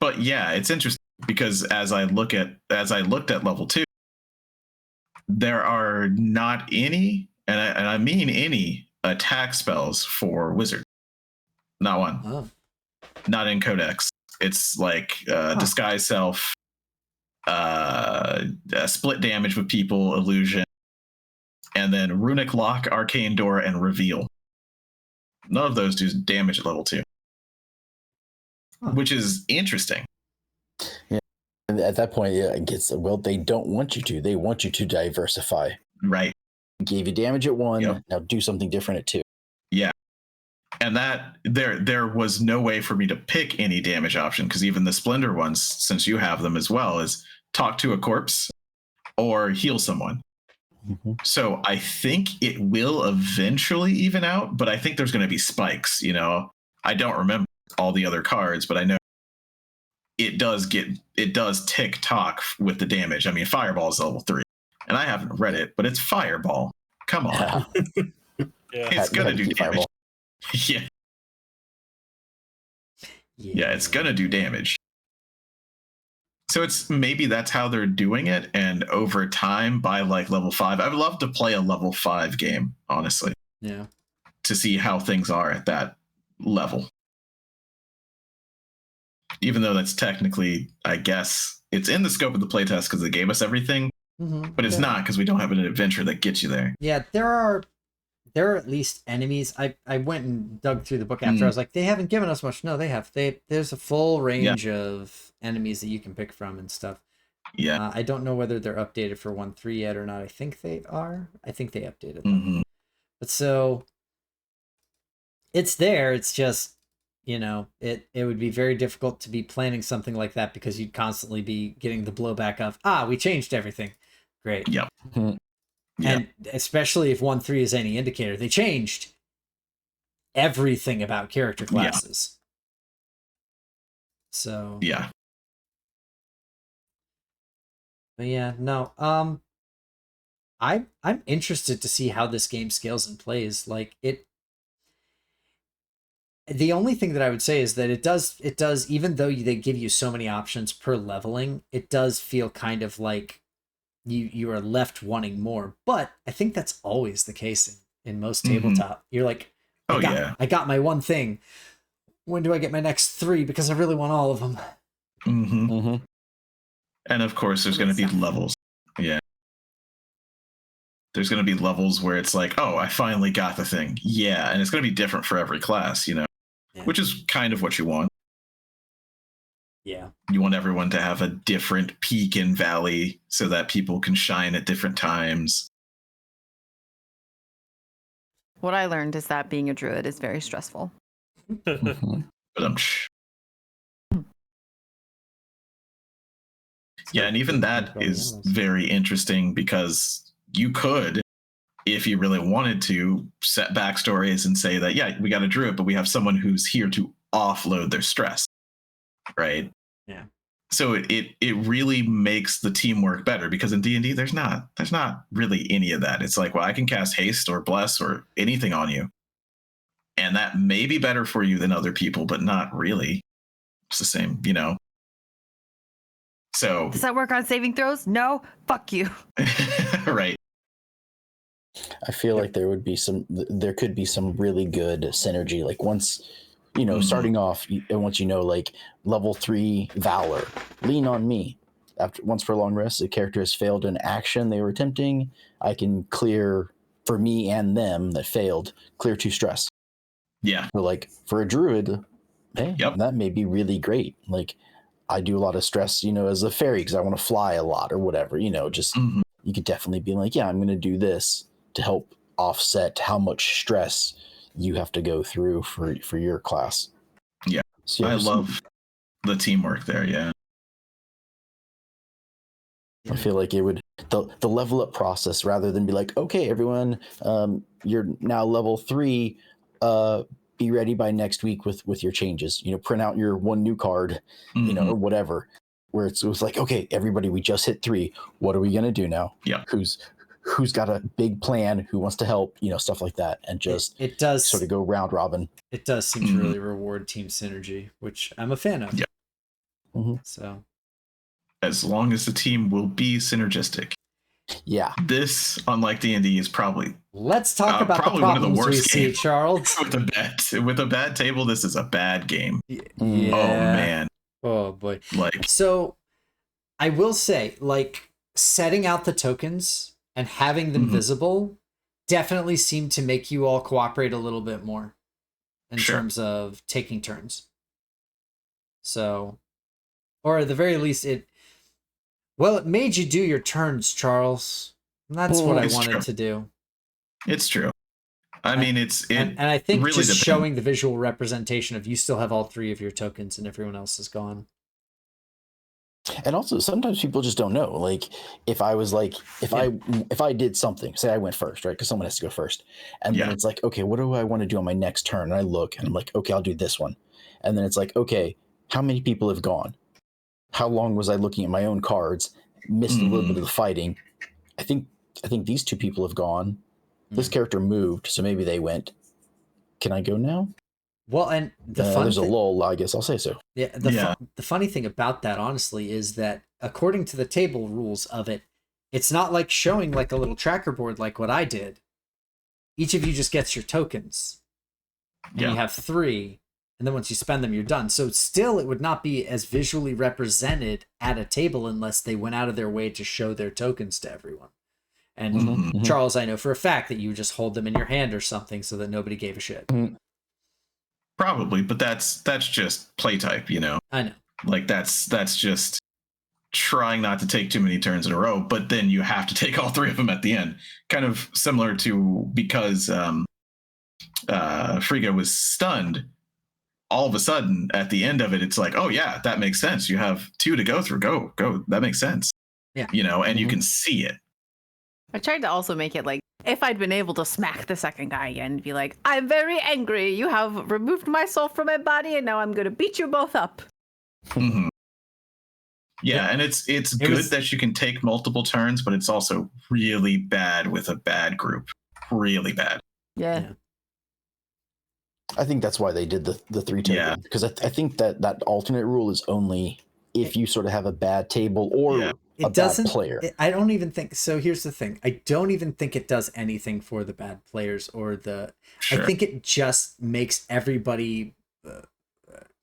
But yeah, it's interesting because as I looked at level 2, there are not any, and I mean any attack spells for wizard. Not one. Oh. Not in Codex. It's like disguise self, split damage with people, illusion, and then runic lock, arcane door, and reveal. None of those do damage at level 2. which is interesting. Yeah. And at that point, it gets, well, they don't want you to. They want you to diversify. Right. Gave you damage at 1, Yep. now do something different at 2. Yeah. And that there was no way for me to pick any damage option, because even the Splendor ones, since you have them as well, is talk to a corpse or heal someone. Mm-hmm. So I think it will eventually even out, but I think there's going to be spikes. I don't remember all the other cards, but I know it does tick tock with the damage. I mean, Fireball is level 3, and I haven't read it, but it's Fireball. Come on. It's going to do damage. Fireball. Yeah, it's going to do damage. So maybe that's how they're doing it, and over time, by like level 5, I would love to play a level 5 game, honestly. Yeah. To see how things are at that level. Even though that's technically, I guess, it's in the scope of the playtest because they gave us everything, but it's not, because we don't have an adventure that gets you there. Yeah, there are at least enemies. I went and dug through the book after. I was like, they haven't given us much. No, they have. There's a full range of enemies that you can pick from and stuff. Yeah. I don't know whether they're updated for 1.3 yet or not. I think they are. I think they updated them. But so it's there. It's just, it would be very difficult to be planning something like that, because you'd constantly be getting the blowback of, we changed everything. Great. Yep. And especially if 1.3 is any indicator, they changed everything about character classes. So yeah. But yeah, no. I'm interested to see how this game scales and plays. Like it. The only thing that I would say is that it does, even though they give you so many options per leveling, it does feel kind of like you are left wanting more. But I think that's always the case in most tabletop. You're like, I got my one thing. When do I get my next 3? Because I really want all of them. And of course, there's going to be levels. Yeah. There's going to be levels where it's like, I finally got the thing. Yeah. And it's going to be different for every class, which is kind of what you want. Yeah. You want everyone to have a different peak and valley so that people can shine at different times. What I learned is that being a druid is very stressful. But yeah, and even that is very interesting, because you could, if you really wanted to, set backstories and say that, we got a druid, but we have someone who's here to offload their stress, right? Yeah. So it really makes the teamwork better, because in D&D there's not really any of that. It's like, well, I can cast haste or bless or anything on you, and that may be better for you than other people, but not really. It's the same, So does that work on saving throws? No, fuck you. Right. I feel like there could be some really good synergy. Like once, starting off, and once like level 3 Valor, lean on me. Once for a long rest, the character has failed an action they were attempting. I can clear, for me and them that failed, clear 2 stress. Yeah. So like for a druid, that may be really great. Like I do a lot of stress, as a fairy, because I want to fly a lot or whatever. Just you could definitely be like, I'm going to do this to help offset how much stress you have to go through for your class. Yeah. So I love the teamwork there. Yeah. I feel like it would, the level up process, rather than be like, okay, everyone, you're now level 3, be ready by next week with your changes, print out your 1 new card, or whatever, where it was like, okay, everybody, we just hit 3. What are we going to do now? Yeah. Who's got a big plan, who wants to help, stuff like that. And just it does sort of go round robin. It does seem to really reward team synergy, which I'm a fan of. Yeah. So as long as the team will be synergistic. Yeah. This, unlike D&D, is probably... Let's talk about the problems we see, Charles. with a bad table, this is a bad game. Yeah. Oh, man. Oh, boy. So, I will say, setting out the tokens and having them visible definitely seemed to make you all cooperate a little bit more in terms of taking turns. So, or at the very least, it made you do your turns, Charles. And that's what I wanted to do. It's true. I mean, and I think really just depends. showing the visual representation of you still have all 3 of your tokens and everyone else is gone. And also, sometimes people just don't know. Like, if I was like, if I did something, say I went first, right? Because someone has to go first, and then it's like, okay, what do I want to do on my next turn? And I look, and I'm like, okay, I'll do this one. And then it's like, okay, how many people have gone? How long was I looking at my own cards? Missed a little bit of the fighting. I think these 2 people have gone. This character moved, so maybe they went. Can I go now? Well, and there's a lull, I guess I'll say so. Yeah, the funny thing about that, honestly, is that according to the table rules of it, it's not like showing like a little tracker board like what I did. Each of you just gets your tokens, and you have 3, and then once you spend them, you're done. So still, it would not be as visually represented at a table unless they went out of their way to show their tokens to everyone. And Charles, I know for a fact that you would just hold them in your hand or something so that nobody gave a shit. Probably, but that's just play type, you know. I know. Like that's just trying not to take too many turns in a row, but then you have to take all 3 of them at the end. Kind of similar to because Frigga was stunned. All of a sudden, at the end of it, it's like, oh yeah, that makes sense. You have 2 to go through. Go. That makes sense. Yeah. You know, and you can see it. I tried to also make it like, if I'd been able to smack the second guy again, be like, I'm very angry. You have removed my soul from my body, and now I'm going to beat you both up. Mm-hmm. Yeah, and it's good that you can take multiple turns, but it's also really bad with a bad group. Really bad. Yeah. I think that's why they did the 3 token. Because I think that alternate rule is only if you sort of have a bad table or a bad player. I don't even think so. Here's the thing. I don't even think it does anything for the bad players or the. Sure. I think it just makes everybody.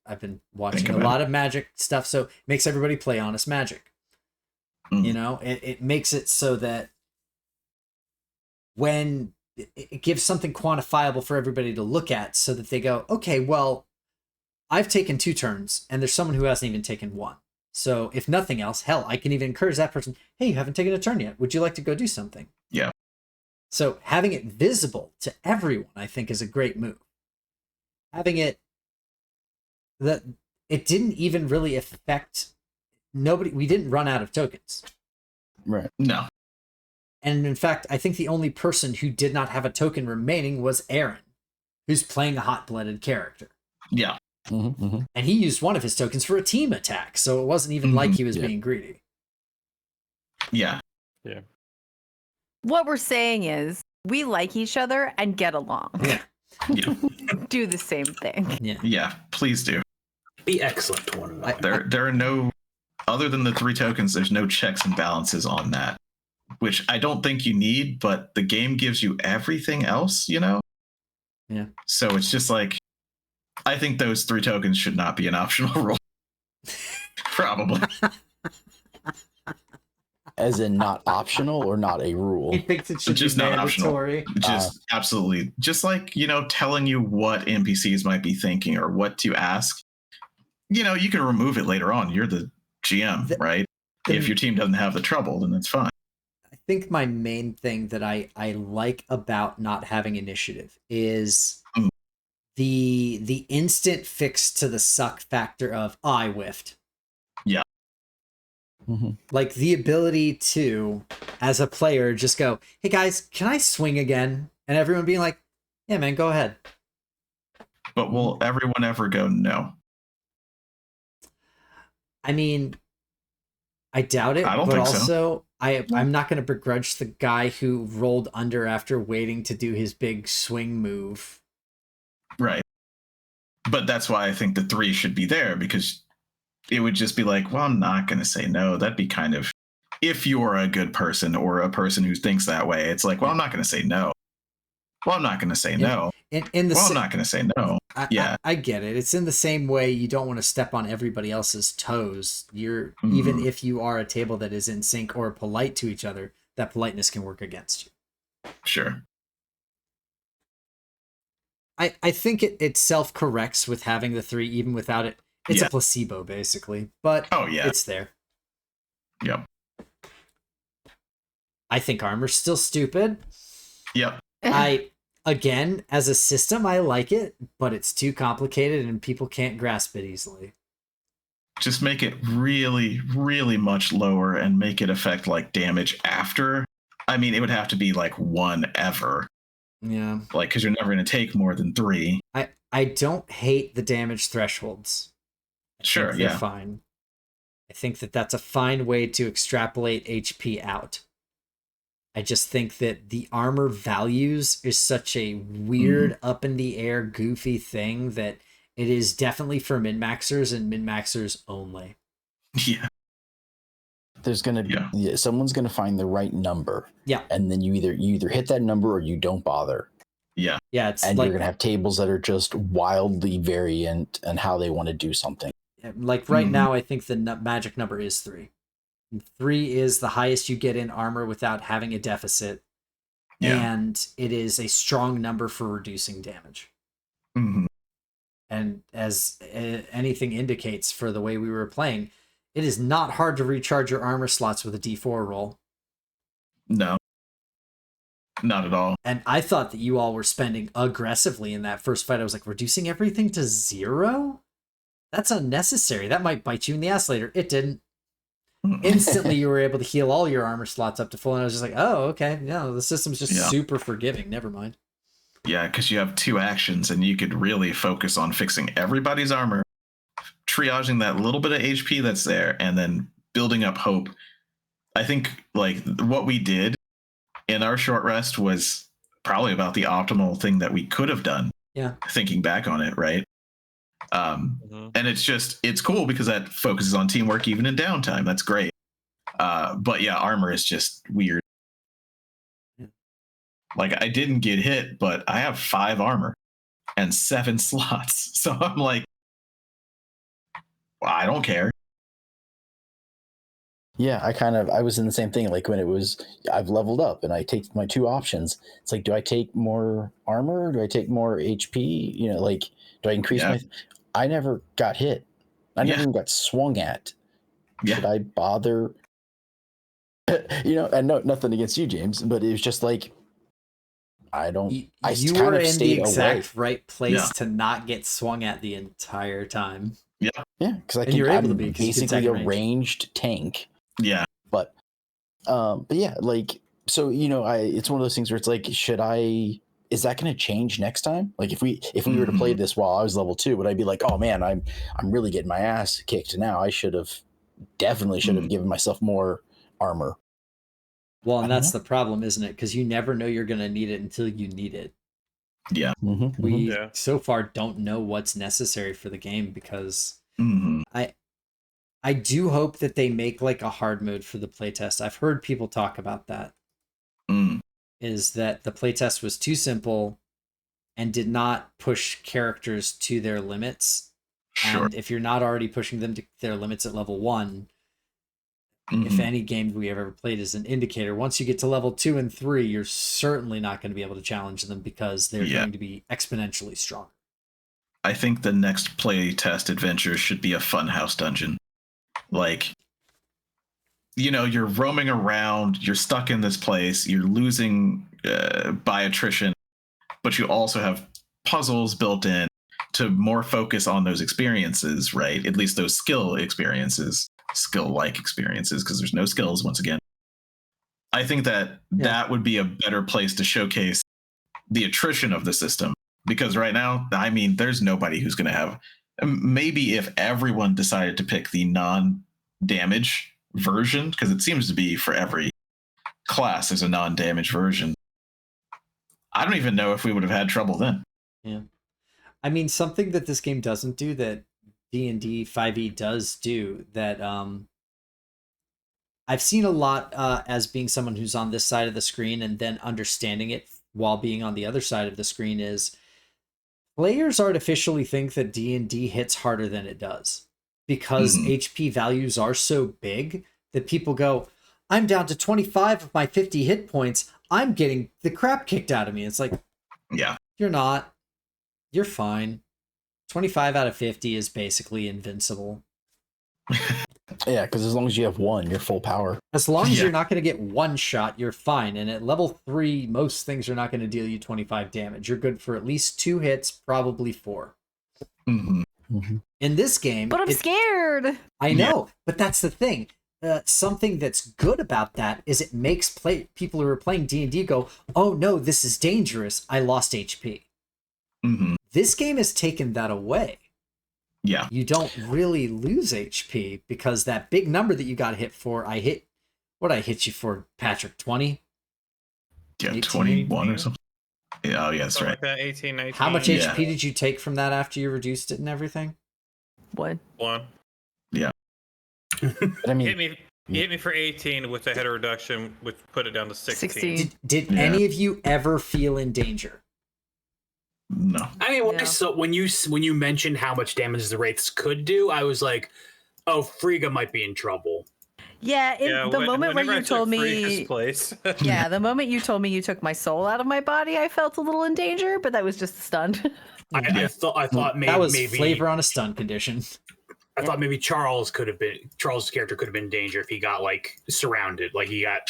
I've been watching a lot of Magic stuff, so it makes everybody play honest Magic. You know, it makes it so that when it gives something quantifiable for everybody to look at, so that they go, okay, well, I've taken 2 turns, and there's someone who hasn't even taken 1. So if nothing else, hell, I can even encourage that person, hey, you haven't taken a turn yet. Would you like to go do something? Yeah. So having it visible to everyone, I think, is a great move. Having it that it didn't even really affect we didn't run out of tokens. Right. No. And in fact, I think the only person who did not have a token remaining was Aaron, who's playing a hot-blooded character. Yeah. And he used one of his tokens for a team attack, so it wasn't even like he was being greedy. Yeah. What we're saying is we like each other and get along. Yeah. Do the same thing. Yeah, please do. Be excellent to one another. There are no, other than the 3 tokens, there's no checks and balances on that, which I don't think you need, but the game gives you everything else, you know? Yeah. So it's just like, I think those 3 tokens should not be an optional rule. Probably. As in not optional or not a rule? He thinks it should just be not mandatory. Optional. Just absolutely. Just like, you know, telling you what NPCs might be thinking or what to ask. You know, you can remove it later on. You're the GM, right? If your team doesn't have the trouble, then that's fine. I think my main thing that I like about not having initiative is the instant fix to the suck factor of I whiffed. Yeah. Like the ability to, as a player, just go, hey guys, can I swing again? And everyone being like, yeah, man, go ahead. But will everyone ever go no? I mean, I doubt it. I don't but think also, so. I'm not going to begrudge the guy who rolled under after waiting to do his big swing move. Right. But that's why I think the 3 should be there, because it would just be like, well, I'm not going to say no. That'd be kind of, if you're a good person or a person who thinks that way, it's like, well, I'm not going to say no. Well, I'm not going to say no. I'm not going to say no. I get it. It's in the same way you don't want to step on everybody else's toes. Even if you are a table that is in sync or polite to each other, that politeness can work against you. Sure. I think it self-corrects with having the 3, even without it. It's Yeah. a placebo, basically, but Oh, yeah. it's there. Yep. I think armor's still stupid. Yep. Again, as a system, I like it, but it's too complicated and people can't grasp it easily. Just make it really, really much lower and make it affect like damage after. I mean, it would have to be like 1 ever. Yeah. Like, because you're never going to take more than 3. I don't hate the damage thresholds. Sure, they're yeah. fine. I think that that's a fine way to extrapolate HP out. I just think that the armor values is such a weird, up in the air, goofy thing that it is definitely for min-maxers and min-maxers only. Yeah. There's gonna be someone's gonna find the right number. Yeah. And then you either hit that number or you don't bother. Yeah. Yeah, it's And like you're gonna have tables that are just wildly variant and how they want to do something. like right now, I think the magic number is 3. 3 is the highest you get in armor without having a deficit. Yeah. And it is a strong number for reducing damage. Mm-hmm. And as anything indicates for the way we were playing, it is not hard to recharge your armor slots with a D4 roll. No. Not at all. And I thought that you all were spending aggressively in that first fight. I was like, reducing everything to 0? That's unnecessary. That might bite you in the ass later. It didn't. Instantly, you were able to heal all your armor slots up to full. And I was just like, oh, okay. No, the system's just super forgiving. Never mind. Yeah, because you have 2 actions and you could really focus on fixing everybody's armor, triaging that little bit of HP that's there, and then building up hope. I think like what we did in our short rest was probably about the optimal thing that we could have done. Yeah. Thinking back on it, right? And it's cool because that focuses on teamwork even in downtime. That's great. But yeah, armor is just weird. Like I didn't get hit, but I have 5 armor and 7 slots. So I'm like, well, I don't care. Yeah, I was in the same thing. Like when it was, I've leveled up and I take my 2 options. It's like, do I take more armor? Do I take more HP? You know, like, do I increase my, I never got hit. I never even got swung at. Should I bother? You know, and no, nothing against you, James, but it was just like, I don't, you were in the exact right place to not get swung at the entire time. Yeah, because you're able to be basically a ranged tank. Yeah, but yeah, like so you know, it's one of those things where it's like, is that going to change next time? Like if we were to play this while I was level 2, would I be like, oh man, I'm really getting my ass kicked now? I should have given myself more armor. Well, and that's the problem, isn't it? Because you never know you're going to need it until you need it. Yeah. We so far don't know what's necessary for the game because I do hope that they make like a hard mode for the playtest. I've heard people talk about that. Is that the playtest was too simple and did not push characters to their limits. Sure. And if you're not already pushing them to their limits at level 1, if any game we have ever played is an indicator, once you get to level 2 and 3, you're certainly not going to be able to challenge them because they're going to be exponentially strong. I think the next playtest adventure should be a funhouse dungeon. Like, you know, you're roaming around, you're stuck in this place, you're losing by attrition, but you also have puzzles built in to more focus on those experiences, right? At least those skill-like experiences, because there's no skills, once again. I think that that would be a better place to showcase the attrition of the system, because right now, I mean, there's nobody who's going to have, maybe if everyone decided to pick the non-damage version, because it seems to be for every class there's a non-damage version. I don't even know if we would have had trouble then. Yeah. I mean, something that this game doesn't do that D&D 5e does do that I've seen a lot as being someone who's on this side of the screen and then understanding it while being on the other side of the screen is players artificially think that D&D hits harder than it does because HP values are so big that people go, I'm down to 25 of my 50 hit points. I'm getting the crap kicked out of me. It's like, yeah, you're not. You're fine. 25 out of 50 is basically invincible. Yeah, because as long as you have one, you're full power. As long as Yeah. you're not going to get one shot, you're fine. And at level 3, most things are not going to deal you 25 damage. You're good for at least 2 hits, probably 4. Mhm. In this game, But I'm scared. I know, but that's the thing. Something that's good about that is it makes people who are playing D&D go, "Oh no, this is dangerous. I lost HP." Mhm. This game has taken that away. Yeah. You don't really lose HP because that big number that you got hit for, I hit you for, Patrick? 20? Yeah, 18? 21 or something. Yeah, oh, yeah, that's Something right. like that, 18, 19. How much Yeah. HP did you take from that after you reduced it and everything? What? 1. But I mean, He hit me for 18 with a header reduction, which put it down to 16. 16. Did Yeah. any of you ever feel in danger? No. I mean, when, Yeah. when you mentioned how much damage the wraiths could do, I was like, "Oh, Frigga might be in trouble." Yeah, the moment where whenever I you told took me, Frigga's place. yeah, the moment you told me you took my soul out of my body, I felt a little in danger, but that was just stunned. I thought maybe That was maybe flavor on a stun condition. I thought maybe Charles' character could have been in danger if he got like surrounded, like he got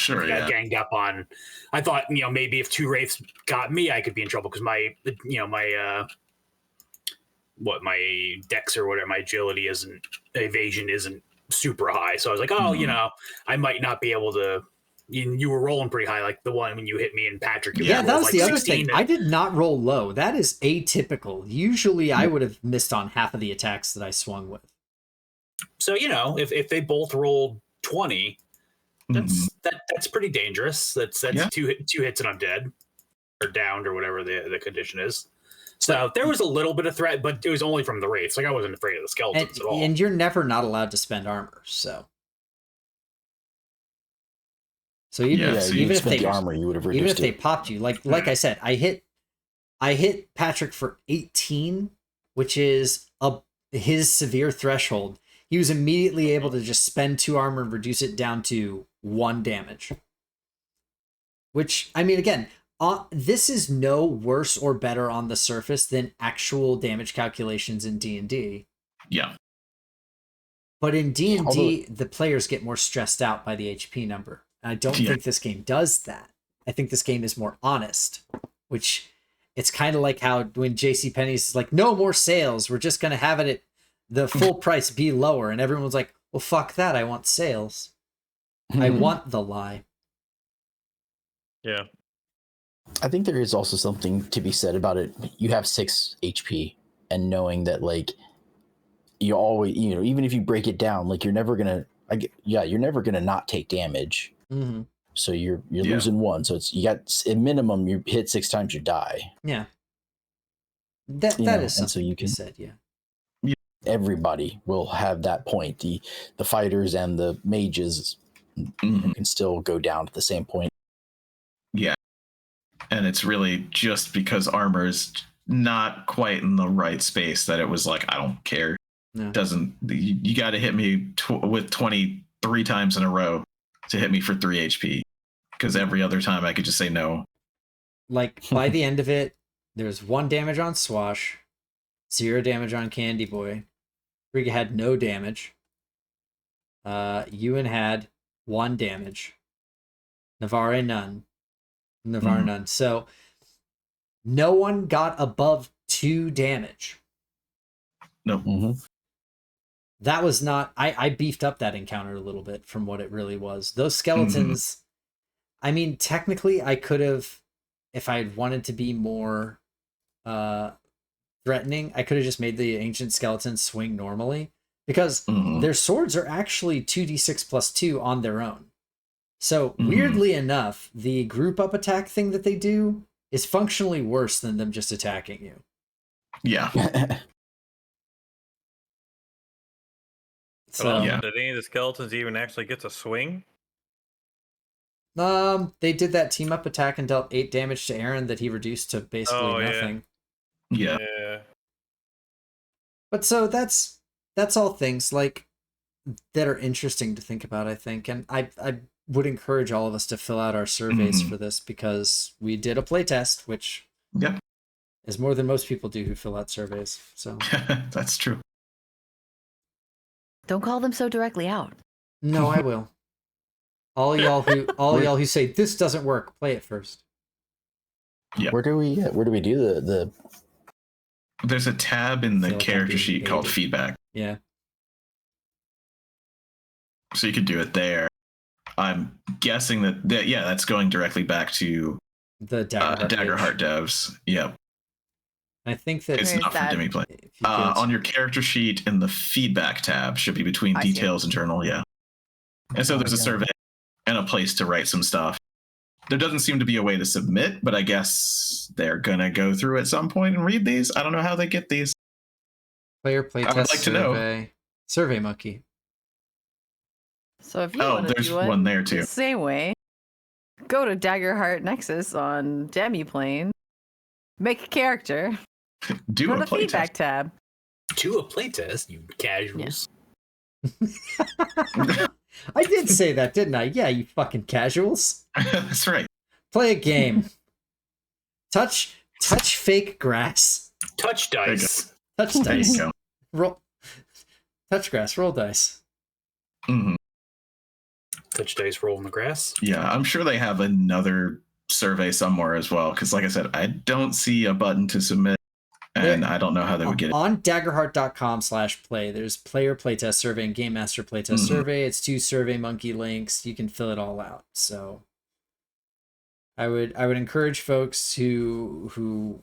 ganged up on. I thought, maybe if 2 wraiths got me, I could be in trouble because my dex or whatever, my agility evasion isn't super high. So I was like, I might not be able to. You were rolling pretty high, like the one when you hit me and Patrick. Yeah, that was like the other 16 thing. I did not roll low. That is atypical. Usually I would have missed on half of the attacks that I swung with. So if they both rolled 20, that's pretty dangerous. That's two hits and I'm dead or downed or whatever the condition is. So there was a little bit of threat, but it was only from the wraiths. Like I wasn't afraid of the skeletons at all. And you're never not allowed to spend armor. So even if they the armor, you would have reduced even if they it. popped you, like I said, I hit Patrick for 18, which is his severe threshold. He was immediately able to just spend 2 armor and reduce it down to 1 damage. Which, I mean, again, this is no worse or better on the surface than actual damage calculations in D&D. Yeah. But in D&D, the players get more stressed out by the HP number. I don't think this game does that. I think this game is more honest, which it's kind of like how when JCPenney's is like, no more sales, we're just going to have it at the full price be lower. And everyone's like, well, fuck that. I want sales. I want the lie. Yeah. I think there is also something to be said about it. You have 6 HP, and knowing that, like, you always, even if you break it down, like, you're never gonna not take damage. Mm-hmm. So you're losing 1. So you got a minimum. You hit 6 times, you die. Yeah. That is something so you can can said. Yeah. Everybody will have that point. The fighters and the mages can still go down to the same point. Yeah. And it's really just because armor is not quite in the right space that it was like, I don't care. No. You got to hit me with 23 times in a row to hit me for 3 HP. Because every other time I could just say no. Like, by the end of it, there's 1 damage on Swash, 0 damage on Candy Boy. Frigga had no damage. Ewan had 1 damage. Navarre none. None. So no one got above 2 damage. Nope. Mm-hmm. That was not... I beefed up that encounter a little bit from what it really was. Those skeletons... I mean, technically, I could have, if I wanted to be more threatening, I could have just made the ancient skeletons swing normally. Because their swords are actually 2d6 plus 2 on their own. So, weirdly enough, the group up attack thing that they do is functionally worse than them just attacking you. Yeah. So, Did any of the skeletons even actually get to swing? they did that team up attack and dealt 8 damage to Aaron that he reduced to basically nothing. Yeah. But so that's all things like that are interesting to think about, I think. And I would encourage all of us to fill out our surveys for this because we did a playtest, which is more than most people do who fill out surveys. So That's true. Don't call them so directly out. no, I will. All y'all who say this doesn't work, play it first. Yeah. Where do we do the There's a tab in the Feel like I'm character being sheet called baited. feedback. Yeah. So you could do it there. I'm guessing that that's going directly back to The Daggerheart. Daggerheart devs. Yep. I think that It's Where is not for that? Demiplane. if you could, On your character sheet in the feedback tab should be between I see. details and journal. Yeah. And so there's a Okay. survey and a place to write some stuff. There doesn't seem to be a way to submit, but I guess they're going to go through at some point and read these. I don't know how they get these. player I would playtest like to know. survey. Survey Monkey. So if you Oh, want to there's do one there, too. the same way, go to Daggerheart Nexus on Demiplane, make a character, Do go a to the playtest. feedback tab. To a playtest, you casuals. I did say that, didn't I? Yeah, you fucking casuals. That's right. Play a game. Touch fake grass. Touch you go. dice. Touch There dice. you go. Roll. Touch grass. Roll dice. Mhm. Touch dice, roll in the grass. Yeah, I'm sure they have another survey somewhere as well. Because, like I said, I don't see a button to submit, and I don't know how they would get it. On daggerheart.com/play, there's player playtest survey and game master playtest Mhm. survey. It's 2 Survey Monkey links. You can fill it all out. So I would encourage folks who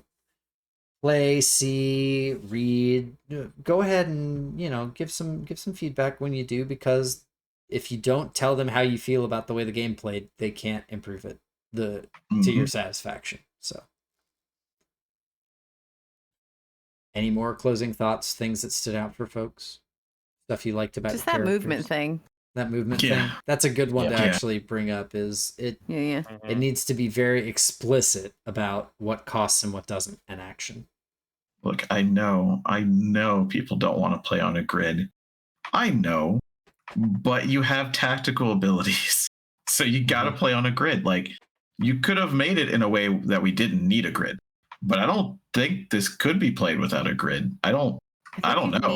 play, see, read, go ahead and give some feedback when you do, because if you don't tell them how you feel about the way the game played, they can't improve it to your satisfaction. So any more closing thoughts, things that stood out for folks, stuff you liked about Just your that movement characters? thing. That movement Yeah. thing, that's a good one to Yeah. actually bring up. Is it Yeah. it needs to be very explicit about what costs and what doesn't in action. Look, I know people don't want to play on a grid. I know, but you have tactical abilities. So you got to play on a grid. Like, you could have made it in a way that we didn't need a grid. But I don't think this could be played without a grid. I don't know.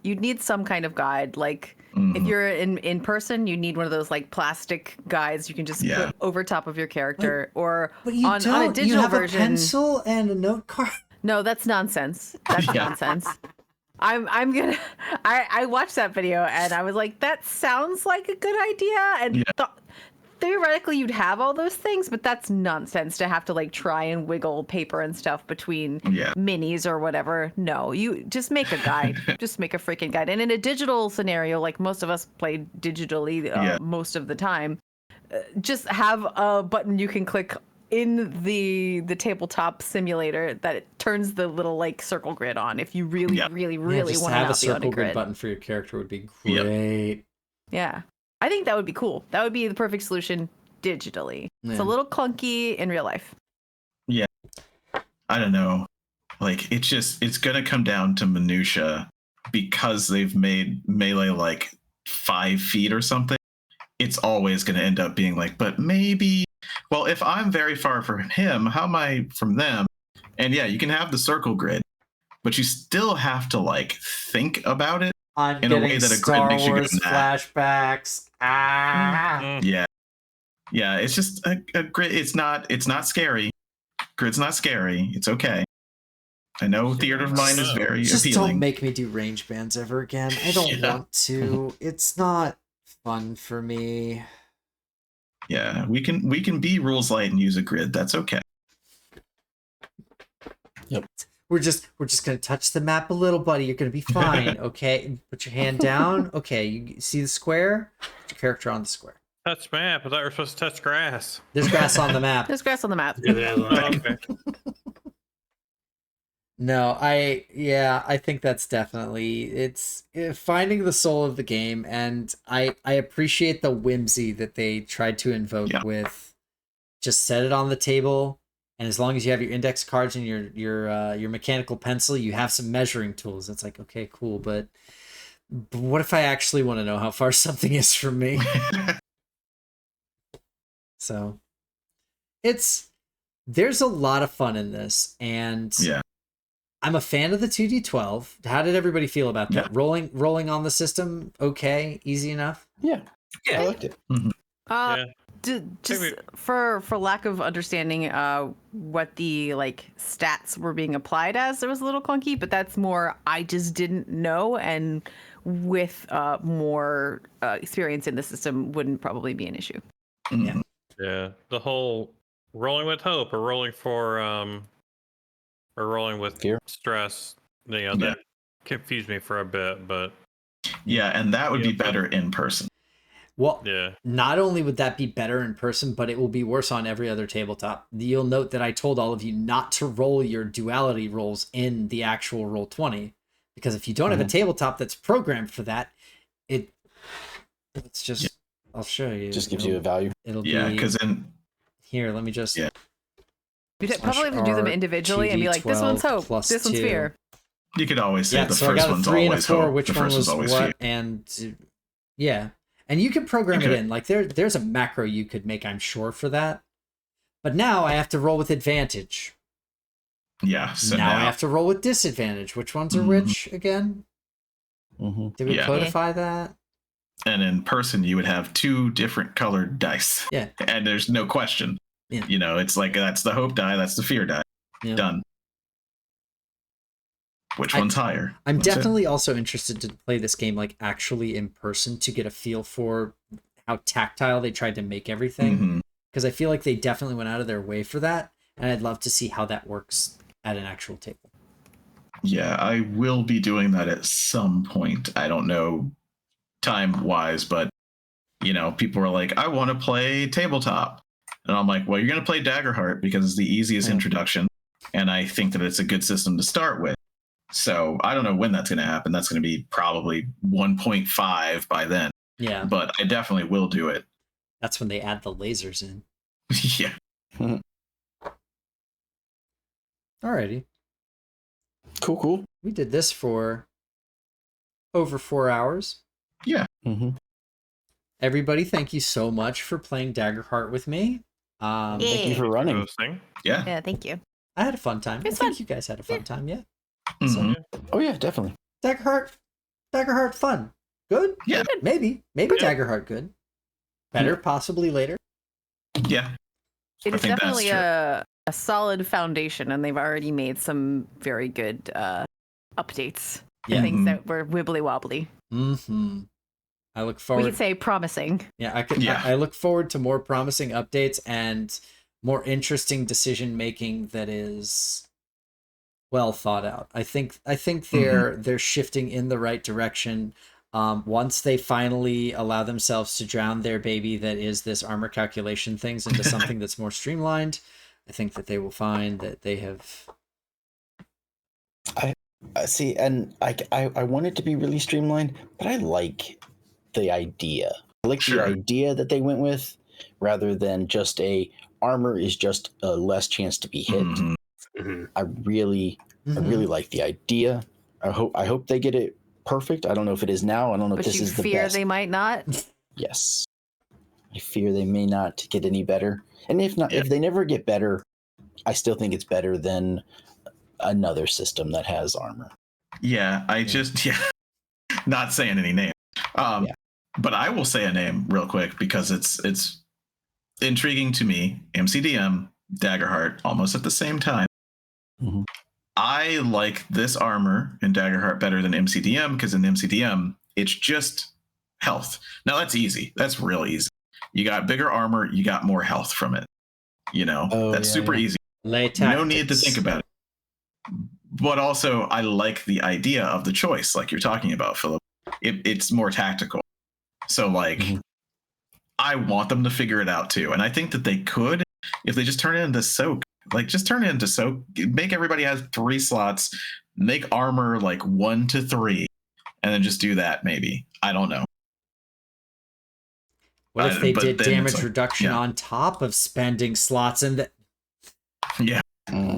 You'd need some kind of guide. Like if Mhm. you're in person, you need one of those like plastic guides you can just Yeah. put over top of your character, or But you on a don't. digital You have version. a pencil and a note card. No, that's nonsense. That's Yeah. nonsense. I'm gonna. I watched that video and I was like, that sounds like a good idea. And Yeah. theoretically, you'd have all those things, but that's nonsense to have to like try and wiggle paper and stuff between Yeah. minis or whatever. No, you just make a guide. Just make a freaking guide. And in a digital scenario, like most of us play digitally Yeah. most of the time, just have a button you can click in the tabletop simulator that it turns the little like circle grid on if you really Yeah. really Yeah, really just want to have a not be on a circle grid grid. button for your character would be Yep. great. Yeah, I think that would be cool. That would be the perfect solution digitally. It's Yeah. a little clunky in real life. I don't know. Like, it's gonna come down to minutia because they've made melee like 5 feet or something. It's always gonna end up being like, but maybe, well, if I'm very far from him, how am I from them? And yeah, you can have the circle grid, but you still have to like think about it. I'm In a way getting that a grid Star makes you go Wars mad. flashbacks. Yeah. Yeah, it's just a grid. It's not scary. Grid's not scary. It's okay. I know Theater of Mind is very Just appealing. don't make me do range bands ever again. I don't Yeah. want to. It's not fun for me. Yeah, we can be rules light and use a grid. That's okay. We're just gonna touch the map a little, buddy. You're gonna be fine. Okay, put your hand down. Okay, you see the square? Put your character on the square. Touch map. I thought we were supposed to touch grass. There's grass on the map. There's grass on the map. Okay. No, I think that's definitely it's finding the soul of the game, and I appreciate the whimsy that they tried to invoke Yeah. with just set it on the table, and as long as you have your index cards and your mechanical pencil, you have some measuring tools. It's like, okay, cool, but what if I actually want to know how far something is from me? So it's there's a lot of fun in this, and Yeah. I'm a fan of the 2d12. How did everybody feel about that? Yeah. Rolling on the system, okay, easy enough. Yeah, Yeah. I liked it. Yeah. Just Maybe- for lack of understanding what the like stats were being applied as, it was a little clunky, but that's more I just didn't know, and with more experience in the system wouldn't probably be an issue. Mhm. Yeah, the whole rolling with hope or rolling for or rolling with Fear. stress, Yeah. that confused me for a bit, but Yeah, and that would be Yeah. better in person. Well, yeah. not only would that be better in person, but it will be worse on every other tabletop. You'll note that I told all of you not to roll your duality rolls in the actual Roll20, because if you don't have a tabletop that's programmed for that, it's just I'll show you. Just gives you a value. It'll Yeah, be because then here. Let me just. Yeah. You'd probably have to do them individually and be like, this one's hope, plus this one's 2. fear. you could always say Yeah, the so I first got a one's 3 and a always 4. hope. Which the one first was one's always what? fear. And yeah, and you can program it Okay. in. Like there's a macro you could make, I'm sure, for that. But now I have to roll with advantage. Yeah. So now I have to roll with disadvantage. Which ones are Mhm. which again? Mm-hmm. Did we Yeah. codify that? and in person you would have 2 different colored dice. Yeah. And there's no question. Yeah. You know, it's like that's the hope die, that's the fear die. Yeah. Done. Which I- one's higher? I'm That's it. definitely also interested to play this game like actually in person to get a feel for how tactile they tried to make everything. Mhm. Because I feel like they definitely went out of their way for that, and I'd love to see how that works at an actual table. Yeah, I will be doing that at some point. I don't know time wise, but you know, people are like, I want to play tabletop. And I'm like, well, you're going to play Daggerheart because it's the easiest Yeah. introduction. And I think that it's a good system to start with. So I don't know when that's going to happen. That's going to be probably 1.5 by then. Yeah, But I definitely will do it. that's when they add the lasers in. Yeah. Alrighty, Cool. we did this for over 4 hours. Yeah. Mm-hmm. Everybody, thank you so much for playing Daggerheart with me. Yeah. Thank you for running. Hosting. Yeah. Yeah, thank you. I had a fun time. It's I think fun. you guys had a fun time, yeah. Mhm. Oh yeah, definitely. Daggerheart fun. Good? Yeah. Maybe Yeah. Daggerheart good. Better, possibly later. Yeah. It I is think that's definitely true. a solid foundation, and they've already made some very good updates. Yeah. Things Mhm. that were wibbly wobbly. Mm-hmm. I look We forward. could say promising. Yeah, I could. Yeah. I look forward to more promising updates and more interesting decision making that is well thought out. I think they're shifting in the right direction. Once they finally allow themselves to drown their baby that is this armor calculation things into something that's more streamlined, I think that they will find that they have. See, and I want it to be really streamlined, but I like the idea. I like Sure. the idea that they went with, rather than just a armor is just a less chance to be hit. Mhm. Mhm. I really like the idea. I hope they get it perfect. I don't know if it is now. I don't know if But this you is the fear best. they might not. Yes. I fear they may not get any better. And if not, Yeah. if they never get better, I still think it's better than another system that has armor. Yeah, I just not saying any name. Yeah. But I will say a name real quick because it's intriguing to me. MCDM, Daggerheart, almost at the same time. Mhm. I like this armor in Daggerheart better than MCDM because in MCDM it's just health. Now that's easy. That's real easy. You got bigger armor, you got more health from it. You know, Oh, that's yeah, super yeah. easy. Lay No need to tactics. think about it. But also, I like the idea of the choice, like you're talking about, Philip. It's more tactical. So, like, Mhm. I want them to figure it out too. And I think that they could if they just turn it into soak. Like, just turn it into soak. Make everybody has 3 slots. Make armor like 1 to 3. And then just do that, maybe. I don't know. What if they But did then it's damage like- reduction yeah. on top of spending slots and Yeah. Mm.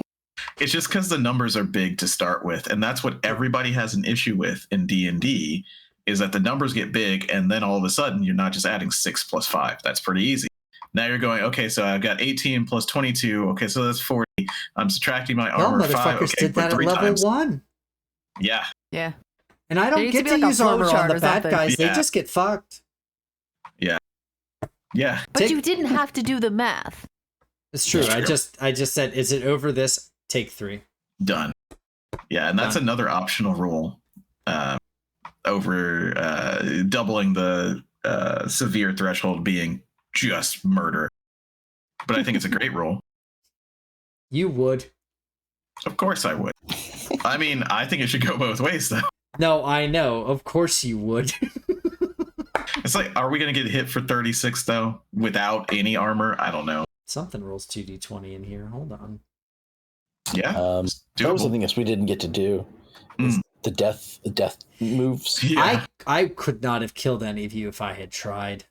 It's just because the numbers are big to start with, and that's what everybody has an issue with in D&D, is that the numbers get big, and then all of a sudden you're not just adding 6 plus 5. That's pretty easy. Now you're going, okay, so I've got 18 plus 22. Okay, so that's 40. I'm subtracting my Y'all armor 5. motherfuckers Okay, did but that at 3 level times. 1. Yeah. Yeah. And I There don't needs get to be to like a use flow armor on chart the or bad something. guys. They Yeah. just get fucked. Yeah. But Take- you didn't have to do the math. It's true. That's true. I just said, is it over this? Take 3. Done. Yeah, and that's Done. another optional rule over doubling the severe threshold being just murder. But I think it's a great rule. You would. Of course I would. I mean, I think it should go both ways, though. No, I know. Of course you would. It's like, are we going to get hit for 36, though, without any armor? I don't know. Something rolls 2d20 in here. Hold on. Yeah. it's That was doable. something else we didn't get to do. Is the death moves. Yeah. I could not have killed any of you if I had tried.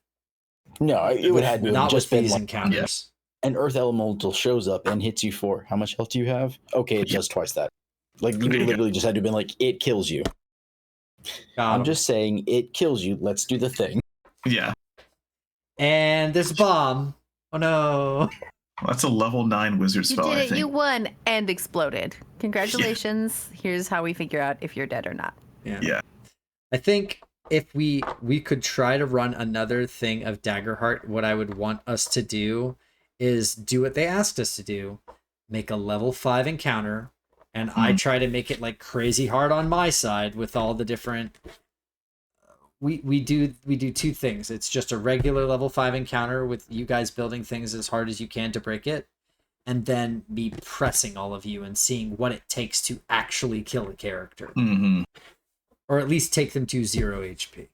No, it would have Not just with been these like encounters. an earth elemental shows up and hits you for how much health do you have? Okay, it does twice that. Like you There you literally just had to have been like, it kills you. Got I'm 'em. just saying it kills you. Let's do the thing. Yeah. And there's a bomb. Oh no. That's a level 9 wizard You spell, did I it. think. You won and exploded. Congratulations. Here's how we figure out if you're dead or not. Yeah. I think if we could try to run another thing of Daggerheart, what I would want us to do is do what they asked us to do. Make a level 5 encounter, and I try to make it like crazy hard on my side with all the different we do 2 things. It's just a regular level 5 encounter with you guys building things as hard as you can to break it, and then me pressing all of you and seeing what it takes to actually kill a character. Mm-hmm. Or at least take them to 0 HP.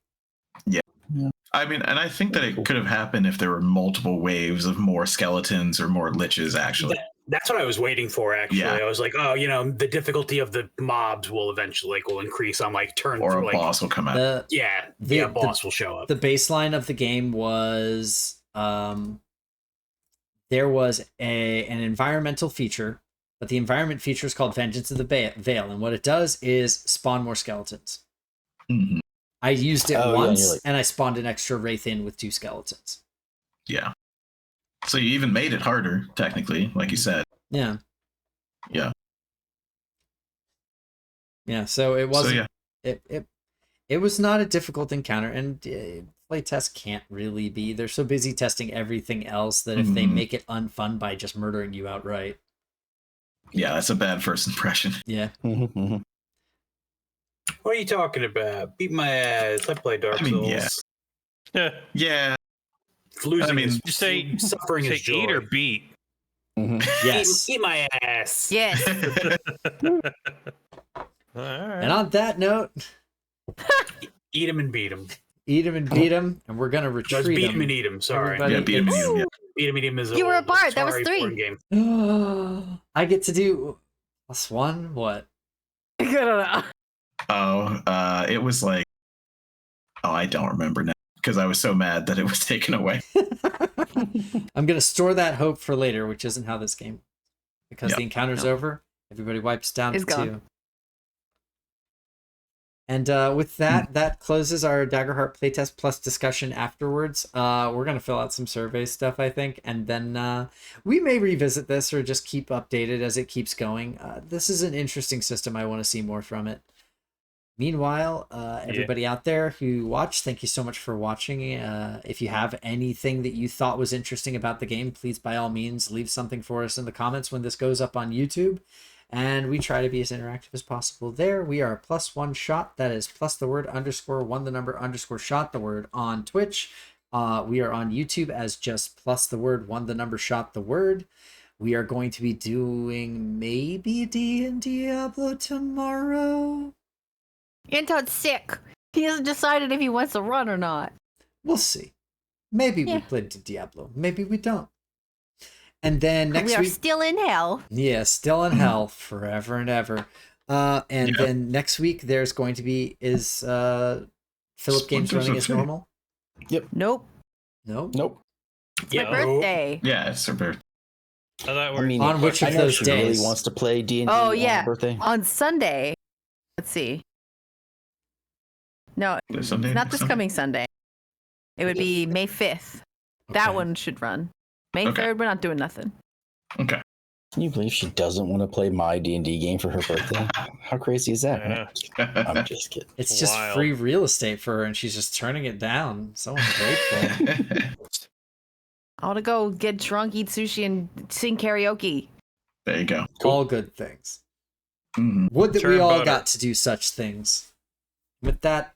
I mean, and I think that it could have happened if there were multiple waves of more skeletons or more liches, actually. That's what I was waiting for, actually. Yeah. I was like, oh, the difficulty of the mobs will eventually will increase on turn Or a through, boss will come out. The boss will show up. The baseline of the game was there was an environmental feature, but the environment feature is called Vengeance of the Veil, and what it does is spawn more skeletons. Mhm. I used it Oh, yeah, once, you're like- and I spawned an extra Wraith in with 2 skeletons. Yeah. So you even made it harder, technically, like you said. Yeah. Yeah. Yeah, so it So wasn't... yeah. It was not a difficult encounter, and playtest can't really be. They're so busy testing everything else that if they Mhm. make it unfun by just murdering you outright. Yeah, that's a bad first impression. Yeah. What are you talking about? Beat my ass. I play Dark I mean, Souls. yeah. Yeah. Losing I mean, is You say suffering is joy. eat or beat. Yes. Eat my ass. Yes. All right. And on that note, Eat him and beat him. eat him and beat him, and we're gonna No, it's retreat beat him him. and eat him. Sorry. Everybody- Yeah, beat him, beat him, yeah. Beat him and eat him is You were a old bard. That was Atari 3. board game. I get to do +1. What? I don't know. Oh, it was like, I don't remember now because I was so mad that it was taken away. I'm gonna store that hope for later, which isn't how this game. Because Yep. the encounter's over, everybody wipes down It's to 2. gone. And with that, that closes our Daggerheart playtest plus discussion afterwards. We're going to fill out some survey stuff, I think, and then we may revisit this or just keep updated as it keeps going. This is an interesting system. I want to see more from it. Meanwhile, everybody out there who watched, thank you so much for watching. If you have anything that you thought was interesting about the game, please, by all means, leave something for us in the comments when this goes up on YouTube. And we try to be as interactive as possible there. We are +1 shot. That is plus the word _1 the number _shot the word on Twitch. We are on YouTube as just plus the word 1 the number shot the word. We are going to be doing maybe Diablo tomorrow. Anton's sick. He hasn't decided if he wants to run or not. We'll see. Maybe we played Diablo. Maybe we don't. And then next we are week, still in hell. yeah, still in hell forever and ever. And then next week there's going to be Philip Games running as normal. Nope. No. Nope. It's my birthday. Yeah, it's her birthday. I thought I mean, On which I of know those she days? really wants to play D&D Oh, on yeah. her birthday. On Sunday. Let's see. No, Sunday, not this Sunday? coming Sunday. It would be May 5th. That Okay. one should run. May Okay. 3rd, we're not doing nothing. Okay. Can you believe she doesn't want to play my D&D game for her birthday? How crazy is that? Yeah. I'm just kidding. It's just Wild. free real estate for her, and she's just turning it down. So ungrateful. I want to go get drunk, eat sushi, and sing karaoke. There you go. All good things. Mhm. Would that we Churn all butter. got to do such things. With that,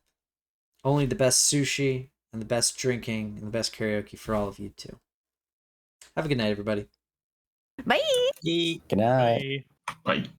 only the best sushi and the best drinking and the best karaoke for all of you too. Have a good night, everybody. Bye. Good night. Bye. Bye.